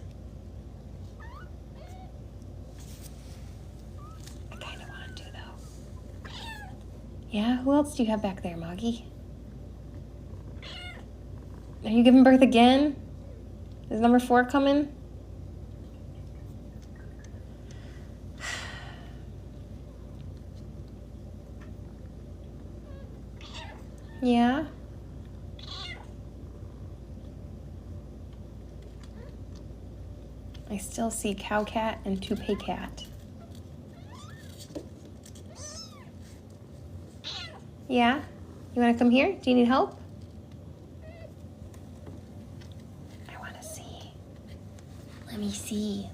I kind of want to, though. Yeah, who else do you have back there, Moggy? Are you giving birth again? Is number 4 coming? Yeah. I still see cow cat and toupee cat. Yeah? You want to come here? Do you need help? I want to see. Let me see.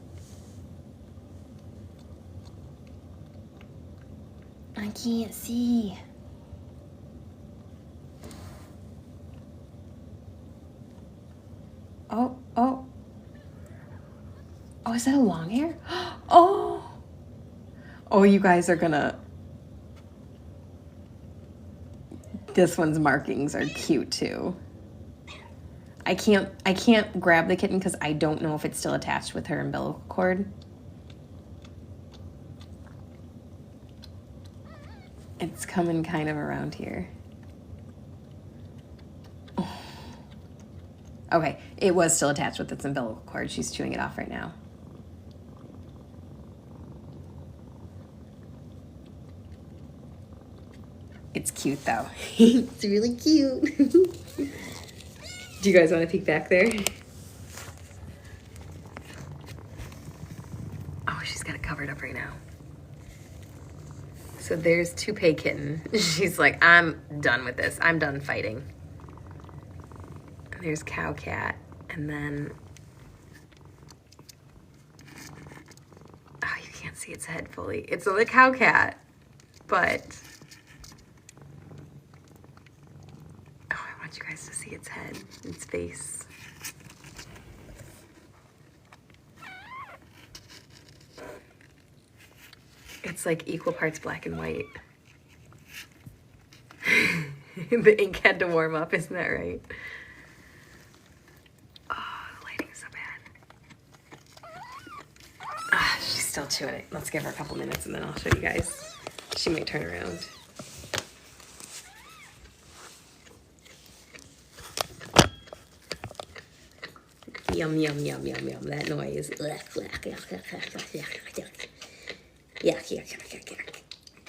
I can't see. Oh, oh. Oh, is that a long hair? Oh. Oh, you guys are gonna... This one's markings are cute too. I can't grab the kitten because I don't know if it's still attached with her umbilical cord. It's coming kind of around here. Oh. Okay, it was still attached with its umbilical cord. She's chewing it off right now. It's cute though. It's really cute. Do you guys want to peek back there? Oh, she's got it covered up right now. So there's toupee kitten. She's like, I'm done with this. I'm done fighting. There's cow cat. And then, oh, you can't see its head fully. It's a cow cat, but oh, I want you guys to see its head, its face. It's like equal parts black and white. The ink had to warm up, isn't that right? Oh, the lighting's so bad. Ah, she's still chewing it. Let's give her a couple minutes and then I'll show you guys. She might turn around. Yum, yum, yum, yum, yum. That noise. Yuck.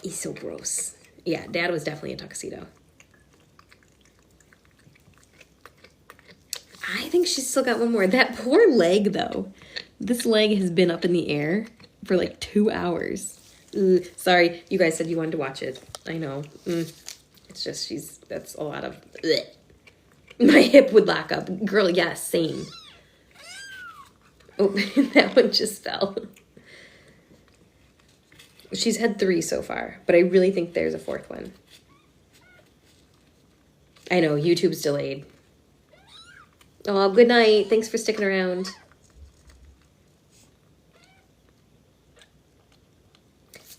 He's so gross. Yeah, Dad was definitely a tuxedo. I think she's still got one more. That poor leg, though. This leg has been up in the air for like 2 hours. Ugh. Sorry, you guys said you wanted to watch it. I know. It's just that's a lot of... Ugh. My hip would lock up. Girl, yeah, same. Oh, that one just fell. She's had 3 so far, but I really think there's a 4th one. I know, YouTube's delayed. Oh, good night. Thanks for sticking around.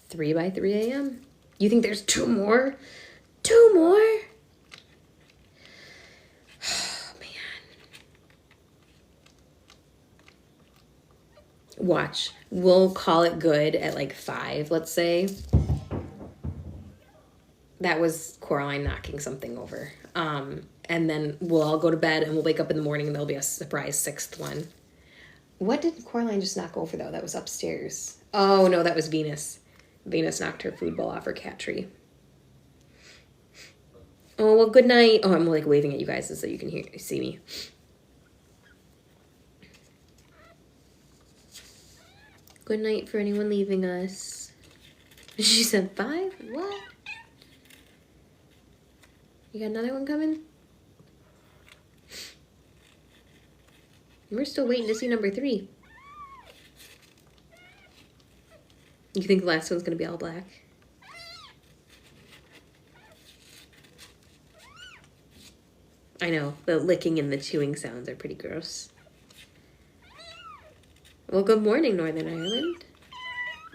3 by 3 a.m. You think there's 2 more? 2 more? Oh, man. Watch. We'll call it good at like 5, let's say. That was Coraline knocking something over. And then we'll all go to bed and we'll wake up in the morning and there'll be a surprise 6th one. What did Coraline just knock over though? That was upstairs. Oh no, that was Venus. Venus knocked her food bowl off her cat tree. Oh, well, good night. Oh, I'm like waving at you guys so you can see me. Good night for anyone leaving us. She said 5? What? You got another one coming? We're still waiting to see number 3. You think the last one's gonna be all black? I know, the licking and the chewing sounds are pretty gross. Well, good morning, Northern Ireland.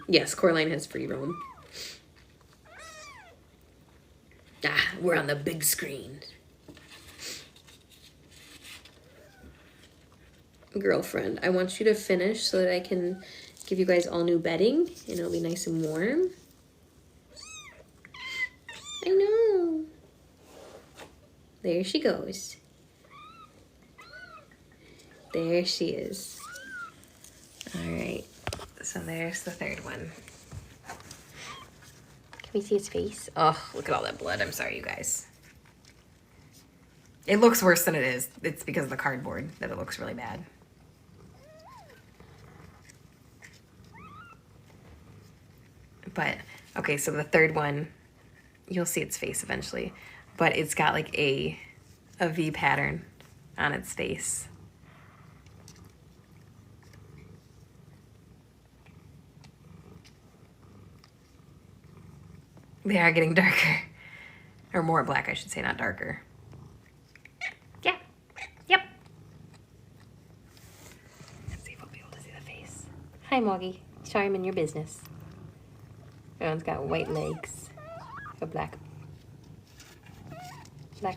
Yes, Coraline has free roam. Ah, We're on the big screen. Girlfriend, I want you to finish so that I can give you guys all new bedding and it'll be nice and warm. I know. There she goes. There she is. All right, so there's the third one. Can we see his face? Oh, look at all that blood. I'm sorry, you guys. It looks worse than it is. It's because of the cardboard that it looks really bad. But, okay, so the third one, you'll see its face eventually. But it's got like a V pattern on its face. They are getting darker. Or more black, I should say, not darker. Yeah. Yep. Let's see if we'll be able to see the face. Hi, Moggy. Sorry I'm in your business. That one's got white legs. A black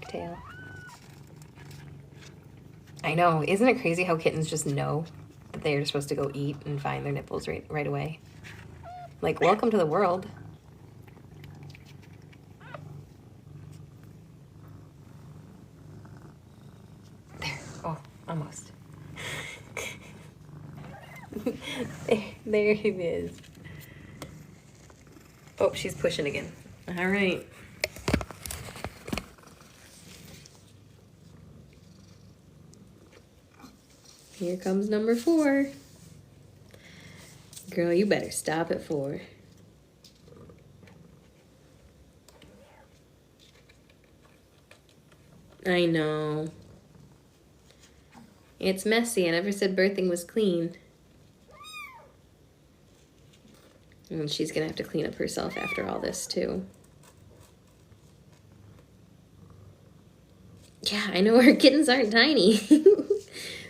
tail. I know. Isn't it crazy how kittens just know that they're supposed to go eat and find their nipples right away? Like, welcome to the world. There. Oh, almost. there it is. Oh, she's pushing again. All right. Here comes number 4. Girl, you better stop at 4. I know. It's messy. I never said birthing was clean. And she's gonna have to clean up herself after all this too. Yeah, I know her kittens aren't tiny.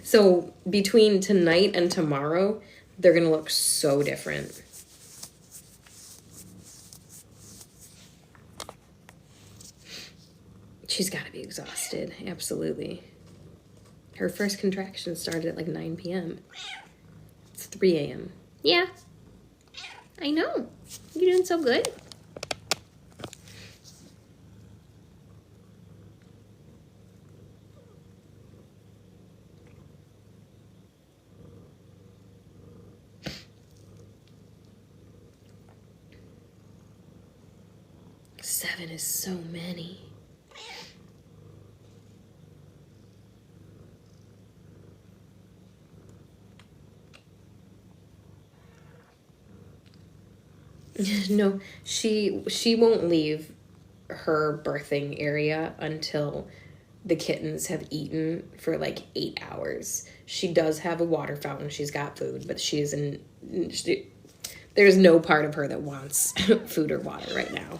So between tonight and tomorrow, they're gonna look so different. She's gotta be exhausted, absolutely. Her first contraction started at like 9 p.m. It's 3 a.m. Yeah, I know. You're doing so good. Seven is so many. No, she won't leave her birthing area until the kittens have eaten for like 8 hours. She does have a water fountain. She's got food, but there's no part of her that wants food or water right now.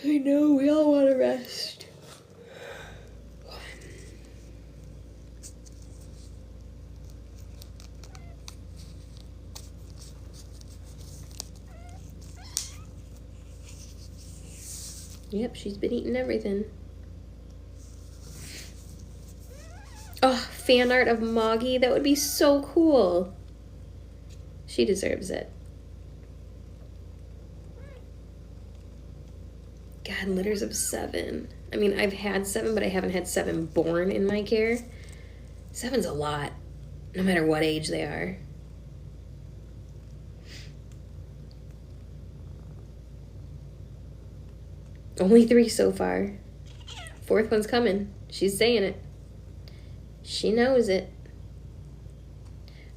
I know, we all want to rest. Yep, she's been eating everything. Oh, fan art of Moggy. That would be so cool. She deserves it. God, litters of 7. I mean, I've had 7, but I haven't had 7 born in my care. 7's a lot, no matter what age they are. Only 3 so far. 4th one's coming. She's saying it. She knows it.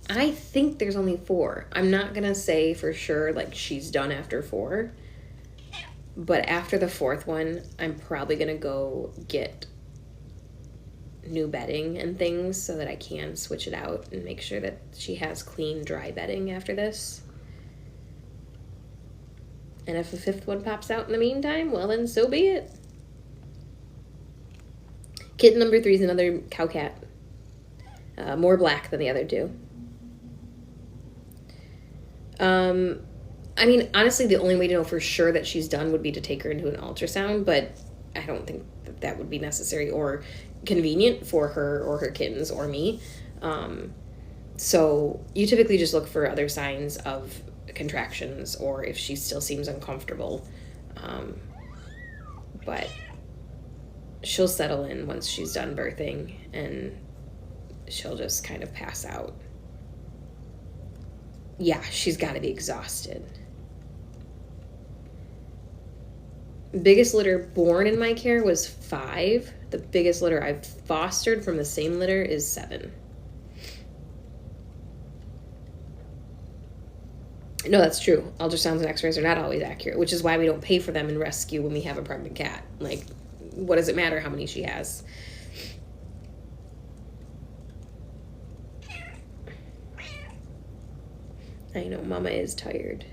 I think there's only 4. I'm not gonna say for sure like she's done after 4. But after the 4th one, I'm probably gonna go get new bedding and things so that I can switch it out and make sure that she has clean, dry bedding after this. And if a 5th one pops out in the meantime, well then so be it. Kitten number 3 is another cow cat. More black than the other 2. I mean, honestly, the only way to know for sure that she's done would be to take her into an ultrasound, but I don't think that would be necessary or convenient for her or her kittens or me. So you typically just look for other signs of contractions or if she still seems uncomfortable. But she'll settle in once she's done birthing and she'll just kind of pass out. Yeah, she's got to be exhausted. Biggest litter born in my care was 5. The biggest litter I've fostered from the same litter is 7. No, that's true. Ultrasounds and x-rays are not always accurate, which is why we don't pay for them in rescue when we have a pregnant cat. Like, what does it matter how many she has? I know, Mama is tired.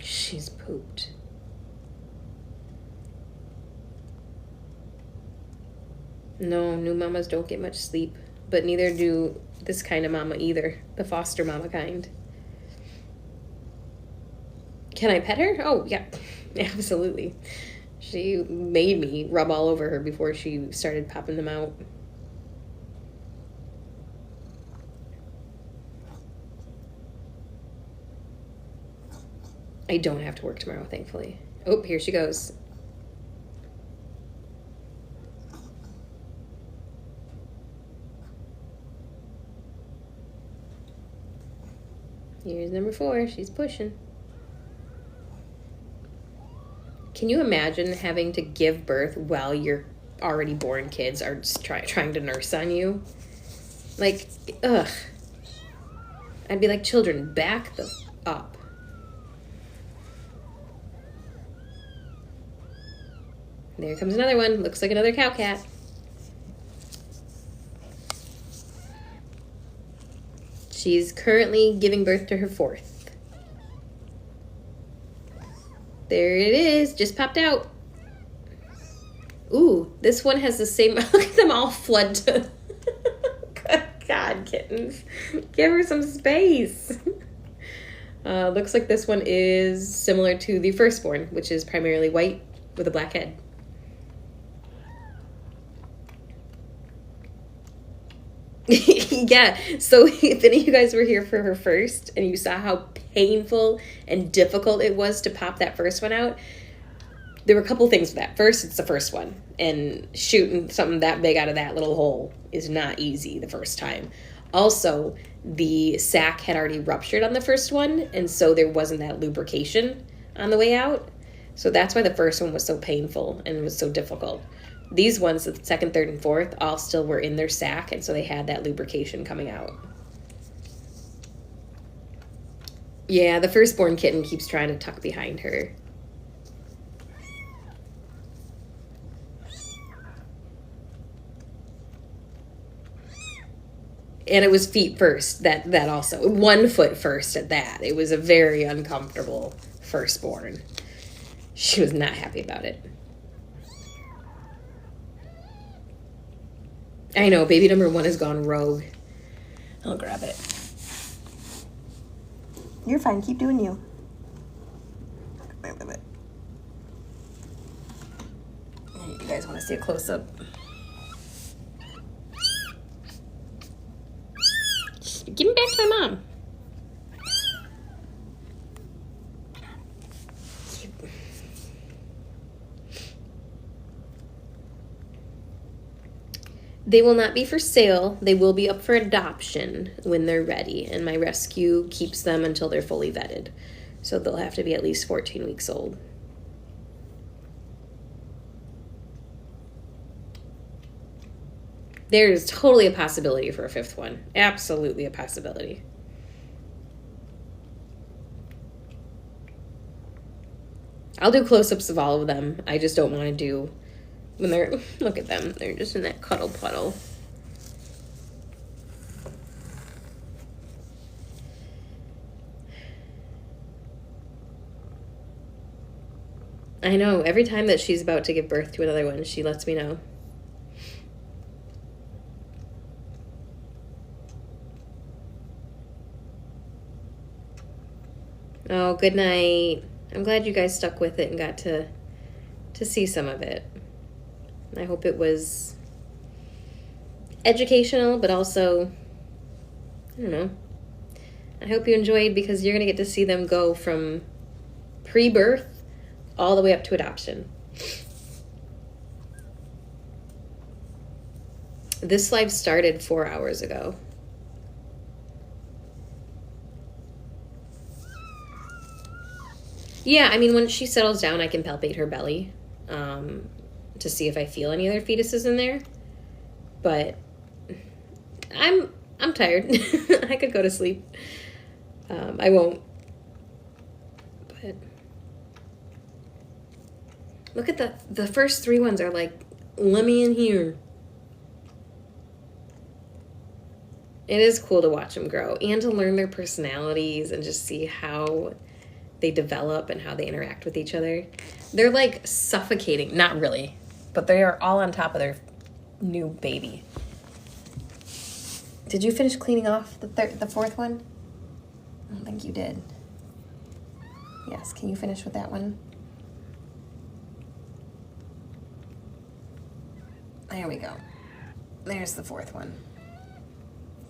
She's pooped. No, new mamas don't get much sleep, but neither do this kind of mama either, the foster mama kind. Can I pet her? Oh, yeah, absolutely. She made me rub all over her before she started popping them out. I don't have to work tomorrow, thankfully. Oh, here she goes. Here's number 4. She's pushing. Can you imagine having to give birth while your already born kids are trying to nurse on you? Like, ugh. I'd be like, children, back the up. There comes another one. Looks like another cow cat. She's currently giving birth to her 4th. There it is. Just popped out. Ooh, this one has the same... Look at them all flood to... Good God, kittens. Give her some space. Looks like this one is similar to the firstborn, which is primarily white with a black head. Yeah, so if any of you guys were here for her first and you saw how painful and difficult it was to pop that first one out, there were a couple things with that. First, it's the first one, and shooting something that big out of that little hole is not easy the first time. Also, the sac had already ruptured on the first one, and so there wasn't that lubrication on the way out. So that's why the first one was so painful and was so difficult. These ones, the 2nd, 3rd, and 4th, all still were in their sac, and so they had that lubrication coming out. Yeah, the firstborn kitten keeps trying to tuck behind her. And it was feet first, that also. 1 foot first at that. It was a very uncomfortable firstborn. She was not happy about it. I know, baby number 1 has gone rogue. I'll grab it. You're fine, keep doing you. You guys want to see a close-up? Give me back to my mom. They will not be for sale. They will be up for adoption when they're ready, and my rescue keeps them until they're fully vetted. So they'll have to be at least 14 weeks old. There's totally a possibility for a 5th one. Absolutely a possibility. I'll do close-ups of all of them. I just don't want to do... When they're... Look at them. They're just in that cuddle puddle. I know. Every time that she's about to give birth to another one, she lets me know. Oh, good night. I'm glad you guys stuck with it and got to see some of it. I hope it was educational, but also, I don't know. I hope you enjoyed, because you're going to get to see them go from pre-birth all the way up to adoption. This live started 4 hours ago. Yeah, I mean, when she settles down, I can palpate her belly to see if I feel any other fetuses in there. But I'm tired. I could go to sleep. I won't. But look at the first 3 ones are like, let me in here. It is cool to watch them grow and to learn their personalities and just see how they develop and how they interact with each other. They're like suffocating. Not really, but they are all on top of their new baby. Did you finish cleaning off the fourth one? I don't think you did. Yes, can you finish with that one? There we go. There's the fourth one.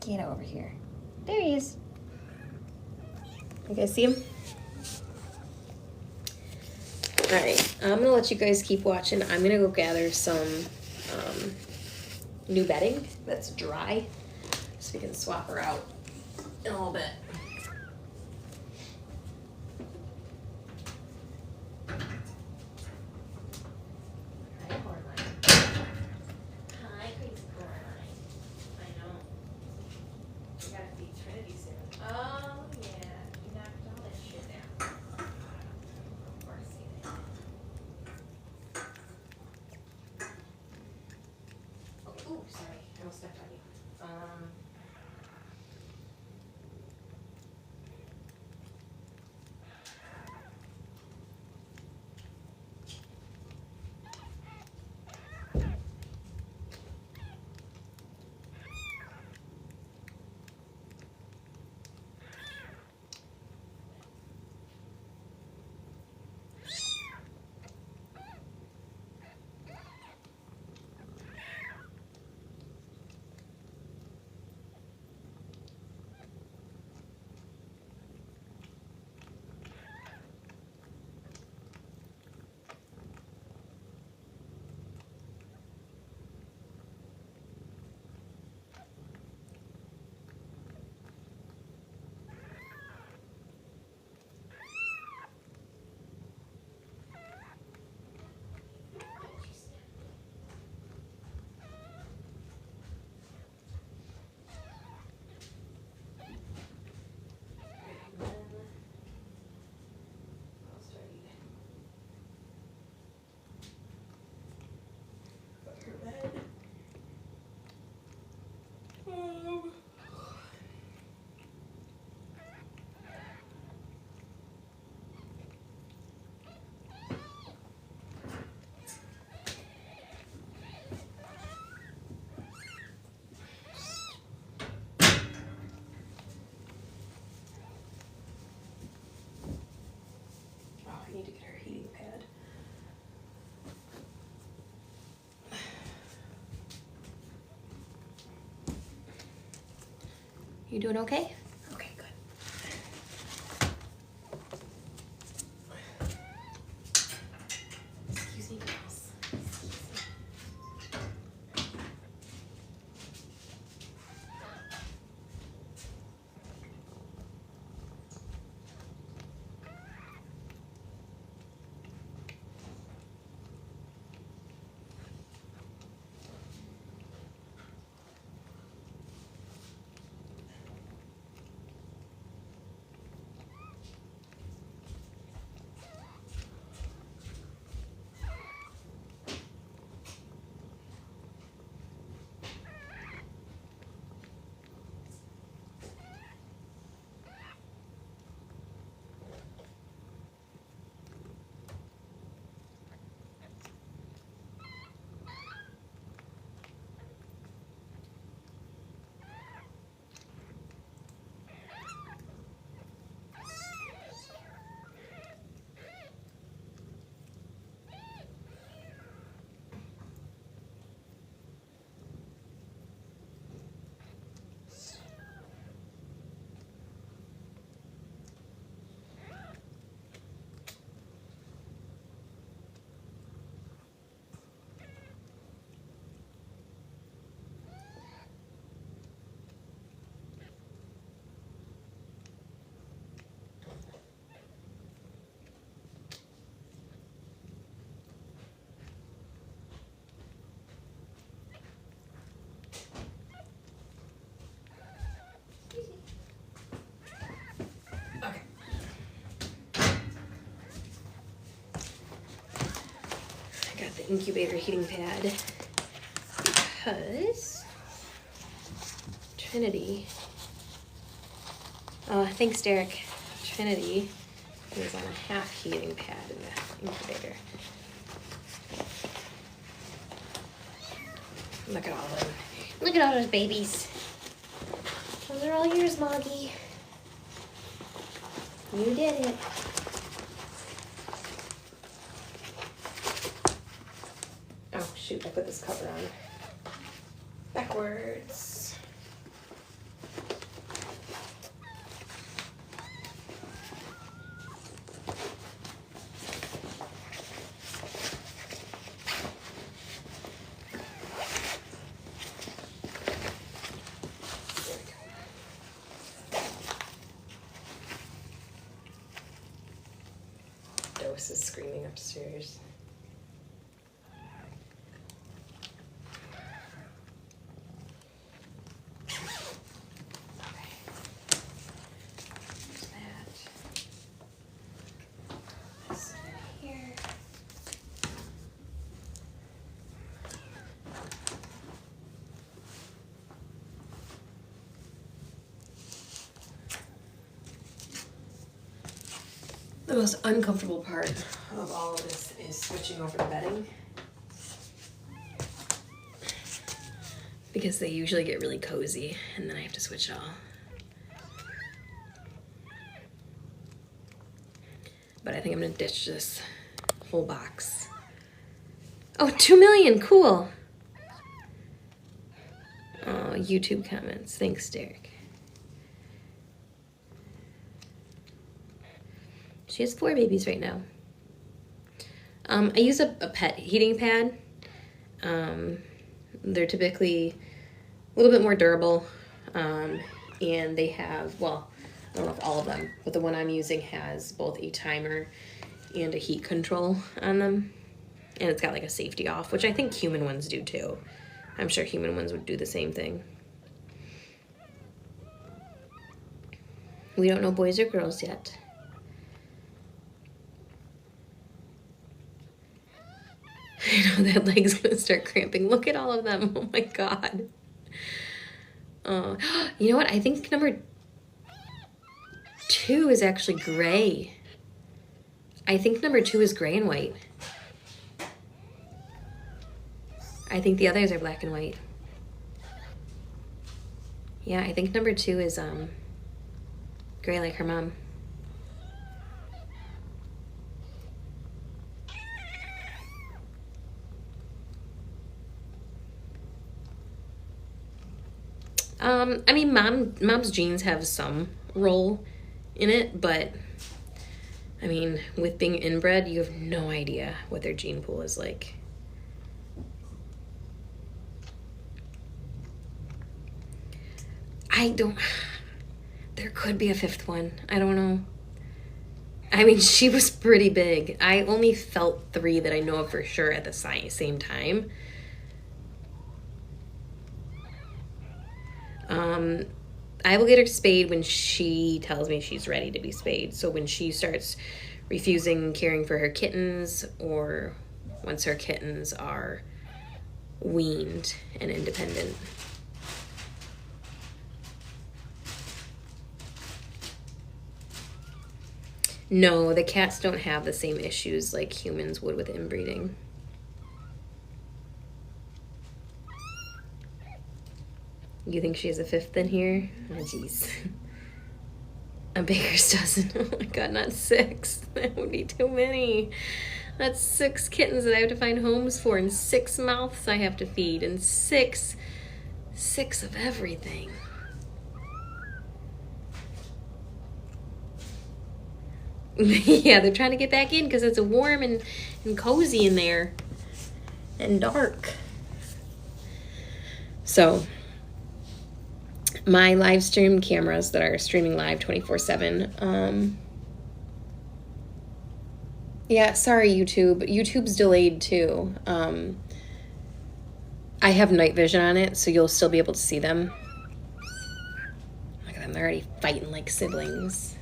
Get over here. There he is. You guys see him? All right, I'm gonna let you guys keep watching. I'm gonna go gather some new bedding that's dry, so we can swap her out in a little bit. Need to get her heating pad. You doing okay? Okay, good. Excuse me, girls. Excuse me. incubator heating pad because Trinity, thanks Derek, Trinity is on a half heating pad in the incubator. Look at all of them. Look at all those babies. Those are all yours, Moggy. You did it. Oh, shoot, I put this cover on backwards. Dose is screaming upstairs. The most uncomfortable part of all of this is switching over to bedding. Because they usually get really cozy and then I have to switch it all. But I think I'm gonna ditch this whole box. Oh, 2 million, cool. Oh, YouTube comments, thanks Derek. She has 4 babies right now. I use a pet heating pad. They're typically a little bit more durable. And they have, well, I don't know if all of them, but the one I'm using has both a timer and a heat control on them. And it's got like a safety off, which I think human ones do too. I'm sure human ones would do the same thing. We don't know boys or girls yet. I know that leg's gonna start cramping. Look at all of them. Oh my god. You know what? I think number 2 is actually gray. I think number 2 is gray and white. I think the others are black and white. Yeah, I think number 2 is gray like her mom. I mean, mom's genes have some role in it, but I mean, with being inbred, you have no idea what their gene pool is like. There could be a 5th one. I don't know. I mean, she was pretty big. I only felt 3 that I know of for sure at the same time. I will get her spayed when she tells me she's ready to be spayed. So when she starts refusing caring for her kittens, or once her kittens are weaned and independent. No, the cats don't have the same issues like humans would with inbreeding. You think she has a 5th in here? Oh, jeez. A baker's dozen. Oh my god, not 6. That would be too many. That's 6 kittens that I have to find homes for, and 6 mouths I have to feed, and 6 of everything. Yeah, they're trying to get back in because it's warm and cozy in there and dark. So my live stream cameras that are streaming live 24/7. Yeah, sorry, YouTube. YouTube's delayed too. I have night vision on it, so you'll still be able to see them. Look at them, they're already fighting like siblings.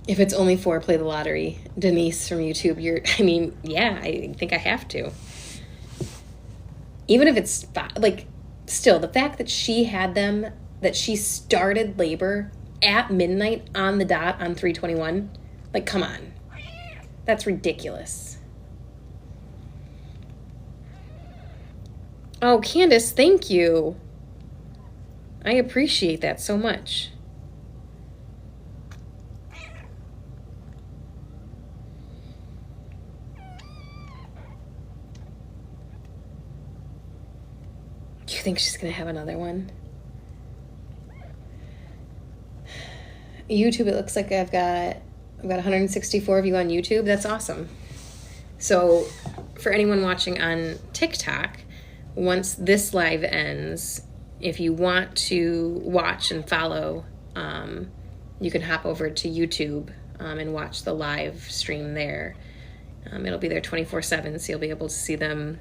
If it's only 4, play the lottery. Denise from YouTube, I mean, yeah, I think I have to. Even if it's 5, like, still, the fact that she had them, that she started labor at midnight on the dot on 3/21, like, come on. That's ridiculous. Oh, Candace, thank you. I appreciate that so much. Do you think she's going to have another one? YouTube, it looks like I've got 164 of you on YouTube. That's awesome. So for anyone watching on TikTok, once this live ends, if you want to watch and follow, you can hop over to YouTube and watch the live stream there. It'll be there 24/7, so you'll be able to see them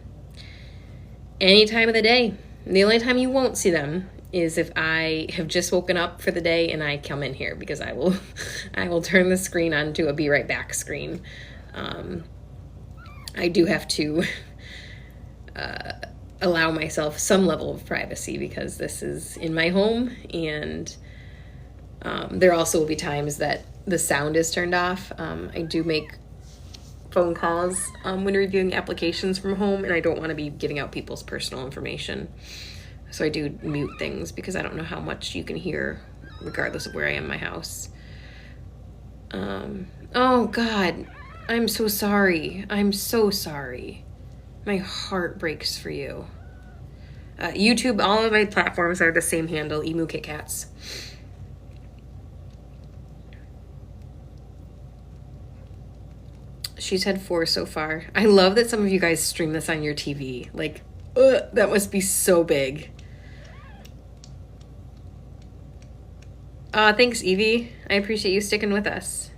any time of the day. The only time you won't see them is if I have just woken up for the day and I come in here, because I will turn the screen on to a be right back screen. I do have to allow myself some level of privacy because this is in my home, and there also will be times that the sound is turned off. I do make phone calls when reviewing applications from home, and I don't want to be giving out people's personal information. So I do mute things because I don't know how much you can hear regardless of where I am in my house. Oh God, I'm so sorry. I'm so sorry. My heart breaks for you. YouTube, all of my platforms are the same handle, Emu Kit Kats. She's had 4 so far. I love that some of you guys stream this on your TV. Like, that must be so big. Thanks, Evie. I appreciate you sticking with us.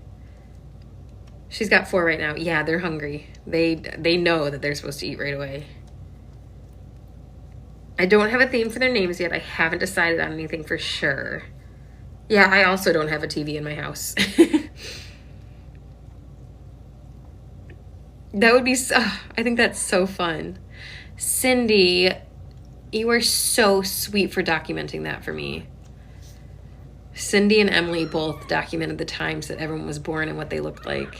She's got 4 right now. Yeah, they're hungry. They know that they're supposed to eat right away. I don't have a theme for their names yet. I haven't decided on anything for sure. Yeah, I also don't have a TV in my house. That would be so, I think that's so fun. Cindy, you are so sweet for documenting that for me. Cindy and Emily both documented the times that everyone was born and what they looked like.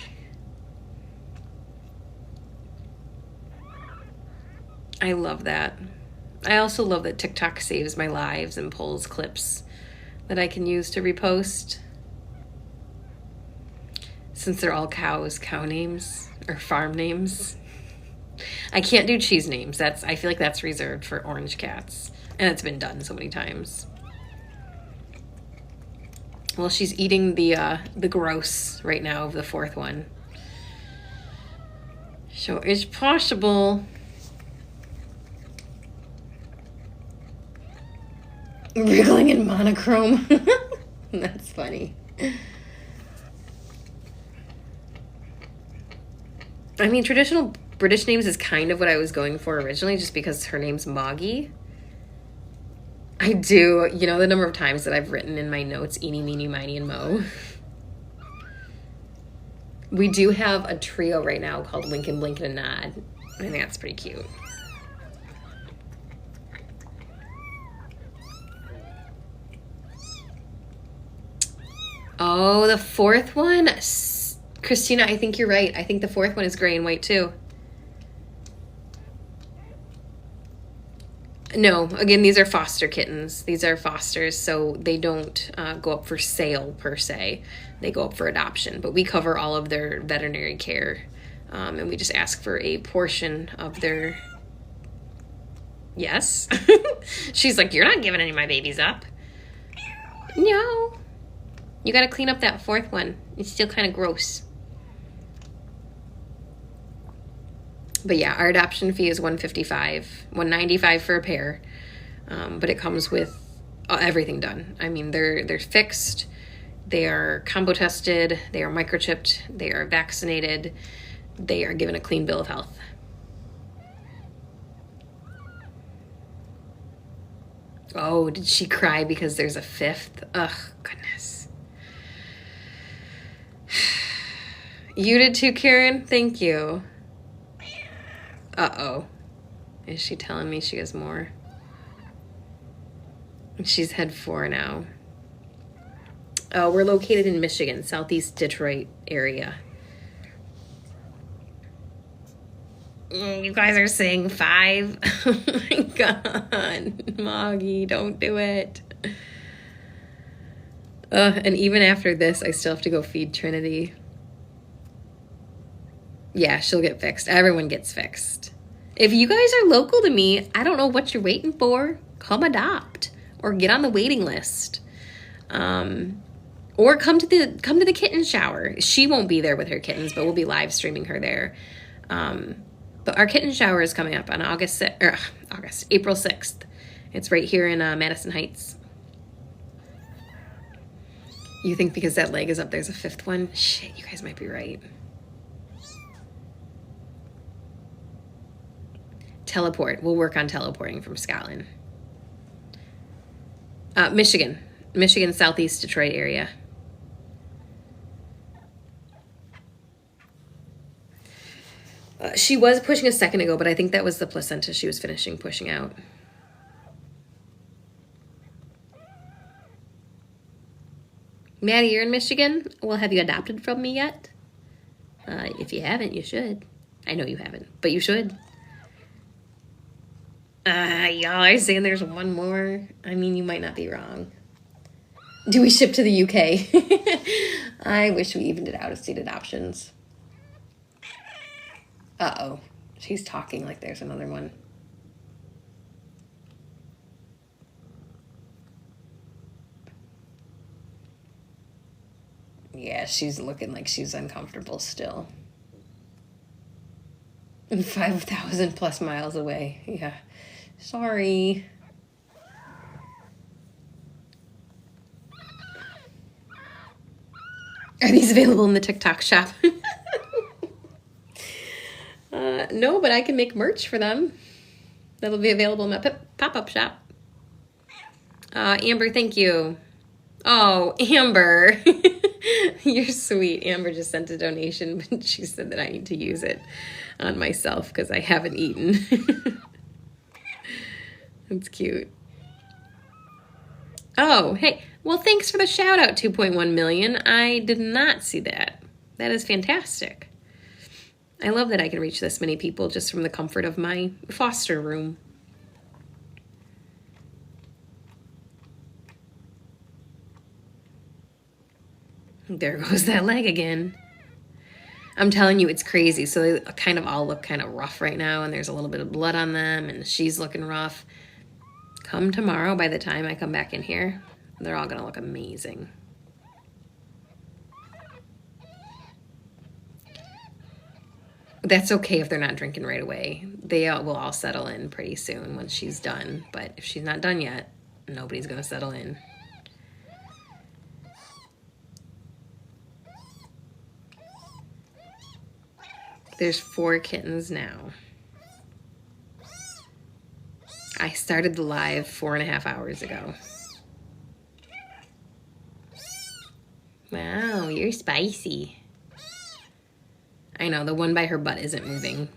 I love that. I also love that TikTok saves my lives and pulls clips that I can use to repost. Since they're all cows, cow names or farm names. I can't do cheese names. I feel like that's reserved for orange cats. And it's been done so many times. Well, she's eating the gross right now of the 4th one. So it's possible. Wriggling in monochrome. That's funny. I mean, traditional British names is kind of what I was going for originally, just because her name's Moggy. I do. You know the number of times that I've written in my notes, eeny, meeny, miny, and mo. We do have a trio right now called Wink and Blink and a Nod. I think that's pretty cute. Oh, the 4th one? Christina, I think you're right. I think the 4th one is gray and white too. No, again, these are foster kittens. These are fosters, so they don't go up for sale per se. They go up for adoption, but we cover all of their veterinary care, and we just ask for a portion of their... Yes. She's like, you're not giving any of my babies up. No. You got to clean up that 4th one. It's still kind of gross. But yeah, our adoption fee is $155, $195 for a pair. But it comes with everything done. I mean, they're fixed, they are combo tested, they are microchipped, they are vaccinated, they are given a clean bill of health. Oh, did she cry because there's a 5th? Ugh, goodness. You did too, Karen? Thank you. Uh-oh. Is she telling me she has more? She's had 4 now. Oh, we're located in Michigan, southeast Detroit area. You guys are saying 5? Oh my God. Moggy, don't do it. And even after this, I still have to go feed Trinity. Yeah, she'll get fixed. Everyone gets fixed. If you guys are local to me, I don't know what you're waiting for. Come adopt or get on the waiting list. Or come to the kitten shower. She won't be there with her kittens, but we'll be live streaming her there. But our kitten shower is coming up on April 6th. It's right here in Madison Heights. You think because that leg is up, there's a 5th one? Shit, you guys might be right. Teleport. We'll work on teleporting from Scotland. Michigan, southeast Detroit area. She was pushing a second ago, but I think that was the placenta she was finishing pushing out. Maddie, you're in Michigan? Well, have you adopted from me yet? If you haven't, you should. I know you haven't, but you should. Y'all are saying there's one more. I mean, you might not be wrong. Do we ship to the UK? I wish we even did out-of-state adoptions. Uh-oh. She's talking like there's another one. Yeah, she's looking like she's uncomfortable still. 5,000 plus miles away. Yeah. Sorry. Are these available in the TikTok shop? No, but I can make merch for them. That'll be available in my pop-up shop. Amber, thank you. Oh, Amber. You're sweet. Amber just sent a donation, but she said that I need to use it on myself because I haven't eaten. That's cute. Oh, hey. Well, thanks for the shout out, 2.1 million. I did not see that. That is fantastic. I love that I can reach this many people just from the comfort of my foster room. There goes that leg again. I'm telling you, it's crazy. So they kind of all look kind of rough right now, and there's a little bit of blood on them, and she's looking rough. Come tomorrow, by the time I come back in here, they're all going to look amazing. That's okay if they're not drinking right away. They will all settle in pretty soon when she's done. But if she's not done yet, nobody's going to settle in. There's 4 kittens now. I started the live 4.5 hours ago. Wow, you're spicy. I know, the one by her butt isn't moving.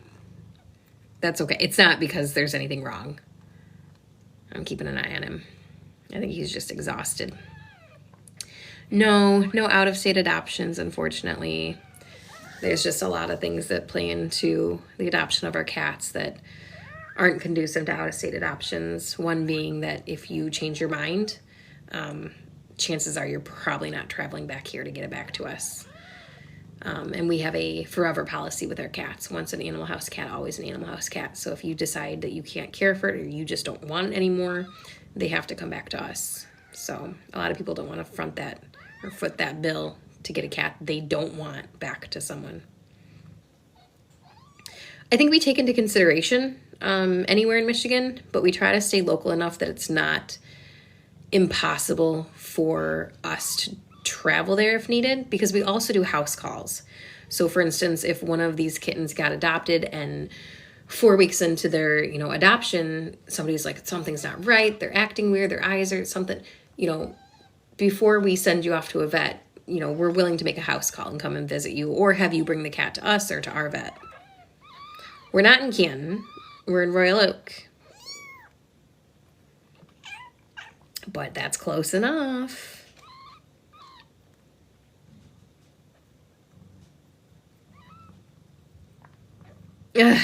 That's okay. It's not because there's anything wrong. I'm keeping an eye on him. I think he's just exhausted. No out-of-state adoptions, unfortunately. There's just a lot of things that play into the adoption of our cats that aren't conducive to out-of-state adoptions. One being that if you change your mind, chances are you're probably not traveling back here to get it back to us. And we have a forever policy with our cats. Once an animal house cat, always an animal house cat. So if you decide that you can't care for it or you just don't want it anymore, they have to come back to us. So a lot of people don't want to front that or foot that bill to get a cat they don't want back to someone. I think we take into consideration anywhere in Michigan, but we try to stay local enough that it's not impossible for us to travel there if needed, because we also do house calls. So for instance, if one of these kittens got adopted and 4 weeks into their, adoption, somebody's like, something's not right, they're acting weird, their eyes are something, before we send you off to a vet, you know, we're willing to make a house call and come and visit you, or have you bring the cat to us or to our vet. We're not in Canton. We're in Royal Oak. But that's close enough. Ugh.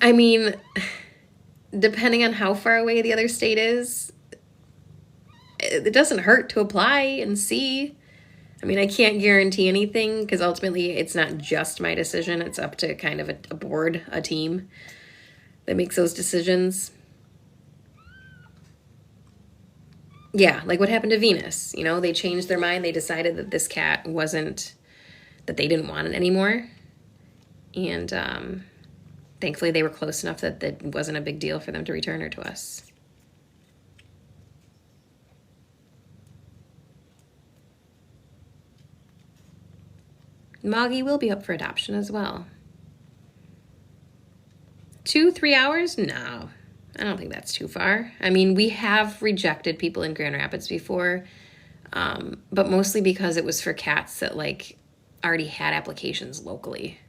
I mean, depending on how far away the other state is, it doesn't hurt to apply and see. I mean, I can't guarantee anything because ultimately it's not just my decision. It's up to kind of a board, a team that makes those decisions. Yeah, like what happened to Venus. You know, they changed their mind. They decided that this cat wasn't, that they didn't want it anymore. And thankfully they were close enough that it wasn't a big deal for them to return her to us. Moggy will be up for adoption as well. 2-3 hours? No, I don't think that's too far. I mean, we have rejected people in Grand Rapids before, but mostly because it was for cats that like already had applications locally.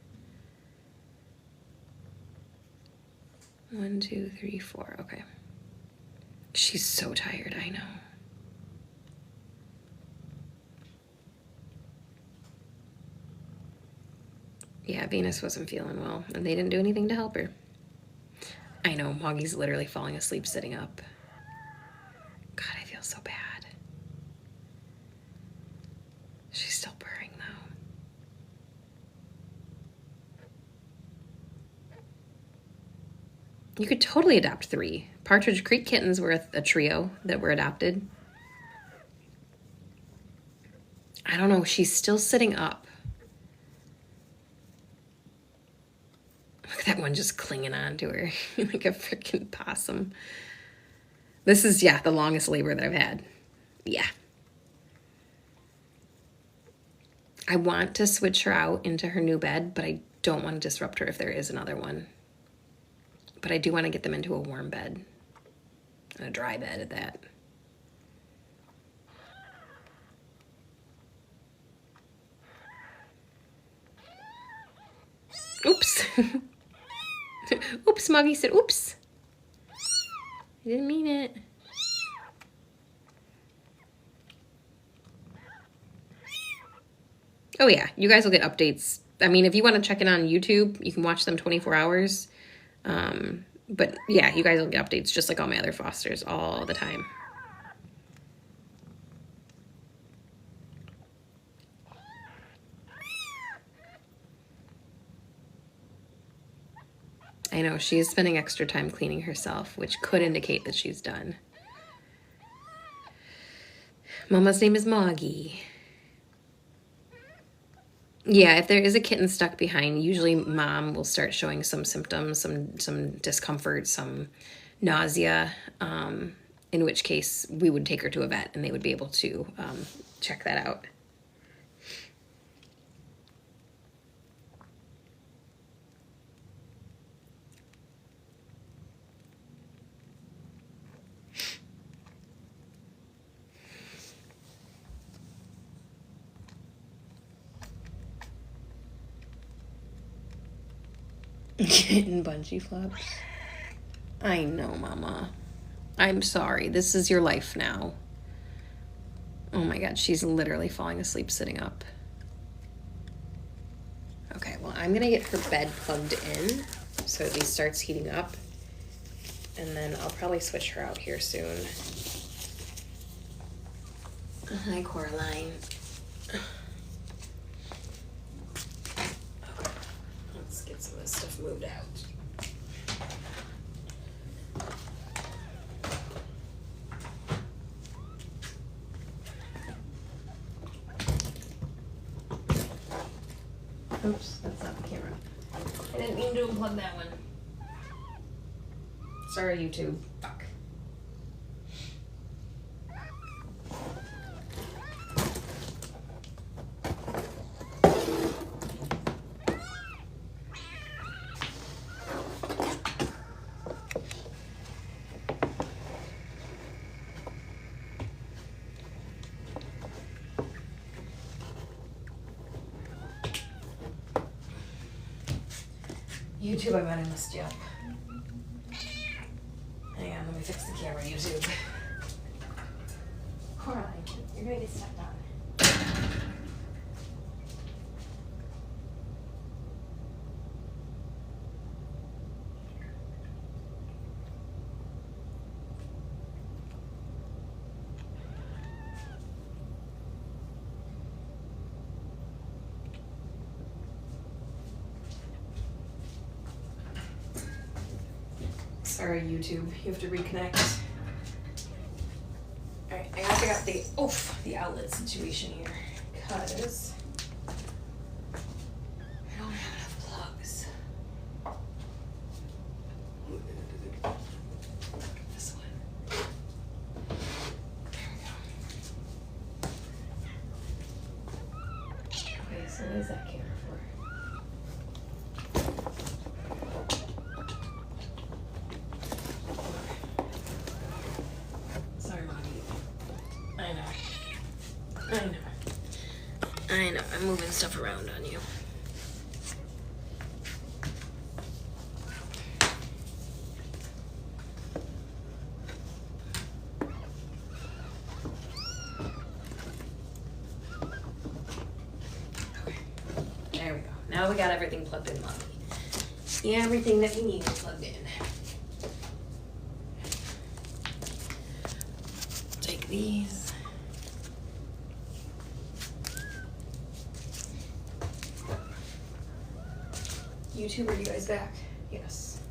1, 2, 3, 4. Okay. She's so tired, I know. Yeah, Venus wasn't feeling well, and they didn't do anything to help her. I know, Moggy's literally falling asleep sitting up. God, I feel so bad. She's still purring, though. You could totally adopt 3. Partridge Creek kittens were a trio that were adopted. I don't know, she's still sitting up. Look at that one just clinging on to her like a freaking possum. This is, yeah, the longest labor that I've had. Yeah. I want to switch her out into her new bed, but I don't want to disrupt her if there is another one. But I do want to get them into a warm bed. And a dry bed at that. Oops. Oops, Moggy said, oops. I didn't mean it. Oh yeah, you guys will get updates. I mean, if you want to check it on YouTube, you can watch them 24 hours. But yeah, you guys will get updates just like all my other fosters all the time. I know, she is spending extra time cleaning herself, which could indicate that she's done. Mama's name is Moggy. Yeah, if there is a kitten stuck behind, usually mom will start showing some symptoms, some discomfort, some nausea, in which case we would take her to a vet and they would be able to check that out. Kitten bungee flops. I know, Mama. I'm sorry. This is your life now. Oh my God, she's literally falling asleep sitting up. Okay, well, I'm gonna get her bed plugged in so at least starts heating up. And then I'll probably switch her out here soon. Hi, Coraline. Let's get some of this stuff moved out. Oops, that's not the camera. I didn't mean to unplug that one. Sorry, YouTube. Fuck. YouTube, I might have messed you up. Hang on, let me fix the camera, YouTube. Coraline, you're gonna get stepped on. Sorry, YouTube. You have to reconnect. Alright, I gotta figure out the outlet situation here. Because I don't have enough plugs. This one. There we go. Okay, so what is that camera for? Sorry, Moggy. I know. I'm moving stuff around on you. Okay. There we go. Now we got everything plugged in, Moggy. Yeah, everything that we need is plugged in. Take these. YouTube, are you guys back? Yes.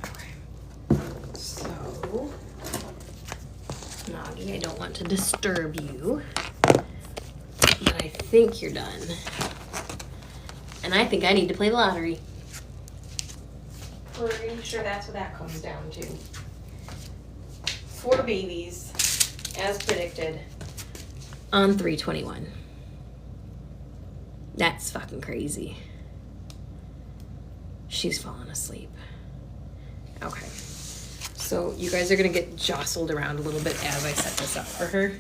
Okay. So, Moggy, I don't want to disturb you, but I think you're done. And I think I need to play the lottery. Pretty sure that's what that comes down to. 4 babies, as predicted, on 3/21. That's fucking crazy. She's fallen asleep. Okay. So you guys are gonna get jostled around a little bit as I set this up for her.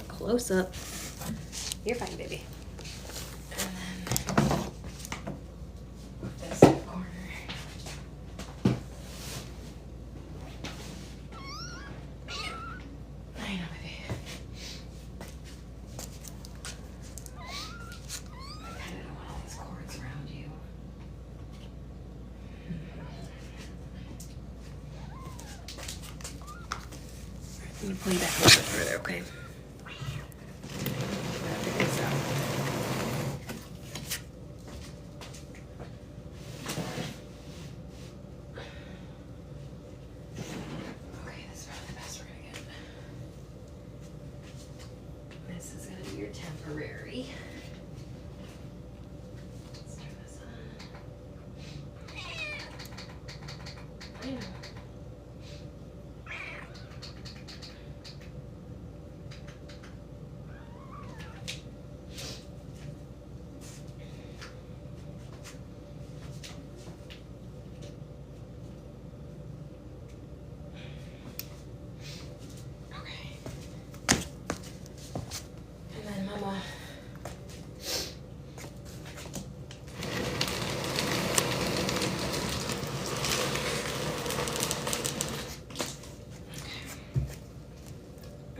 Close up. You're fine, baby. And then this corner. I know, baby. I kind of don't want all these cords around you. I'm gonna pull you back a little bit further, okay? Temporary. Let's turn this on. I know.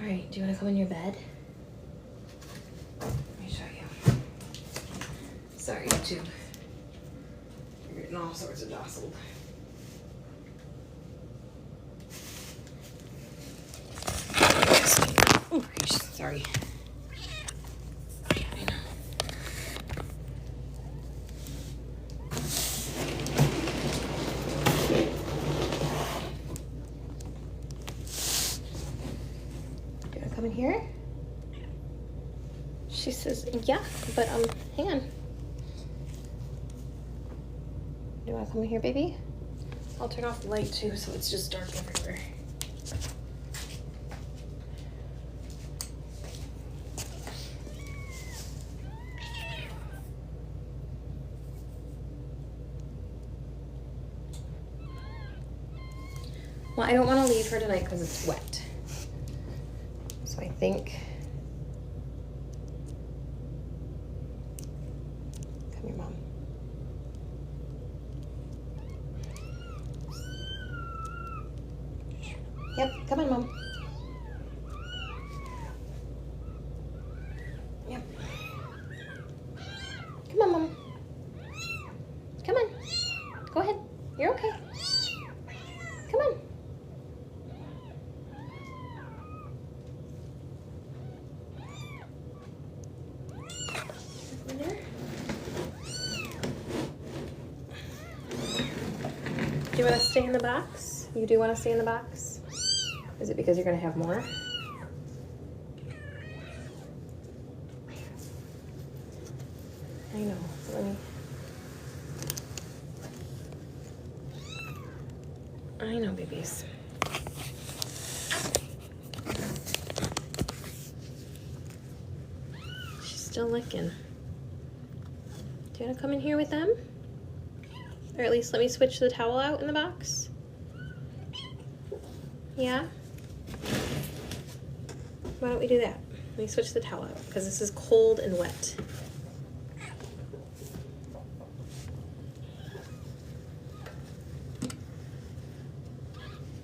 Alright, do you want to come in your bed? Let me show you. Sorry, YouTube. You're getting all sorts of jostled. Oh, sorry. I know. Do you want to come in here? She's says, yeah, but hang on. Do you want to come in here, baby? I'll turn off the light too, so it's just dark everywhere. Well, I don't want to leave her tonight because it's wet. So I think... Come here, Mom. Yep, come on, Mom. Yep. Come on, Mom. Come on. Go ahead. You're okay. Come on. In there. Do you want to stay in the box? You do want to stay in the box? Is it because you're going to have more? I know. Let me... I know, babies. She's still licking. Do you want to come in here with them? Or at least let me switch the towel out in the box? Yeah? Why don't we do that? Let me switch the towel out because this is cold and wet.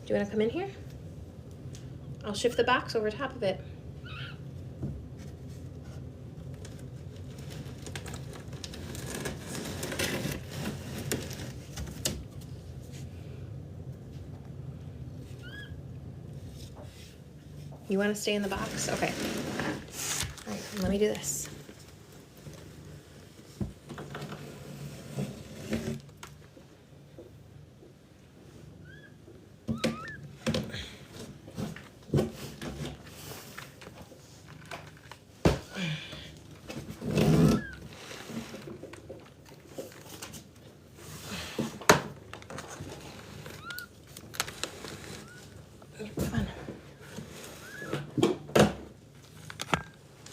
Do you want to come in here? I'll shift the box over top of it. You want to stay in the box? Okay. All right, let me do this.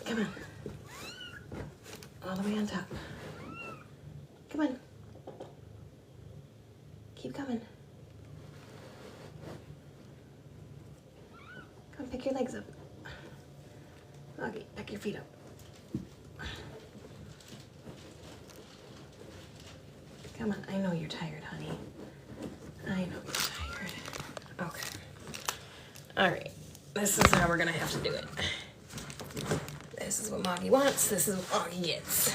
Come on. All the way on top. Come on. Keep coming. Come pick your legs up. Moggy, pick your feet up. Come on, I know you're tired, honey. I know you're tired. Okay. All right, this is how we're gonna have to do it. This is what Moggy wants, this is what Moggy gets.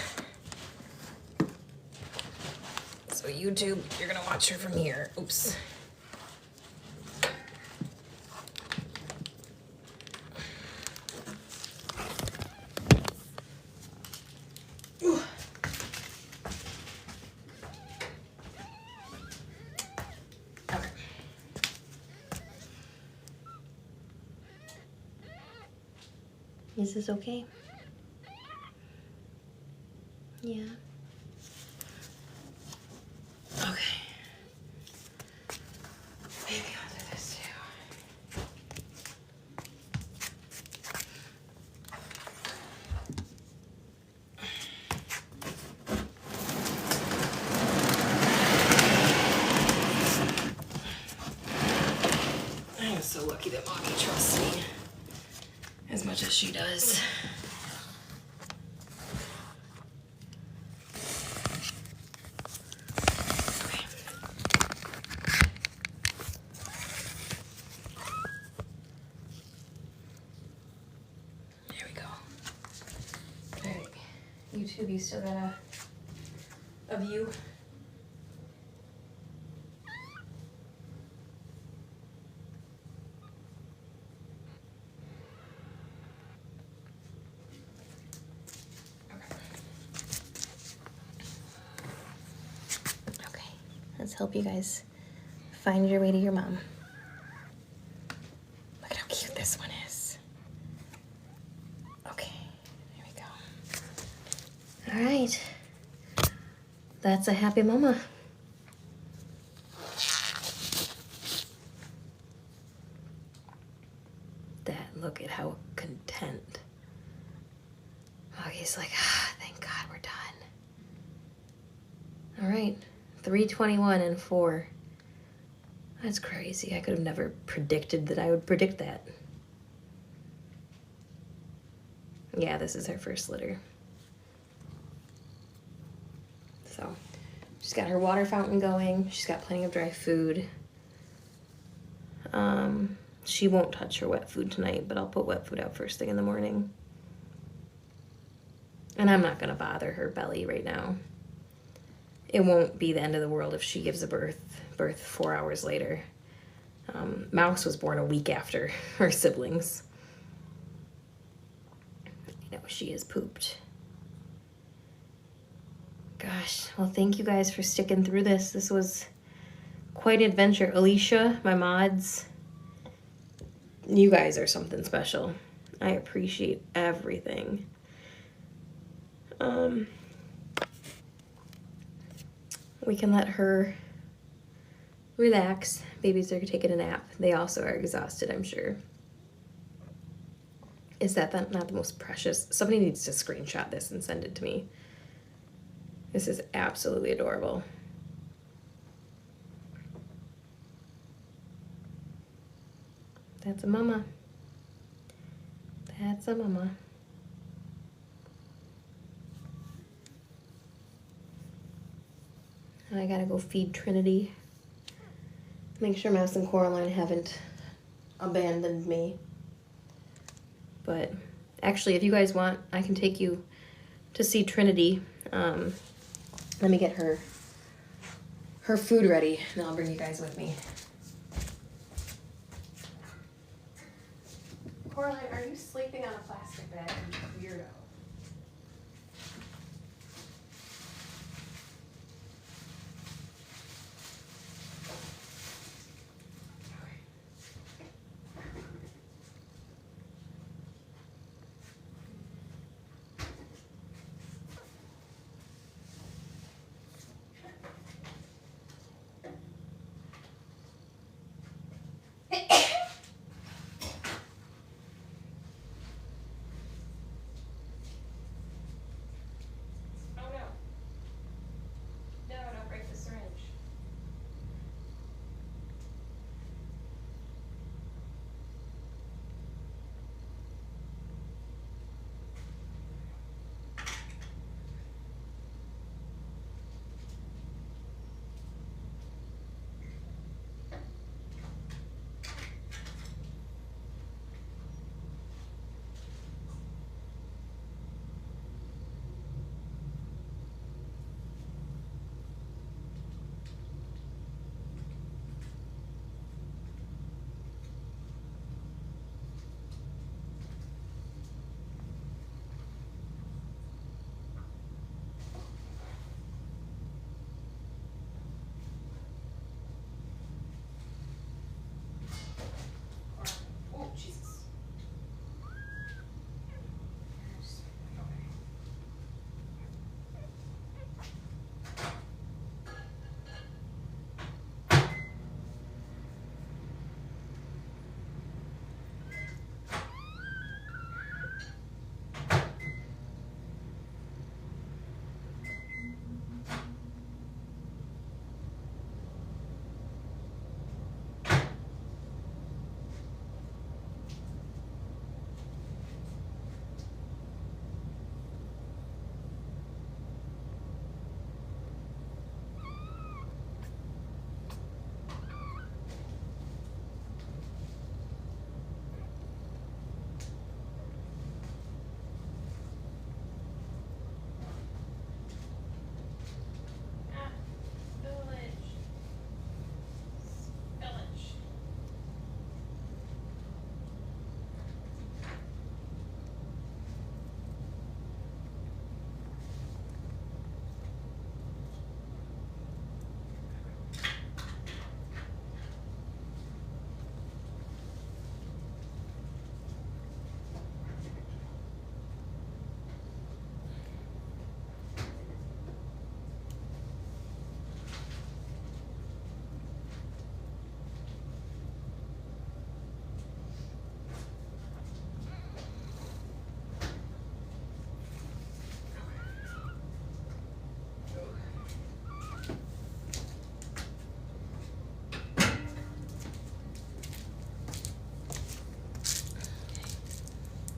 So YouTube, you're gonna watch her from here. Oops. Okay. Is this okay? Yeah. Okay. Maybe I'll do this too. I am so lucky that Mommy trusts me as much as she does. YouTube, you still got a view? Okay, let's help you guys find your way to your mom. Look at how cute this one is. Okay, here we go. All right. That's a happy mama. Look at how content. Moggy's like, thank God we're done. All right, 3:21 and 4. That's crazy. I could have never predicted that I would predict that. Yeah, this is her first litter. So she's got her water fountain going. She's got plenty of dry food. She won't touch her wet food tonight, but I'll put wet food out first thing in the morning. And I'm not going to bother her belly right now. It won't be the end of the world if she gives a birth 4 hours later. Mouse was born a week after her siblings. I know, she is pooped. Gosh, well, thank you guys for sticking through this. This was quite an adventure. Alicia, my mods, you guys are something special. I appreciate everything. We can let her relax. Babies are taking a nap. They also are exhausted, I'm sure. Is that not the most precious? Somebody needs to screenshot this and send it to me. This is absolutely adorable. That's a mama. That's a mama. I gotta go feed Trinity. Make sure Mouse and Coraline haven't abandoned me. But actually, if you guys want, I can take you to see Trinity. Let me get her food ready, and I'll bring you guys with me. Coraline, are you sleeping on a plastic bed, you weirdo?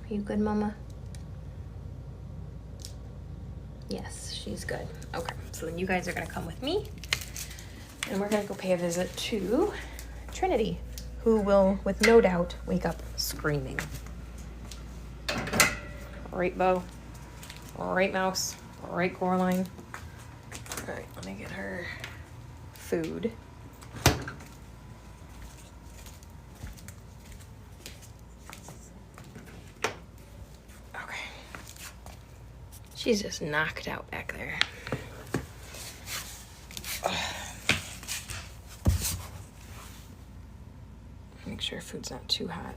Are you good, Mama? Yes, she's good. Okay, so then you guys are gonna come with me and we're gonna go pay a visit to Trinity, who will, with no doubt, wake up screaming. Right, Bo? Right, Mouse? Right, Coraline? All right, let me get her food. Okay. She's just knocked out back there. Make sure food's not too hot.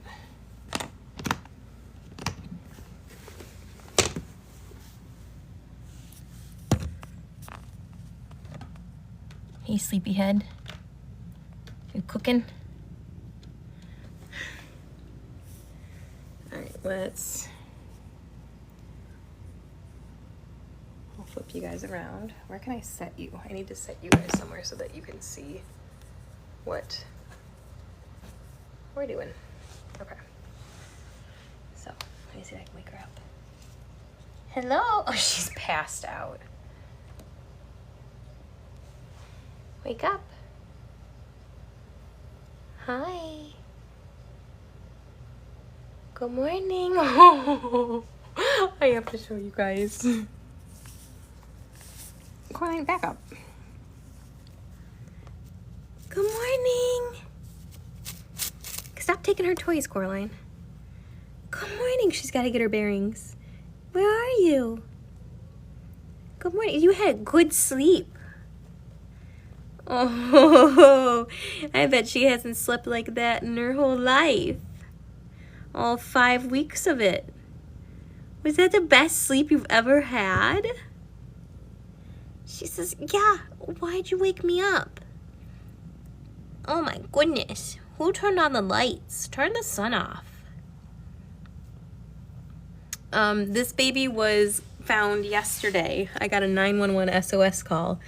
Hey, sleepyhead. You cooking? All right, I'll flip you guys around. Where can I set you? I need to set you guys somewhere so that you can see what we're doing. Okay. So, let me see if I can wake her up. Hello? Oh, she's passed out. Wake up. Hi. Good morning. Oh, I have to show you guys. Coraline, back up. Good morning. Stop taking her toys, Coraline. Good morning. She's got to get her bearings. Where are you? Good morning. You had a good sleep. Oh, I bet she hasn't slept like that in her whole life. All 5 weeks of it. Was that the best sleep you've ever had? She says, yeah, why'd you wake me up? Oh my goodness. Who turned on the lights? Turn the sun off. This baby was found yesterday. I got a 911 SOS call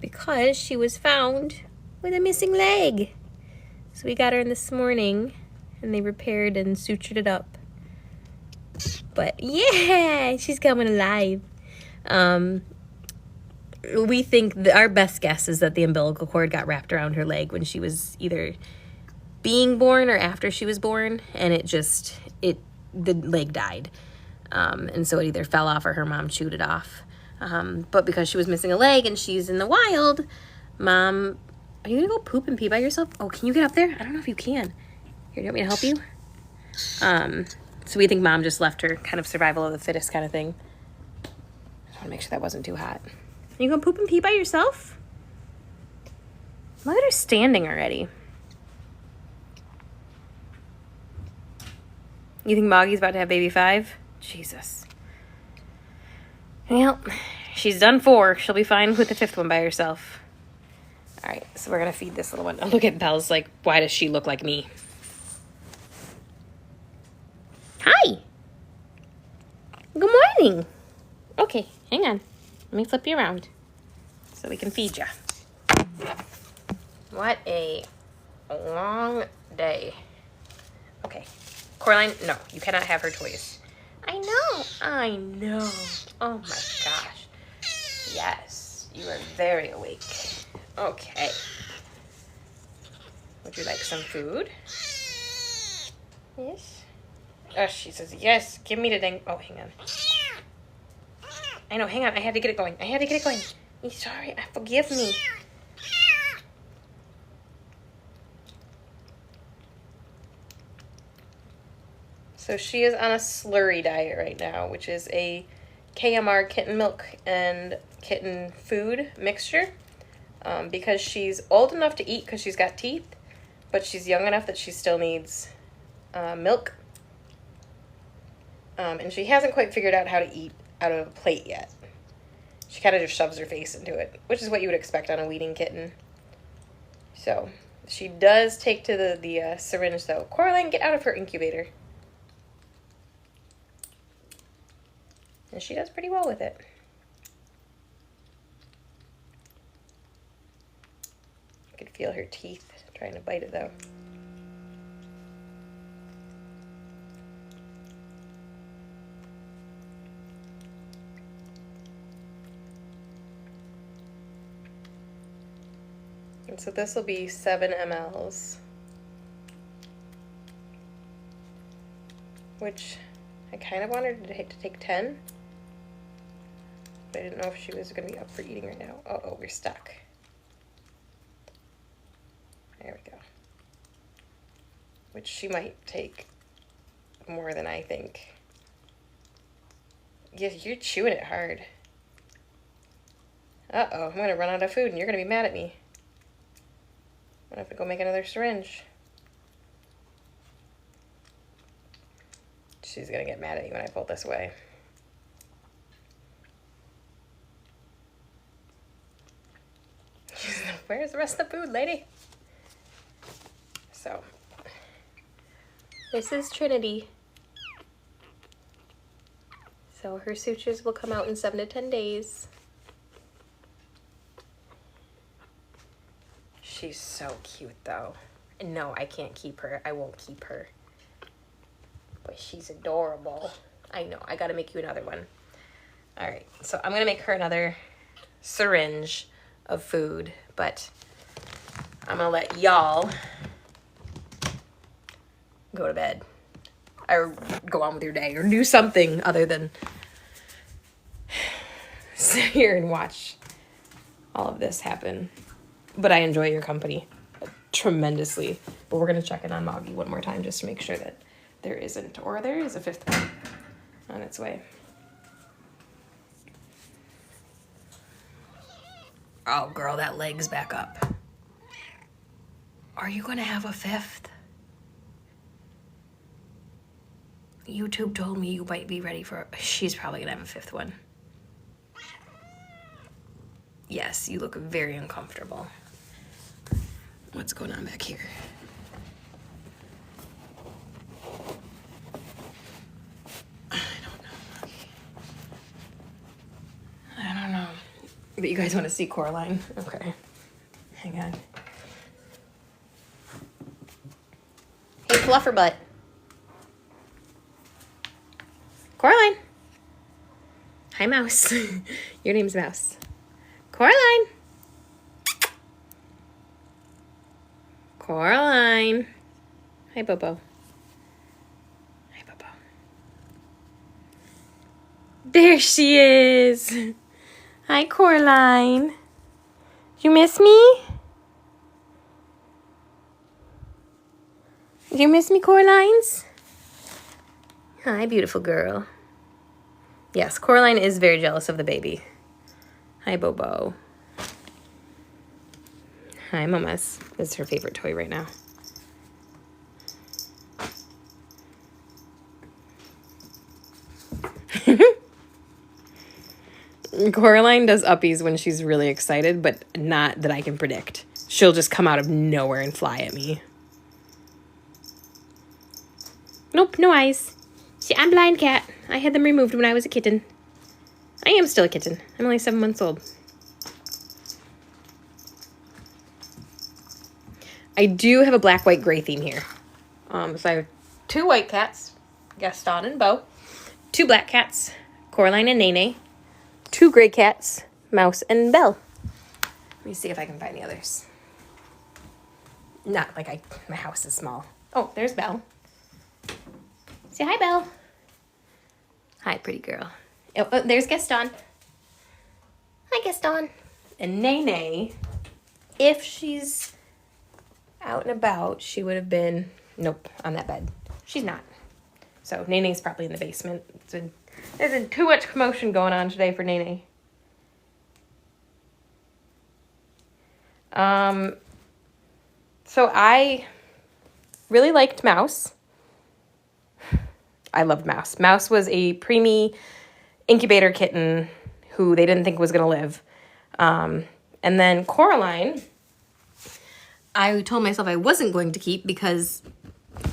because she was found with a missing leg. So we got her in this morning and they repaired and sutured it up. But yeah, she's coming alive. We think our best guess is that the umbilical cord got wrapped around her leg when she was either being born or after she was born, and the leg died. And so it either fell off or her mom chewed it off. But because she was missing a leg and she's in the wild, Mom, are you gonna go poop and pee by yourself? Oh, can you get up there? I don't know if you can. Here, do you want me to help you? So we think Mom just left her kind of survival of the fittest kind of thing. I just want to make sure that wasn't too hot. Are you gonna poop and pee by yourself? Look at her standing already. You think Moggy's about to have baby 5? Jesus. Well, she's done 4. She'll be fine with the 5th one by herself. All right, so we're gonna feed this little one. Oh, look at Belle's like, why does she look like me? Hi. Good morning. Okay, hang on. Let me flip you around so we can feed you. What a long day. Okay. Coraline, no, you cannot have her toys. I know. Oh my gosh. Yes, you are very awake. Okay. Would you like some food? Yes. Oh, she says, yes, give me the dang. Oh, hang on. I know, hang on. I had to get it going. I'm sorry. Forgive me. So she is on a slurry diet right now, which is a KMR kitten milk and kitten food mixture. Because she's old enough to eat because she's got teeth, but she's young enough that she still needs milk. And she hasn't quite figured out how to eat out of a plate yet. She kind of just shoves her face into it, which is what you would expect on a weaning kitten. So she does take to the syringe, though. Coraline, get out of her incubator. And she does pretty well with it. You could feel her teeth trying to bite it, though. And so this will be 7 mLs, which I kind of wanted to take 10, but I didn't know if she was going to be up for eating right now. Oh, we're stuck. There we go. Which she might take more than I think. Yeah, you're chewing it hard. Uh-oh, I'm going to run out of food and you're going to be mad at me. I'm going to have to go make another syringe. She's going to get mad at me when I pull this away. Where's the rest of the food, lady? So, this is Trinity. So her sutures will come out in 7 to 10 days. She's so cute though. No, I can't keep her. I won't keep her. But she's adorable. I know. I gotta make you another one. All right. So I'm gonna make her another syringe of food, but I'm gonna let y'all go to bed or go on with your day or do something other than sit here and watch all of this happen. But I enjoy your company tremendously. But we're gonna check in on Moggy one more time just to make sure that there isn't, or there is a 5th one on its way. Oh, girl, that leg's back up. Are you gonna have a 5th? YouTube told me you might be ready for... She's probably gonna have a 5th one. Yes, you look very uncomfortable. What's going on back here? I don't know. But you guys want to see Coraline? Okay. Hang on. Hey, Flufferbutt. Coraline. Hi, Mouse. Your name's Mouse. Coraline. Coraline. Hi, Bobo. Hi, Bobo. There she is. Hi, Coraline. You miss me? You miss me, Coralines? Hi, beautiful girl. Yes, Coraline is very jealous of the baby. Hi, Bobo. Hi, Mama's. This is her favorite toy right now. Coraline does uppies when she's really excited, but not that I can predict. She'll just come out of nowhere and fly at me. Nope, no eyes. See, I'm blind cat. I had them removed when I was a kitten. I am still a kitten. I'm only 7 months old. I do have a black, white, gray theme here. So I have 2 white cats, Gaston and Beau. 2 black cats, Coraline and Nene. 2 gray cats, Mouse and Belle. Let me see if I can find the others. Not like my house is small. Oh, there's Belle. Say hi, Belle. Hi, pretty girl. Oh, there's Gaston. Hi, Gaston. And Nene, if she's out and about, she would have been, nope, on that bed. She's not. So Nene's probably in the basement. There's been too much commotion going on today for Nene. So I really liked Mouse. I loved Mouse. Mouse was a preemie incubator kitten who they didn't think was going to live. And then Coraline, I told myself I wasn't going to keep because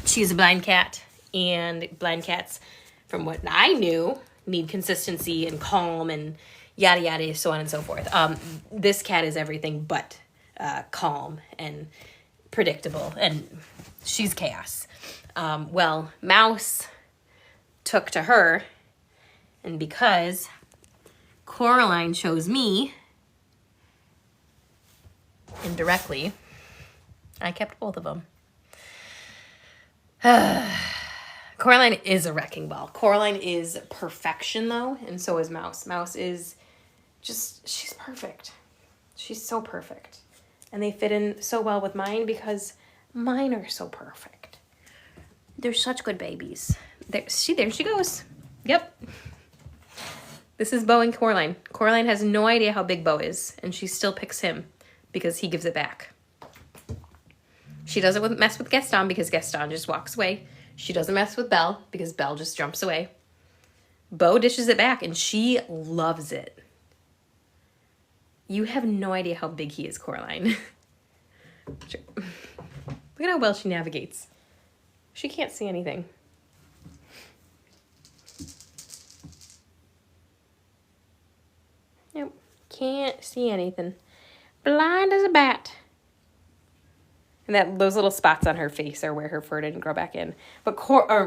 she's a blind cat. And blind cats, from what I knew, need consistency and calm and yada yada, so on and so forth. This cat is everything but calm and predictable, and she's chaos. Well, Mouse took to her, and because Coraline chose me, indirectly, I kept both of them. Coraline is a wrecking ball. Coraline is perfection, though, and so is Mouse. Mouse is just, she's perfect. She's so perfect. And they fit in so well with mine because mine are so perfect. They're such good babies. There she goes. Yep. This is Bo and Coraline. Coraline has no idea how big Bo is, and she still picks him because he gives it back. She doesn't mess with Gaston because Gaston just walks away. She doesn't mess with Belle because Belle just jumps away. Bo dishes it back, and she loves it. You have no idea how big he is, Coraline. Look at how well she navigates. She can't see anything. Nope, can't see anything. Blind as a bat. And those little spots on her face are where her fur didn't grow back in. But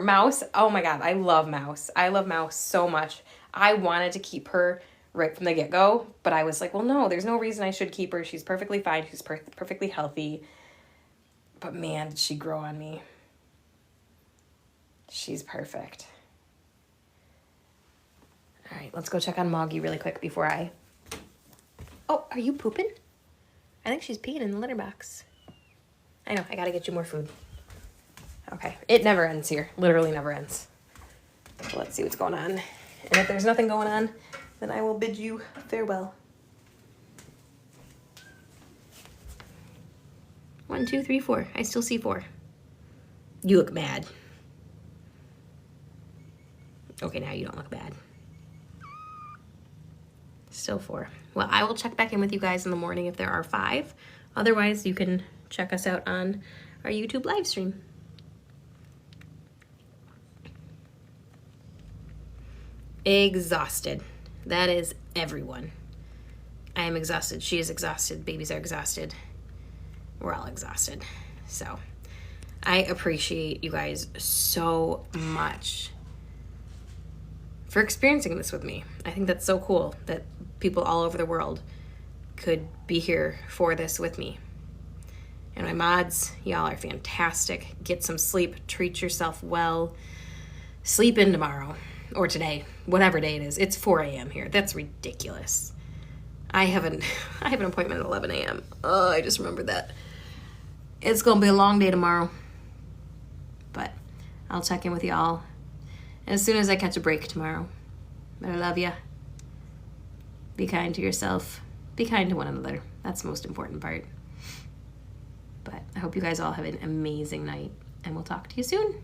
Mouse, oh my God, I love Mouse. I love Mouse so much. I wanted to keep her right from the get-go, but I was like, well, no, there's no reason I should keep her. She's perfectly fine. She's perfectly healthy. But man, did she grow on me. She's perfect. All right, let's go check on Moggy really quick before I... Oh, are you pooping? I think she's peeing in the litter box. I know, I gotta get you more food. Okay, it never ends here. Literally never ends. So let's see what's going on. And if there's nothing going on, then I will bid you farewell. 1, 2, 3, 4. I still see 4. You look mad. Okay, now you don't look bad. Still 4. Well, I will check back in with you guys in the morning if there are 5. Otherwise, you can check us out on our YouTube live stream. Exhausted. That is everyone. I am exhausted. She is exhausted. Babies are exhausted. We're all exhausted. So I appreciate you guys so much for experiencing this with me. I think that's so cool that people all over the world could be here for this with me. And my mods, y'all are fantastic. Get some sleep. Treat yourself well. Sleep in tomorrow. Or today. Whatever day it is. It's 4 a.m. here. That's ridiculous. I have an appointment at 11 a.m. Oh, I just remembered that. It's going to be a long day tomorrow. But I'll check in with y'all as soon as I catch a break tomorrow. But I love ya. Be kind to yourself. Be kind to one another. That's the most important part. But I hope you guys all have an amazing night, and we'll talk to you soon.